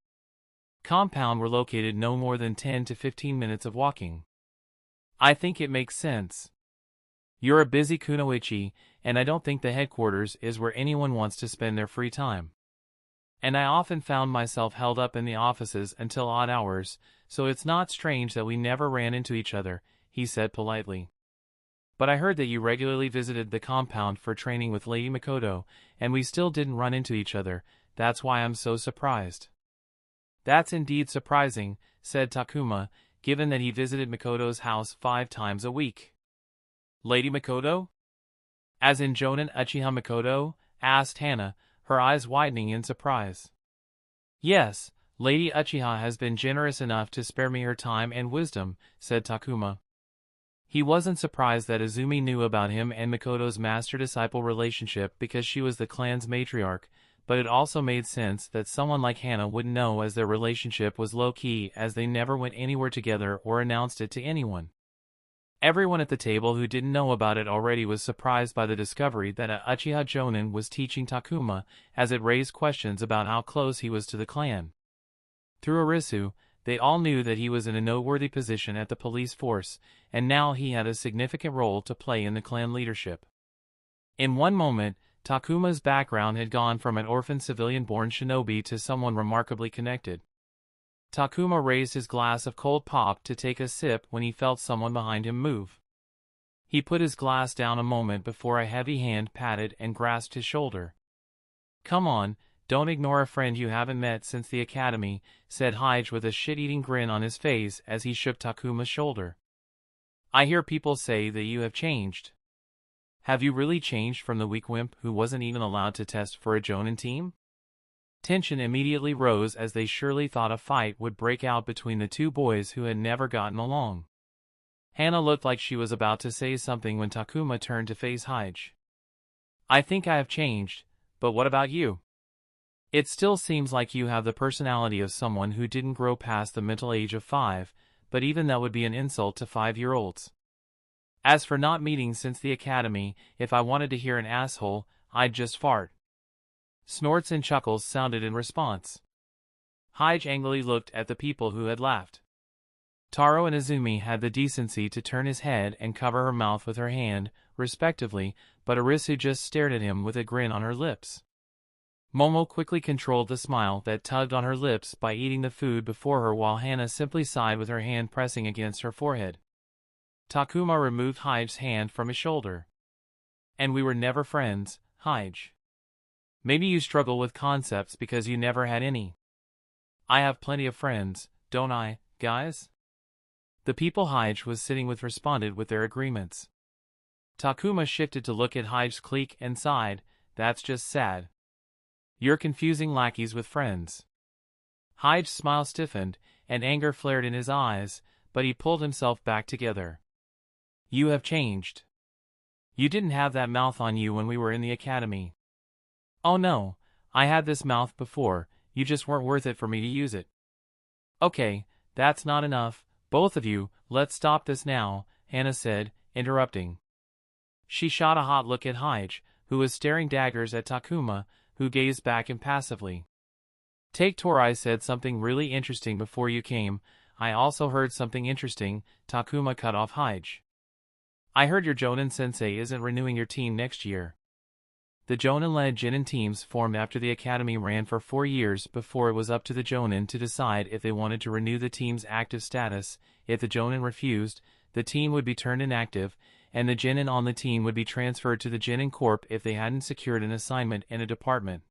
compound were located no more than 10 to 15 minutes of walking. I think it makes sense. You're a busy kunoichi, and I don't think the headquarters is where anyone wants to spend their free time. And I often found myself held up in the offices until odd hours, so it's not strange that we never ran into each other, he said politely. But I heard that you regularly visited the compound for training with Lady Makoto, and we still didn't run into each other. That's why I'm so surprised. That's indeed surprising, said Takuma, given that he visited Makoto's house 5 times a week. Lady Makoto? As in Jonin Uchiha Makoto? Asked Hana, her eyes widening in surprise. Yes, Lady Uchiha has been generous enough to spare me her time and wisdom, said Takuma. He wasn't surprised that Izumi knew about him and Makoto's master-disciple relationship because she was the clan's matriarch, but it also made sense that someone like Hana wouldn't know, as their relationship was low-key, as they never went anywhere together or announced it to anyone. Everyone at the table who didn't know about it already was surprised by the discovery that a Uchiha Jonin was teaching Takuma, as it raised questions about how close he was to the clan. Through Arisu, they all knew that he was in a noteworthy position at the police force, and now he had a significant role to play in the clan leadership. In one moment, Takuma's background had gone from an orphan civilian-born shinobi to someone remarkably connected. Takuma raised his glass of cold pop to take a sip when he felt someone behind him move. He put his glass down a moment before a heavy hand patted and grasped his shoulder. "Come on, don't ignore a friend you haven't met since the academy," said Hige with a shit-eating grin on his face as he shook Takuma's shoulder. "I hear people say that you have changed. Have you really changed from the weak wimp who wasn't even allowed to test for a Jonin team?" Tension immediately rose, as they surely thought a fight would break out between the two boys who had never gotten along. Hana looked like she was about to say something when Takuma turned to face Hige. "I think I have changed, but what about you? It still seems like you have the personality of someone who didn't grow past the mental age of 5, but even that would be an insult to 5-year-olds. As for not meeting since the academy, if I wanted to hear an asshole, I'd just fart." Snorts and chuckles sounded in response. Hige angrily looked at the people who had laughed. Taro and Izumi had the decency to turn his head and cover her mouth with her hand, respectively, but Arisu just stared at him with a grin on her lips. Momo quickly controlled the smile that tugged on her lips by eating the food before her, while Hana simply sighed with her hand pressing against her forehead. Takuma removed Hige's hand from his shoulder. "And we were never friends, Hige. Maybe you struggle with concepts because you never had any. I have plenty of friends, don't I, guys?" The people Hige was sitting with responded with their agreements. Takuma shifted to look at Hige's clique and sighed, "That's just sad. You're confusing lackeys with friends." Hige's smile stiffened, and anger flared in his eyes, but he pulled himself back together. "You have changed. You didn't have that mouth on you when we were in the academy." "Oh no, I had this mouth before, you just weren't worth it for me to use it." "Okay, that's not enough, both of you, let's stop this now," Hana said, interrupting. She shot a hot look at Hige, who was staring daggers at Takuma, who gazed back impassively. "Take Torai said something really interesting before you came. I also heard something interesting," Takuma cut off Hige. "I heard your Jonin-sensei isn't renewing your team next year." The Jonin-led Jonin teams formed after the academy ran for 4 years before it was up to the Jonin to decide if they wanted to renew the team's active status. If the Jonin refused, the team would be turned inactive, and the Genin on the team would be transferred to the Genin Corp if they hadn't secured an assignment in a department.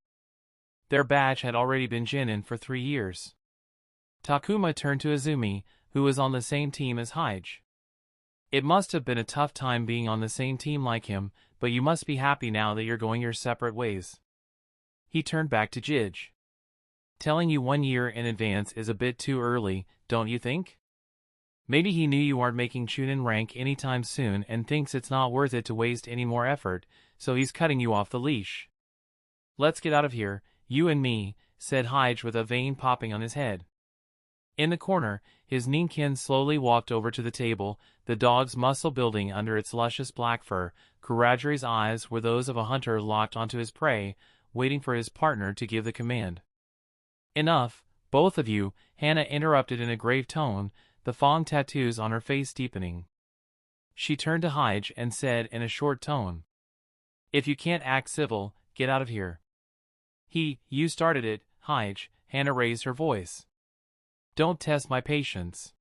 Their batch had already been Genin for 3 years. Takuma turned to Izumi, who was on the same team as Hige. "It must have been a tough time being on the same team like him, but you must be happy now that you're going your separate ways." He turned back to Jij. "Telling you 1 year in advance is a bit too early, don't you think? Maybe he knew you aren't making Chunin rank anytime soon and thinks it's not worth it to waste any more effort, so he's cutting you off the leash." "Let's get out of here, you and me," said Hige with a vein popping on his head. In the corner, his Ninkin slowly walked over to the table, the dog's muscle building under its luscious black fur. Kurajiri's eyes were those of a hunter locked onto his prey, waiting for his partner to give the command. "Enough, both of you," Hana interrupted in a grave tone, the Fong tattoos on her face deepening. She turned to Hige and said in a short tone, "If you can't act civil, get out of here." You started it, Hige," Hana raised her voice. "Don't test my patience.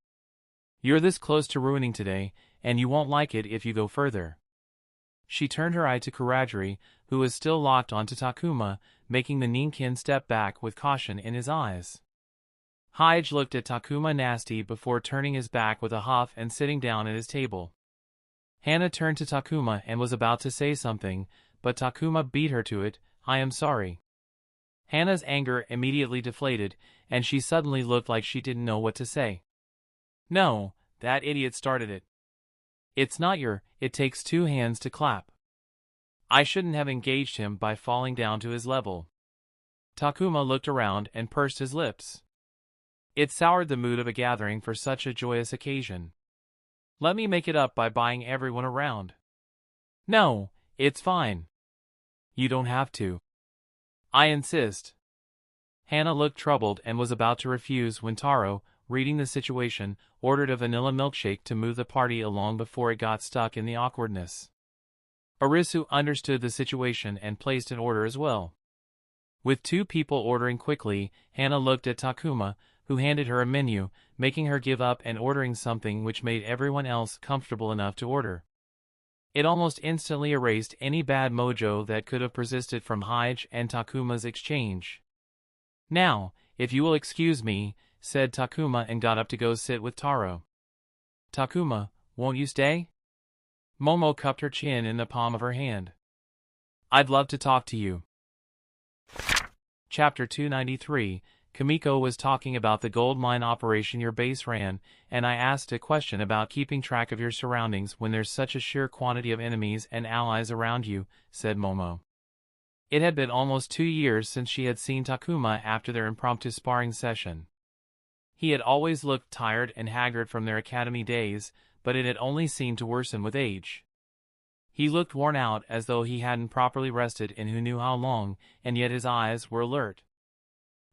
You're this close to ruining today, and you won't like it if you go further." She turned her eye to Kurajiri, who was still locked onto Takuma, making the Ninkin step back with caution in his eyes. Hige looked at Takuma nasty before turning his back with a huff and sitting down at his table. Hana turned to Takuma and was about to say something, but Takuma beat her to it. "I am sorry." Hana's anger immediately deflated, and she suddenly looked like she didn't know what to say. "No, that idiot started it. It's not it takes 2 hands to clap. I shouldn't have engaged him by falling down to his level. Takuma looked around and pursed his lips. It soured the mood of a gathering for such a joyous occasion. Let me make it up by buying everyone around. No, it's fine. You don't have to. I insist. Hana looked troubled and was about to refuse when Taro, reading the situation, ordered a vanilla milkshake to move the party along before it got stuck in the awkwardness. Arisu understood the situation and placed an order as well. With two people ordering quickly, Hana looked at Takuma, who handed her a menu, making her give up and ordering something which made everyone else comfortable enough to order. It almost instantly erased any bad mojo that could have persisted from Hyge and Takuma's exchange. Now, if you will excuse me, said Takuma and got up to go sit with Taro. Takuma, won't you stay? Momo cupped her chin in the palm of her hand. I'd love to talk to you. Chapter 293, Kimiko was talking about the gold mine operation your base ran, and I asked a question about keeping track of your surroundings when there's such a sheer quantity of enemies and allies around you, said Momo. It had been almost 2 years since she had seen Takuma after their impromptu sparring session. He had always looked tired and haggard from their academy days, but it had only seemed to worsen with age. He looked worn out as though he hadn't properly rested in who knew how long, and yet his eyes were alert.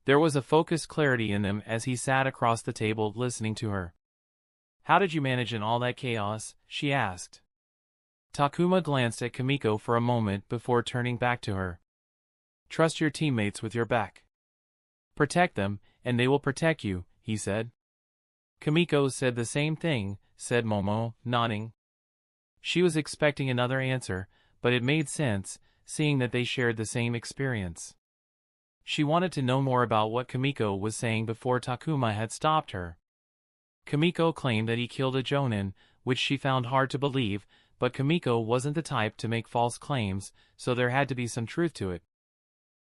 There was a focused clarity in them as he sat across the table listening to her. How did you manage in all that chaos? She asked. Takuma glanced at Kimiko for a moment before turning back to her. Trust your teammates with your back. Protect them, and they will protect you, he said. Kimiko said the same thing, said Momo, nodding. She was expecting another answer, but it made sense, seeing that they shared the same experience. She wanted to know more about what Kimiko was saying before Takuma had stopped her. Kimiko claimed that he killed a Jonin, which she found hard to believe, but Kimiko wasn't the type to make false claims, so there had to be some truth to it.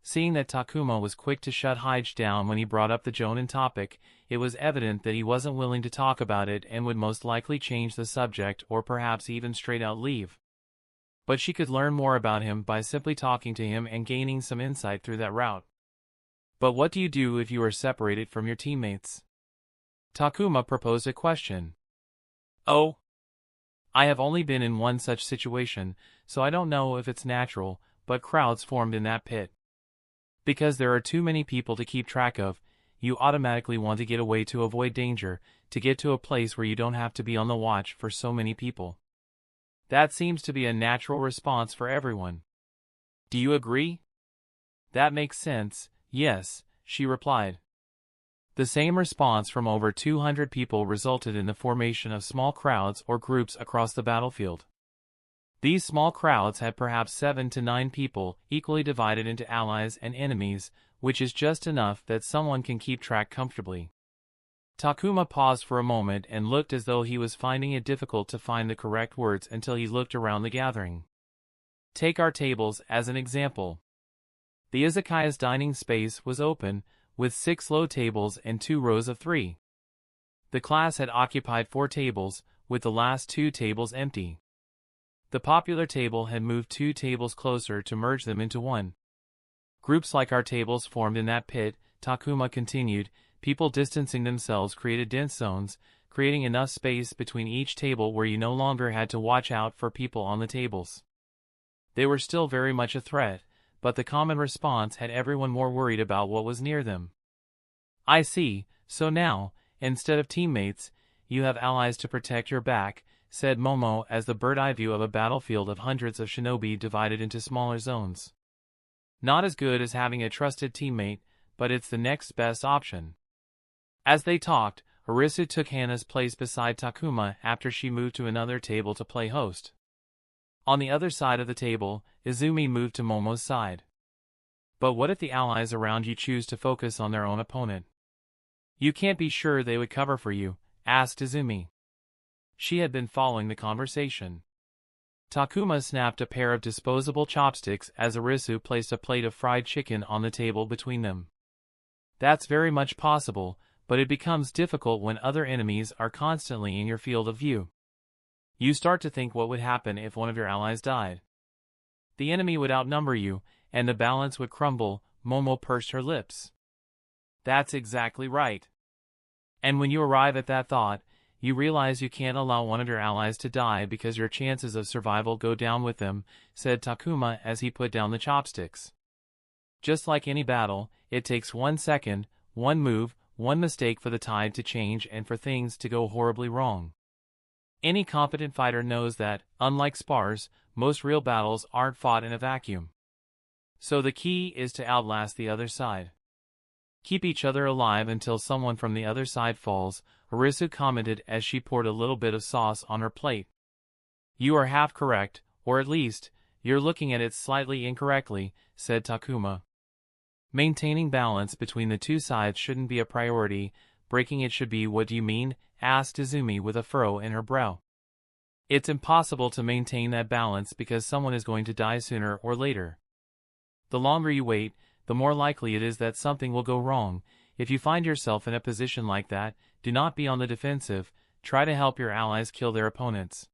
Seeing that Takuma was quick to shut Hyge down when he brought up the Jonin topic, it was evident that he wasn't willing to talk about it and would most likely change the subject or perhaps even straight out leave. But she could learn more about him by simply talking to him and gaining some insight through that route. But what do you do if you are separated from your teammates? Takuma proposed a question. Oh, I have only been in one such situation, so I don't know if it's natural, but crowds formed in that pit. Because there are too many people to keep track of, you automatically want to get away to avoid danger, to get to a place where you don't have to be on the watch for so many people. That seems to be a natural response for everyone. Do you agree? That makes sense, yes, she replied. The same response from over 200 people resulted in the formation of small crowds or groups across the battlefield. These small crowds had perhaps 7 to 9 people, equally divided into allies and enemies, which is just enough that someone can keep track comfortably. Takuma paused for a moment and looked as though he was finding it difficult to find the correct words until he looked around the gathering. Take our tables as an example. The izakaya's dining space was open, with 6 low tables and 2 rows of 3. The class had occupied 4 tables, with the last 2 tables empty. The popular table had moved 2 tables closer to merge them into one. Groups like our tables formed in that pit, Takuma continued. People distancing themselves created dense zones, creating enough space between each table where you no longer had to watch out for people on the tables. They were still very much a threat, but the common response had everyone more worried about what was near them. I see, so now, instead of teammates, you have allies to protect your back, said Momo as the bird-eye view of a battlefield of hundreds of shinobi divided into smaller zones. Not as good as having a trusted teammate, but it's the next best option. As they talked, Arisu took Hana's place beside Takuma after she moved to another table to play host. On the other side of the table, Izumi moved to Momo's side. But what if the allies around you choose to focus on their own opponent? You can't be sure they would cover for you, asked Izumi. She had been following the conversation. Takuma snapped a pair of disposable chopsticks as Arisu placed a plate of fried chicken on the table between them. That's very much possible, but it becomes difficult when other enemies are constantly in your field of view. You start to think what would happen if one of your allies died. The enemy would outnumber you, and the balance would crumble, Momo pursed her lips. That's exactly right. And when you arrive at that thought, you realize you can't allow one of your allies to die because your chances of survival go down with them, said Takuma as he put down the chopsticks. Just like any battle, it takes 1 second, one move, one mistake for the tide to change and for things to go horribly wrong. Any competent fighter knows that, unlike spars, most real battles aren't fought in a vacuum. So the key is to outlast the other side. Keep each other alive until someone from the other side falls, Arisu commented as she poured a little bit of sauce on her plate. You are half correct, or at least, you're looking at it slightly incorrectly, said Takuma. Maintaining balance between the two sides shouldn't be a priority, breaking it should be. What do you mean? Asked Izumi with a furrow in her brow. It's impossible to maintain that balance because someone is going to die sooner or later. The longer you wait, the more likely it is that something will go wrong. If you find yourself in a position like that, do not be on the defensive, try to help your allies kill their opponents.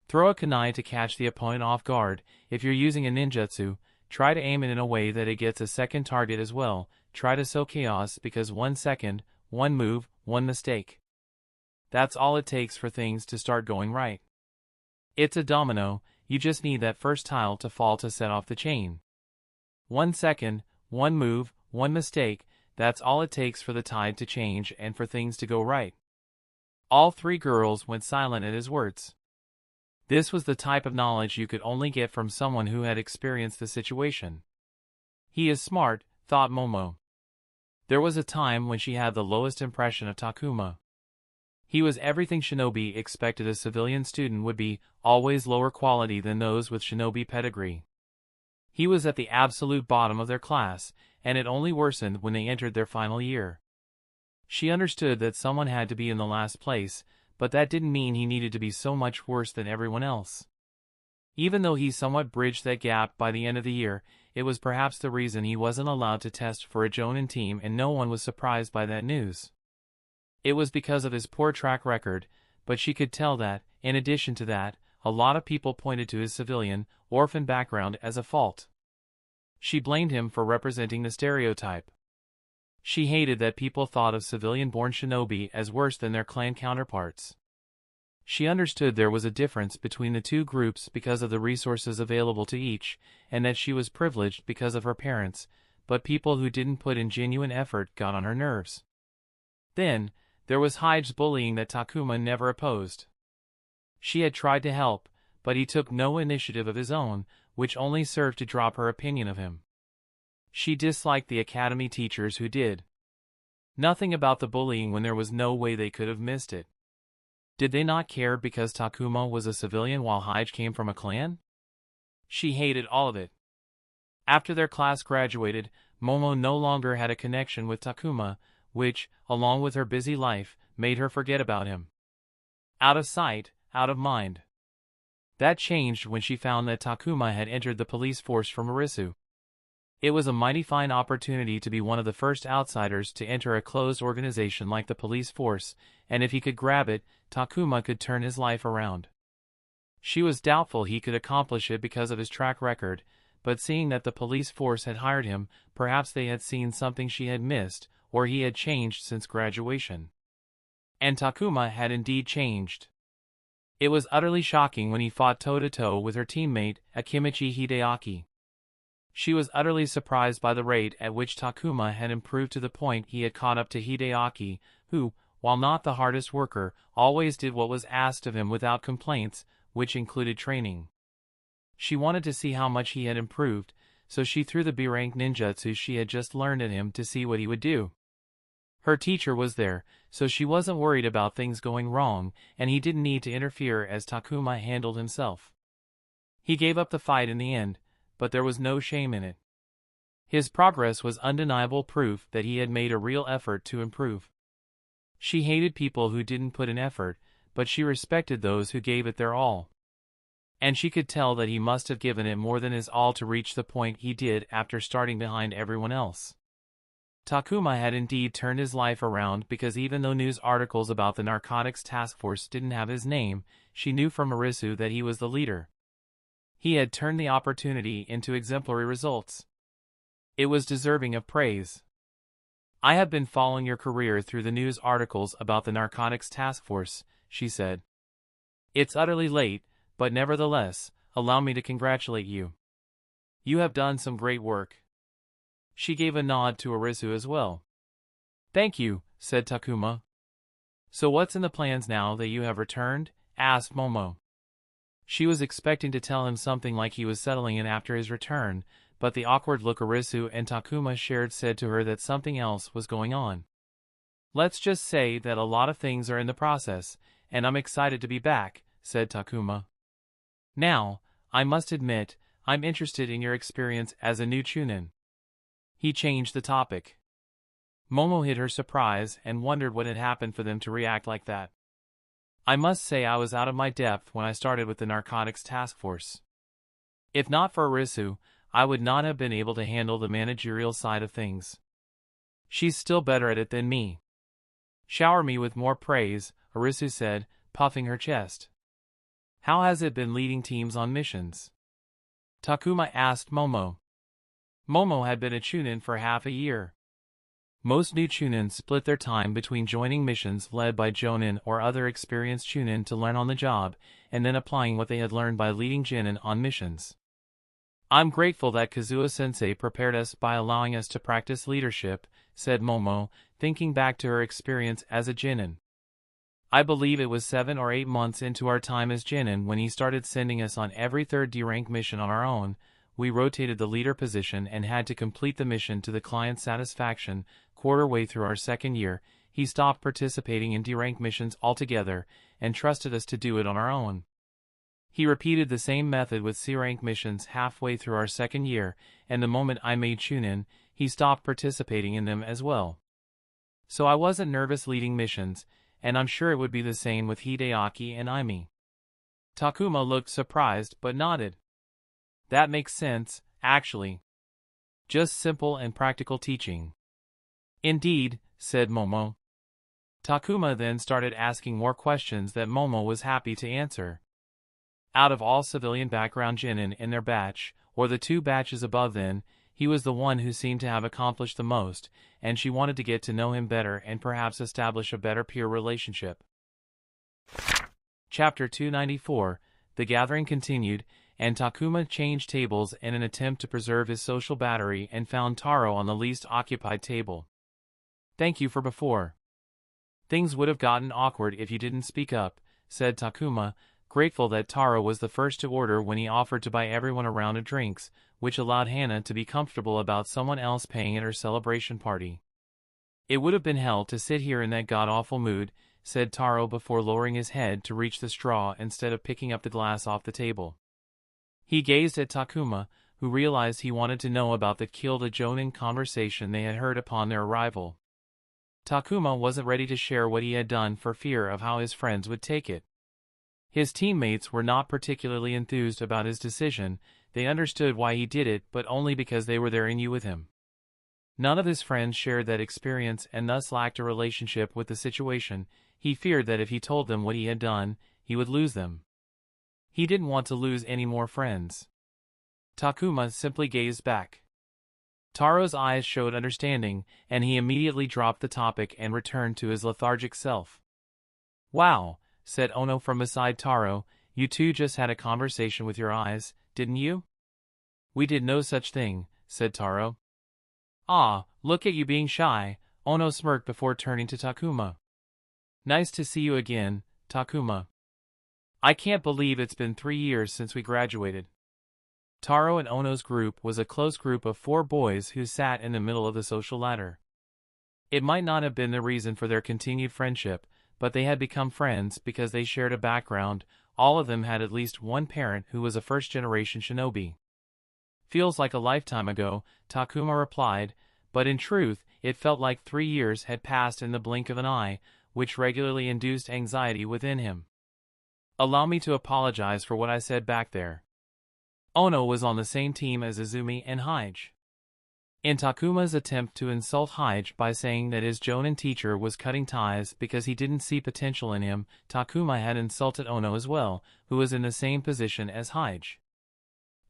Throw a kunai to catch the opponent off guard. If you're using a ninjutsu, try to aim it in a way that it gets a second target as well. Try to sow chaos because 1 second, one move, one mistake. That's all it takes for things to start going right. It's a domino, you just need that first tile to fall to set off the chain. 1 second, one move, one mistake, that's all it takes for the tide to change and for things to go right. All three girls went silent at his words. This was the type of knowledge you could only get from someone who had experienced the situation. He is smart, thought Momo. There was a time when she had the lowest impression of Takuma. He was everything shinobi expected a civilian student would be, always lower quality than those with shinobi pedigree. He was at the absolute bottom of their class, and it only worsened when they entered their final year. She understood that someone had to be in the last place, but that didn't mean he needed to be so much worse than everyone else. Even though he somewhat bridged that gap by the end of the year, it was perhaps the reason he wasn't allowed to test for a Jonin team, and no one was surprised by that news. It was because of his poor track record, but she could tell that, in addition to that, a lot of people pointed to his civilian, orphan background as a fault. She blamed him for representing the stereotype. She hated that people thought of civilian-born shinobi as worse than their clan counterparts. She understood there was a difference between the two groups because of the resources available to each, and that she was privileged because of her parents, but people who didn't put in genuine effort got on her nerves. Then, there was Hyde's bullying that Takuma never opposed. She had tried to help, but he took no initiative of his own, which only served to drop her opinion of him. She disliked the academy teachers who did nothing about the bullying when there was no way they could have missed it. Did they not care because Takuma was a civilian while Hyde came from a clan? She hated all of it. After their class graduated, Momo no longer had a connection with Takuma, which, along with her busy life, made her forget about him. Out of sight, out of mind. That changed when she found that Takuma had entered the police force from Arisu. It was a mighty fine opportunity to be one of the first outsiders to enter a closed organization like the police force, and if he could grab it, Takuma could turn his life around. She was doubtful he could accomplish it because of his track record, but seeing that the police force had hired him, perhaps they had seen something she had missed, or he had changed since graduation. And Takuma had indeed changed. It was utterly shocking when he fought toe-to-toe with her teammate, Akimichi Hideaki. She was utterly surprised by the rate at which Takuma had improved to the point he had caught up to Hideaki, who, while not the hardest worker, always did what was asked of him without complaints, which included training. She wanted to see how much he had improved, so she threw the B-rank ninjutsu she had just learned at him to see what he would do. Her teacher was there, so she wasn't worried about things going wrong, and he didn't need to interfere as Takuma handled himself. He gave up the fight in the end, but there was no shame in it. His progress was undeniable proof that he had made a real effort to improve. She hated people who didn't put in effort, but she respected those who gave it their all. And she could tell that he must have given it more than his all to reach the point he did after starting behind everyone else. Takuma had indeed turned his life around because even though news articles about the narcotics task force didn't have his name, she knew from Arisu that he was the leader. He had turned the opportunity into exemplary results. It was deserving of praise. I have been following your career through the news articles about the narcotics task force, she said. It's utterly late, but nevertheless, allow me to congratulate you. You have done some great work. She gave a nod to Arisu as well. Thank you, said Takuma. So what's in the plans now that you have returned? Asked Momo. She was expecting to tell him something like he was settling in after his return, but the awkward look Arisu and Takuma shared said to her that something else was going on. Let's just say that a lot of things are in the process, and I'm excited to be back, said Takuma. Now, I must admit, I'm interested in your experience as a new Chunin. He changed the topic. Momo hid her surprise and wondered what had happened for them to react like that. I must say I was out of my depth when I started with the narcotics task force. If not for Arisu, I would not have been able to handle the managerial side of things. She's still better at it than me. Shower me with more praise, Arisu said, puffing her chest. How has it been leading teams on missions? Takuma asked Momo. Momo had been a Chunin for half a year. Most new Chunin split their time between joining missions led by Jonin or other experienced Chunin to learn on the job, and then applying what they had learned by leading Jinin on missions. I'm grateful that Kazuo-sensei prepared us by allowing us to practice leadership, said Momo, thinking back to her experience as a Jinin. I believe it was 7 or 8 months into our time as Jinin when he started sending us on every third D-rank mission on our own. We rotated the leader position and had to complete the mission to the client's satisfaction. Quarter way through our second year, he stopped participating in D-rank missions altogether and trusted us to do it on our own. He repeated the same method with C-rank missions halfway through our second year, and the moment I made Chunin, he stopped participating in them as well. So I wasn't nervous leading missions, and I'm sure it would be the same with Hideaki and Aimi. Takuma looked surprised but nodded. That makes sense, actually. Just simple and practical teaching. Indeed, said Momo. Takuma then started asking more questions that Momo was happy to answer. Out of all civilian background Jinin in their batch, or the 2 batches above them, he was the one who seemed to have accomplished the most, and she wanted to get to know him better and perhaps establish a better peer relationship. Chapter 294, The Gathering continued, and Takuma changed tables in an attempt to preserve his social battery and found Taro on the least occupied table. Thank you for before. Things would have gotten awkward if you didn't speak up, said Takuma, grateful that Taro was the first to order when he offered to buy everyone a round of drinks, which allowed Hana to be comfortable about someone else paying at her celebration party. It would have been hell to sit here in that god-awful mood, said Taro before lowering his head to reach the straw instead of picking up the glass off the table. He gazed at Takuma, who realized he wanted to know about the killed a Jonin conversation they had heard upon their arrival. Takuma wasn't ready to share what he had done for fear of how his friends would take it. His teammates were not particularly enthused about his decision. They understood why he did it, but only because they were there in you with him. None of his friends shared that experience and thus lacked a relationship with the situation. He feared that if he told them what he had done, he would lose them. He didn't want to lose any more friends. Takuma simply gazed back. Taro's eyes showed understanding, and he immediately dropped the topic and returned to his lethargic self. Wow, said Ono from beside Taro, you two just had a conversation with your eyes, didn't you? We did no such thing, said Taro. Ah, look at you being shy, Ono smirked before turning to Takuma. Nice to see you again, Takuma. I can't believe it's been 3 years since we graduated. Taro and Ono's group was a close group of 4 boys who sat in the middle of the social ladder. It might not have been the reason for their continued friendship, but they had become friends because they shared a background. All of them had at least one parent who was a first-generation shinobi. Feels like a lifetime ago, Takuma replied, but in truth, it felt like 3 years had passed in the blink of an eye, which regularly induced anxiety within him. Allow me to apologize for what I said back there. Ono was on the same team as Izumi and Haige. In Takuma's attempt to insult Haige by saying that his Jonin teacher was cutting ties because he didn't see potential in him, Takuma had insulted Ono as well, who was in the same position as Haige.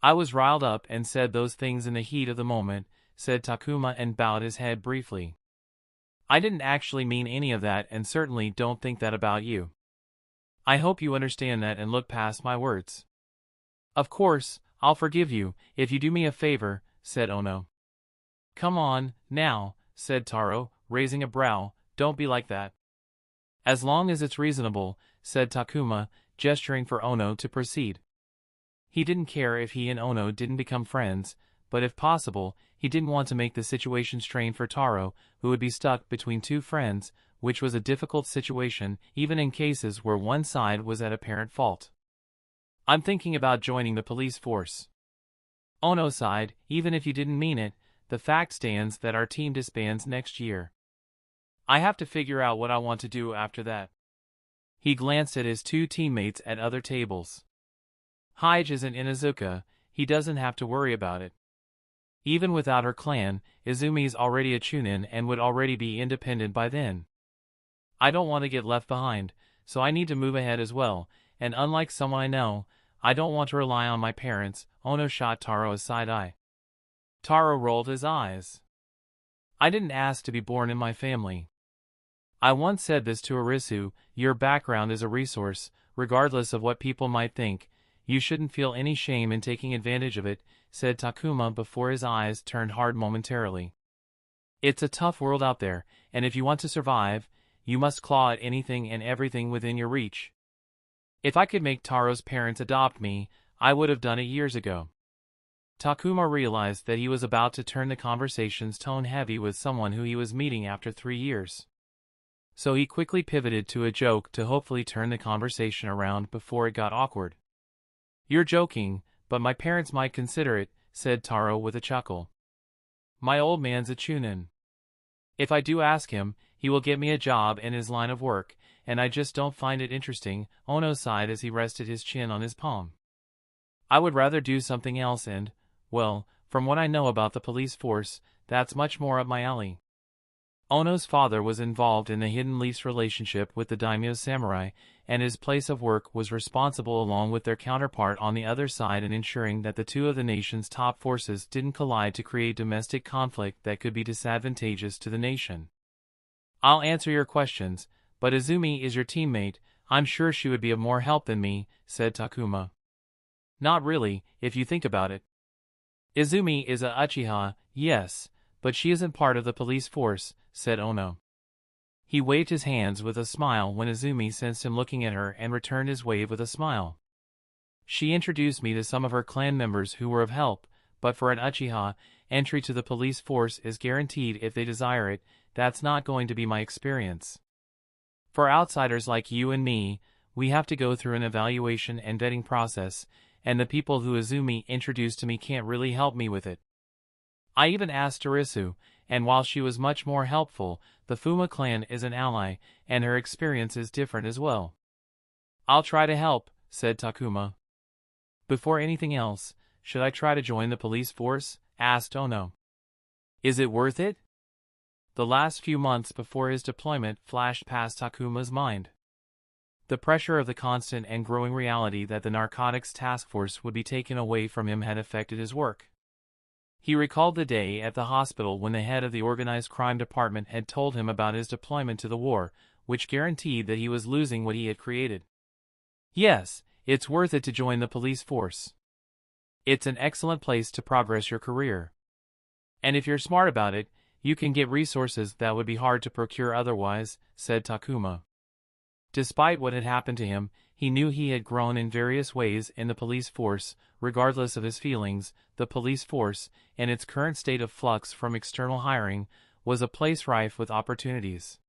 I was riled up and said those things in the heat of the moment, said Takuma and bowed his head briefly. I didn't actually mean any of that and certainly don't think that about you. I hope you understand that and look past my words. Of course, I'll forgive you, if you do me a favor, said Ono. Come on, now, said Taro, raising a brow, don't be like that. As long as it's reasonable, said Takuma, gesturing for Ono to proceed. He didn't care if he and Ono didn't become friends, but if possible, he didn't want to make the situation strained for Taro, who would be stuck between two friends, which was a difficult situation even in cases where one side was at apparent fault. I'm thinking about joining the police force. Ono sighed, even if you didn't mean it, the fact stands that our team disbands next year. I have to figure out what I want to do after that. He glanced at his two teammates at other tables. Hige isn't in Izuka, he doesn't have to worry about it. Even without her clan, Izumi's already a Chunin and would already be independent by then. I don't want to get left behind, so I need to move ahead as well, and unlike someone I know, I don't want to rely on my parents. Ono shot Taro a side eye. Taro rolled his eyes. I didn't ask to be born in my family. I once said this to Arisu, your background is a resource, regardless of what people might think. You shouldn't feel any shame in taking advantage of it, said Takuma before his eyes turned hard momentarily. It's a tough world out there, and if you want to survive, you must claw at anything and everything within your reach. If I could make Taro's parents adopt me, I would have done it years ago. Takuma realized that he was about to turn the conversation's tone heavy with someone who he was meeting after 3 years. So he quickly pivoted to a joke to hopefully turn the conversation around before it got awkward. You're joking, but my parents might consider it, said Taro with a chuckle. My old man's a Chunin. If I do ask him, he will get me a job in his line of work, and I just don't find it interesting, Ono sighed as he rested his chin on his palm. I would rather do something else and, well, from what I know about the police force, that's much more up my alley. Ono's father was involved in the hidden lease relationship with the daimyo samurai, and his place of work was responsible along with their counterpart on the other side in ensuring that the two of the nation's top forces didn't collide to create domestic conflict that could be disadvantageous to the nation. I'll answer your questions, but Izumi is your teammate. I'm sure she would be of more help than me, said Takuma. Not really, if you think about it. Izumi is a Uchiha, yes, but she isn't part of the police force, said Ono. He waved his hands with a smile when Izumi sensed him looking at her and returned his wave with a smile. She introduced me to some of her clan members who were of help, but for an Uchiha, entry to the police force is guaranteed if they desire it. That's not going to be my experience. For outsiders like you and me, we have to go through an evaluation and vetting process, and the people who Izumi introduced to me can't really help me with it. I even asked Arisu, and while she was much more helpful, the Fuma clan is an ally, and her experience is different as well. I'll try to help, said Takuma. Before anything else, should I try to join the police force? Asked Ono. Is it worth it? The last few months before his deployment flashed past Takuma's mind. The pressure of the constant and growing reality that the narcotics task force would be taken away from him had affected his work. He recalled the day at the hospital when the head of the organized crime department had told him about his deployment to the war, which guaranteed that he was losing what he had created. Yes, it's worth it to join the police force. It's an excellent place to progress your career. And if you're smart about it, you can get resources that would be hard to procure otherwise, said Takuma. Despite what had happened to him, he knew he had grown in various ways in the police force. Regardless of his feelings, the police force, in its current state of flux from external hiring, was a place rife with opportunities.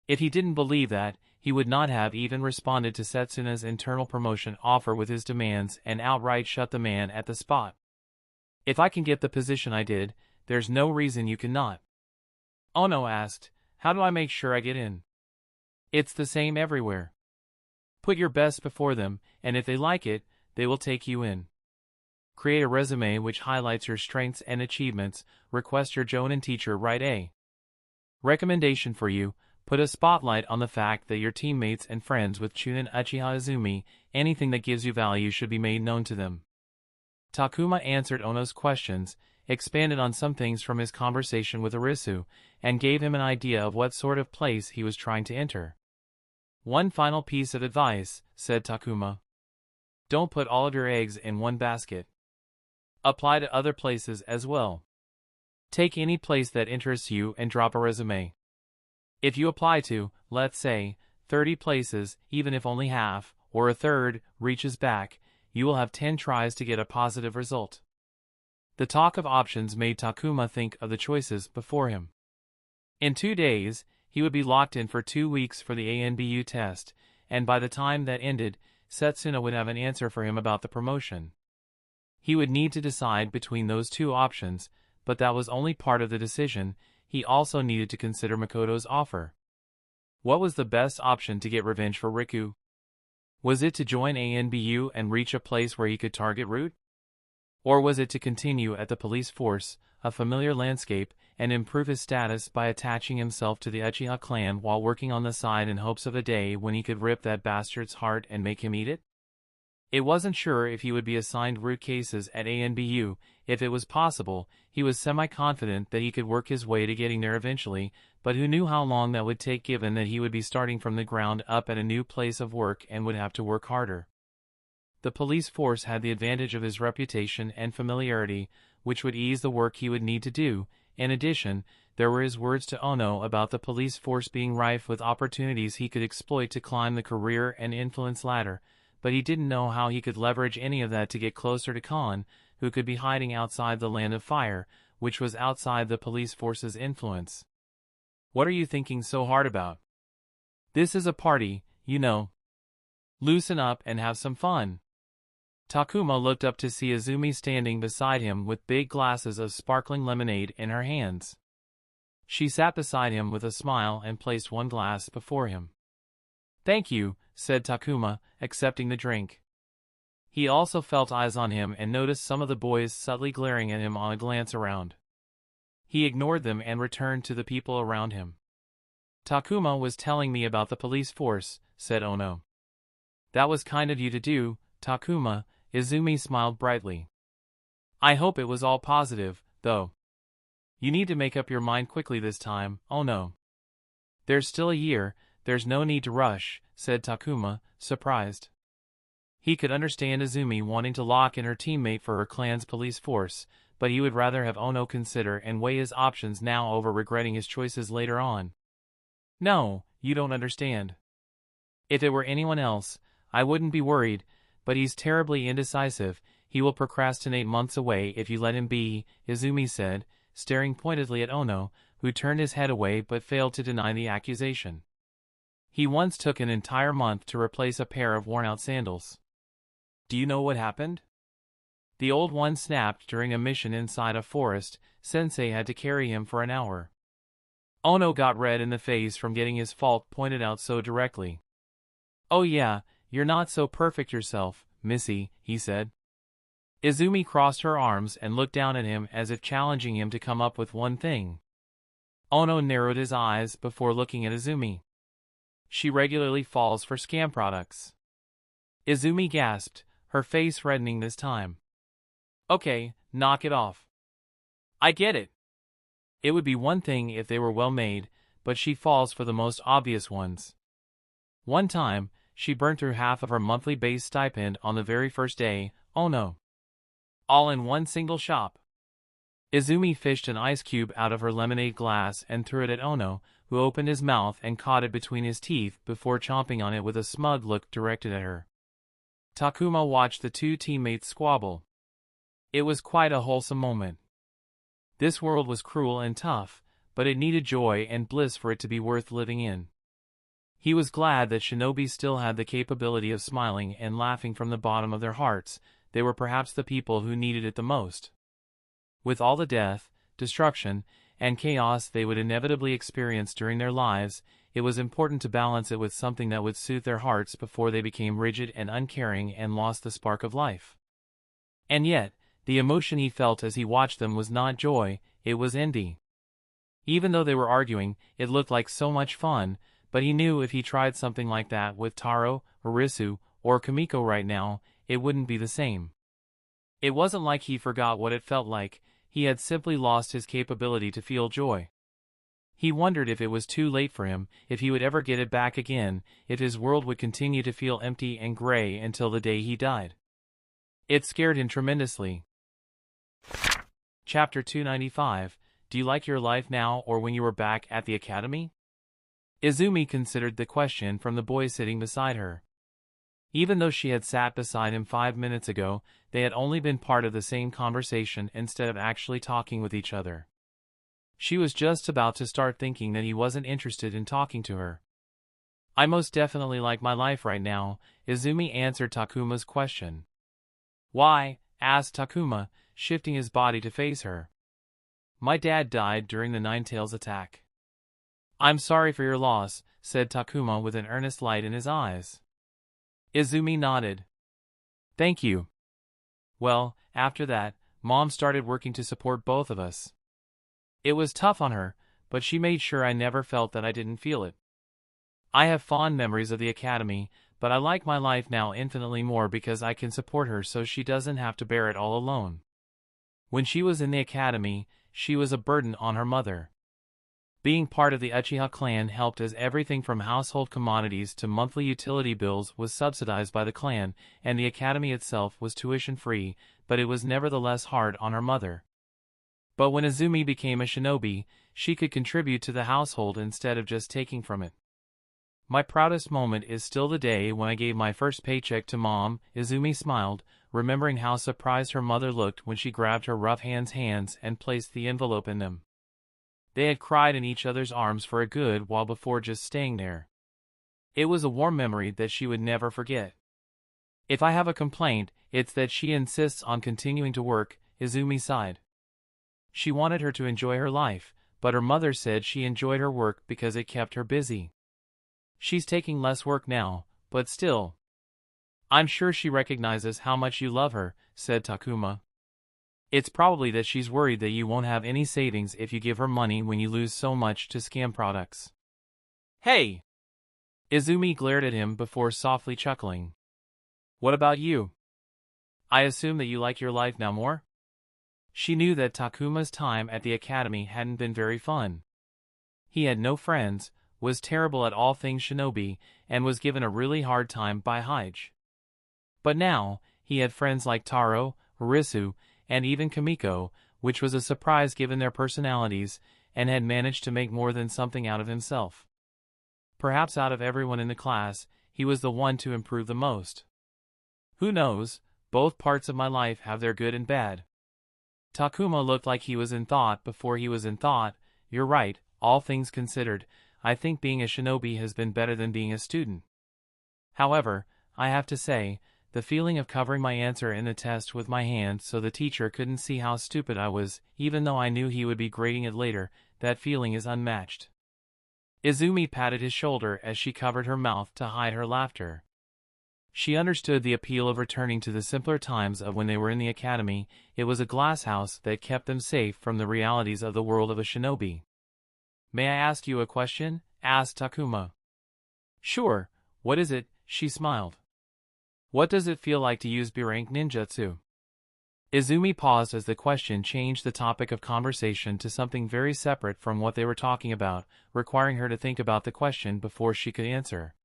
If he didn't believe that, he would not have even responded to Setsuna's internal promotion offer with his demands and outright shut the man at the spot. If I can get the position I did, there's no reason you cannot. Ono asked, how do I make sure I get in? It's the same everywhere. Put your best before them, and if they like it, they will take you in. Create a resume which highlights your strengths and achievements. Request your Jonin teacher write a recommendation for you. Put a spotlight on the fact that your teammates and friends with Chunin Uchiha Izumi. Anything that gives you value should be made known to them. Takuma answered Ono's questions, expanded on some things from his conversation with Arisu, and gave him an idea of what sort of place he was trying to enter. "One final piece of advice," said Takuma. "Don't put all of your eggs in one basket. Apply to other places as well. Take any place that interests you and drop a resume. If you apply to, let's say, 30 places, even if only half, or a third, reaches back, you will have 10 tries to get a positive result." The talk of options made Takuma think of the choices before him. In 2 days, he would be locked in for 2 weeks for the ANBU test, and by the time that ended, Setsuna would have an answer for him about the promotion. He would need to decide between those two options, but that was only part of the decision. He also needed to consider Makoto's offer. What was the best option to get revenge for Riku? Was it to join ANBU and reach a place where he could target Root? Or was it to continue at the police force, a familiar landscape, and improve his status by attaching himself to the Uchiha clan while working on the side in hopes of a day when he could rip that bastard's heart and make him eat it? It wasn't sure if he would be assigned root cases at ANBU. If it was possible, he was semi-confident that he could work his way to getting there eventually, but who knew how long that would take given that he would be starting from the ground up at a new place of work and would have to work harder. The police force had the advantage of his reputation and familiarity, which would ease the work he would need to do. In addition, there were his words to Ono about the police force being rife with opportunities he could exploit to climb the career and influence ladder, but he didn't know how he could leverage any of that to get closer to Khan, who could be hiding outside the Land of Fire, which was outside the police force's influence. "What are you thinking so hard about? This is a party, you know. Loosen up and have some fun." Takuma looked up to see Izumi standing beside him with big glasses of sparkling lemonade in her hands. She sat beside him with a smile and placed one glass before him. "Thank you," said Takuma, accepting the drink. He also felt eyes on him and noticed some of the boys subtly glaring at him on a glance around. He ignored them and returned to the people around him. "Takuma was telling me about the police force," said Ono. "That was kind of you to do, Takuma." Izumi smiled brightly. "I hope it was all positive, though. You need to make up your mind quickly this time, Ono." "There's still a year, there's no need to rush," said Takuma, surprised. He could understand Izumi wanting to lock in her teammate for her clan's police force, but he would rather have Ono consider and weigh his options now over regretting his choices later on. "No, you don't understand. If it were anyone else, I wouldn't be worried, but he's terribly indecisive. He will procrastinate months away if you let him be," Izumi said, staring pointedly at Ono, who turned his head away but failed to deny the accusation. "He once took an entire month to replace a pair of worn-out sandals. Do you know what happened? The old one snapped during a mission inside a forest. Sensei had to carry him for an hour." Ono got red in the face from getting his fault pointed out so directly. "Oh yeah, you're not so perfect yourself, Missy," he said. Izumi crossed her arms and looked down at him as if challenging him to come up with one thing. Ono narrowed his eyes before looking at Izumi. "She regularly falls for scam products." Izumi gasped, her face reddening this time. "Okay, knock it off. I get it. It would be one thing if they were well made, but she falls for the most obvious ones. One time, she burned through half of her monthly base stipend on the very first day. Oh no. All in one single shop." Izumi fished an ice cube out of her lemonade glass and threw it at Ono, who opened his mouth and caught it between his teeth before chomping on it with a smug look directed at her. Takuma watched the two teammates squabble. It was quite a wholesome moment. This world was cruel and tough, but it needed joy and bliss for it to be worth living in. He was glad that shinobi still had the capability of smiling and laughing from the bottom of their hearts. They were perhaps the people who needed it the most. With all the death, destruction, and chaos they would inevitably experience during their lives, it was important to balance it with something that would soothe their hearts before they became rigid and uncaring and lost the spark of life. And yet, the emotion he felt as he watched them was not joy, it was envy. Even though they were arguing, it looked like so much fun, but he knew if he tried something like that with Taro, Arisu, or Kimiko right now, it wouldn't be the same. It wasn't like he forgot what it felt like. he had simply lost his capability to feel joy. He wondered if it was too late for him, if he would ever get it back again, if his world would continue to feel empty and gray until the day he died. It scared him tremendously. Chapter 295, Do you like your life now or when you were back at the academy? Izumi considered the question from the boy sitting beside her. Even though she had sat beside him 5 minutes ago, they had only been part of the same conversation instead of actually talking with each other. She was just about to start thinking that he wasn't interested in talking to her. I most definitely like my life right now, Izumi answered Takuma's question. Why? Asked Takuma, shifting his body to face her. My dad died during the Nine-Tails attack. I'm sorry for your loss, said Takuma with an earnest light in his eyes. Izumi nodded. Thank you. Well, after that, Mom started working to support both of us. It was tough on her, but she made sure I never felt that I didn't feel it. I have fond memories of the academy, but I like my life now infinitely more because I can support her so she doesn't have to bear it all alone. When she was in the academy, she was a burden on her mother. Being part of the Uchiha clan helped as everything from household commodities to monthly utility bills was subsidized by the clan, and the academy itself was tuition-free, but it was nevertheless hard on her mother. But when Izumi became a shinobi, she could contribute to the household instead of just taking from it. My proudest moment is still the day when I gave my first paycheck to Mom, Izumi smiled, remembering how surprised her mother looked when she grabbed her rough hands and placed the envelope in them. They had cried in each other's arms for a good while before just staying there. It was a warm memory that she would never forget. If I have a complaint, it's that she insists on continuing to work, Izumi sighed. She wanted her to enjoy her life, but her mother said she enjoyed her work because it kept her busy. She's taking less work now, but still. I'm sure she recognizes how much you love her, said Takuma. It's probably that she's worried that you won't have any savings if you give her money when you lose so much to scam products. Hey! Izumi glared at him before softly chuckling. What about you? I assume that you like your life now more? She knew that Takuma's time at the academy hadn't been very fun. He had no friends, was terrible at all things shinobi, and was given a really hard time by Hige. But now, he had friends like Taro, Risu, and even Kamiko, which was a surprise given their personalities, and had managed to make more than something out of himself. Perhaps out of everyone in the class, he was the one to improve the most. Who knows, both parts of my life have their good and bad. Takuma looked like he was in thought before he was in thought. You're right, all things considered, I think being a shinobi has been better than being a student. However, I have to say, the feeling of covering my answer in the test with my hand so the teacher couldn't see how stupid I was, even though I knew he would be grading it later, that feeling is unmatched. Izumi patted his shoulder as she covered her mouth to hide her laughter. She understood the appeal of returning to the simpler times of when they were in the academy. It was a glass house that kept them safe from the realities of the world of a shinobi. May I ask you a question? Asked Takuma. Sure, what is it? She smiled. What does it feel like to use B-rank ninjutsu? Izumi paused as the question changed the topic of conversation to something very separate from what they were talking about, requiring her to think about the question before she could answer.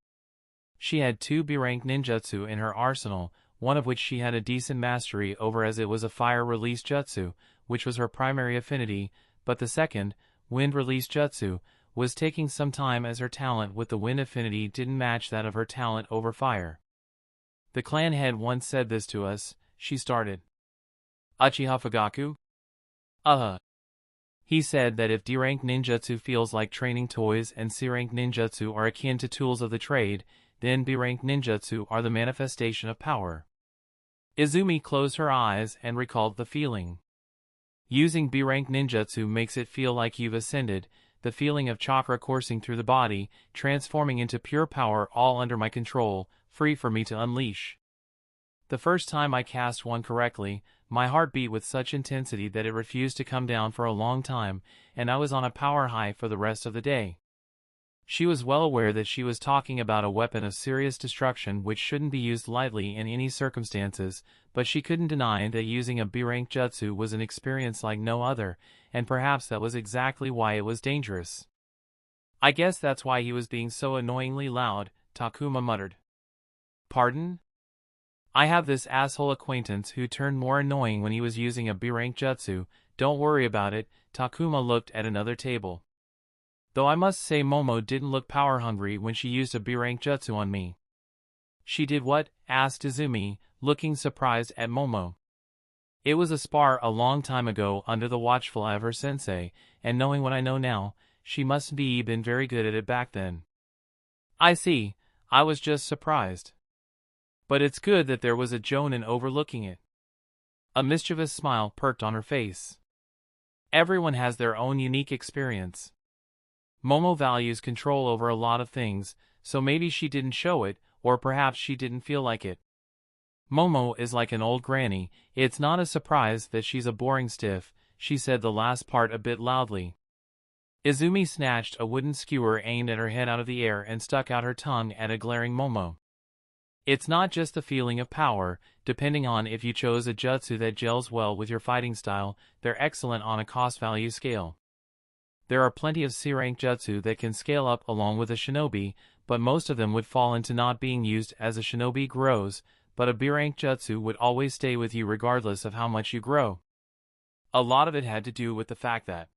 She had 2 B-rank ninjutsu in her arsenal, one of which she had a decent mastery over as it was a fire-release jutsu, which was her primary affinity, but the second, wind-release jutsu, was taking some time as her talent with the wind affinity didn't match that of her talent over fire. The clan head once said this to us, she started. Uchiha Fugaku? He said that if D-rank ninjutsu feels like training toys and C-rank ninjutsu are akin to tools of the trade, then B-rank ninjutsu are the manifestation of power. Izumi closed her eyes and recalled the feeling. Using B-rank ninjutsu makes it feel like you've ascended, the feeling of chakra coursing through the body, transforming into pure power all under my control, free for me to unleash. The first time I cast one correctly, my heart beat with such intensity that it refused to come down for a long time, and I was on a power high for the rest of the day. She was well aware that she was talking about a weapon of serious destruction which shouldn't be used lightly in any circumstances, but she couldn't deny that using a B-rank jutsu was an experience like no other, and perhaps that was exactly why it was dangerous. I guess that's why he was being so annoyingly loud, Takuma muttered. Pardon? I have this asshole acquaintance who turned more annoying when he was using a B-rank jutsu. Don't worry about it. Takuma looked at another table. Though I must say Momo didn't look power-hungry when she used a B-rank jutsu on me. She did what? Asked Izumi, looking surprised at Momo. It was a spar a long time ago under the watchful eye of her sensei, and knowing what I know now, she must be been very good at it back then. I see. I was just surprised. But it's good that there was a jonin overlooking it. A mischievous smile perked on her face. Everyone has their own unique experience. Momo values control over a lot of things, so maybe she didn't show it, or perhaps she didn't feel like it. Momo is like an old granny. It's not a surprise that she's a boring stiff. She said the last part a bit loudly. Izumi snatched a wooden skewer aimed at her head out of the air and stuck out her tongue at a glaring Momo. It's not just the feeling of power. Depending on if you chose a jutsu that gels well with your fighting style, they're excellent on a cost-value scale. There are plenty of C-rank jutsu that can scale up along with a shinobi, but most of them would fall into not being used as a shinobi grows, but a B-rank jutsu would always stay with you regardless of how much you grow. A lot of it had to do with the fact that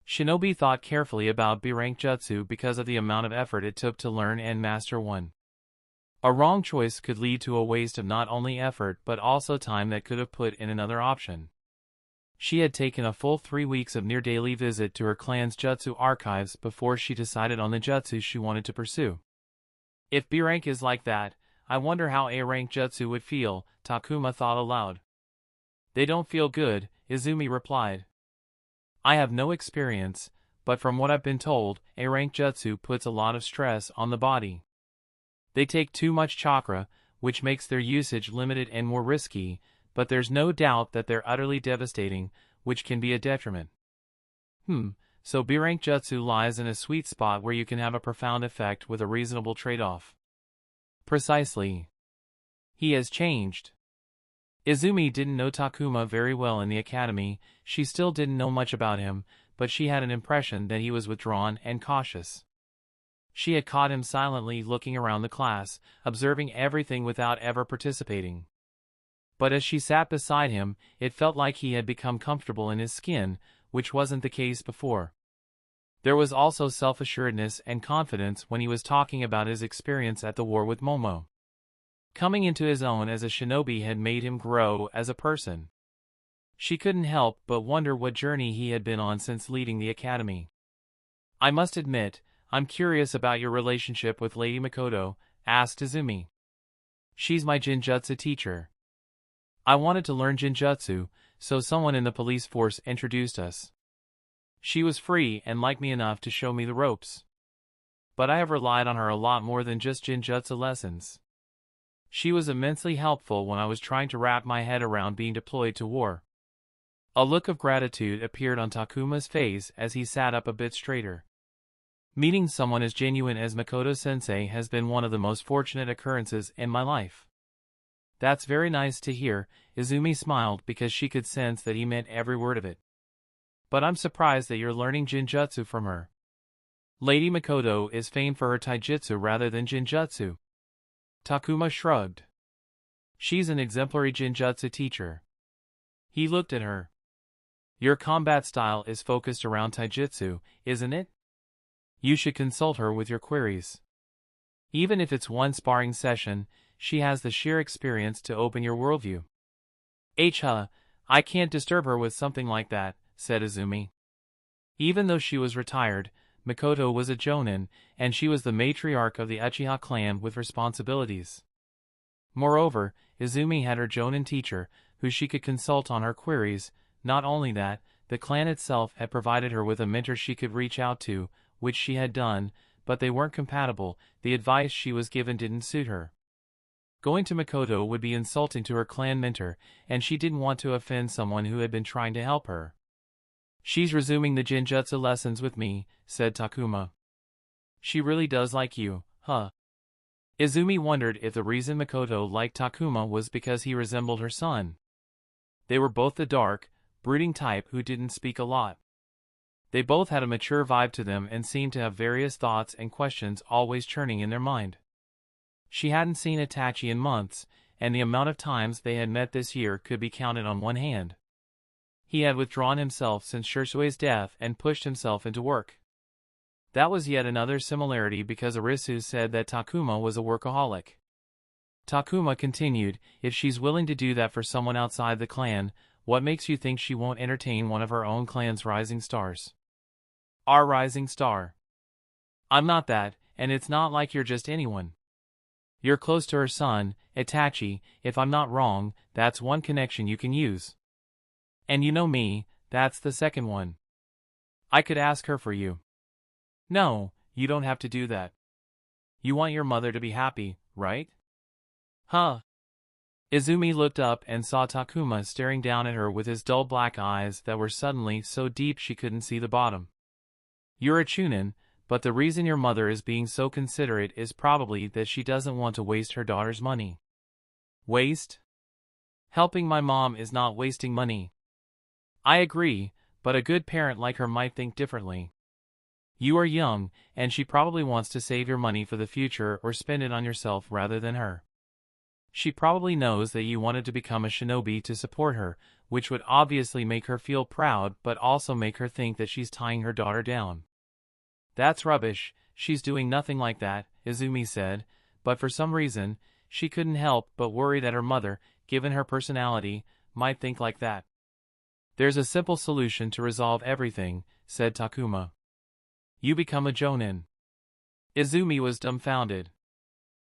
shinobi thought carefully about B-rank jutsu because of the amount of effort it took to learn and master one. A wrong choice could lead to a waste of not only effort but also time that could have put in another option. She had taken a full 3 weeks of near-daily visit to her clan's jutsu archives before she decided on the jutsu she wanted to pursue. If B-rank is like that, I wonder how A-rank jutsu would feel, Takuma thought aloud. They don't feel good, Izumi replied. I have no experience, but from what I've been told, A-rank jutsu puts a lot of stress on the body. They take too much chakra, which makes their usage limited and more risky, but there's no doubt that they're utterly devastating, which can be a detriment. So B-rank jutsu lies in a sweet spot where you can have a profound effect with a reasonable trade-off. Precisely. He has changed. Izumi didn't know Takuma very well in the academy. She still didn't know much about him, but she had an impression that he was withdrawn and cautious. She had caught him silently looking around the class, observing everything without ever participating. But as she sat beside him, it felt like he had become comfortable in his skin, which wasn't the case before. There was also self-assuredness and confidence when he was talking about his experience at the war with Momo. Coming into his own as a shinobi had made him grow as a person. She couldn't help but wonder what journey he had been on since leaving the academy. I must admit, I'm curious about your relationship with Lady Makoto, asked Izumi. She's my Jinjutsu teacher. I wanted to learn Jinjutsu, so someone in the police force introduced us. She was free and liked me enough to show me the ropes. But I have relied on her a lot more than just Jinjutsu lessons. She was immensely helpful when I was trying to wrap my head around being deployed to war. A look of gratitude appeared on Takuma's face as he sat up a bit straighter. Meeting someone as genuine as Makoto-sensei has been one of the most fortunate occurrences in my life. That's very nice to hear, Izumi smiled because she could sense that he meant every word of it. But I'm surprised that you're learning Jinjutsu from her. Lady Makoto is famed for her taijutsu rather than Jinjutsu. Takuma shrugged. She's an exemplary Jinjutsu teacher. He looked at her. Your combat style is focused around taijutsu, isn't it? You should consult her with your queries. Even if it's one sparring session, she has the sheer experience to open your worldview. I can't disturb her with something like that, said Izumi. Even though she was retired, Makoto was a jonin, and she was the matriarch of the Uchiha clan with responsibilities. Moreover, Izumi had her jonin teacher, who she could consult on her queries. Not only that, the clan itself had provided her with a mentor she could reach out to, which she had done, but they weren't compatible. The advice she was given didn't suit her. Going to Makoto would be insulting to her clan mentor, and she didn't want to offend someone who had been trying to help her. She's resuming the Jinjutsu lessons with me, said Takuma. She really does like you, huh? Izumi wondered if the reason Makoto liked Takuma was because he resembled her son. They were both the dark, brooding type who didn't speak a lot. They both had a mature vibe to them and seemed to have various thoughts and questions always churning in their mind. She hadn't seen Itachi in months, and the amount of times they had met this year could be counted on one hand. He had withdrawn himself since Shirsue's death and pushed himself into work. That was yet another similarity because Arisu said that Takuma was a workaholic. Takuma continued, if she's willing to do that for someone outside the clan, what makes you think she won't entertain one of her own clan's rising stars? Our rising star. I'm not that, and it's not like you're just anyone. You're close to her son, Itachi. If I'm not wrong, that's one connection you can use. And you know me, that's the second one. I could ask her for you. No, you don't have to do that. You want your mother to be happy, right? Huh? Izumi looked up and saw Takuma staring down at her with his dull black eyes that were suddenly so deep she couldn't see the bottom. You're a chunin, but the reason your mother is being so considerate is probably that she doesn't want to waste her daughter's money. Waste? Helping my mom is not wasting money. I agree, but a good parent like her might think differently. You are young, and she probably wants to save your money for the future or spend it on yourself rather than her. She probably knows that you wanted to become a shinobi to support her, which would obviously make her feel proud but also make her think that she's tying her daughter down. That's rubbish, she's doing nothing like that, Izumi said, but for some reason, she couldn't help but worry that her mother, given her personality, might think like that. There's a simple solution to resolve everything, said Takuma. You become a jonin. Izumi was dumbfounded.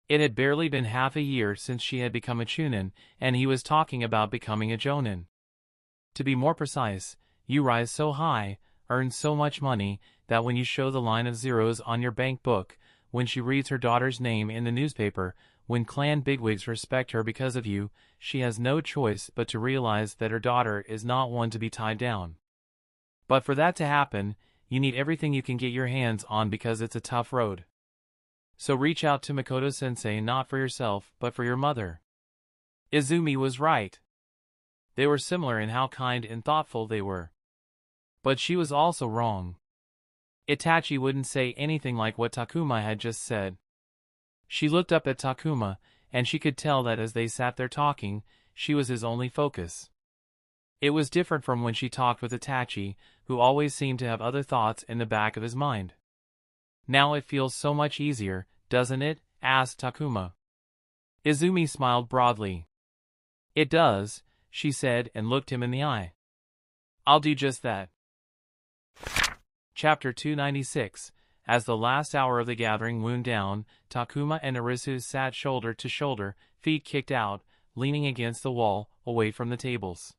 It had barely been half a year since she had become a chunin, and he was talking about becoming a jonin. To be more precise, you rise so high, earn so much money, that when you show the line of zeros on your bank book, when she reads her daughter's name in the newspaper, when clan bigwigs respect her because of you, she has no choice but to realize that her daughter is not one to be tied down. But for that to happen, you need everything you can get your hands on because it's a tough road. So reach out to Makoto-sensei not for yourself but for your mother. Izumi was right. They were similar in how kind and thoughtful they were. But she was also wrong. Itachi wouldn't say anything like what Takuma had just said. She looked up at Takuma, and she could tell that as they sat there talking, she was his only focus. It was different from when she talked with Itachi, who always seemed to have other thoughts in the back of his mind. Now it feels so much easier, doesn't it? Asked Takuma. Izumi smiled broadly. It does, she said and looked him in the eye. I'll do just that. Chapter 296. As the last hour of the gathering wound down, Takuma and Arisu sat shoulder to shoulder, feet kicked out, leaning against the wall, away from the tables.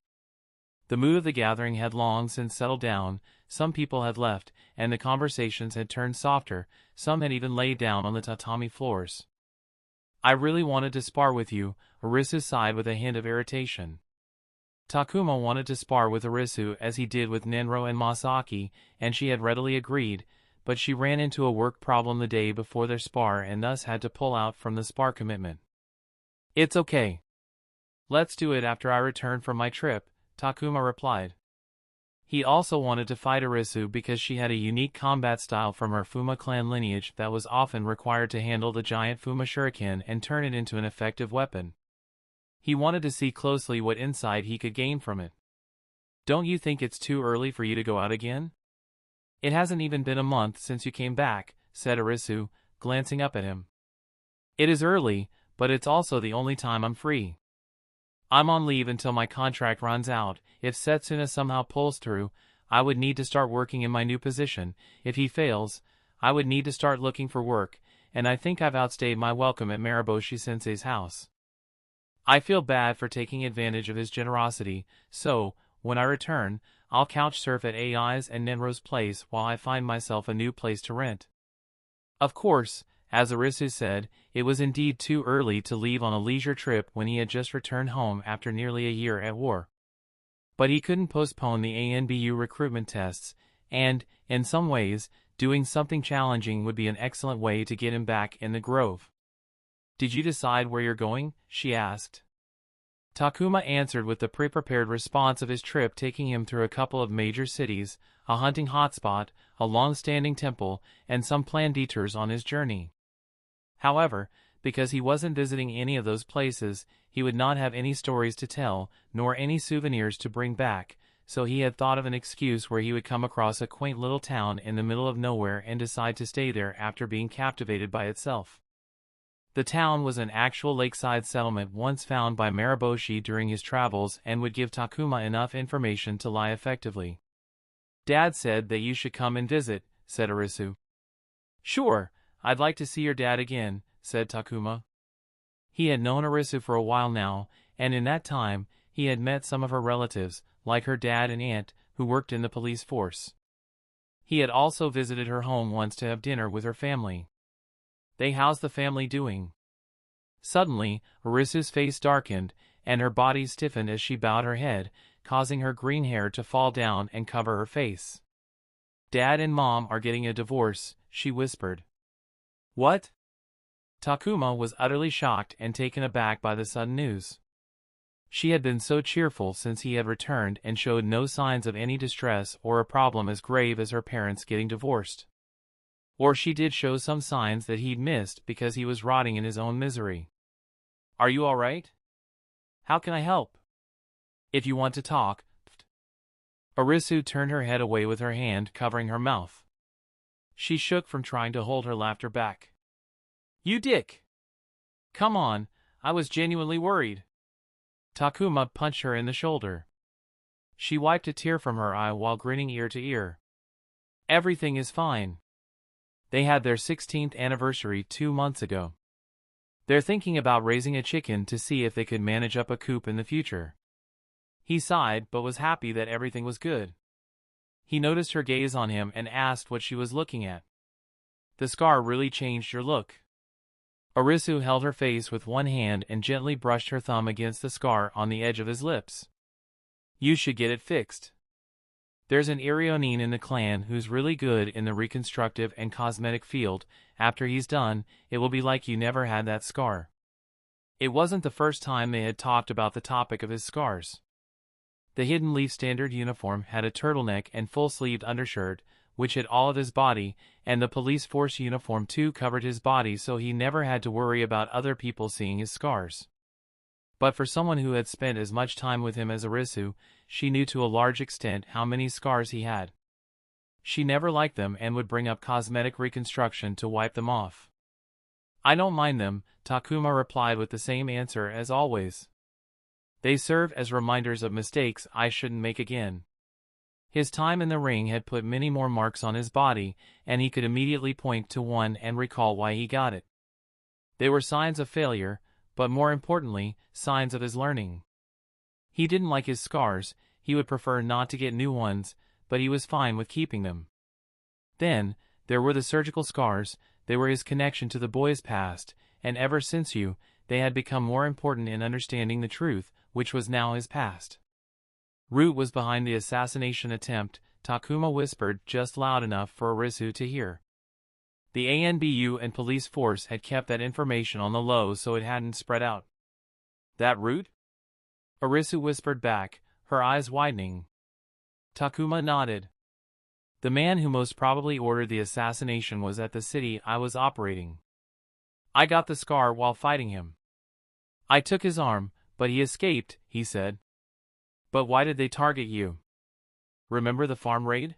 The mood of the gathering had long since settled down, some people had left, and the conversations had turned softer, some had even laid down on the tatami floors. I really wanted to spar with you, Arisu sighed with a hint of irritation. Takuma wanted to spar with Arisu as he did with Nenro and Masaki, and she had readily agreed, but she ran into a work problem the day before their spar and thus had to pull out from the spar commitment. It's okay. Let's do it after I return from my trip, Takuma replied. He also wanted to fight Arisu because she had a unique combat style from her Fuma clan lineage that was often required to handle the giant Fuma shuriken and turn it into an effective weapon. He wanted to see closely what insight he could gain from it. Don't you think it's too early for you to go out again? It hasn't even been a month since you came back, said Arisu, glancing up at him. It is early, but it's also the only time I'm free. I'm on leave until my contract runs out. If Setsuna somehow pulls through, I would need to start working in my new position. If he fails, I would need to start looking for work, and I think I've outstayed my welcome at Mariboshi-sensei's house. I feel bad for taking advantage of his generosity, so, when I return, I'll couch surf at AI's and Nenro's place while I find myself a new place to rent. Of course, as Arisu said, it was indeed too early to leave on a leisure trip when he had just returned home after nearly a year at war. But he couldn't postpone the ANBU recruitment tests, and, in some ways, Doing something challenging would be an excellent way to get him back in the grove. "Did you decide where you're going?" she asked. Takuma answered with the pre-prepared response of his trip, taking him through a couple of major cities, a hunting hotspot, a long-standing temple, and some planned detours on his journey. However, because he wasn't visiting any of those places, he would not have any stories to tell, nor any souvenirs to bring back, so he had thought of an excuse where he would come across a quaint little town in the middle of nowhere and decide to stay there after being captivated by itself. The town was an actual lakeside settlement once found by Marosi during his travels and would give Takuma enough information to lie effectively. "Dad said that you should come and visit," said Arisu. "Sure, I'd like to see your dad again," said Takuma. He had known Arisu for a while now, and in that time, he had met some of her relatives, like her dad and aunt, who worked in the police force. He had also visited her home once to have dinner with her family. "How's the family doing?" Suddenly, Arisu's face darkened, and her body stiffened as she bowed her head, causing her green hair to fall down and cover her face. "Dad and Mom are getting a divorce," she whispered. "What?" Takuma was utterly shocked and taken aback by the sudden news. She had been so cheerful since he had returned and showed no signs of any distress or a problem as grave as her parents getting divorced. Or she did show some signs that he'd missed because he was rotting in his own misery. "Are you all right? How can I help?" "If you want to talk." Arisu turned her head away with her hand covering her mouth. She shook from trying to hold her laughter back. "You dick! Come on, I was genuinely worried." Takuma punched her in the shoulder. She wiped a tear from her eye while grinning ear to ear. "Everything is fine. They had their 16th anniversary 2 months ago. They're thinking about raising a chicken to see if they could manage up a coop in the future." He sighed but was happy that everything was good. He noticed her gaze on him and asked what she was looking at. "The scar really changed your look." Arisu held her face with one hand and gently brushed her thumb against the scar on the edge of his lips. "You should get it fixed. There's an Irionin in the clan who's really good in the reconstructive and cosmetic field. After he's done, it will be like you never had that scar." It wasn't the first time they had talked about the topic of his scars. The Hidden Leaf standard uniform had a turtleneck and full-sleeved undershirt, which hid all of his body, and the police force uniform too covered his body, so he never had to worry about other people seeing his scars. But for someone who had spent as much time with him as Arisu, she knew to a large extent how many scars he had. She never liked them and would bring up cosmetic reconstruction to wipe them off. "I don't mind them," Takuma replied with the same answer as always. "They serve as reminders of mistakes I shouldn't make again." His time in the ring had put many more marks on his body, and he could immediately point to one and recall why he got it. They were signs of failure, but more importantly, signs of his learning. He didn't like his scars, he would prefer not to get new ones, but he was fine with keeping them. Then, there were the surgical scars. They were his connection to the boy's past, and ever since they had become more important in understanding the truth, which was now his past. Root was behind the assassination attempt, Takuma whispered just loud enough for Arisu to hear. The ANBU and police force had kept that information on the low so it hadn't spread out. "That Root?" Arisu whispered back, her eyes widening. Takuma nodded. "The man who most probably ordered the assassination was at the city I was operating. I got the scar while fighting him. I took his arm, but he escaped," he said. "But why did they target you? Remember the farm raid?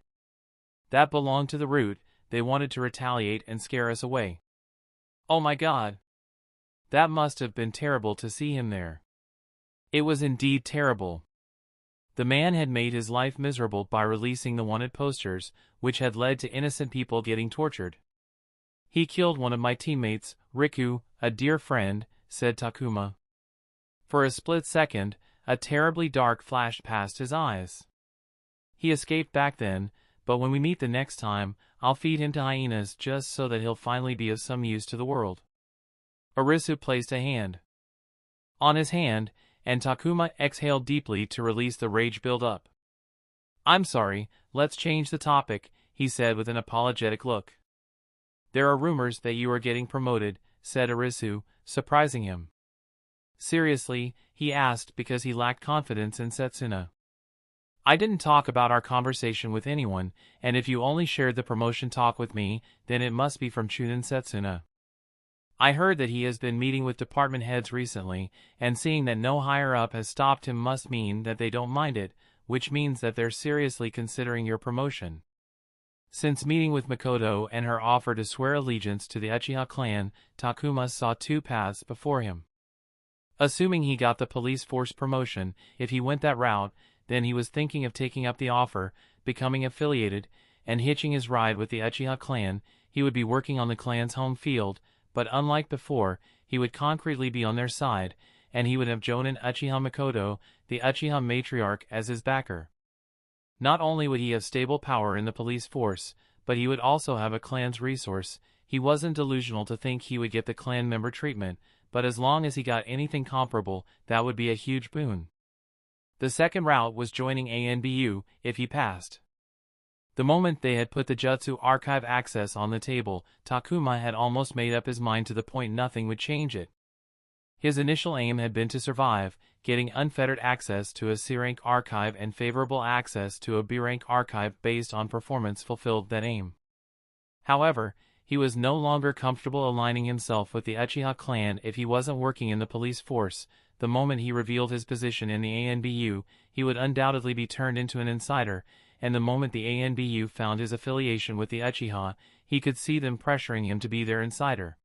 That belonged to the Root. They wanted to retaliate and scare us away." "Oh my God. That must have been terrible to see him there." It was indeed terrible. The man had made his life miserable by releasing the wanted posters, which had led to innocent people getting tortured. "He killed one of my teammates, Riku, a dear friend," said Takuma. For a split second, a terribly dark flashed past his eyes. "He escaped back then, but when we meet the next time, I'll feed him to hyenas just so that he'll finally be of some use to the world." Arisu placed a hand on his hand, and Takuma exhaled deeply to release the rage build-up. "I'm sorry, let's change the topic," he said with an apologetic look. There are rumors that you are getting promoted, said Arisu, surprising him. Seriously, he asked because he lacked confidence in Setsuna. I didn't talk about our conversation with anyone, and if you only shared the promotion talk with me, then it must be from Chunin Setsuna. I heard that he has been meeting with department heads recently, and seeing that no higher up has stopped him must mean that they don't mind it, which means that they're seriously considering your promotion. Since meeting with Makoto and her offer to swear allegiance to the Uchiha clan, Takuma saw two paths before him. Assuming he got the police force promotion, if he went that route, then he was thinking of taking up the offer, becoming affiliated, and hitching his ride with the Uchiha clan. He would be working on the clan's home field, but unlike before, he would concretely be on their side, and he would have Jonin Uchiha Makoto, the Uchiha matriarch, as his backer. Not only would he have stable power in the police force, but he would also have a clan's resource. He wasn't delusional to think he would get the clan member treatment, but as long as he got anything comparable, that would be a huge boon. The second route was joining Anbu, if he passed. The moment they had put the Jutsu archive access on the table, Takuma had almost made up his mind to the point nothing would change it. His initial aim had been to survive, getting unfettered access to a C-rank archive and favorable access to a B-rank archive based on performance fulfilled that aim. However, he was no longer comfortable aligning himself with the Uchiha clan if he wasn't working in the police force. The moment he revealed his position in the ANBU, he would undoubtedly be turned into an insider, and the moment the ANBU found his affiliation with the Uchiha, he could see them pressuring him to be their insider.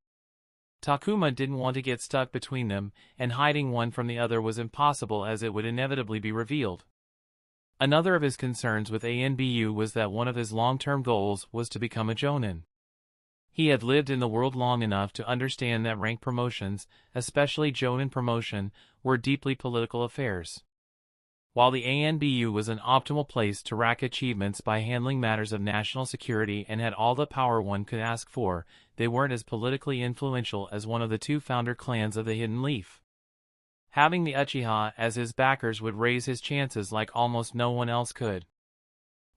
Takuma didn't want to get stuck between them, and hiding one from the other was impossible as it would inevitably be revealed. Another of his concerns with ANBU was that one of his long-term goals was to become a Jonin. He had lived in the world long enough to understand that rank promotions, especially Jonin promotion, were deeply political affairs. While the ANBU was an optimal place to rack achievements by handling matters of national security and had all the power one could ask for, they weren't as politically influential as one of the two founder clans of the Hidden Leaf. Having the Uchiha as his backers would raise his chances like almost no one else could.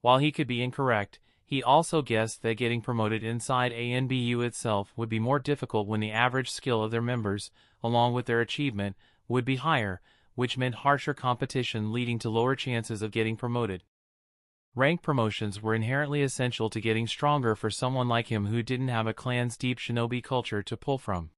While he could be incorrect, he also guessed that getting promoted inside ANBU itself would be more difficult when the average skill of their members, along with their achievement, would be higher, which meant harsher competition leading to lower chances of getting promoted. Rank promotions were inherently essential to getting stronger for someone like him who didn't have a clan's deep shinobi culture to pull from.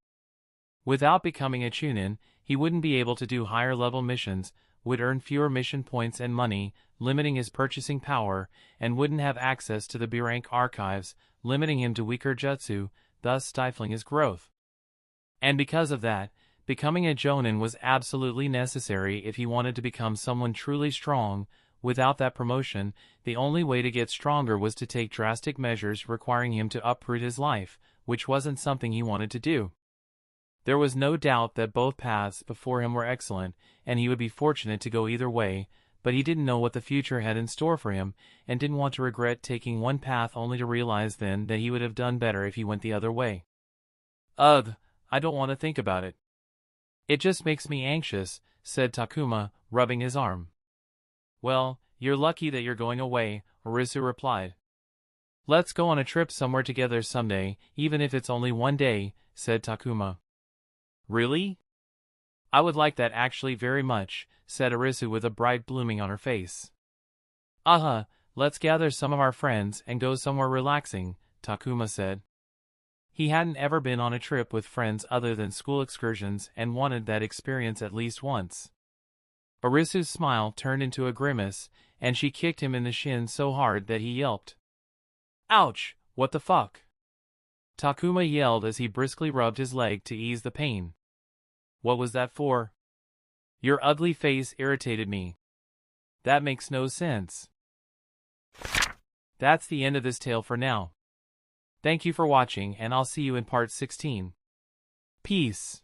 Without becoming a Chunin, he wouldn't be able to do higher-level missions, would earn fewer mission points and money, limiting his purchasing power, and wouldn't have access to the B-rank archives, limiting him to weaker jutsu, thus stifling his growth. And because of that, becoming a Jonin was absolutely necessary if he wanted to become someone truly strong. Without that promotion, the only way to get stronger was to take drastic measures requiring him to uproot his life, which wasn't something he wanted to do. There was no doubt that both paths before him were excellent, and he would be fortunate to go either way, but he didn't know what the future had in store for him, and didn't want to regret taking one path only to realize then that he would have done better if he went the other way. Ugh, I don't want to think about it. It just makes me anxious, said Takuma, rubbing his arm. Well, you're lucky that you're going away, Arisu replied. Let's go on a trip somewhere together someday, even if it's only one day, said Takuma. Really? I would like that actually very much, said Arisu with a bright blooming on her face. Let's gather some of our friends and go somewhere relaxing, Takuma said. He hadn't ever been on a trip with friends other than school excursions and wanted that experience at least once. Arisu's smile turned into a grimace, and she kicked him in the shin so hard that he yelped. Ouch, what the fuck? Takuma yelled as he briskly rubbed his leg to ease the pain. What was that for? Your ugly face irritated me. That makes no sense. That's the end of this tale for now. Thank you for watching, and I'll see you in part 16. Peace.